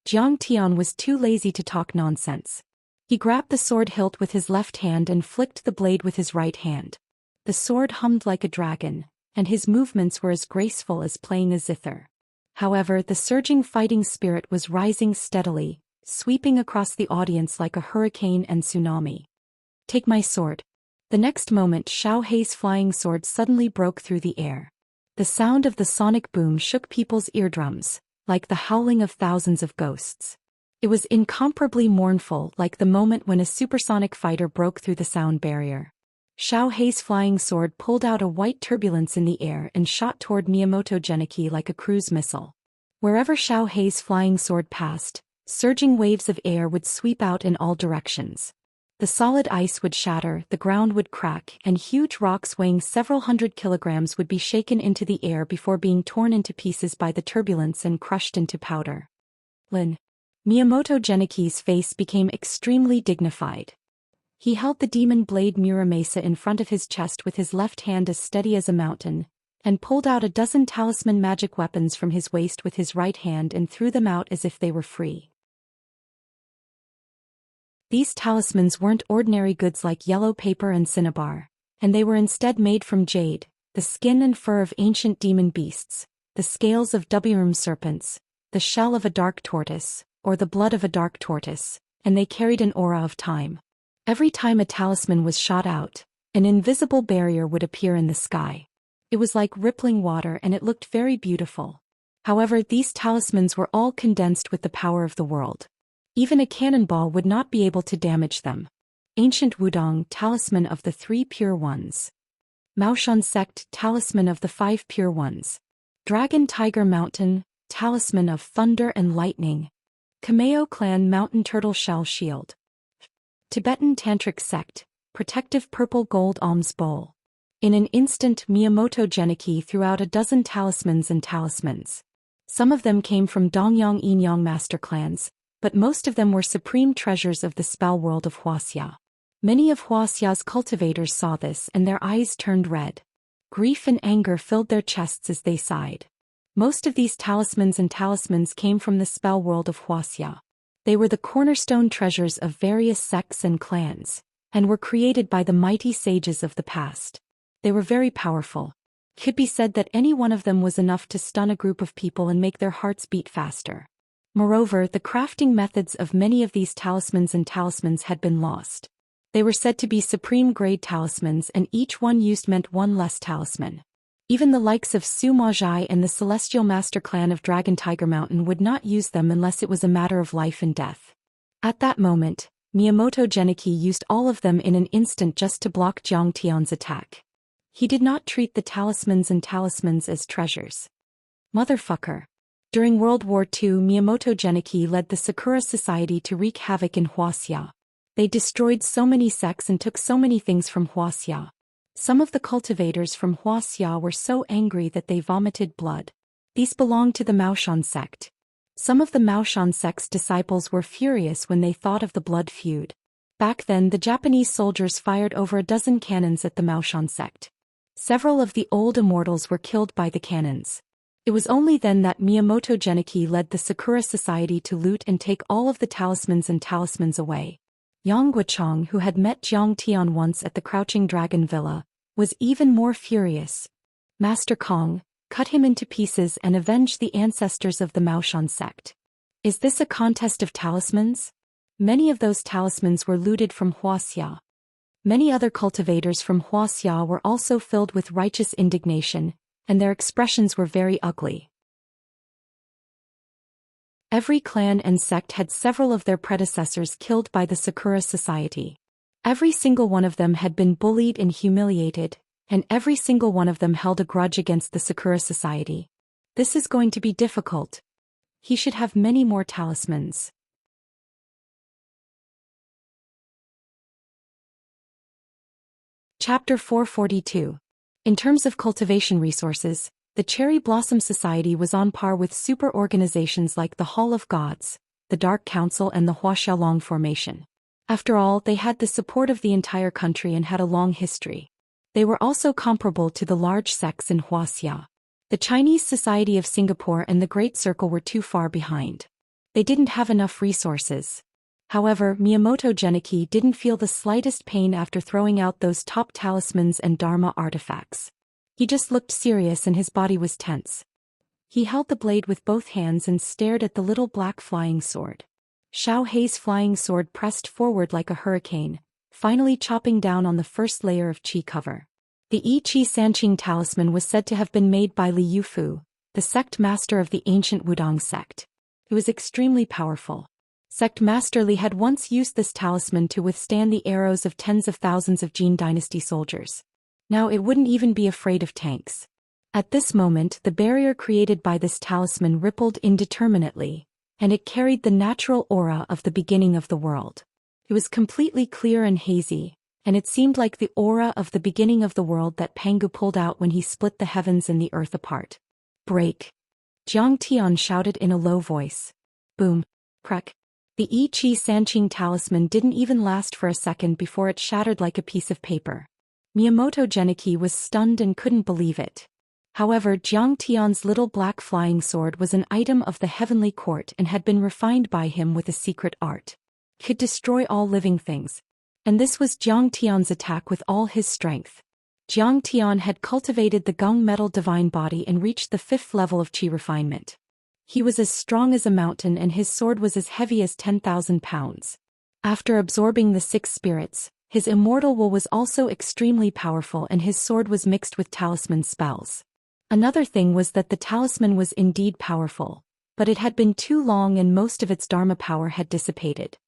Jiang Tian was too lazy to talk nonsense. He grabbed the sword hilt with his left hand and flicked the blade with his right hand. The sword hummed like a dragon, and his movements were as graceful as playing a zither. However, the surging fighting spirit was rising steadily, sweeping across the audience like a hurricane and tsunami. Take my sword. The next moment, Xiao Hei's flying sword suddenly broke through the air. The sound of the sonic boom shook people's eardrums, like the howling of thousands of ghosts. It was incomparably mournful, like the moment when a supersonic fighter broke through the sound barrier. Xiao Hei's flying sword pulled out a white turbulence in the air and shot toward Miyamoto Genichi like a cruise missile. Wherever Xiao Hei's flying sword passed, surging waves of air would sweep out in all directions. The solid ice would shatter, the ground would crack, and huge rocks weighing several hundred kilograms would be shaken into the air before being torn into pieces by the turbulence and crushed into powder. Miyamoto Genichi's face became extremely dignified. He held the demon blade Muramasa in front of his chest with his left hand as steady as a mountain, and pulled out a dozen talisman magic weapons from his waist with his right hand and threw them out as if they were free. These talismans weren't ordinary goods like yellow paper and cinnabar, and they were instead made from jade, the skin and fur of ancient demon beasts, the scales of Wurm serpents, the shell of a dark tortoise, or the blood of a dark tortoise, and they carried an aura of time. Every time a talisman was shot out, an invisible barrier would appear in the sky. It was like rippling water and it looked very beautiful. However, these talismans were all condensed with the power of the world. Even a cannonball would not be able to damage them. Ancient Wudong, Talisman of the 3 Pure Ones. Maoshan Sect, Talisman of the 5 Pure Ones. Dragon Tiger Mountain, Talisman of Thunder and Lightning. Kameo Clan Mountain Turtle Shell Shield. Tibetan Tantric Sect, Protective Purple Gold Alms Bowl. In an instant, Miyamoto Genichi threw out a dozen talismans and talismans. Some of them came from Dongyang Yinyang master clans, but most of them were supreme treasures of the spell world of Wuxia. Many of Wuxia's cultivators saw this and their eyes turned red. Grief and anger filled their chests as they sighed. Most of these talismans came from the spell world of Wuxia. They were the cornerstone treasures of various sects and clans, and were created by the mighty sages of the past. They were very powerful. It could be said that any one of them was enough to stun a group of people and make their hearts beat faster. Moreover, the crafting methods of many of these talismans had been lost. They were said to be supreme-grade talismans and each one used meant one less talisman. Even the likes of Su Maozhai and the Celestial Master Clan of Dragon Tiger Mountain would not use them unless it was a matter of life and death. At that moment, Miyamoto Genichi used all of them in an instant just to block Jiang Tian's attack. He did not treat the talismans as treasures. Motherfucker. During World War II, Miyamoto Genichi led the Sakura Society to wreak havoc in Wuxia. They destroyed so many sects and took so many things from Wuxia. Some of the cultivators from Wuxia were so angry that they vomited blood. These belonged to the Maoshan sect. Some of the Maoshan sect's disciples were furious when they thought of the blood feud. Back then, the Japanese soldiers fired over a dozen cannons at the Maoshan sect. Several of the old immortals were killed by the cannons. It was only then that Miyamoto Genichi led the Sakura Society to loot and take all of the talismans away. Yang Guochang, who had met Jiang Tian once at the Crouching Dragon Villa, was even more furious. Master Kong, cut him into pieces and avenge the ancestors of the Maoshan sect. Is this a contest of talismans? Many of those talismans were looted from Wuxia. Many other cultivators from Wuxia were also filled with righteous indignation, and their expressions were very ugly. Every clan and sect had several of their predecessors killed by the Sakura Society. Every single one of them had been bullied and humiliated, and every single one of them held a grudge against the Sakura Society. This is going to be difficult. He should have many more talismans. Chapter 442. In terms of cultivation resources, the Cherry Blossom Society was on par with super organizations like the Hall of Gods, the Dark Council and the Huaxiaolong Formation. After all, they had the support of the entire country and had a long history. They were also comparable to the large sects in Wuxia. The Chinese Society of Singapore and the Great Circle were too far behind. They didn't have enough resources. However, Miyamoto Genichi didn't feel the slightest pain after throwing out those top talismans and Dharma artifacts. He just looked serious and his body was tense. He held the blade with both hands and stared at the little black flying sword. Xiao Hei's flying sword pressed forward like a hurricane, finally chopping down on the first layer of qi cover. The Yi Qi Sanqing talisman was said to have been made by Li Yufu, the sect master of the ancient Wudong sect. It was extremely powerful. Sect Master Li had once used this talisman to withstand the arrows of tens of thousands of Jin Dynasty soldiers. Now it wouldn't even be afraid of tanks. At this moment, the barrier created by this talisman rippled indeterminately, and it carried the natural aura of the beginning of the world. It was completely clear and hazy, and it seemed like the aura of the beginning of the world that Pangu pulled out when he split the heavens and the earth apart. Break! Jiang Tian shouted in a low voice. Boom! Crack! The Yi Qi Sanqing talisman didn't even last for a second before it shattered like a piece of paper. Miyamoto Genichi was stunned and couldn't believe it. However, Jiang Tian's little black flying sword was an item of the heavenly court and had been refined by him with a secret art. It could destroy all living things. And this was Jiang Tian's attack with all his strength. Jiang Tian had cultivated the Gong metal divine body and reached the 5th level of qi refinement. He was as strong as a mountain and his sword was as heavy as 10,000 pounds. After absorbing the 6 spirits, his immortal will was also extremely powerful and his sword was mixed with talisman spells. Another thing was that the talisman was indeed powerful, but it had been too long and most of its Dharma power had dissipated.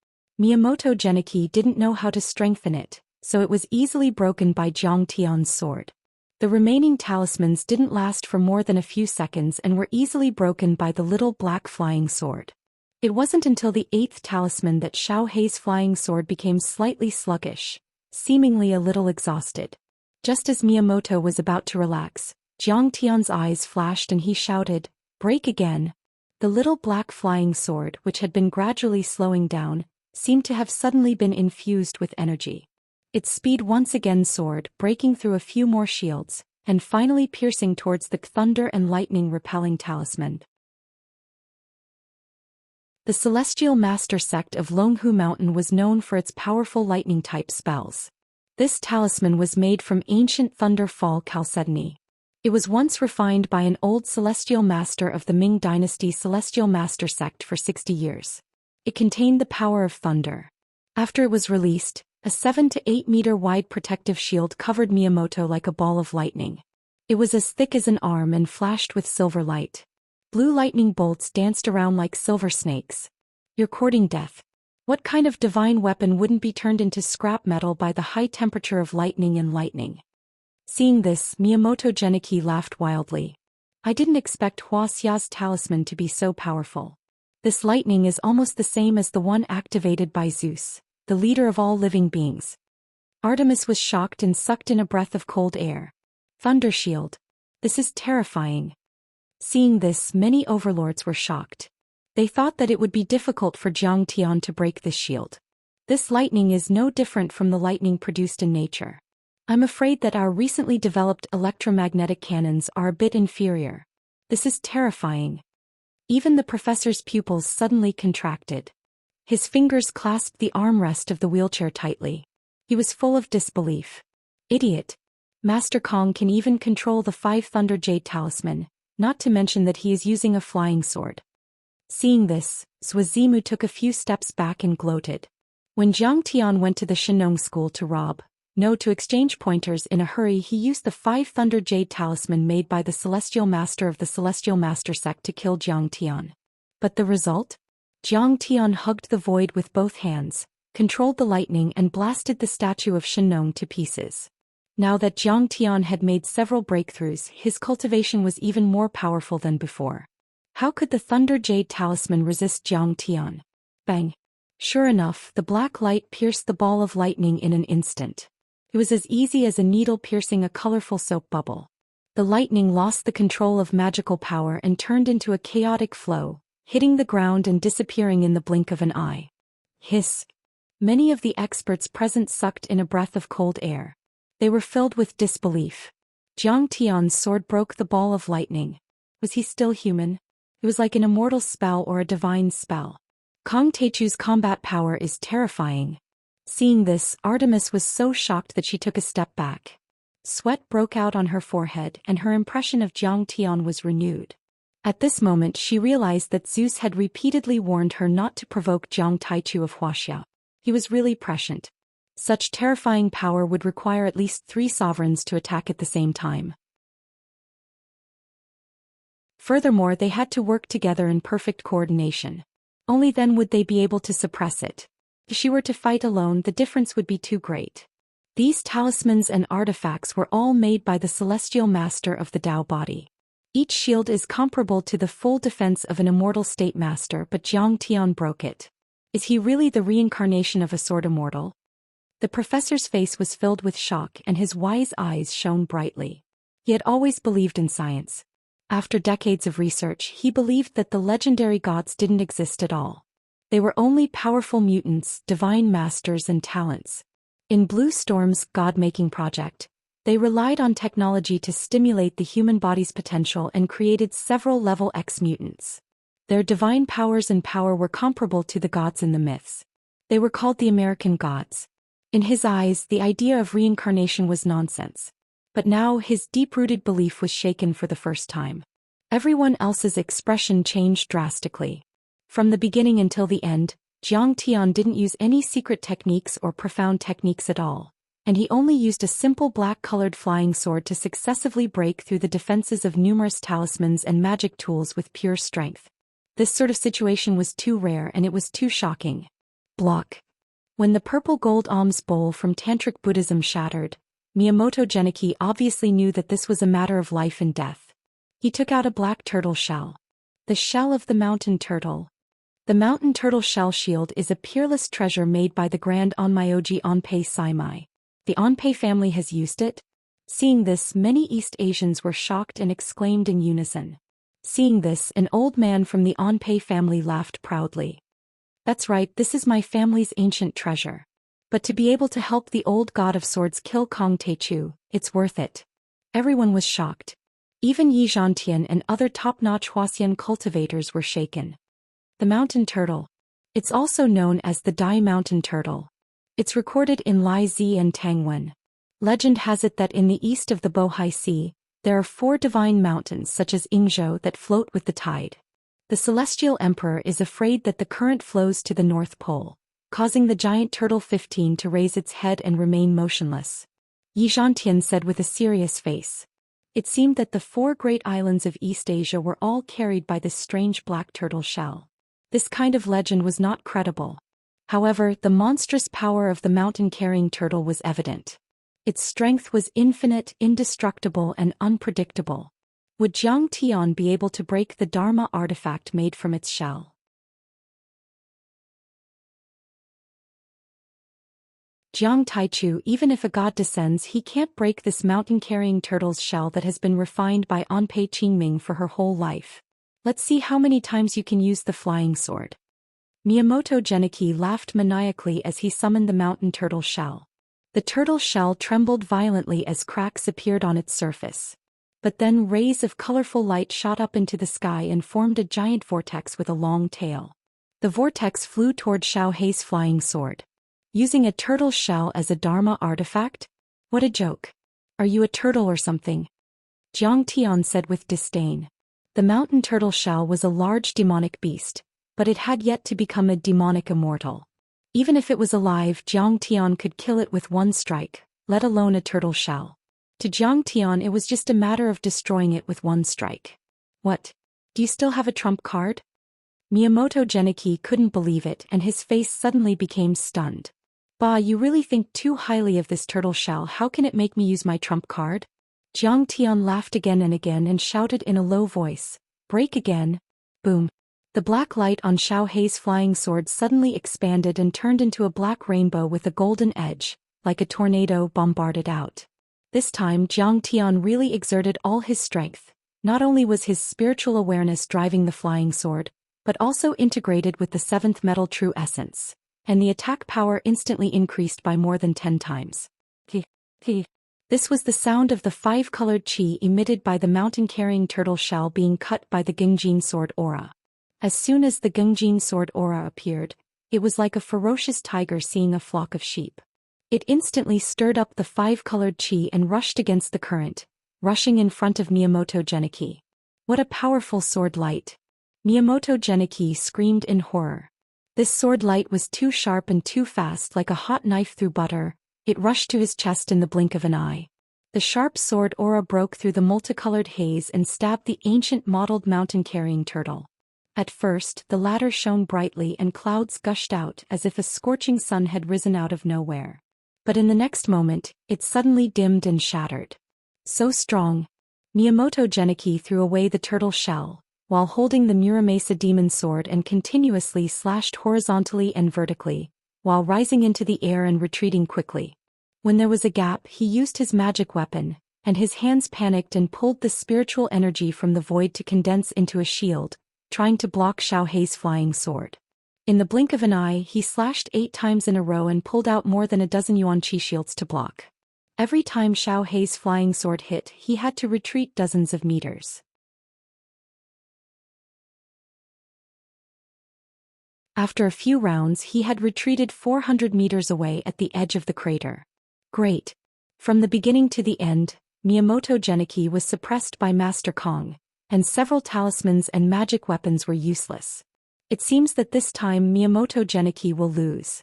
Miyamoto Genichi didn't know how to strengthen it, so it was easily broken by Jiang Tian's sword. The remaining talismans didn't last for more than a few seconds and were easily broken by the little black flying sword. It wasn't until the 8th talisman that Xiao Hei's flying sword became slightly sluggish, seemingly a little exhausted. Just as Miyamoto was about to relax, Jiang Tian's eyes flashed and he shouted, "Break again!" The little black flying sword, which had been gradually slowing down, seemed to have suddenly been infused with energy. Its speed once again soared, breaking through a few more shields, and finally piercing towards the thunder and lightning repelling talisman. The Celestial Master sect of Longhu Mountain was known for its powerful lightning-type spells. This talisman was made from ancient Thunder Fall chalcedony. It was once refined by an old Celestial Master of the Ming Dynasty Celestial Master sect for 60 years. It contained the power of thunder. After it was released, a 7 to 8 meter wide protective shield covered Miyamoto like a ball of lightning. It was as thick as an arm and flashed with silver light. Blue lightning bolts danced around like silver snakes. You're courting death. What kind of divine weapon wouldn't be turned into scrap metal by the high temperature of lightning and lightning? Seeing this, Miyamoto Genichi laughed wildly. I didn't expect Huaxia's talisman to be so powerful. This lightning is almost the same as the one activated by Zeus, the leader of all living beings. Artemis was shocked and sucked in a breath of cold air. Thunder shield. This is terrifying. Seeing this, many overlords were shocked. They thought that it would be difficult for Jiang Tian to break this shield. This lightning is no different from the lightning produced in nature. I'm afraid that our recently developed electromagnetic cannons are a bit inferior. This is terrifying. Even the professor's pupils suddenly contracted. His fingers clasped the armrest of the wheelchair tightly. He was full of disbelief. Idiot. Master Kong can even control the 5 Thunder Jade Talisman, not to mention that he is using a flying sword. Seeing this, Zuazimu took a few steps back and gloated. When Jiang Tian went to the Shenong school to exchange pointers in a hurry, he used the 5 Thunder Jade Talisman made by the Celestial Master of the Celestial Master sect to kill Jiang Tian. But the result? Jiang Tian hugged the void with both hands, controlled the lightning and blasted the statue of Shenong to pieces. Now that Jiang Tian had made several breakthroughs, his cultivation was even more powerful than before. How could the Thunder Jade Talisman resist Jiang Tian? Bang! Sure enough, the black light pierced the ball of lightning in an instant. It was as easy as a needle piercing a colorful soap bubble. The lightning lost the control of magical power and turned into a chaotic flow, hitting the ground and disappearing in the blink of an eye. Hiss! Many of the experts present sucked in a breath of cold air. They were filled with disbelief. Jiang Tian's sword broke the ball of lightning. Was he still human? It was like an immortal spell or a divine spell. Kong Teichu's combat power is terrifying. Seeing this, Artemis was so shocked that she took a step back. Sweat broke out on her forehead and her impression of Jiang Tian was renewed. At this moment she realized that Zeus had repeatedly warned her not to provoke Jiang Taichu of Wuxia. He was really prescient. Such terrifying power would require at least 3 sovereigns to attack at the same time. Furthermore, they had to work together in perfect coordination. Only then would they be able to suppress it. If she were to fight alone, the difference would be too great. These talismans and artifacts were all made by the celestial master of the Tao body. Each shield is comparable to the full defense of an immortal state master, but Jiang Tian broke it. Is he really the reincarnation of a sword immortal? The professor's face was filled with shock and his wise eyes shone brightly. He had always believed in science. After decades of research, he believed that the legendary gods didn't exist at all. They were only powerful mutants, divine masters and talents. In Blue Storm's god-making project, they relied on technology to stimulate the human body's potential and created several level X mutants. Their divine powers and power were comparable to the gods in the myths. They were called the American gods. In his eyes, the idea of reincarnation was nonsense. But now his deep-rooted belief was shaken for the first time. Everyone else's expression changed drastically. From the beginning until the end, Jiang Tian didn't use any secret techniques or profound techniques at all, and he only used a simple black-colored flying sword to successively break through the defenses of numerous talismans and magic tools with pure strength. This sort of situation was too rare and it was too shocking. Block. When the purple gold alms bowl from Tantric Buddhism shattered, Miyamoto Genichi obviously knew that this was a matter of life and death. He took out a black turtle shell. The shell of the mountain turtle. The mountain turtle shell shield is a peerless treasure made by the Grand Onmyoji Onpei Saimai. The Onpei family has used it. Seeing this, many East Asians were shocked and exclaimed in unison. Seeing this, an old man from the Onpei family laughed proudly. That's right, this is my family's ancient treasure. But to be able to help the old god of swords kill Kong Teichu, it's worth it. Everyone was shocked. Even Yi Zhantian and other top-notch Huaxian cultivators were shaken. The mountain turtle. It's also known as the Dai mountain turtle. It's recorded in Lai Zi and Tangwen. Legend has it that in the east of the Bohai Sea, there are 4 divine mountains such as Yingzhou that float with the tide. The celestial emperor is afraid that the current flows to the North Pole, causing the giant turtle 15 to raise its head and remain motionless. Yi Zhantian said with a serious face. It seemed that the 4 great islands of East Asia were all carried by this strange black turtle shell. This kind of legend was not credible. However, the monstrous power of the mountain-carrying turtle was evident. Its strength was infinite, indestructible, and unpredictable. Would Jiang Tian be able to break the Dharma artifact made from its shell? Jiang Taichu, even if a god descends, he can't break this mountain-carrying turtle's shell that has been refined by Onpei Qingming for her whole life. Let's see how many times you can use the flying sword. Miyamoto Genichi laughed maniacally as he summoned the mountain turtle shell. The turtle shell trembled violently as cracks appeared on its surface. But then rays of colorful light shot up into the sky and formed a giant vortex with a long tail. The vortex flew toward Xiao Hei's flying sword. Using a turtle shell as a Dharma artifact? What a joke. Are you a turtle or something? Jiang Tian said with disdain. The mountain turtle shell was a large demonic beast, but it had yet to become a demonic immortal. Even if it was alive, Jiang Tian could kill it with one strike, let alone a turtle shell. To Jiang Tian, it was just a matter of destroying it with one strike. What? Do you still have a trump card? Miyamoto Genichi couldn't believe it and his face suddenly became stunned. Bah, you really think too highly of this turtle shell. How can it make me use my trump card? Jiang Tian laughed again and shouted in a low voice, break again. Boom. The black light on Xiao Hei's flying sword suddenly expanded and turned into a black rainbow with a golden edge, like a tornado bombarded out. This time Zhang Tian really exerted all his strength. Not only was his spiritual awareness driving the flying sword, but also integrated with the seventh metal true essence, and the attack power instantly increased by more than 10 times. This was the sound of the 5-colored qi emitted by the mountain-carrying turtle shell being cut by the Gengjin sword aura. As soon as the Gengjin sword aura appeared, it was like a ferocious tiger seeing a flock of sheep. It instantly stirred up the 5-colored qi and rushed against the current, rushing in front of Miyamoto Geniki. What a powerful sword light! Miyamoto Geniki screamed in horror. This sword light was too sharp and too fast, like a hot knife through butter. It rushed to his chest in the blink of an eye. The sharp sword aura broke through the multicolored haze and stabbed the ancient mottled mountain-carrying turtle. At first, the latter shone brightly and clouds gushed out as if a scorching sun had risen out of nowhere. But in the next moment, it suddenly dimmed and shattered. So strong! Miyamoto Geniki threw away the turtle shell, while holding the Muramasa demon sword, and continuously slashed horizontally and vertically, while rising into the air and retreating quickly. When there was a gap, he used his magic weapon, and his hands panicked and pulled the spiritual energy from the void to condense into a shield, trying to block Xiao Hei's flying sword. In the blink of an eye, he slashed 8 times in a row and pulled out more than a dozen yuan qi shields to block. Every time Xiao Hei's flying sword hit, he had to retreat dozens of meters. After a few rounds, he had retreated 400 meters away at the edge of the crater. Great! From the beginning to the end, Miyamoto Geniki was suppressed by Master Kong, and several talismans and magic weapons were useless. It seems that this time Miyamoto Geniki will lose.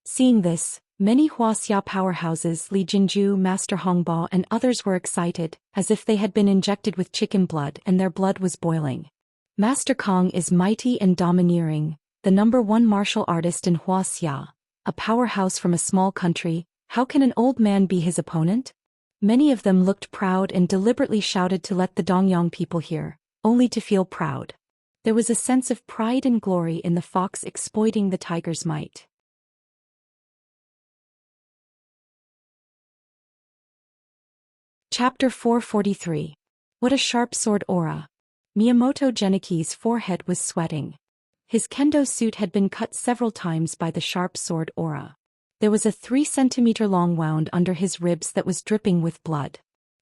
Seeing this, many Wuxia powerhouses, Li Jinju, Master Hongbo, and others were excited, as if they had been injected with chicken blood and their blood was boiling. Master Kong is mighty and domineering, the #1 martial artist in Wuxia, a powerhouse from a small country. How can an old man be his opponent? Many of them looked proud and deliberately shouted to let the Dongyang people hear, only to feel proud. There was a sense of pride and glory in the fox exploiting the tiger's might. Chapter 443. What a sharp sword aura! Miyamoto Geniki's forehead was sweating. His kendo suit had been cut several times by the sharp sword aura. There was a 3-centimeter-long wound under his ribs that was dripping with blood.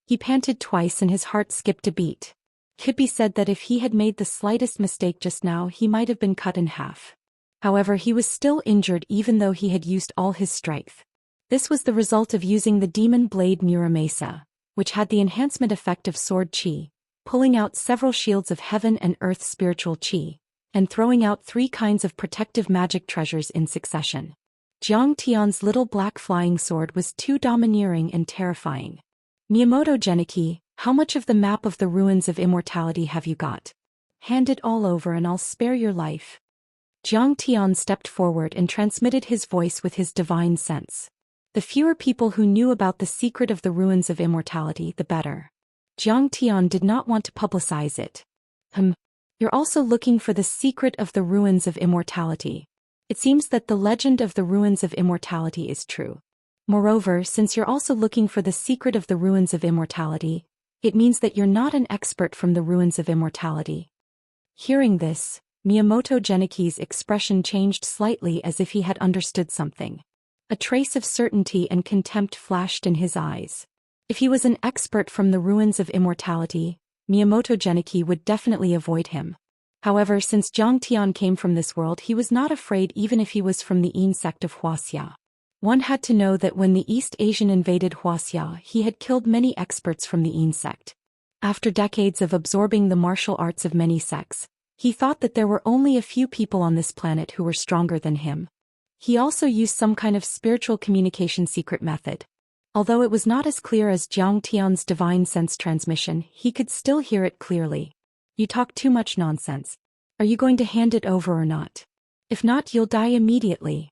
He panted twice and his heart skipped a beat. Could be said that if he had made the slightest mistake just now, he might have been cut in half. However, he was still injured even though he had used all his strength. This was the result of using the demon blade Muramasa, which had the enhancement effect of sword qi, pulling out several shields of heaven and earth spiritual qi, and throwing out 3 kinds of protective magic treasures in succession. Zhang Tian's little black flying sword was too domineering and terrifying. Miyamoto Geniki, how much of the map of the ruins of immortality have you got? Hand it all over and I'll spare your life. Zhang Tian stepped forward and transmitted his voice with his divine sense. The fewer people who knew about the secret of the ruins of immortality, the better. Zhang Tian did not want to publicize it. You're also looking for the secret of the ruins of immortality. It seems that the legend of the ruins of immortality is true. Moreover, since you're also looking for the secret of the ruins of immortality, it means that you're not an expert from the ruins of immortality. Hearing this, Miyamoto Geniki's expression changed slightly as if he had understood something. A trace of certainty and contempt flashed in his eyes. If he was an expert from the ruins of immortality, Miyamoto Geniki would definitely avoid him. However, since Zhang Tian came from this world, he was not afraid even if he was from the Yin sect of Wuxia. One had to know that when the East Asian invaded Wuxia, he had killed many experts from the Yin sect. After decades of absorbing the martial arts of many sects, he thought that there were only a few people on this planet who were stronger than him. He also used some kind of spiritual communication secret method. Although it was not as clear as Zhang Tian's divine sense transmission, he could still hear it clearly. You talk too much nonsense. Are you going to hand it over or not? If not, you'll die immediately.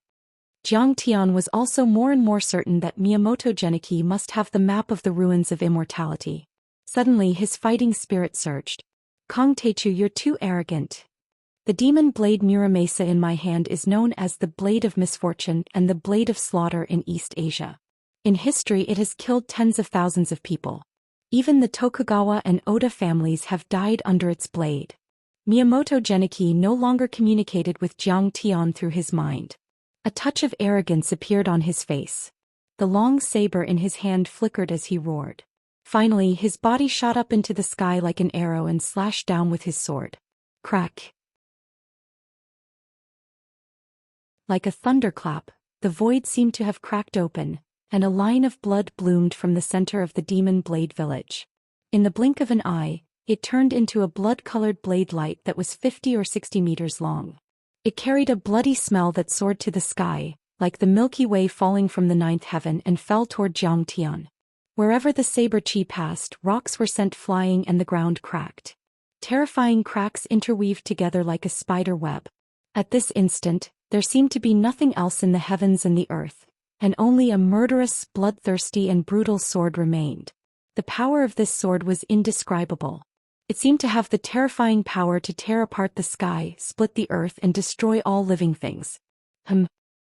Zhang Tian was also more and more certain that Miyamoto Geniki must have the map of the ruins of immortality. Suddenly his fighting spirit surged. Kong Teichu, you're too arrogant. The demon blade Muramasa in my hand is known as the Blade of Misfortune and the Blade of Slaughter in East Asia. In history, it has killed tens of thousands of people. Even the Tokugawa and Oda families have died under its blade. Miyamoto Genichi no longer communicated with Jiang Tian through his mind. A touch of arrogance appeared on his face. The long saber in his hand flickered as he roared. Finally, his body shot up into the sky like an arrow and slashed down with his sword. Crack! Like a thunderclap, the void seemed to have cracked open, and a line of blood bloomed from the center of the Demon Blade village. In the blink of an eye, it turned into a blood-colored blade light that was 50 or 60 meters long. It carried a bloody smell that soared to the sky, like the Milky Way falling from the ninth heaven, and fell toward Jiang Tian. Wherever the saber chi passed, rocks were sent flying and the ground cracked. Terrifying cracks interweaved together like a spider web. At this instant, there seemed to be nothing else in the heavens and the earth, and only a murderous, bloodthirsty and brutal sword remained. The power of this sword was indescribable. It seemed to have the terrifying power to tear apart the sky, split the earth, and destroy all living things.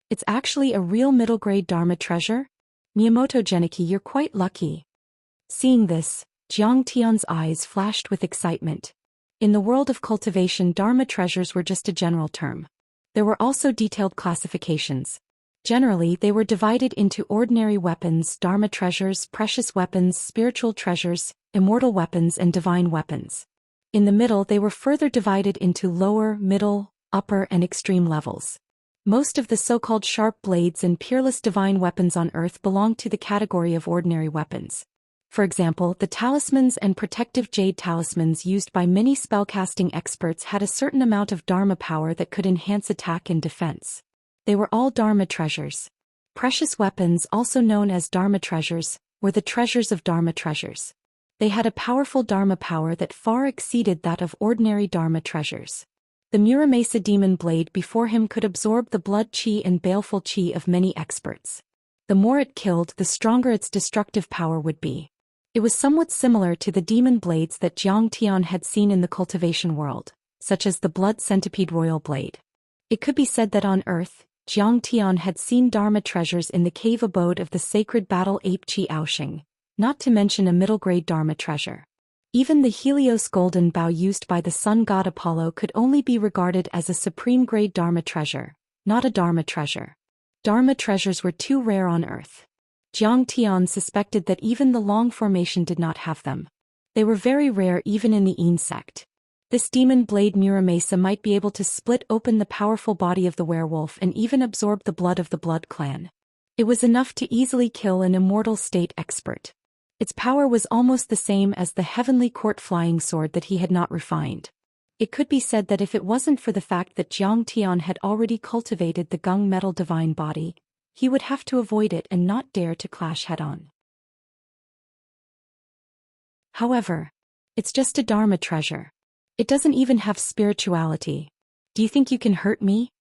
It's actually a real middle-grade Dharma treasure? Miyamoto Genichi, you're quite lucky. Seeing this, Jiang Tian's eyes flashed with excitement. In the world of cultivation, Dharma treasures were just a general term. There were also detailed classifications. Generally, they were divided into ordinary weapons, Dharma treasures, precious weapons, spiritual treasures, immortal weapons, and divine weapons. In the middle, they were further divided into lower, middle, upper, and extreme levels. Most of the so-called sharp blades and peerless divine weapons on Earth belonged to the category of ordinary weapons. For example, the talismans and protective jade talismans used by many spellcasting experts had a certain amount of Dharma power that could enhance attack and defense. They were all Dharma treasures. Precious weapons, also known as Dharma treasures, were the treasures of Dharma treasures. They had a powerful Dharma power that far exceeded that of ordinary Dharma treasures. The Muramasa demon blade before him could absorb the blood chi and baleful chi of many experts. The more it killed, the stronger its destructive power would be. It was somewhat similar to the demon blades that Jiang Tian had seen in the cultivation world, such as the blood centipede royal blade. It could be said that on Earth, Jiang Tian had seen Dharma treasures in the cave abode of the sacred battle ape Chi Aoxing, not to mention a middle-grade Dharma treasure. Even the Helios golden bow used by the sun god Apollo could only be regarded as a supreme-grade Dharma treasure, not a Dharma treasure. Dharma treasures were too rare on Earth. Jiang Tian suspected that even the Long Formation did not have them. They were very rare even in the Yin sect. This demon blade Muramasa might be able to split open the powerful body of the werewolf and even absorb the blood of the Blood Clan. It was enough to easily kill an immortal state expert. Its power was almost the same as the heavenly court flying sword that he had not refined. It could be said that if it wasn't for the fact that Jiang Tian had already cultivated the gung metal divine body, he would have to avoid it and not dare to clash head-on. However, it's just a Dharma treasure. It doesn't even have spirituality. Do you think you can hurt me?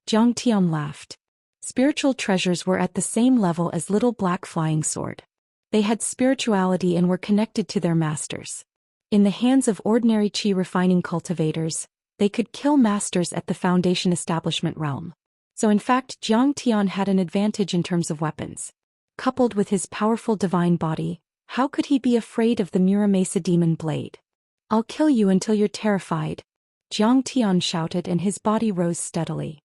Jiang Tian laughed. Spiritual treasures were at the same level as Little Black Flying Sword. They had spirituality and were connected to their masters. In the hands of ordinary chi refining cultivators, they could kill masters at the Foundation establishment realm. So in fact, Jiang Tian had an advantage in terms of weapons. Coupled with his powerful divine body, how could he be afraid of the Muramasa demon blade? I'll kill you until you're terrified, Jiang Tian shouted, and his body rose steadily.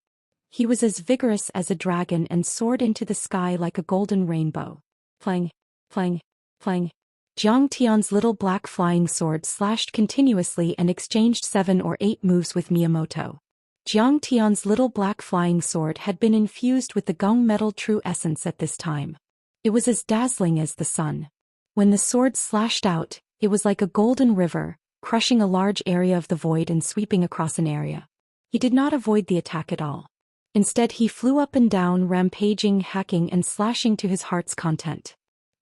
He was as vigorous as a dragon and soared into the sky like a golden rainbow. Flang, flang, flang. Jiang Tian's little black flying sword slashed continuously and exchanged 7 or 8 moves with Miyamoto. Jiang Tian's little black flying sword had been infused with the gung metal true essence at this time. It was as dazzling as the sun. When the sword slashed out, it was like a golden river, crushing a large area of the void and sweeping across an area. He did not avoid the attack at all. Instead, he flew up and down, rampaging, hacking, and slashing to his heart's content.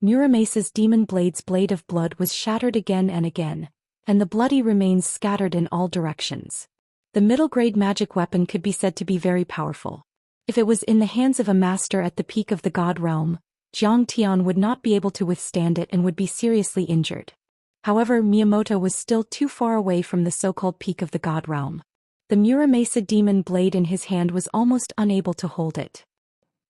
Muramasa's demon blade's blade of blood was shattered again and again, and the bloody remains scattered in all directions. The middle-grade magic weapon could be said to be very powerful. If it was in the hands of a master at the peak of the god realm, Jiang Tian would not be able to withstand it and would be seriously injured. However, Miyamoto was still too far away from the so-called peak of the god realm. The Muramasa demon blade in his hand was almost unable to hold it.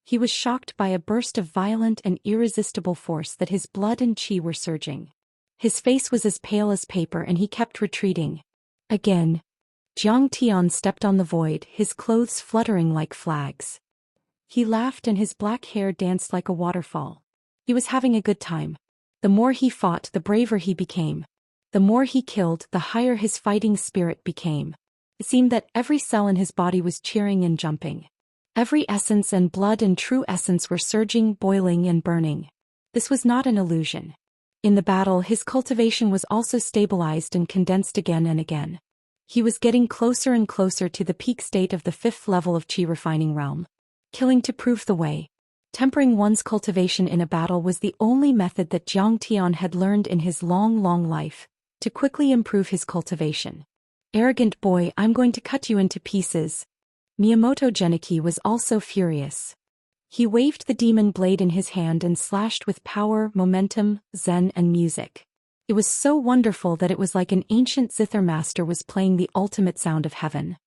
He was shocked by a burst of violent and irresistible force that his blood and qi were surging. His face was as pale as paper and he kept retreating. Again. Jiang Tian stepped on the void, his clothes fluttering like flags. He laughed and his black hair danced like a waterfall. He was having a good time. The more he fought, the braver he became. The more he killed, the higher his fighting spirit became. It seemed that every cell in his body was cheering and jumping. Every essence and blood and true essence were surging, boiling and burning. This was not an illusion. In the battle, his cultivation was also stabilized and condensed again and again. He was getting closer and closer to the peak state of the 5th level of Qi refining realm. Killing to prove the way. Tempering one's cultivation in a battle was the only method that Jiang Tian had learned in his long life, to quickly improve his cultivation. Arrogant boy, I'm going to cut you into pieces. Miyamoto Genichi was also furious. He waved the demon blade in his hand and slashed with power, momentum, zen and music. It was so wonderful that it was like an ancient zither master was playing the ultimate sound of heaven.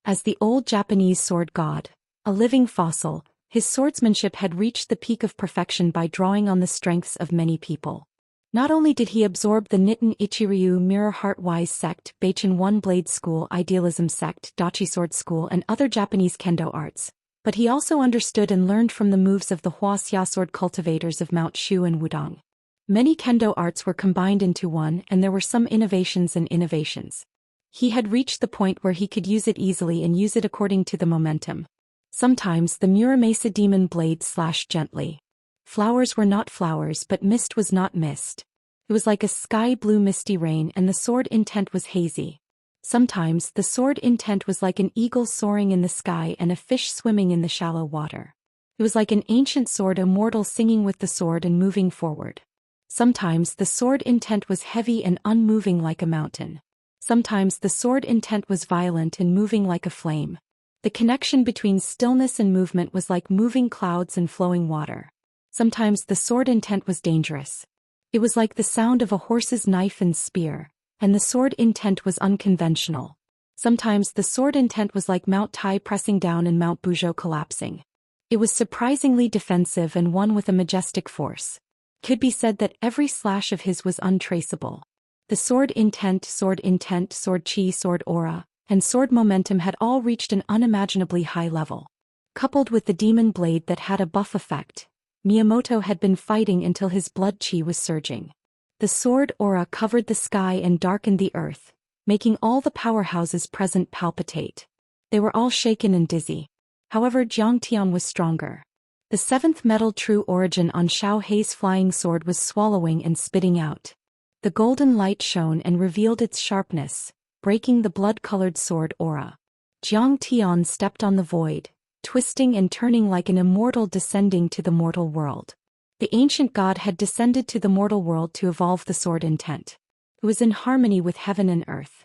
As the old Japanese sword god, a living fossil, his swordsmanship had reached the peak of perfection by drawing on the strengths of many people. Not only did he absorb the Nitin Ichiryu Mirror Heart Wise sect, Beichen One Blade School, Idealism sect, Dachi Sword School and other Japanese kendo arts, but he also understood and learned from the moves of the Wuxia sword cultivators of Mount Shu and Wudong. Many kendo arts were combined into one and there were some innovations and innovations. He had reached the point where he could use it easily and use it according to the momentum. Sometimes the Muramasa demon blade slashed gently. Flowers were not flowers but mist was not mist. It was like a sky-blue misty rain and the sword intent was hazy. Sometimes the sword intent was like an eagle soaring in the sky and a fish swimming in the shallow water. It was like an ancient sword immortal singing with the sword and moving forward. Sometimes the sword intent was heavy and unmoving like a mountain. Sometimes the sword intent was violent and moving like a flame. The connection between stillness and movement was like moving clouds and flowing water. Sometimes the sword intent was dangerous. It was like the sound of a horse's knife and spear, and the sword intent was unconventional. Sometimes the sword intent was like Mount Tai pressing down and Mount Buzhou collapsing. It was surprisingly defensive and one with a majestic force. Could be said that every slash of his was untraceable. The sword intent, sword chi, sword aura, and sword momentum had all reached an unimaginably high level. Coupled with the demon blade that had a buff effect, Miyamoto had been fighting until his blood chi was surging. The sword aura covered the sky and darkened the earth, making all the powerhouses present palpitate. They were all shaken and dizzy. However, Jiang Tian was stronger. The 7th metal true origin on Xiao Hei's flying sword was swallowing and spitting out. The golden light shone and revealed its sharpness, breaking the blood-colored sword aura. Jiang Tian stepped on the void, twisting and turning like an immortal descending to the mortal world. The ancient god had descended to the mortal world to evolve the sword intent. It was in harmony with heaven and earth.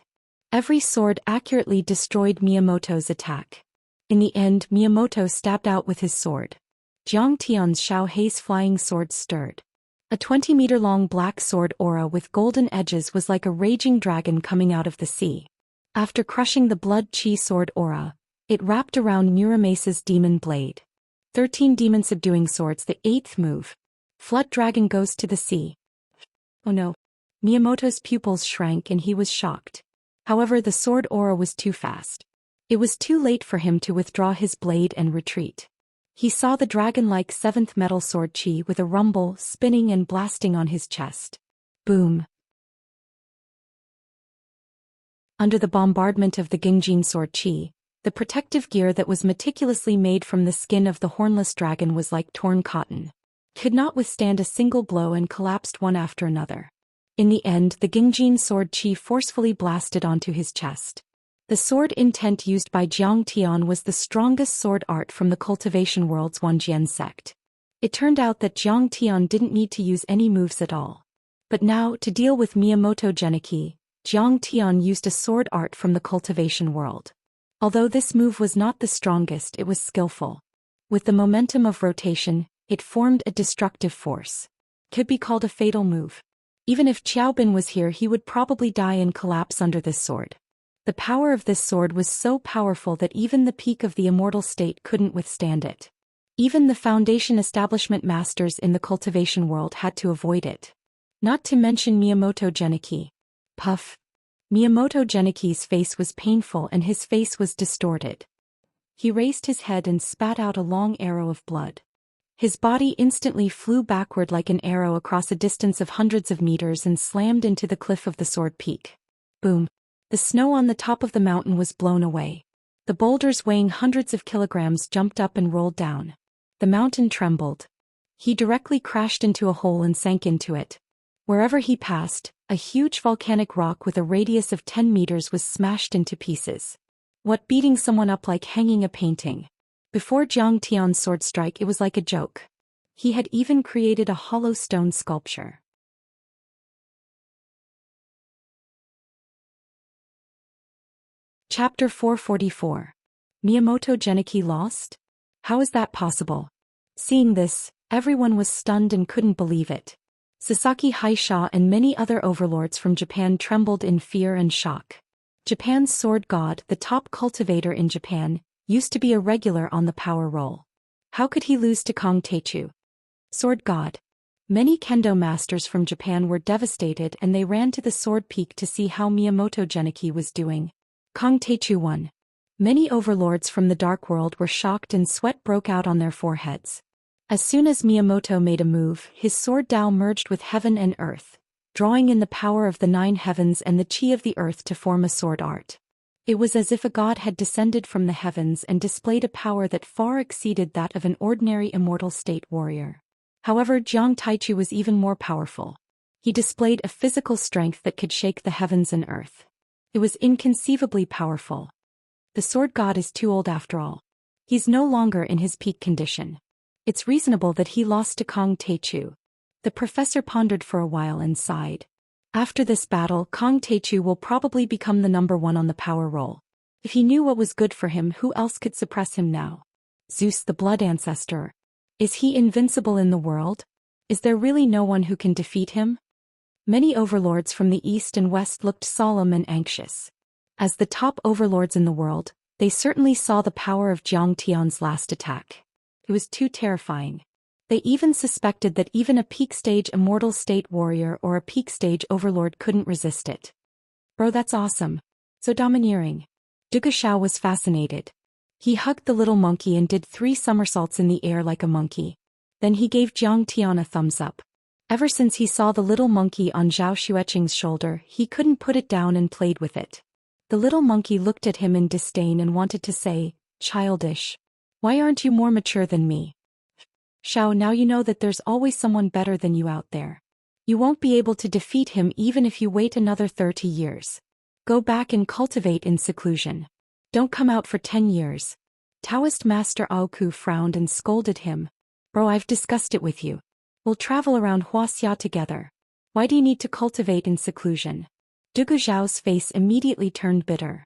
Every sword accurately destroyed Miyamoto's attack. In the end, Miyamoto stabbed out with his sword. Jiang Tian's Xiao Hei's flying sword stirred. A 20-meter-long black sword aura with golden edges was like a raging dragon coming out of the sea. After crushing the blood chi sword aura, it wrapped around Muramasa's demon blade. 13 demon subduing swords, the 8th move. Flood dragon goes to the sea. Oh no. Miyamoto's pupils shrank and he was shocked. However, the sword aura was too fast. It was too late for him to withdraw his blade and retreat. He saw the dragon-like 7th metal sword chi with a rumble, spinning and blasting on his chest. Boom. Under the bombardment of the Gingjin sword chi, the protective gear that was meticulously made from the skin of the hornless dragon was like torn cotton. Could not withstand a single blow and collapsed one after another. In the end, the Gingjin sword chi forcefully blasted onto his chest. The sword intent used by Jiang Tian was the strongest sword art from the Cultivation world's Wanjian sect. It turned out that Jiang Tian didn't need to use any moves at all. But now, to deal with Miyamoto Genichi, Jiang Tian used a sword art from the Cultivation world. Although this move was not the strongest, it was skillful. With the momentum of rotation, it formed a destructive force. Could be called a fatal move. Even if Qiaobin was here, he would probably die and collapse under this sword. The power of this sword was so powerful that even the peak of the immortal state couldn't withstand it. Even the foundation establishment masters in the cultivation world had to avoid it. Not to mention Miyamoto Genichi. Puff. Miyamoto Genichi's face was painful and his face was distorted. He raised his head and spat out a long arrow of blood. His body instantly flew backward like an arrow across a distance of hundreds of meters and slammed into the cliff of the sword peak. Boom. The snow on the top of the mountain was blown away. The boulders weighing hundreds of kilograms jumped up and rolled down. The mountain trembled. He directly crashed into a hole and sank into it. Wherever he passed, a huge volcanic rock with a radius of 10 meters was smashed into pieces. What, beating someone up like hanging a painting? Before Zhang Tian's sword strike, it was like a joke. He had even created a hollow stone sculpture. Chapter 444. Miyamoto Genichi lost? How is that possible? Seeing this, everyone was stunned and couldn't believe it. Sasaki Haisha and many other overlords from Japan trembled in fear and shock. Japan's sword god, the top cultivator in Japan, used to be a regular on the power roll. How could he lose to Kong Teichu? Sword god. Many kendo masters from Japan were devastated and they ran to the sword peak to see how Miyamoto Genichi was doing. Kong Teichu won. Many overlords from the dark world were shocked and sweat broke out on their foreheads. As soon as Miyamoto made a move, his sword Dao merged with heaven and earth, drawing in the power of the 9 heavens and the chi of the earth to form a sword art. It was as if a god had descended from the heavens and displayed a power that far exceeded that of an ordinary immortal state warrior. However, Jiang Taichu was even more powerful. He displayed a physical strength that could shake the heavens and earth. It was inconceivably powerful. The sword god is too old after all. He's no longer in his peak condition. It's reasonable that he lost to Kong Teichu. The professor pondered for a while and sighed. After this battle, Kong Teichu will probably become the number 1 on the power roll. If he knew what was good for him, who else could suppress him now? Zeus, the blood ancestor. Is he invincible in the world? Is there really no one who can defeat him? Many overlords from the east and west looked solemn and anxious. As the top overlords in the world, they certainly saw the power of Jiang Tian's last attack. It was too terrifying. They even suspected that even a peak stage immortal state warrior or a peak stage overlord couldn't resist it. Bro, that's awesome. So domineering. Zhou Xian was fascinated. He hugged the little monkey and did 3 somersaults in the air like a monkey. Then he gave Jiang Tian a thumbs up. Ever since he saw the little monkey on Zhao Xueqing's shoulder, he couldn't put it down and played with it. The little monkey looked at him in disdain and wanted to say, "Childish. Why aren't you more mature than me? Xiao, now you know that there's always someone better than you out there. You won't be able to defeat him even if you wait another 30 years. Go back and cultivate in seclusion. Don't come out for 10 years. Taoist Master Aoku frowned and scolded him. Bro, I've discussed it with you. We'll travel around Wuxia together. Why do you need to cultivate in seclusion? Zhou Xiao's face immediately turned bitter.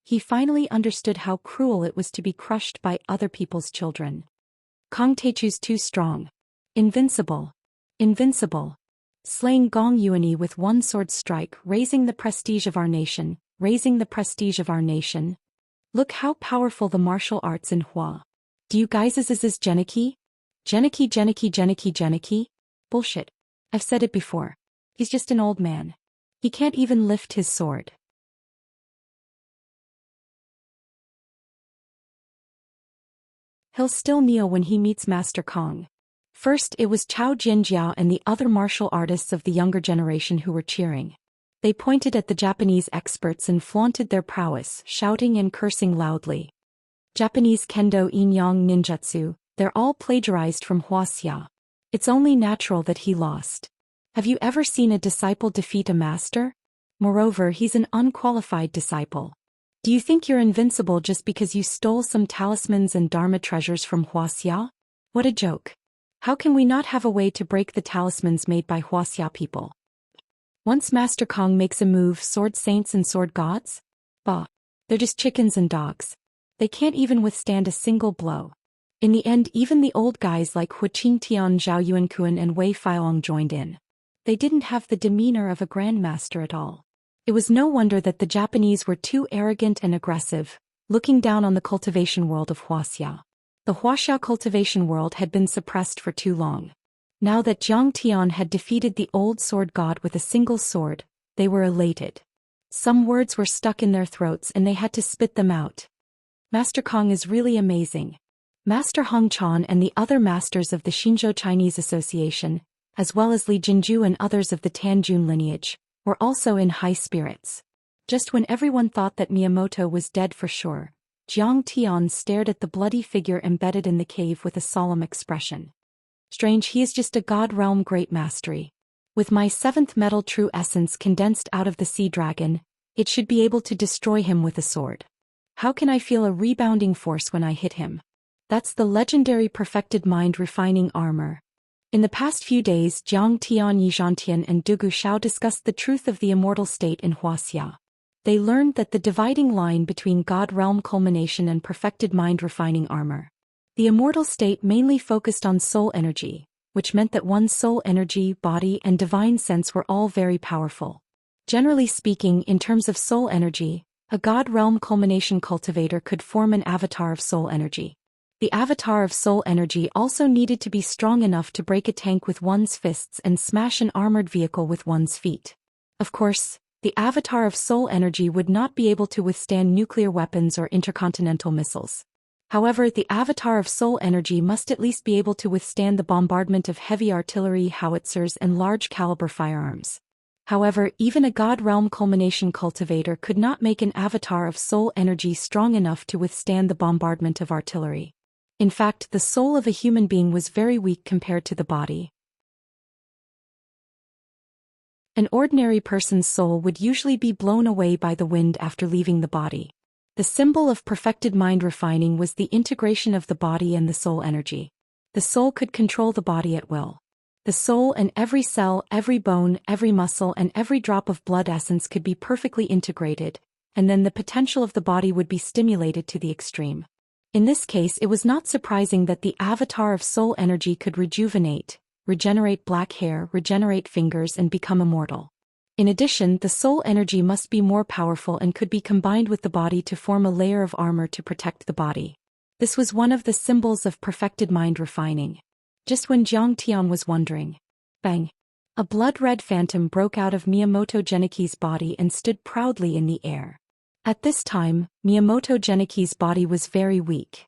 He finally understood how cruel it was to be crushed by other people's children. Kong Teichu's too strong. Invincible. Invincible. Slaying Gong Yuani with 1 sword strike, raising the prestige of our nation, raising the prestige of our nation. Look how powerful the martial arts in Hua. Do you guys is Genichi? Genichi? Bullshit. I've said it before. He's just an old man. He can't even lift his sword. He'll still kneel when he meets Master Kong. First it was Chao Jinjiao and the other martial artists of the younger generation who were cheering. They pointed at the Japanese experts and flaunted their prowess, shouting and cursing loudly. Japanese kendo in-yang ninjutsu, they're all plagiarized from Wuxia. It's only natural that he lost. Have you ever seen a disciple defeat a master? Moreover, he's an unqualified disciple. Do you think you're invincible just because you stole some talismans and dharma treasures from Wuxia? What a joke. How can we not have a way to break the talismans made by Wuxia people? Once Master Kong makes a move, sword saints and sword gods? Bah. They're just chickens and dogs. They can't even withstand a single blow. In the end, even the old guys like Hu Qingtian, Zhao Yuankuan and Wei Faiong joined in. They didn't have the demeanor of a grandmaster at all. It was no wonder that the Japanese were too arrogant and aggressive, looking down on the cultivation world of Wuxia. The Wuxia cultivation world had been suppressed for too long. Now that Zhang Tian had defeated the old sword god with a single sword, they were elated. Some words were stuck in their throats and they had to spit them out. Master Kong is really amazing. Master Hong Chan and the other masters of the Xinzhou Chinese Association, as well as Li Jinju and others of the Tanjun lineage, were also in high spirits. Just when everyone thought that Miyamoto was dead for sure, Zhang Tian stared at the bloody figure embedded in the cave with a solemn expression. Strange, he is just a god realm great mastery. With my 7th metal true essence condensed out of the sea dragon, it should be able to destroy him with a sword. How can I feel a rebounding force when I hit him? That's the legendary perfected mind refining armor. In the past few days, Jiang Tian Yizhantian and Dugu Xiao discussed the truth of the immortal state in Wuxia. They learned that the dividing line between God realm culmination and perfected mind refining armor. The immortal state mainly focused on soul energy, which meant that one's soul energy, body, and divine sense were all very powerful. Generally speaking, in terms of soul energy, a God realm culmination cultivator could form an avatar of soul energy. The avatar of soul energy also needed to be strong enough to break a tank with one's fists and smash an armored vehicle with one's feet. Of course, the avatar of soul energy would not be able to withstand nuclear weapons or intercontinental missiles. However, the avatar of soul energy must at least be able to withstand the bombardment of heavy artillery, howitzers, and large-caliber firearms. However, even a God realm culmination cultivator could not make an avatar of soul energy strong enough to withstand the bombardment of artillery. In fact, the soul of a human being was very weak compared to the body. An ordinary person's soul would usually be blown away by the wind after leaving the body. The symbol of perfected mind refining was the integration of the body and the soul energy. The soul could control the body at will. The soul and every cell, every bone, every muscle, and every drop of blood essence could be perfectly integrated, and then the potential of the body would be stimulated to the extreme. In this case, it was not surprising that the avatar of soul energy could rejuvenate, regenerate black hair, regenerate fingers, and become immortal. In addition, the soul energy must be more powerful and could be combined with the body to form a layer of armor to protect the body. This was one of the symbols of perfected mind refining. Just when Jiang Tian was wondering, bang! A blood-red phantom broke out of Miyamoto Geniki's body and stood proudly in the air. At this time, Miyamoto Geniki's body was very weak.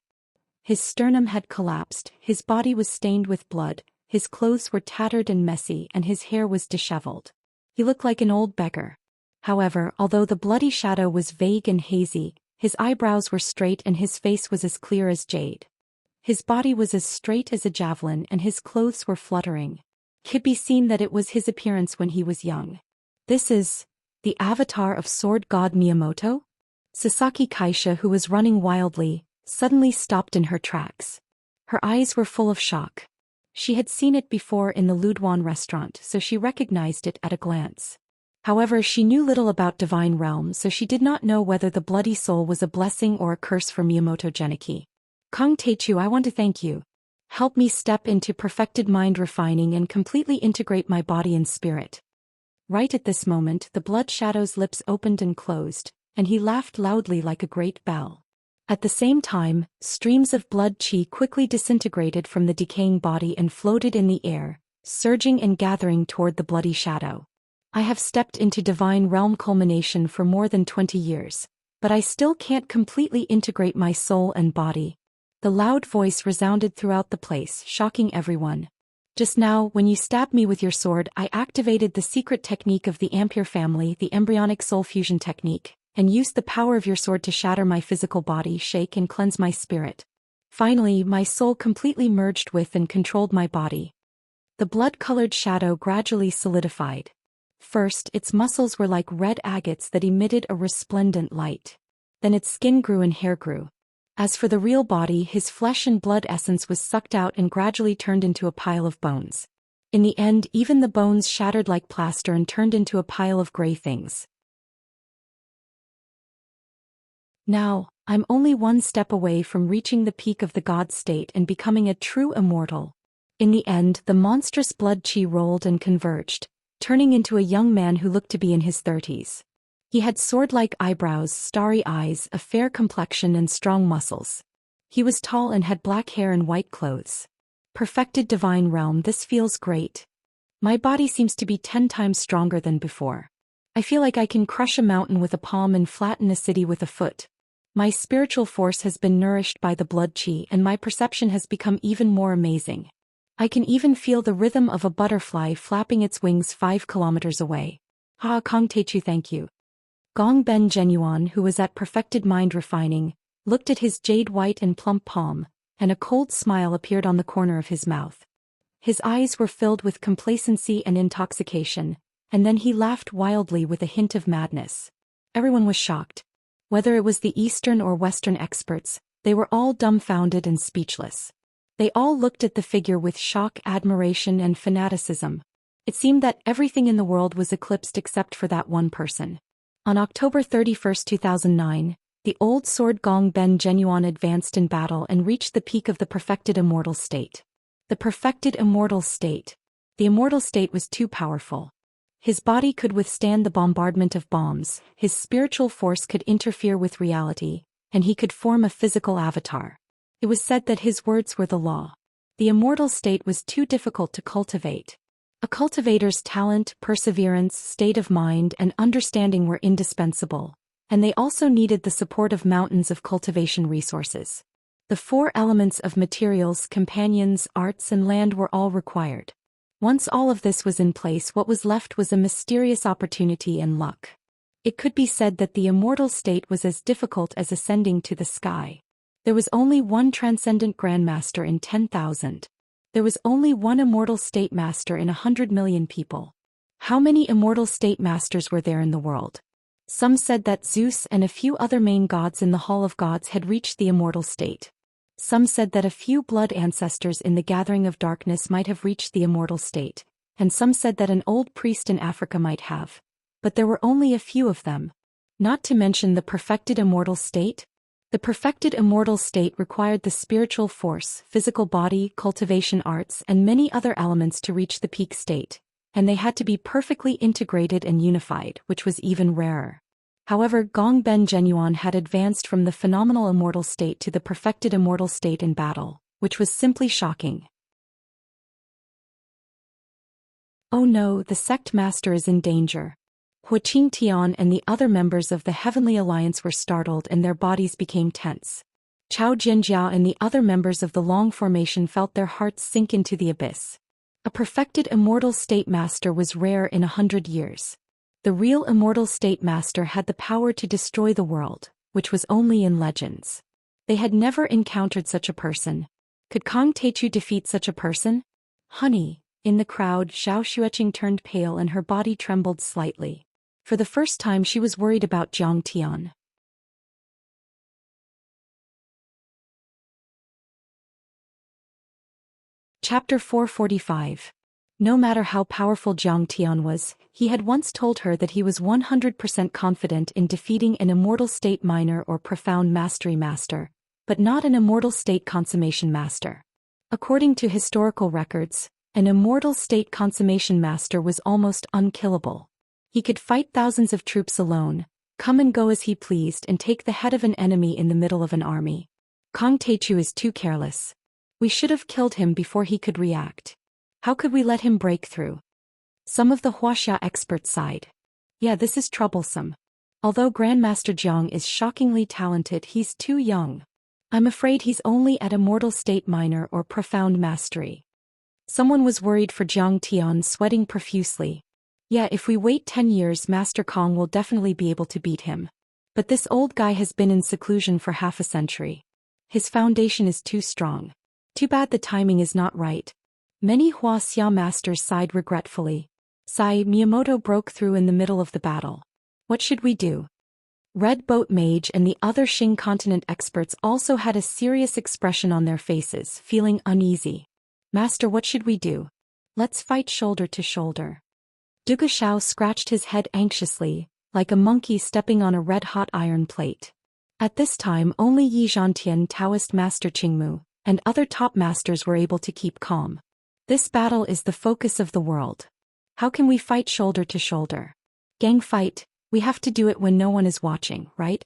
His sternum had collapsed, his body was stained with blood, his clothes were tattered and messy, and his hair was disheveled. He looked like an old beggar. However, although the bloody shadow was vague and hazy, his eyebrows were straight and his face was as clear as jade. His body was as straight as a javelin and his clothes were fluttering. It could be seen that it was his appearance when he was young. This is the avatar of sword god Miyamoto? Sasaki Kaisha, who was running wildly, suddenly stopped in her tracks. Her eyes were full of shock. She had seen it before in the Luduan restaurant, so she recognized it at a glance. However, she knew little about divine realms, so she did not know whether the bloody soul was a blessing or a curse for Miyamoto Geniki. Kong Teichu, I want to thank you. Help me step into perfected mind refining and completely integrate my body and spirit. Right at this moment, the blood shadow's lips opened and closed, and he laughed loudly like a great bell. At the same time, streams of blood qi quickly disintegrated from the decaying body and floated in the air, surging and gathering toward the bloody shadow. I have stepped into divine realm culmination for more than 20 years, but I still can't completely integrate my soul and body. The loud voice resounded throughout the place, shocking everyone. Just now, when you stabbed me with your sword, I activated the secret technique of the Ampere family, the embryonic soul fusion technique, and used the power of your sword to shatter my physical body, shake and cleanse my spirit. Finally, my soul completely merged with and controlled my body. The blood-colored shadow gradually solidified. First, its muscles were like red agates that emitted a resplendent light. Then its skin grew and hair grew. As for the real body, his flesh and blood essence was sucked out and gradually turned into a pile of bones. In the end, even the bones shattered like plaster and turned into a pile of gray things. Now, I'm only one step away from reaching the peak of the god state and becoming a true immortal. In the end, the monstrous blood qi rolled and converged, turning into a young man who looked to be in his 30s. He had sword-like eyebrows, starry eyes, a fair complexion and strong muscles. He was tall and had black hair and white clothes. Perfected divine realm, this feels great. My body seems to be 10 times stronger than before. I feel like I can crush a mountain with a palm and flatten a city with a foot. My spiritual force has been nourished by the blood qi and my perception has become even more amazing. I can even feel the rhythm of a butterfly flapping its wings 5 kilometers away. Ha, Kong Techu, thank you. Gong Ben Genuan, who was at perfected mind refining, looked at his jade-white and plump palm, and a cold smile appeared on the corner of his mouth. His eyes were filled with complacency and intoxication, and then he laughed wildly with a hint of madness. Everyone was shocked. Whether it was the Eastern or Western experts, they were all dumbfounded and speechless. They all looked at the figure with shock, admiration, and fanaticism. It seemed that everything in the world was eclipsed except for that one person. On October 31, 2009, the old sword Gong Ben Genuan advanced in battle and reached the peak of the perfected immortal state. The perfected immortal state. The immortal state was too powerful. His body could withstand the bombardment of bombs, his spiritual force could interfere with reality, and he could form a physical avatar. It was said that his words were the law. The immortal state was too difficult to cultivate. A cultivator's talent, perseverance, state of mind, and understanding were indispensable, and they also needed the support of mountains of cultivation resources. The 4 elements of materials, companions, arts, and land were all required. Once all of this was in place, what was left was a mysterious opportunity and luck. It could be said that the immortal state was as difficult as ascending to the sky. There was only one transcendent grandmaster in 10,000. There was only one immortal state master in 100 million people. How many immortal state masters were there in the world? Some said that Zeus and a few other main gods in the Hall of Gods had reached the immortal state. Some said that a few blood ancestors in the Gathering of Darkness might have reached the immortal state, and some said that an old priest in Africa might have. But there were only a few of them. Not to mention the perfected immortal state. The perfected immortal state required the spiritual force, physical body, cultivation arts, and many other elements to reach the peak state, and they had to be perfectly integrated and unified, which was even rarer. However, Gong Ben Genuan had advanced from the phenomenal immortal state to the perfected immortal state in battle, which was simply shocking. Oh no, the sect master is in danger. Hu Qingtian and the other members of the Heavenly Alliance were startled and their bodies became tense. Chao Jinjiao and the other members of the Long Formation felt their hearts sink into the abyss. A perfected immortal state master was rare in 100 years. The real immortal state master had the power to destroy the world, which was only in legends. They had never encountered such a person. Could Kong Techu defeat such a person? Honey, in the crowd, Xiao Xueqing turned pale and her body trembled slightly. For the first time she was worried about Jiang Tian. Chapter 445. No matter how powerful Jiang Tian was, he had once told her that he was 100% confident in defeating an immortal state minor or profound mastery master, but not an immortal state consummation master. According to historical records, an immortal state consummation master was almost unkillable. He could fight thousands of troops alone, come and go as he pleased and take the head of an enemy in the middle of an army. Kong Techu is too careless. We should have killed him before he could react. How could we let him break through? Some of the Wuxia experts sighed. Yeah, this is troublesome. Although Grandmaster Jiang is shockingly talented, he's too young. I'm afraid he's only at immortal state minor or profound mastery. Someone was worried for Jiang Tian, sweating profusely. Yeah, if we wait 10 years, Master Kong will definitely be able to beat him. But this old guy has been in seclusion for half a century. His foundation is too strong. Too bad the timing is not right. Many Wuxia masters sighed regretfully. Sai Miyamoto broke through in the middle of the battle. What should we do? Red Boat Mage and the other Xing continent experts also had a serious expression on their faces, feeling uneasy. Master, what should we do? Let's fight shoulder to shoulder. Duga Shao scratched his head anxiously, like a monkey stepping on a red-hot iron plate. At this time only Yi Zhantian, Taoist Master Qingmu, and other top masters were able to keep calm. This battle is the focus of the world. How can we fight shoulder to shoulder? Gang fight, We have to do it when no one is watching, right?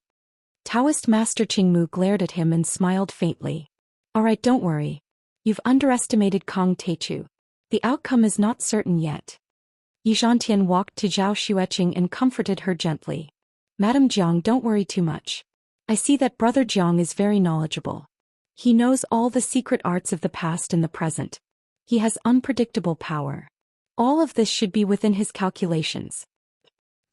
Taoist Master Qingmu glared at him and smiled faintly. Alright, don't worry. You've underestimated Kong Teichu. The outcome is not certain yet. Yi Zhantian walked to Zhao Xueqing and comforted her gently. Madam Jiang, don't worry too much. I see that Brother Jiang is very knowledgeable. He knows all the secret arts of the past and the present. He has unpredictable power. All of this should be within his calculations.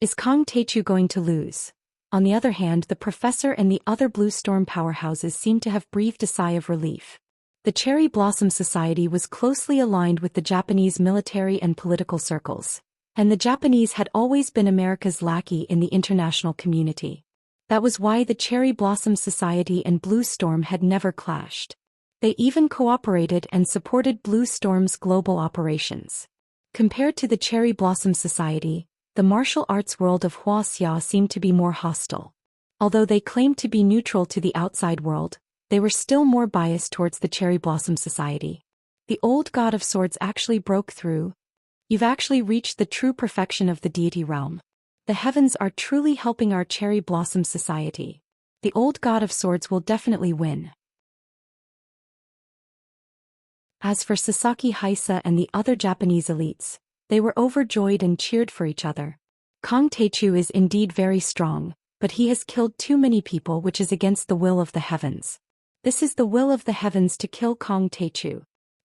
Is Kong Teichu going to lose? On the other hand, the professor and the other Blue Storm powerhouses seemed to have breathed a sigh of relief. The Cherry Blossom Society was closely aligned with the Japanese military and political circles, and the Japanese had always been America's lackey in the international community. That was why the Cherry Blossom Society and Blue Storm had never clashed. They even cooperated and supported Blue Storm's global operations. Compared to the Cherry Blossom Society, the martial arts world of Wuxia seemed to be more hostile. Although they claimed to be neutral to the outside world, they were still more biased towards the Cherry Blossom Society. The old God of Swords actually broke through. You've actually reached the true perfection of the deity realm. The heavens are truly helping our Cherry Blossom Society. The old God of Swords will definitely win. As for Sasaki Haisa and the other Japanese elites, they were overjoyed and cheered for each other. Kong Teichu is indeed very strong, but he has killed too many people, which is against the will of the heavens. This is the will of the heavens to kill Kong Teichu.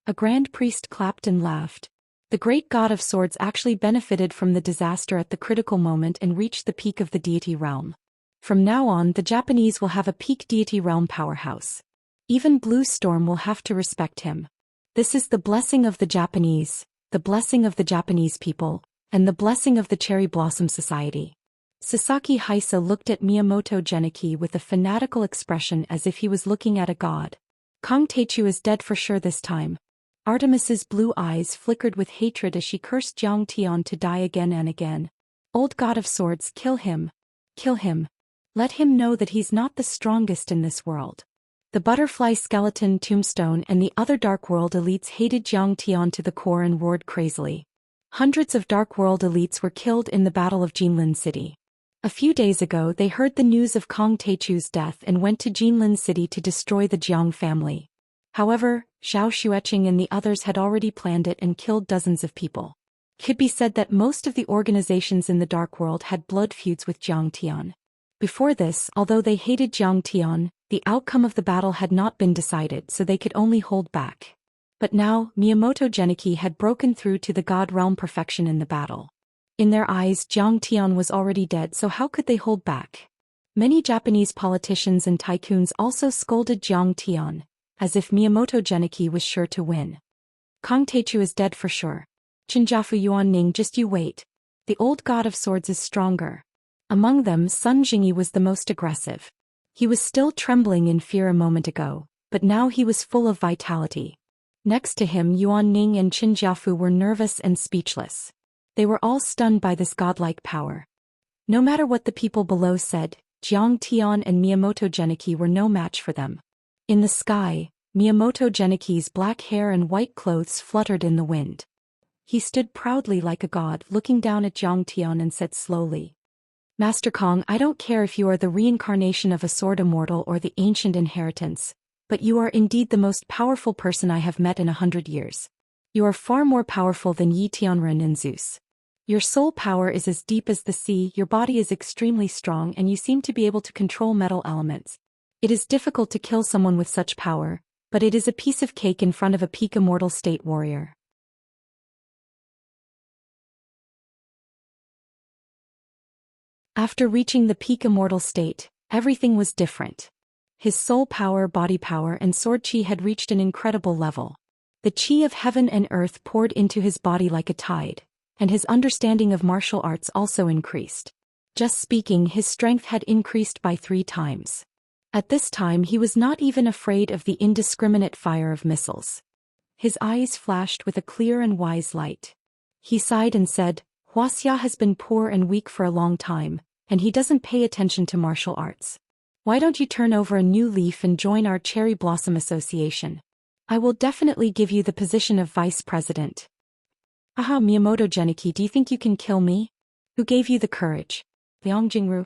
A grand priest clapped and laughed. The great God of Swords actually benefited from the disaster at the critical moment and reached the peak of the deity realm. From now on, the Japanese will have a peak deity realm powerhouse. Even Blue Storm will have to respect him. This is the blessing of the Japanese, the blessing of the Japanese people, and the blessing of the Cherry Blossom Society. Sasaki Haisa looked at Miyamoto Geniki with a fanatical expression as if he was looking at a god. Kong Teichu is dead for sure this time. Artemis's blue eyes flickered with hatred as she cursed Jiang Tian to die again and again. Old God of Swords, kill him. Kill him. Let him know that he's not the strongest in this world. The Butterfly Skeleton Tombstone and the other Dark World elites hated Jiang Tian to the core and roared crazily. Hundreds of Dark World elites were killed in the Battle of Jinlin City. A few days ago they heard the news of Kong Teichu's death and went to Jinlin City to destroy the Jiang family. However, Zhao Xueqing and the others had already planned it and killed dozens of people. It could be said that most of the organizations in the Dark World had blood feuds with Jiang Tian. Before this, although they hated Jiang Tian, the outcome of the battle had not been decided, so they could only hold back. But now, Miyamoto Geniki had broken through to the God Realm perfection in the battle. In their eyes, Jiang Tian was already dead, so how could they hold back? Many Japanese politicians and tycoons also scolded Jiang Tian, as if Miyamoto Geniki was sure to win. Kong Teichu is dead for sure. Qinjiafu Yuanning, just you wait. The old God of Swords is stronger. Among them, Sun Jingyi was the most aggressive. He was still trembling in fear a moment ago, but now he was full of vitality. Next to him, Yuanning and Qinjiafu were nervous and speechless. They were all stunned by this godlike power. No matter what the people below said, Jiang Tian and Miyamoto Geniki were no match for them. In the sky, Miyamoto Geniki's black hair and white clothes fluttered in the wind. He stood proudly like a god, looking down at Jiang Tian and said slowly, Master Kong, I don't care if you are the reincarnation of a sword immortal or the ancient inheritance, but you are indeed the most powerful person I have met in 100 years. You are far more powerful than Yi Tianren and Zeus. Your soul power is as deep as the sea, your body is extremely strong, and you seem to be able to control metal elements. It is difficult to kill someone with such power, but it is a piece of cake in front of a peak immortal state warrior. After reaching the peak immortal state, everything was different. His soul power, body power, and sword chi had reached an incredible level. The chi of heaven and earth poured into his body like a tide, and his understanding of martial arts also increased. Just speaking, his strength had increased by 3 times. At this time he was not even afraid of the indiscriminate fire of missiles. His eyes flashed with a clear and wise light. He sighed and said, Wuxia has been poor and weak for a long time, and he doesn't pay attention to martial arts. Why don't you turn over a new leaf and join our Cherry Blossom Association? I will definitely give you the position of vice president. Aha, Miyamoto Geniki, do you think you can kill me? Who gave you the courage? Liang Jingru.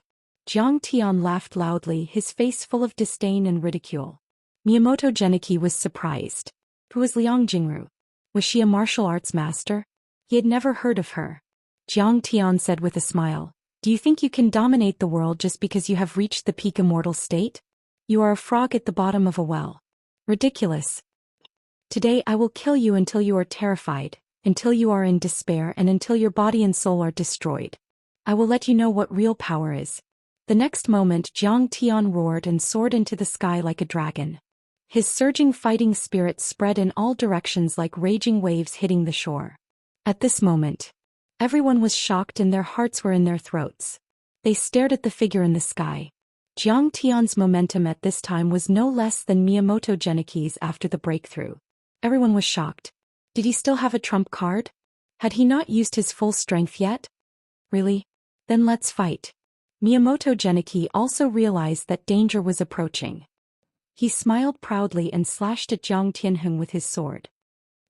Jiang Tian laughed loudly, his face full of disdain and ridicule. Miyamoto Geniki was surprised. Who was Liang Jingru? Was she a martial arts master? He had never heard of her. Jiang Tian said with a smile, "Do you think you can dominate the world just because you have reached the peak immortal state? You are a frog at the bottom of a well. Ridiculous. Today I will kill you until you are terrified, until you are in despair, and until your body and soul are destroyed. I will let you know what real power is." The next moment Jiang Tian roared and soared into the sky like a dragon. His surging fighting spirit spread in all directions like raging waves hitting the shore. At this moment, everyone was shocked and their hearts were in their throats. They stared at the figure in the sky. Jiang Tian's momentum at this time was no less than Miyamoto Geniki's after the breakthrough. Everyone was shocked. Did he still have a trump card? Had he not used his full strength yet? Really? Then let's fight. Miyamoto Geniki also realized that danger was approaching. He smiled proudly and slashed at Jiang Tianheng with his sword.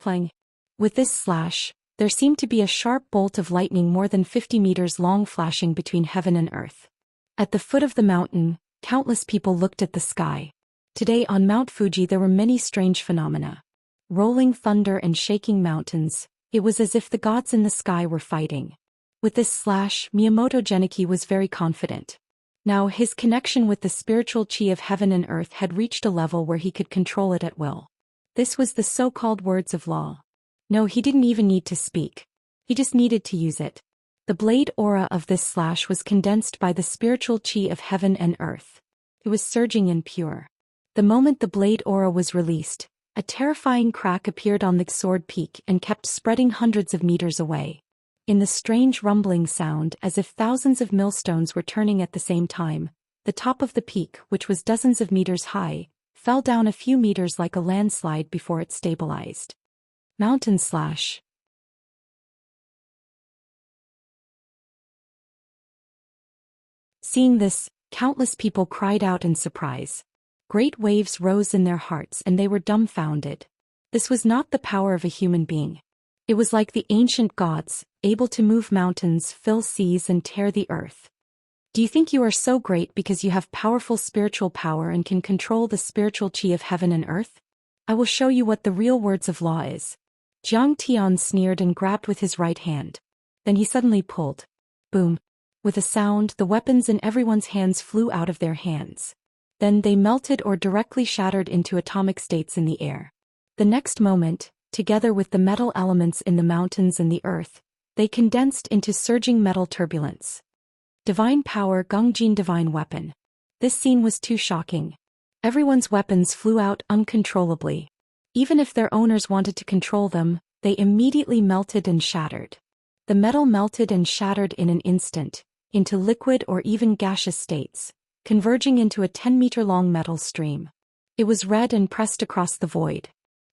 Plang. With this slash, there seemed to be a sharp bolt of lightning more than 50 meters long flashing between heaven and earth. At the foot of the mountain, countless people looked at the sky. Today on Mount Fuji there were many strange phenomena. Rolling thunder and shaking mountains, it was as if the gods in the sky were fighting. With this slash, Miyamoto Geniki was very confident. Now his connection with the spiritual chi of heaven and earth had reached a level where he could control it at will. This was the so-called words of law. No, he didn't even need to speak. He just needed to use it. The blade aura of this slash was condensed by the spiritual chi of heaven and earth. It was surging and pure. The moment the blade aura was released, a terrifying crack appeared on the sword peak and kept spreading hundreds of meters away. In the strange rumbling sound, as if thousands of millstones were turning at the same time, the top of the peak, which was dozens of meters high, fell down a few meters like a landslide before it stabilized. Mountain slash. Seeing this, countless people cried out in surprise. Great waves rose in their hearts and they were dumbfounded. This was not the power of a human being. It was like the ancient gods, able to move mountains, fill seas, and tear the earth. Do you think you are so great because you have powerful spiritual power and can control the spiritual chi of heaven and earth? I will show you what the real words of law is. Jiang Tian sneered and grabbed with his right hand. Then he suddenly pulled. Boom. With a sound, the weapons in everyone's hands flew out of their hands. Then they melted or directly shattered into atomic states in the air. The next moment, together with the metal elements in the mountains and the earth, they condensed into surging metal turbulence. Divine power, Gongjin divine weapon. This scene was too shocking. Everyone's weapons flew out uncontrollably. Even if their owners wanted to control them, they immediately melted and shattered. The metal melted and shattered in an instant, into liquid or even gaseous states, converging into a 10-meter-long metal stream. It was red and pressed across the void.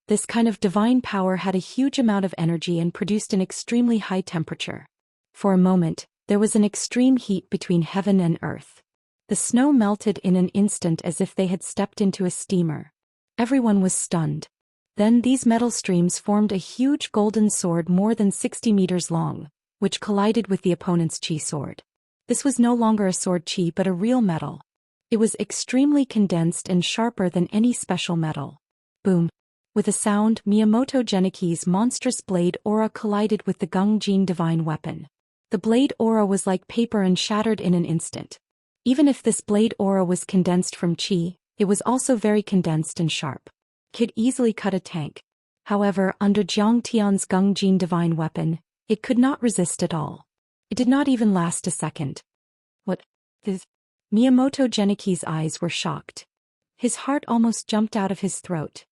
This kind of divine power had a huge amount of energy and produced an extremely high temperature. For a moment, there was an extreme heat between heaven and earth. The snow melted in an instant as if they had stepped into a steamer. Everyone was stunned. Then these metal streams formed a huge golden sword more than 60 meters long, which collided with the opponent's chi sword. This was no longer a sword chi but a real metal. It was extremely condensed and sharper than any special metal. Boom. With a sound, Miyamoto Geniki's monstrous blade aura collided with the Gongjin divine weapon. The blade aura was like paper and shattered in an instant. Even if this blade aura was condensed from chi, it was also very condensed and sharp. Could easily cut a tank. However, under Jiang Tian's Gongjin divine weapon, it could not resist at all. It did not even last a second. What is? Miyamoto Geniki's eyes were shocked. His heart almost jumped out of his throat.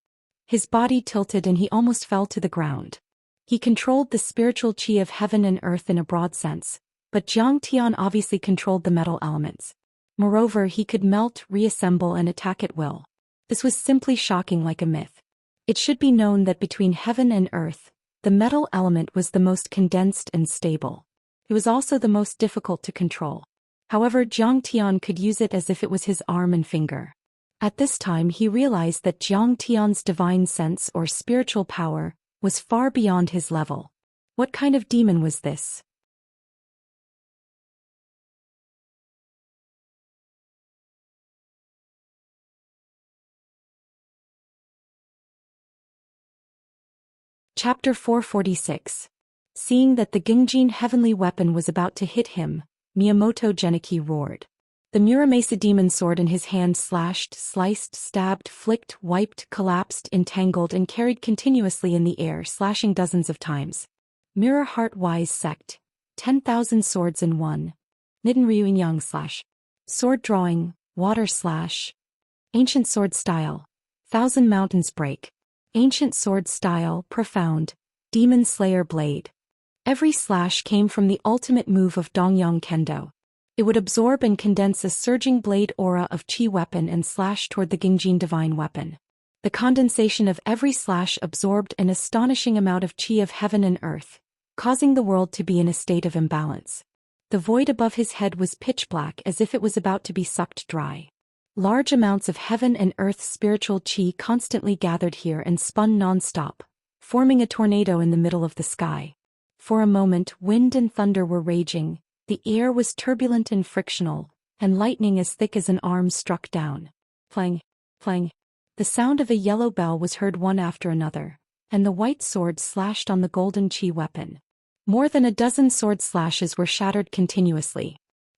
His body tilted and he almost fell to the ground. He controlled the spiritual chi of heaven and earth in a broad sense, but Jiang Tian obviously controlled the metal elements. Moreover, he could melt, reassemble, and attack at will. This was simply shocking like a myth. It should be known that between heaven and earth, the metal element was the most condensed and stable. It was also the most difficult to control. However, Jiang Tian could use it as if it was his arm and finger. At this time he realized that Jiang Tian's divine sense or spiritual power was far beyond his level. What kind of demon was this? Chapter 446. Seeing that the Gingjin heavenly weapon was about to hit him, Miyamoto Geniki roared. The Muramasa demon sword in his hand slashed, sliced, stabbed, flicked, wiped, collapsed, entangled and carried continuously in the air, slashing dozens of times. Mirror Heart Wise Sect. 10,000 swords in one. Nidden Ryuin Yang slash. Sword drawing, water slash. Ancient sword style. Thousand mountains break. Ancient sword style, profound. Demon Slayer blade. Every slash came from the ultimate move of Dongyang Kendo. It would absorb and condense a surging blade aura of chi weapon and slash toward the Gingjin divine weapon. The condensation of every slash absorbed an astonishing amount of chi of heaven and earth, causing the world to be in a state of imbalance. The void above his head was pitch black as if it was about to be sucked dry. Large amounts of heaven and earth spiritual chi constantly gathered here and spun non-stop, forming a tornado in the middle of the sky. For a moment wind and thunder were raging, the air was turbulent and frictional, and lightning as thick as an arm struck down. Clang, clang. The sound of a yellow bell was heard one after another, and the white sword slashed on the golden chi weapon. More than a dozen sword slashes were shattered continuously.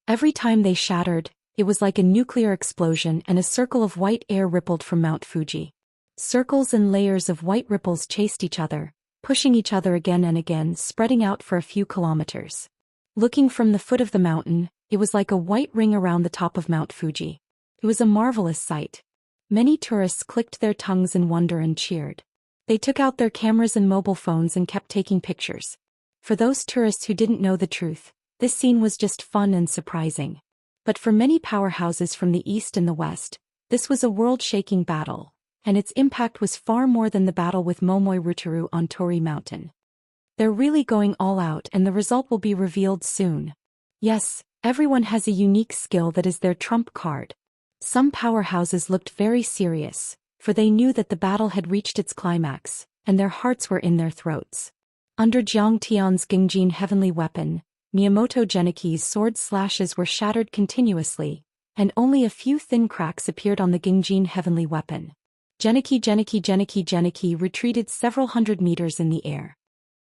Every time they shattered, it was like a nuclear explosion and a circle of white air rippled from Mount Fuji. Circles and layers of white ripples chased each other, pushing each other again and again, spreading out for a few kilometers. Looking from the foot of the mountain, it was like a white ring around the top of Mount Fuji. It was a marvelous sight. Many tourists clicked their tongues in wonder and cheered. They took out their cameras and mobile phones and kept taking pictures. For those tourists who didn't know the truth, this scene was just fun and surprising. But for many powerhouses from the east and the west, this was a world-shaking battle, and its impact was far more than the battle with Momoi Rutaru on Tori Mountain. They're really going all out and the result will be revealed soon. Yes, everyone has a unique skill that is their trump card. Some powerhouses looked very serious, for they knew that the battle had reached its climax, and their hearts were in their throats. Under Jiang Tian's Gingjin heavenly weapon, Miyamoto Geniki's sword slashes were shattered continuously, and only a few thin cracks appeared on the Gingjin heavenly weapon. Geniki retreated several hundred meters in the air.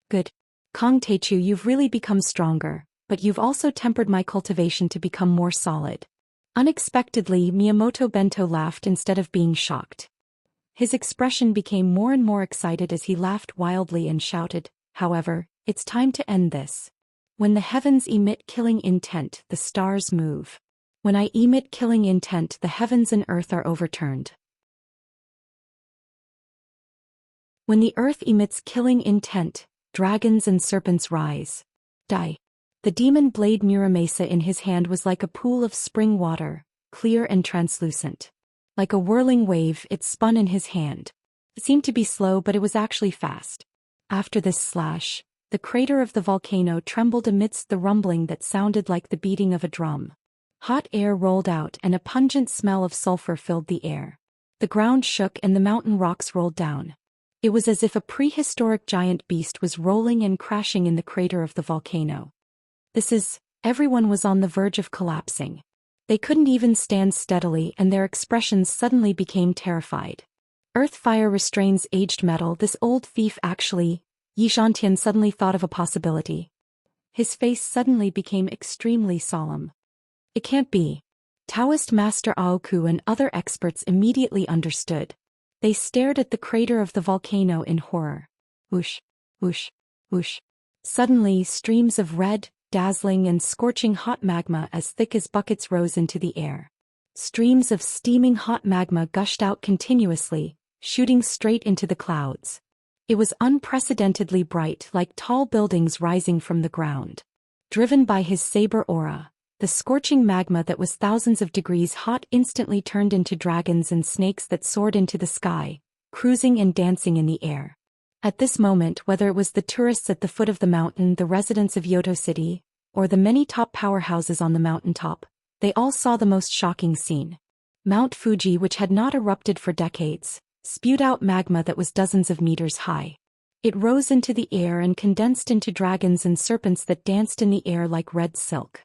Good. Kong Teichu, you've really become stronger, but you've also tempered my cultivation to become more solid. Unexpectedly, Miyamoto Bento laughed instead of being shocked. His expression became more and more excited as he laughed wildly and shouted, "However, it's time to end this. When the heavens emit killing intent, the stars move. When I emit killing intent, the heavens and earth are overturned. When the earth emits killing intent, dragons and serpents rise. Die." The demon blade Muramasa in his hand was like a pool of spring water, clear and translucent. Like a whirling wave, it spun in his hand. It seemed to be slow, but it was actually fast. After this slash, the crater of the volcano trembled amidst the rumbling that sounded like the beating of a drum. Hot air rolled out and a pungent smell of sulfur filled the air. The ground shook and the mountain rocks rolled down. It was as if a prehistoric giant beast was rolling and crashing in the crater of the volcano. Everyone was on the verge of collapsing. They couldn't even stand steadily and their expressions suddenly became terrified. Earth fire restrains aged metal. This old thief actually, Xianxia suddenly thought of a possibility. His face suddenly became extremely solemn. It can't be. Taoist Master Aoku and other experts immediately understood. They stared at the crater of the volcano in horror. Whoosh, whoosh, whoosh. Suddenly, streams of red, dazzling and scorching hot magma as thick as buckets rose into the air. Streams of steaming hot magma gushed out continuously, shooting straight into the clouds. It was unprecedentedly bright, like tall buildings rising from the ground. Driven by his saber aura, the scorching magma that was thousands of degrees hot instantly turned into dragons and snakes that soared into the sky, cruising and dancing in the air. At this moment, whether it was the tourists at the foot of the mountain, the residents of Yoto City, or the many top powerhouses on the mountaintop, they all saw the most shocking scene. Mount Fuji, which had not erupted for decades, spewed out magma that was dozens of meters high. It rose into the air and condensed into dragons and serpents that danced in the air like red silk.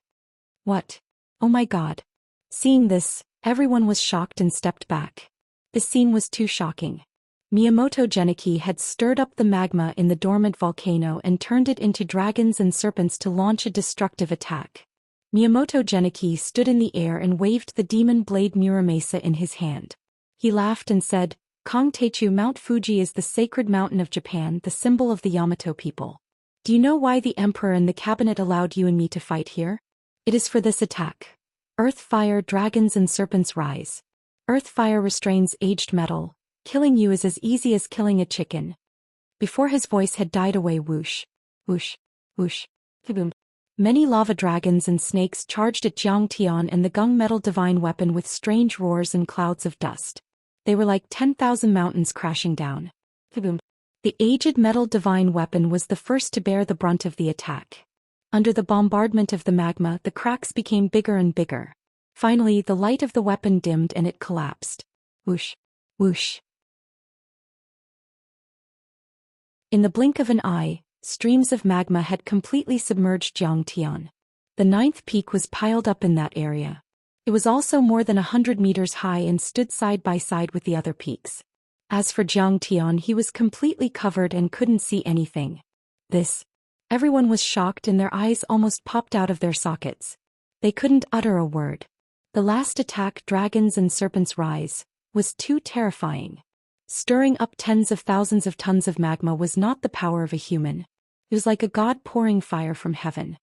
What? Oh my God. Seeing this, everyone was shocked and stepped back. This scene was too shocking. Miyamoto Genichi had stirred up the magma in the dormant volcano and turned it into dragons and serpents to launch a destructive attack. Miyamoto Genichi stood in the air and waved the demon blade Muramasa in his hand. He laughed and said, "Kongteichu, Mount Fuji is the sacred mountain of Japan, the symbol of the Yamato people. Do you know why the emperor and the cabinet allowed you and me to fight here? It is for this attack. Earth fire, dragons and serpents rise. Earth fire restrains aged metal. Killing you is as easy as killing a chicken." Before his voice had died away, whoosh, whoosh, whoosh, kaboom. Many lava dragons and snakes charged at Zhang Tian and the gunmetal divine weapon with strange roars and clouds of dust. They were like 10,000 mountains crashing down. Kaboom. The aged metal divine weapon was the first to bear the brunt of the attack. Under the bombardment of the magma, the cracks became bigger and bigger. Finally, the light of the weapon dimmed and it collapsed. Whoosh, whoosh. In the blink of an eye, streams of magma had completely submerged Xianxia. The 9th peak was piled up in that area. It was also more than 100 meters high and stood side by side with the other peaks. As for Xianxia, he was completely covered and couldn't see anything. Everyone was shocked and their eyes almost popped out of their sockets. They couldn't utter a word. The last attack, Dragons and Serpents Rise, was too terrifying. Stirring up tens of thousands of tons of magma was not the power of a human. It was like a god pouring fire from heaven.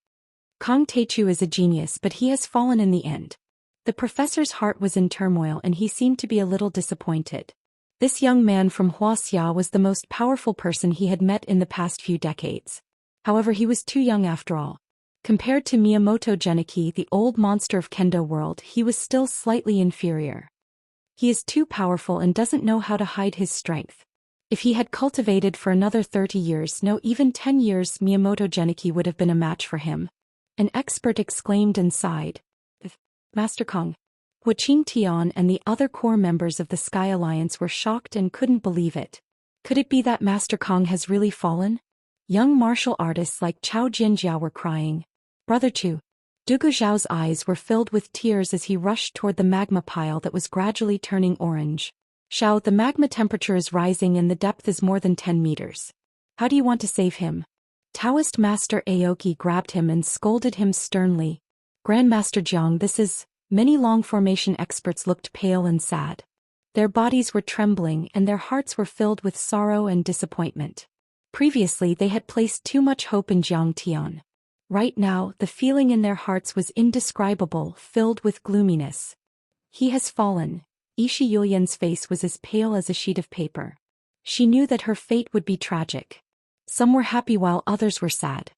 Kongteichu is a genius, but he has fallen in the end. The professor's heart was in turmoil and he seemed to be a little disappointed. This young man from Wuxia was the most powerful person he had met in the past few decades. However, he was too young after all. Compared to Miyamoto Genichi, the old monster of Kendo world, he was still slightly inferior. He is too powerful and doesn't know how to hide his strength. If he had cultivated for another 30 years, no, even 10 years, Miyamoto Genichi would have been a match for him. An expert exclaimed and sighed. Master Kong. Wuxia Tian and the other core members of the Sky Alliance were shocked and couldn't believe it. Could it be that Master Kong has really fallen? Young martial artists like Chao Jinjiao were crying. Brother Chu. Dugu Zhao's eyes were filled with tears as he rushed toward the magma pile that was gradually turning orange. Xiao, the magma temperature is rising and the depth is more than 10 meters. How do you want to save him? Taoist Master Aoki grabbed him and scolded him sternly. Grandmaster Jiang, this is... Many long formation experts looked pale and sad. Their bodies were trembling and their hearts were filled with sorrow and disappointment. Previously they had placed too much hope in Zhang Tian. Right now, the feeling in their hearts was indescribable, filled with gloominess. He has fallen. Ishi Yulian's face was as pale as a sheet of paper. She knew that her fate would be tragic. Some were happy while others were sad.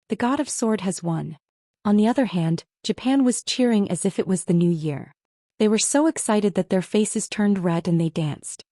The God of Sword has won. On the other hand, Japan was cheering as if it was the new year. They were so excited that their faces turned red and they danced.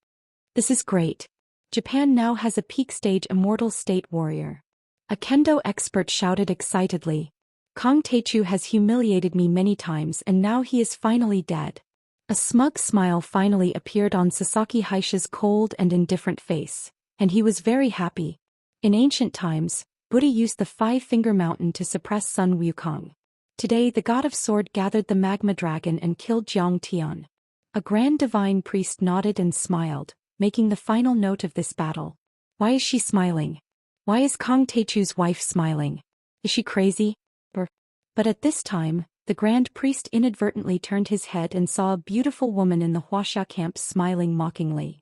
This is great. Japan now has a peak stage immortal state warrior. A kendo expert shouted excitedly. Kongteichu has humiliated me many times and now he is finally dead. A smug smile finally appeared on Sasaki Haisha's cold and indifferent face, and he was very happy. In ancient times, Buddha used the five-finger mountain to suppress Sun Wukong. Today the god of sword gathered the magma dragon and killed Zhang Tian. A grand divine priest nodded and smiled, making the final note of this battle. Why is she smiling? Why is Kongteichu's wife smiling? Is she crazy? But at this time, the grand priest inadvertently turned his head and saw a beautiful woman in the Wuxia camp smiling mockingly.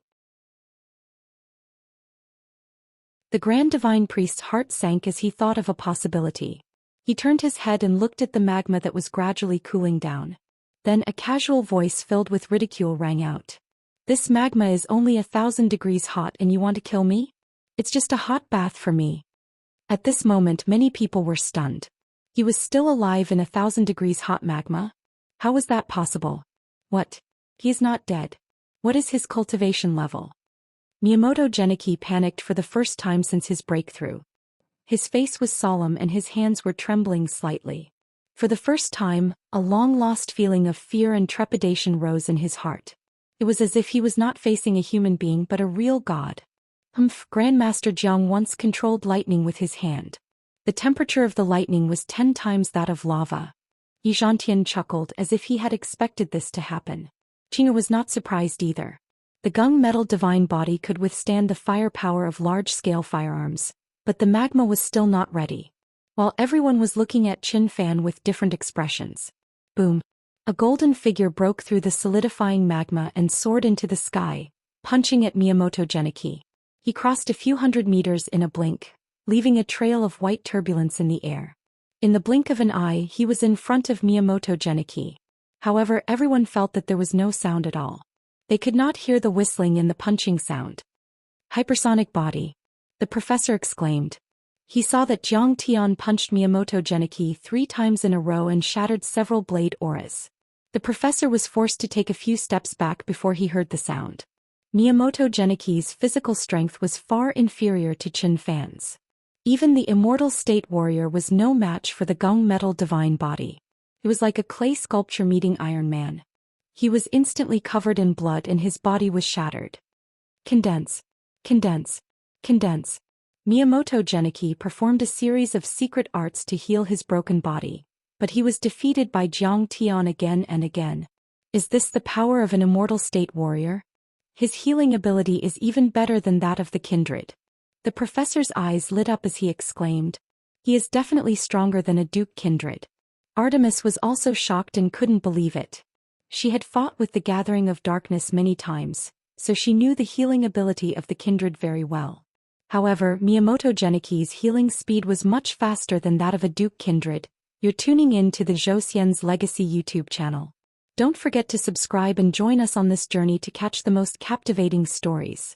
The grand divine priest's heart sank as he thought of a possibility. He turned his head and looked at the magma that was gradually cooling down. Then a casual voice filled with ridicule rang out. This magma is only 1,000 degrees hot and you want to kill me? It's just a hot bath for me. At this moment many people were stunned. He was still alive in 1,000 degrees hot magma? How was that possible? What? He is not dead. What is his cultivation level? Miyamoto Genichi panicked for the first time since his breakthrough. His face was solemn and his hands were trembling slightly. For the first time, a long-lost feeling of fear and trepidation rose in his heart. It was as if he was not facing a human being but a real god. Grandmaster Jiang once controlled lightning with his hand. The temperature of the lightning was 10 times that of lava. Yizhantian chuckled as if he had expected this to happen. Qing'er was not surprised either. The gung metal divine body could withstand the firepower of large-scale firearms, but the magma was still not ready. While everyone was looking at Qin Fan with different expressions. Boom! A golden figure broke through the solidifying magma and soared into the sky, punching at Miyamoto Genichi. He crossed a few hundred meters in a blink, leaving a trail of white turbulence in the air. In the blink of an eye, he was in front of Miyamoto Genichi. However, everyone felt that there was no sound at all. They could not hear the whistling and the punching sound. Hypersonic body. The professor exclaimed. He saw that Jiang Tian punched Miyamoto Genichi 3 times in a row and shattered several blade auras. The professor was forced to take a few steps back before he heard the sound. Miyamoto Genichi's physical strength was far inferior to Qin Fan's. Even the immortal state warrior was no match for the gung metal divine body. It was like a clay sculpture meeting Iron Man. He was instantly covered in blood and his body was shattered. Condense. Condense. Condense. Miyamoto Genichi performed a series of secret arts to heal his broken body, but he was defeated by Jiang Tian again and again. Is this the power of an immortal state warrior? His healing ability is even better than that of the kindred. The professor's eyes lit up as he exclaimed. He is definitely stronger than a Duke kindred. Artemis was also shocked and couldn't believe it. She had fought with the Gathering of Darkness many times, so she knew the healing ability of the kindred very well. However, Miyamoto Genichi's healing speed was much faster than that of a Duke kindred. You're tuning in to the Zhou Xian's Legacy YouTube channel. Don't forget to subscribe and join us on this journey to catch the most captivating stories.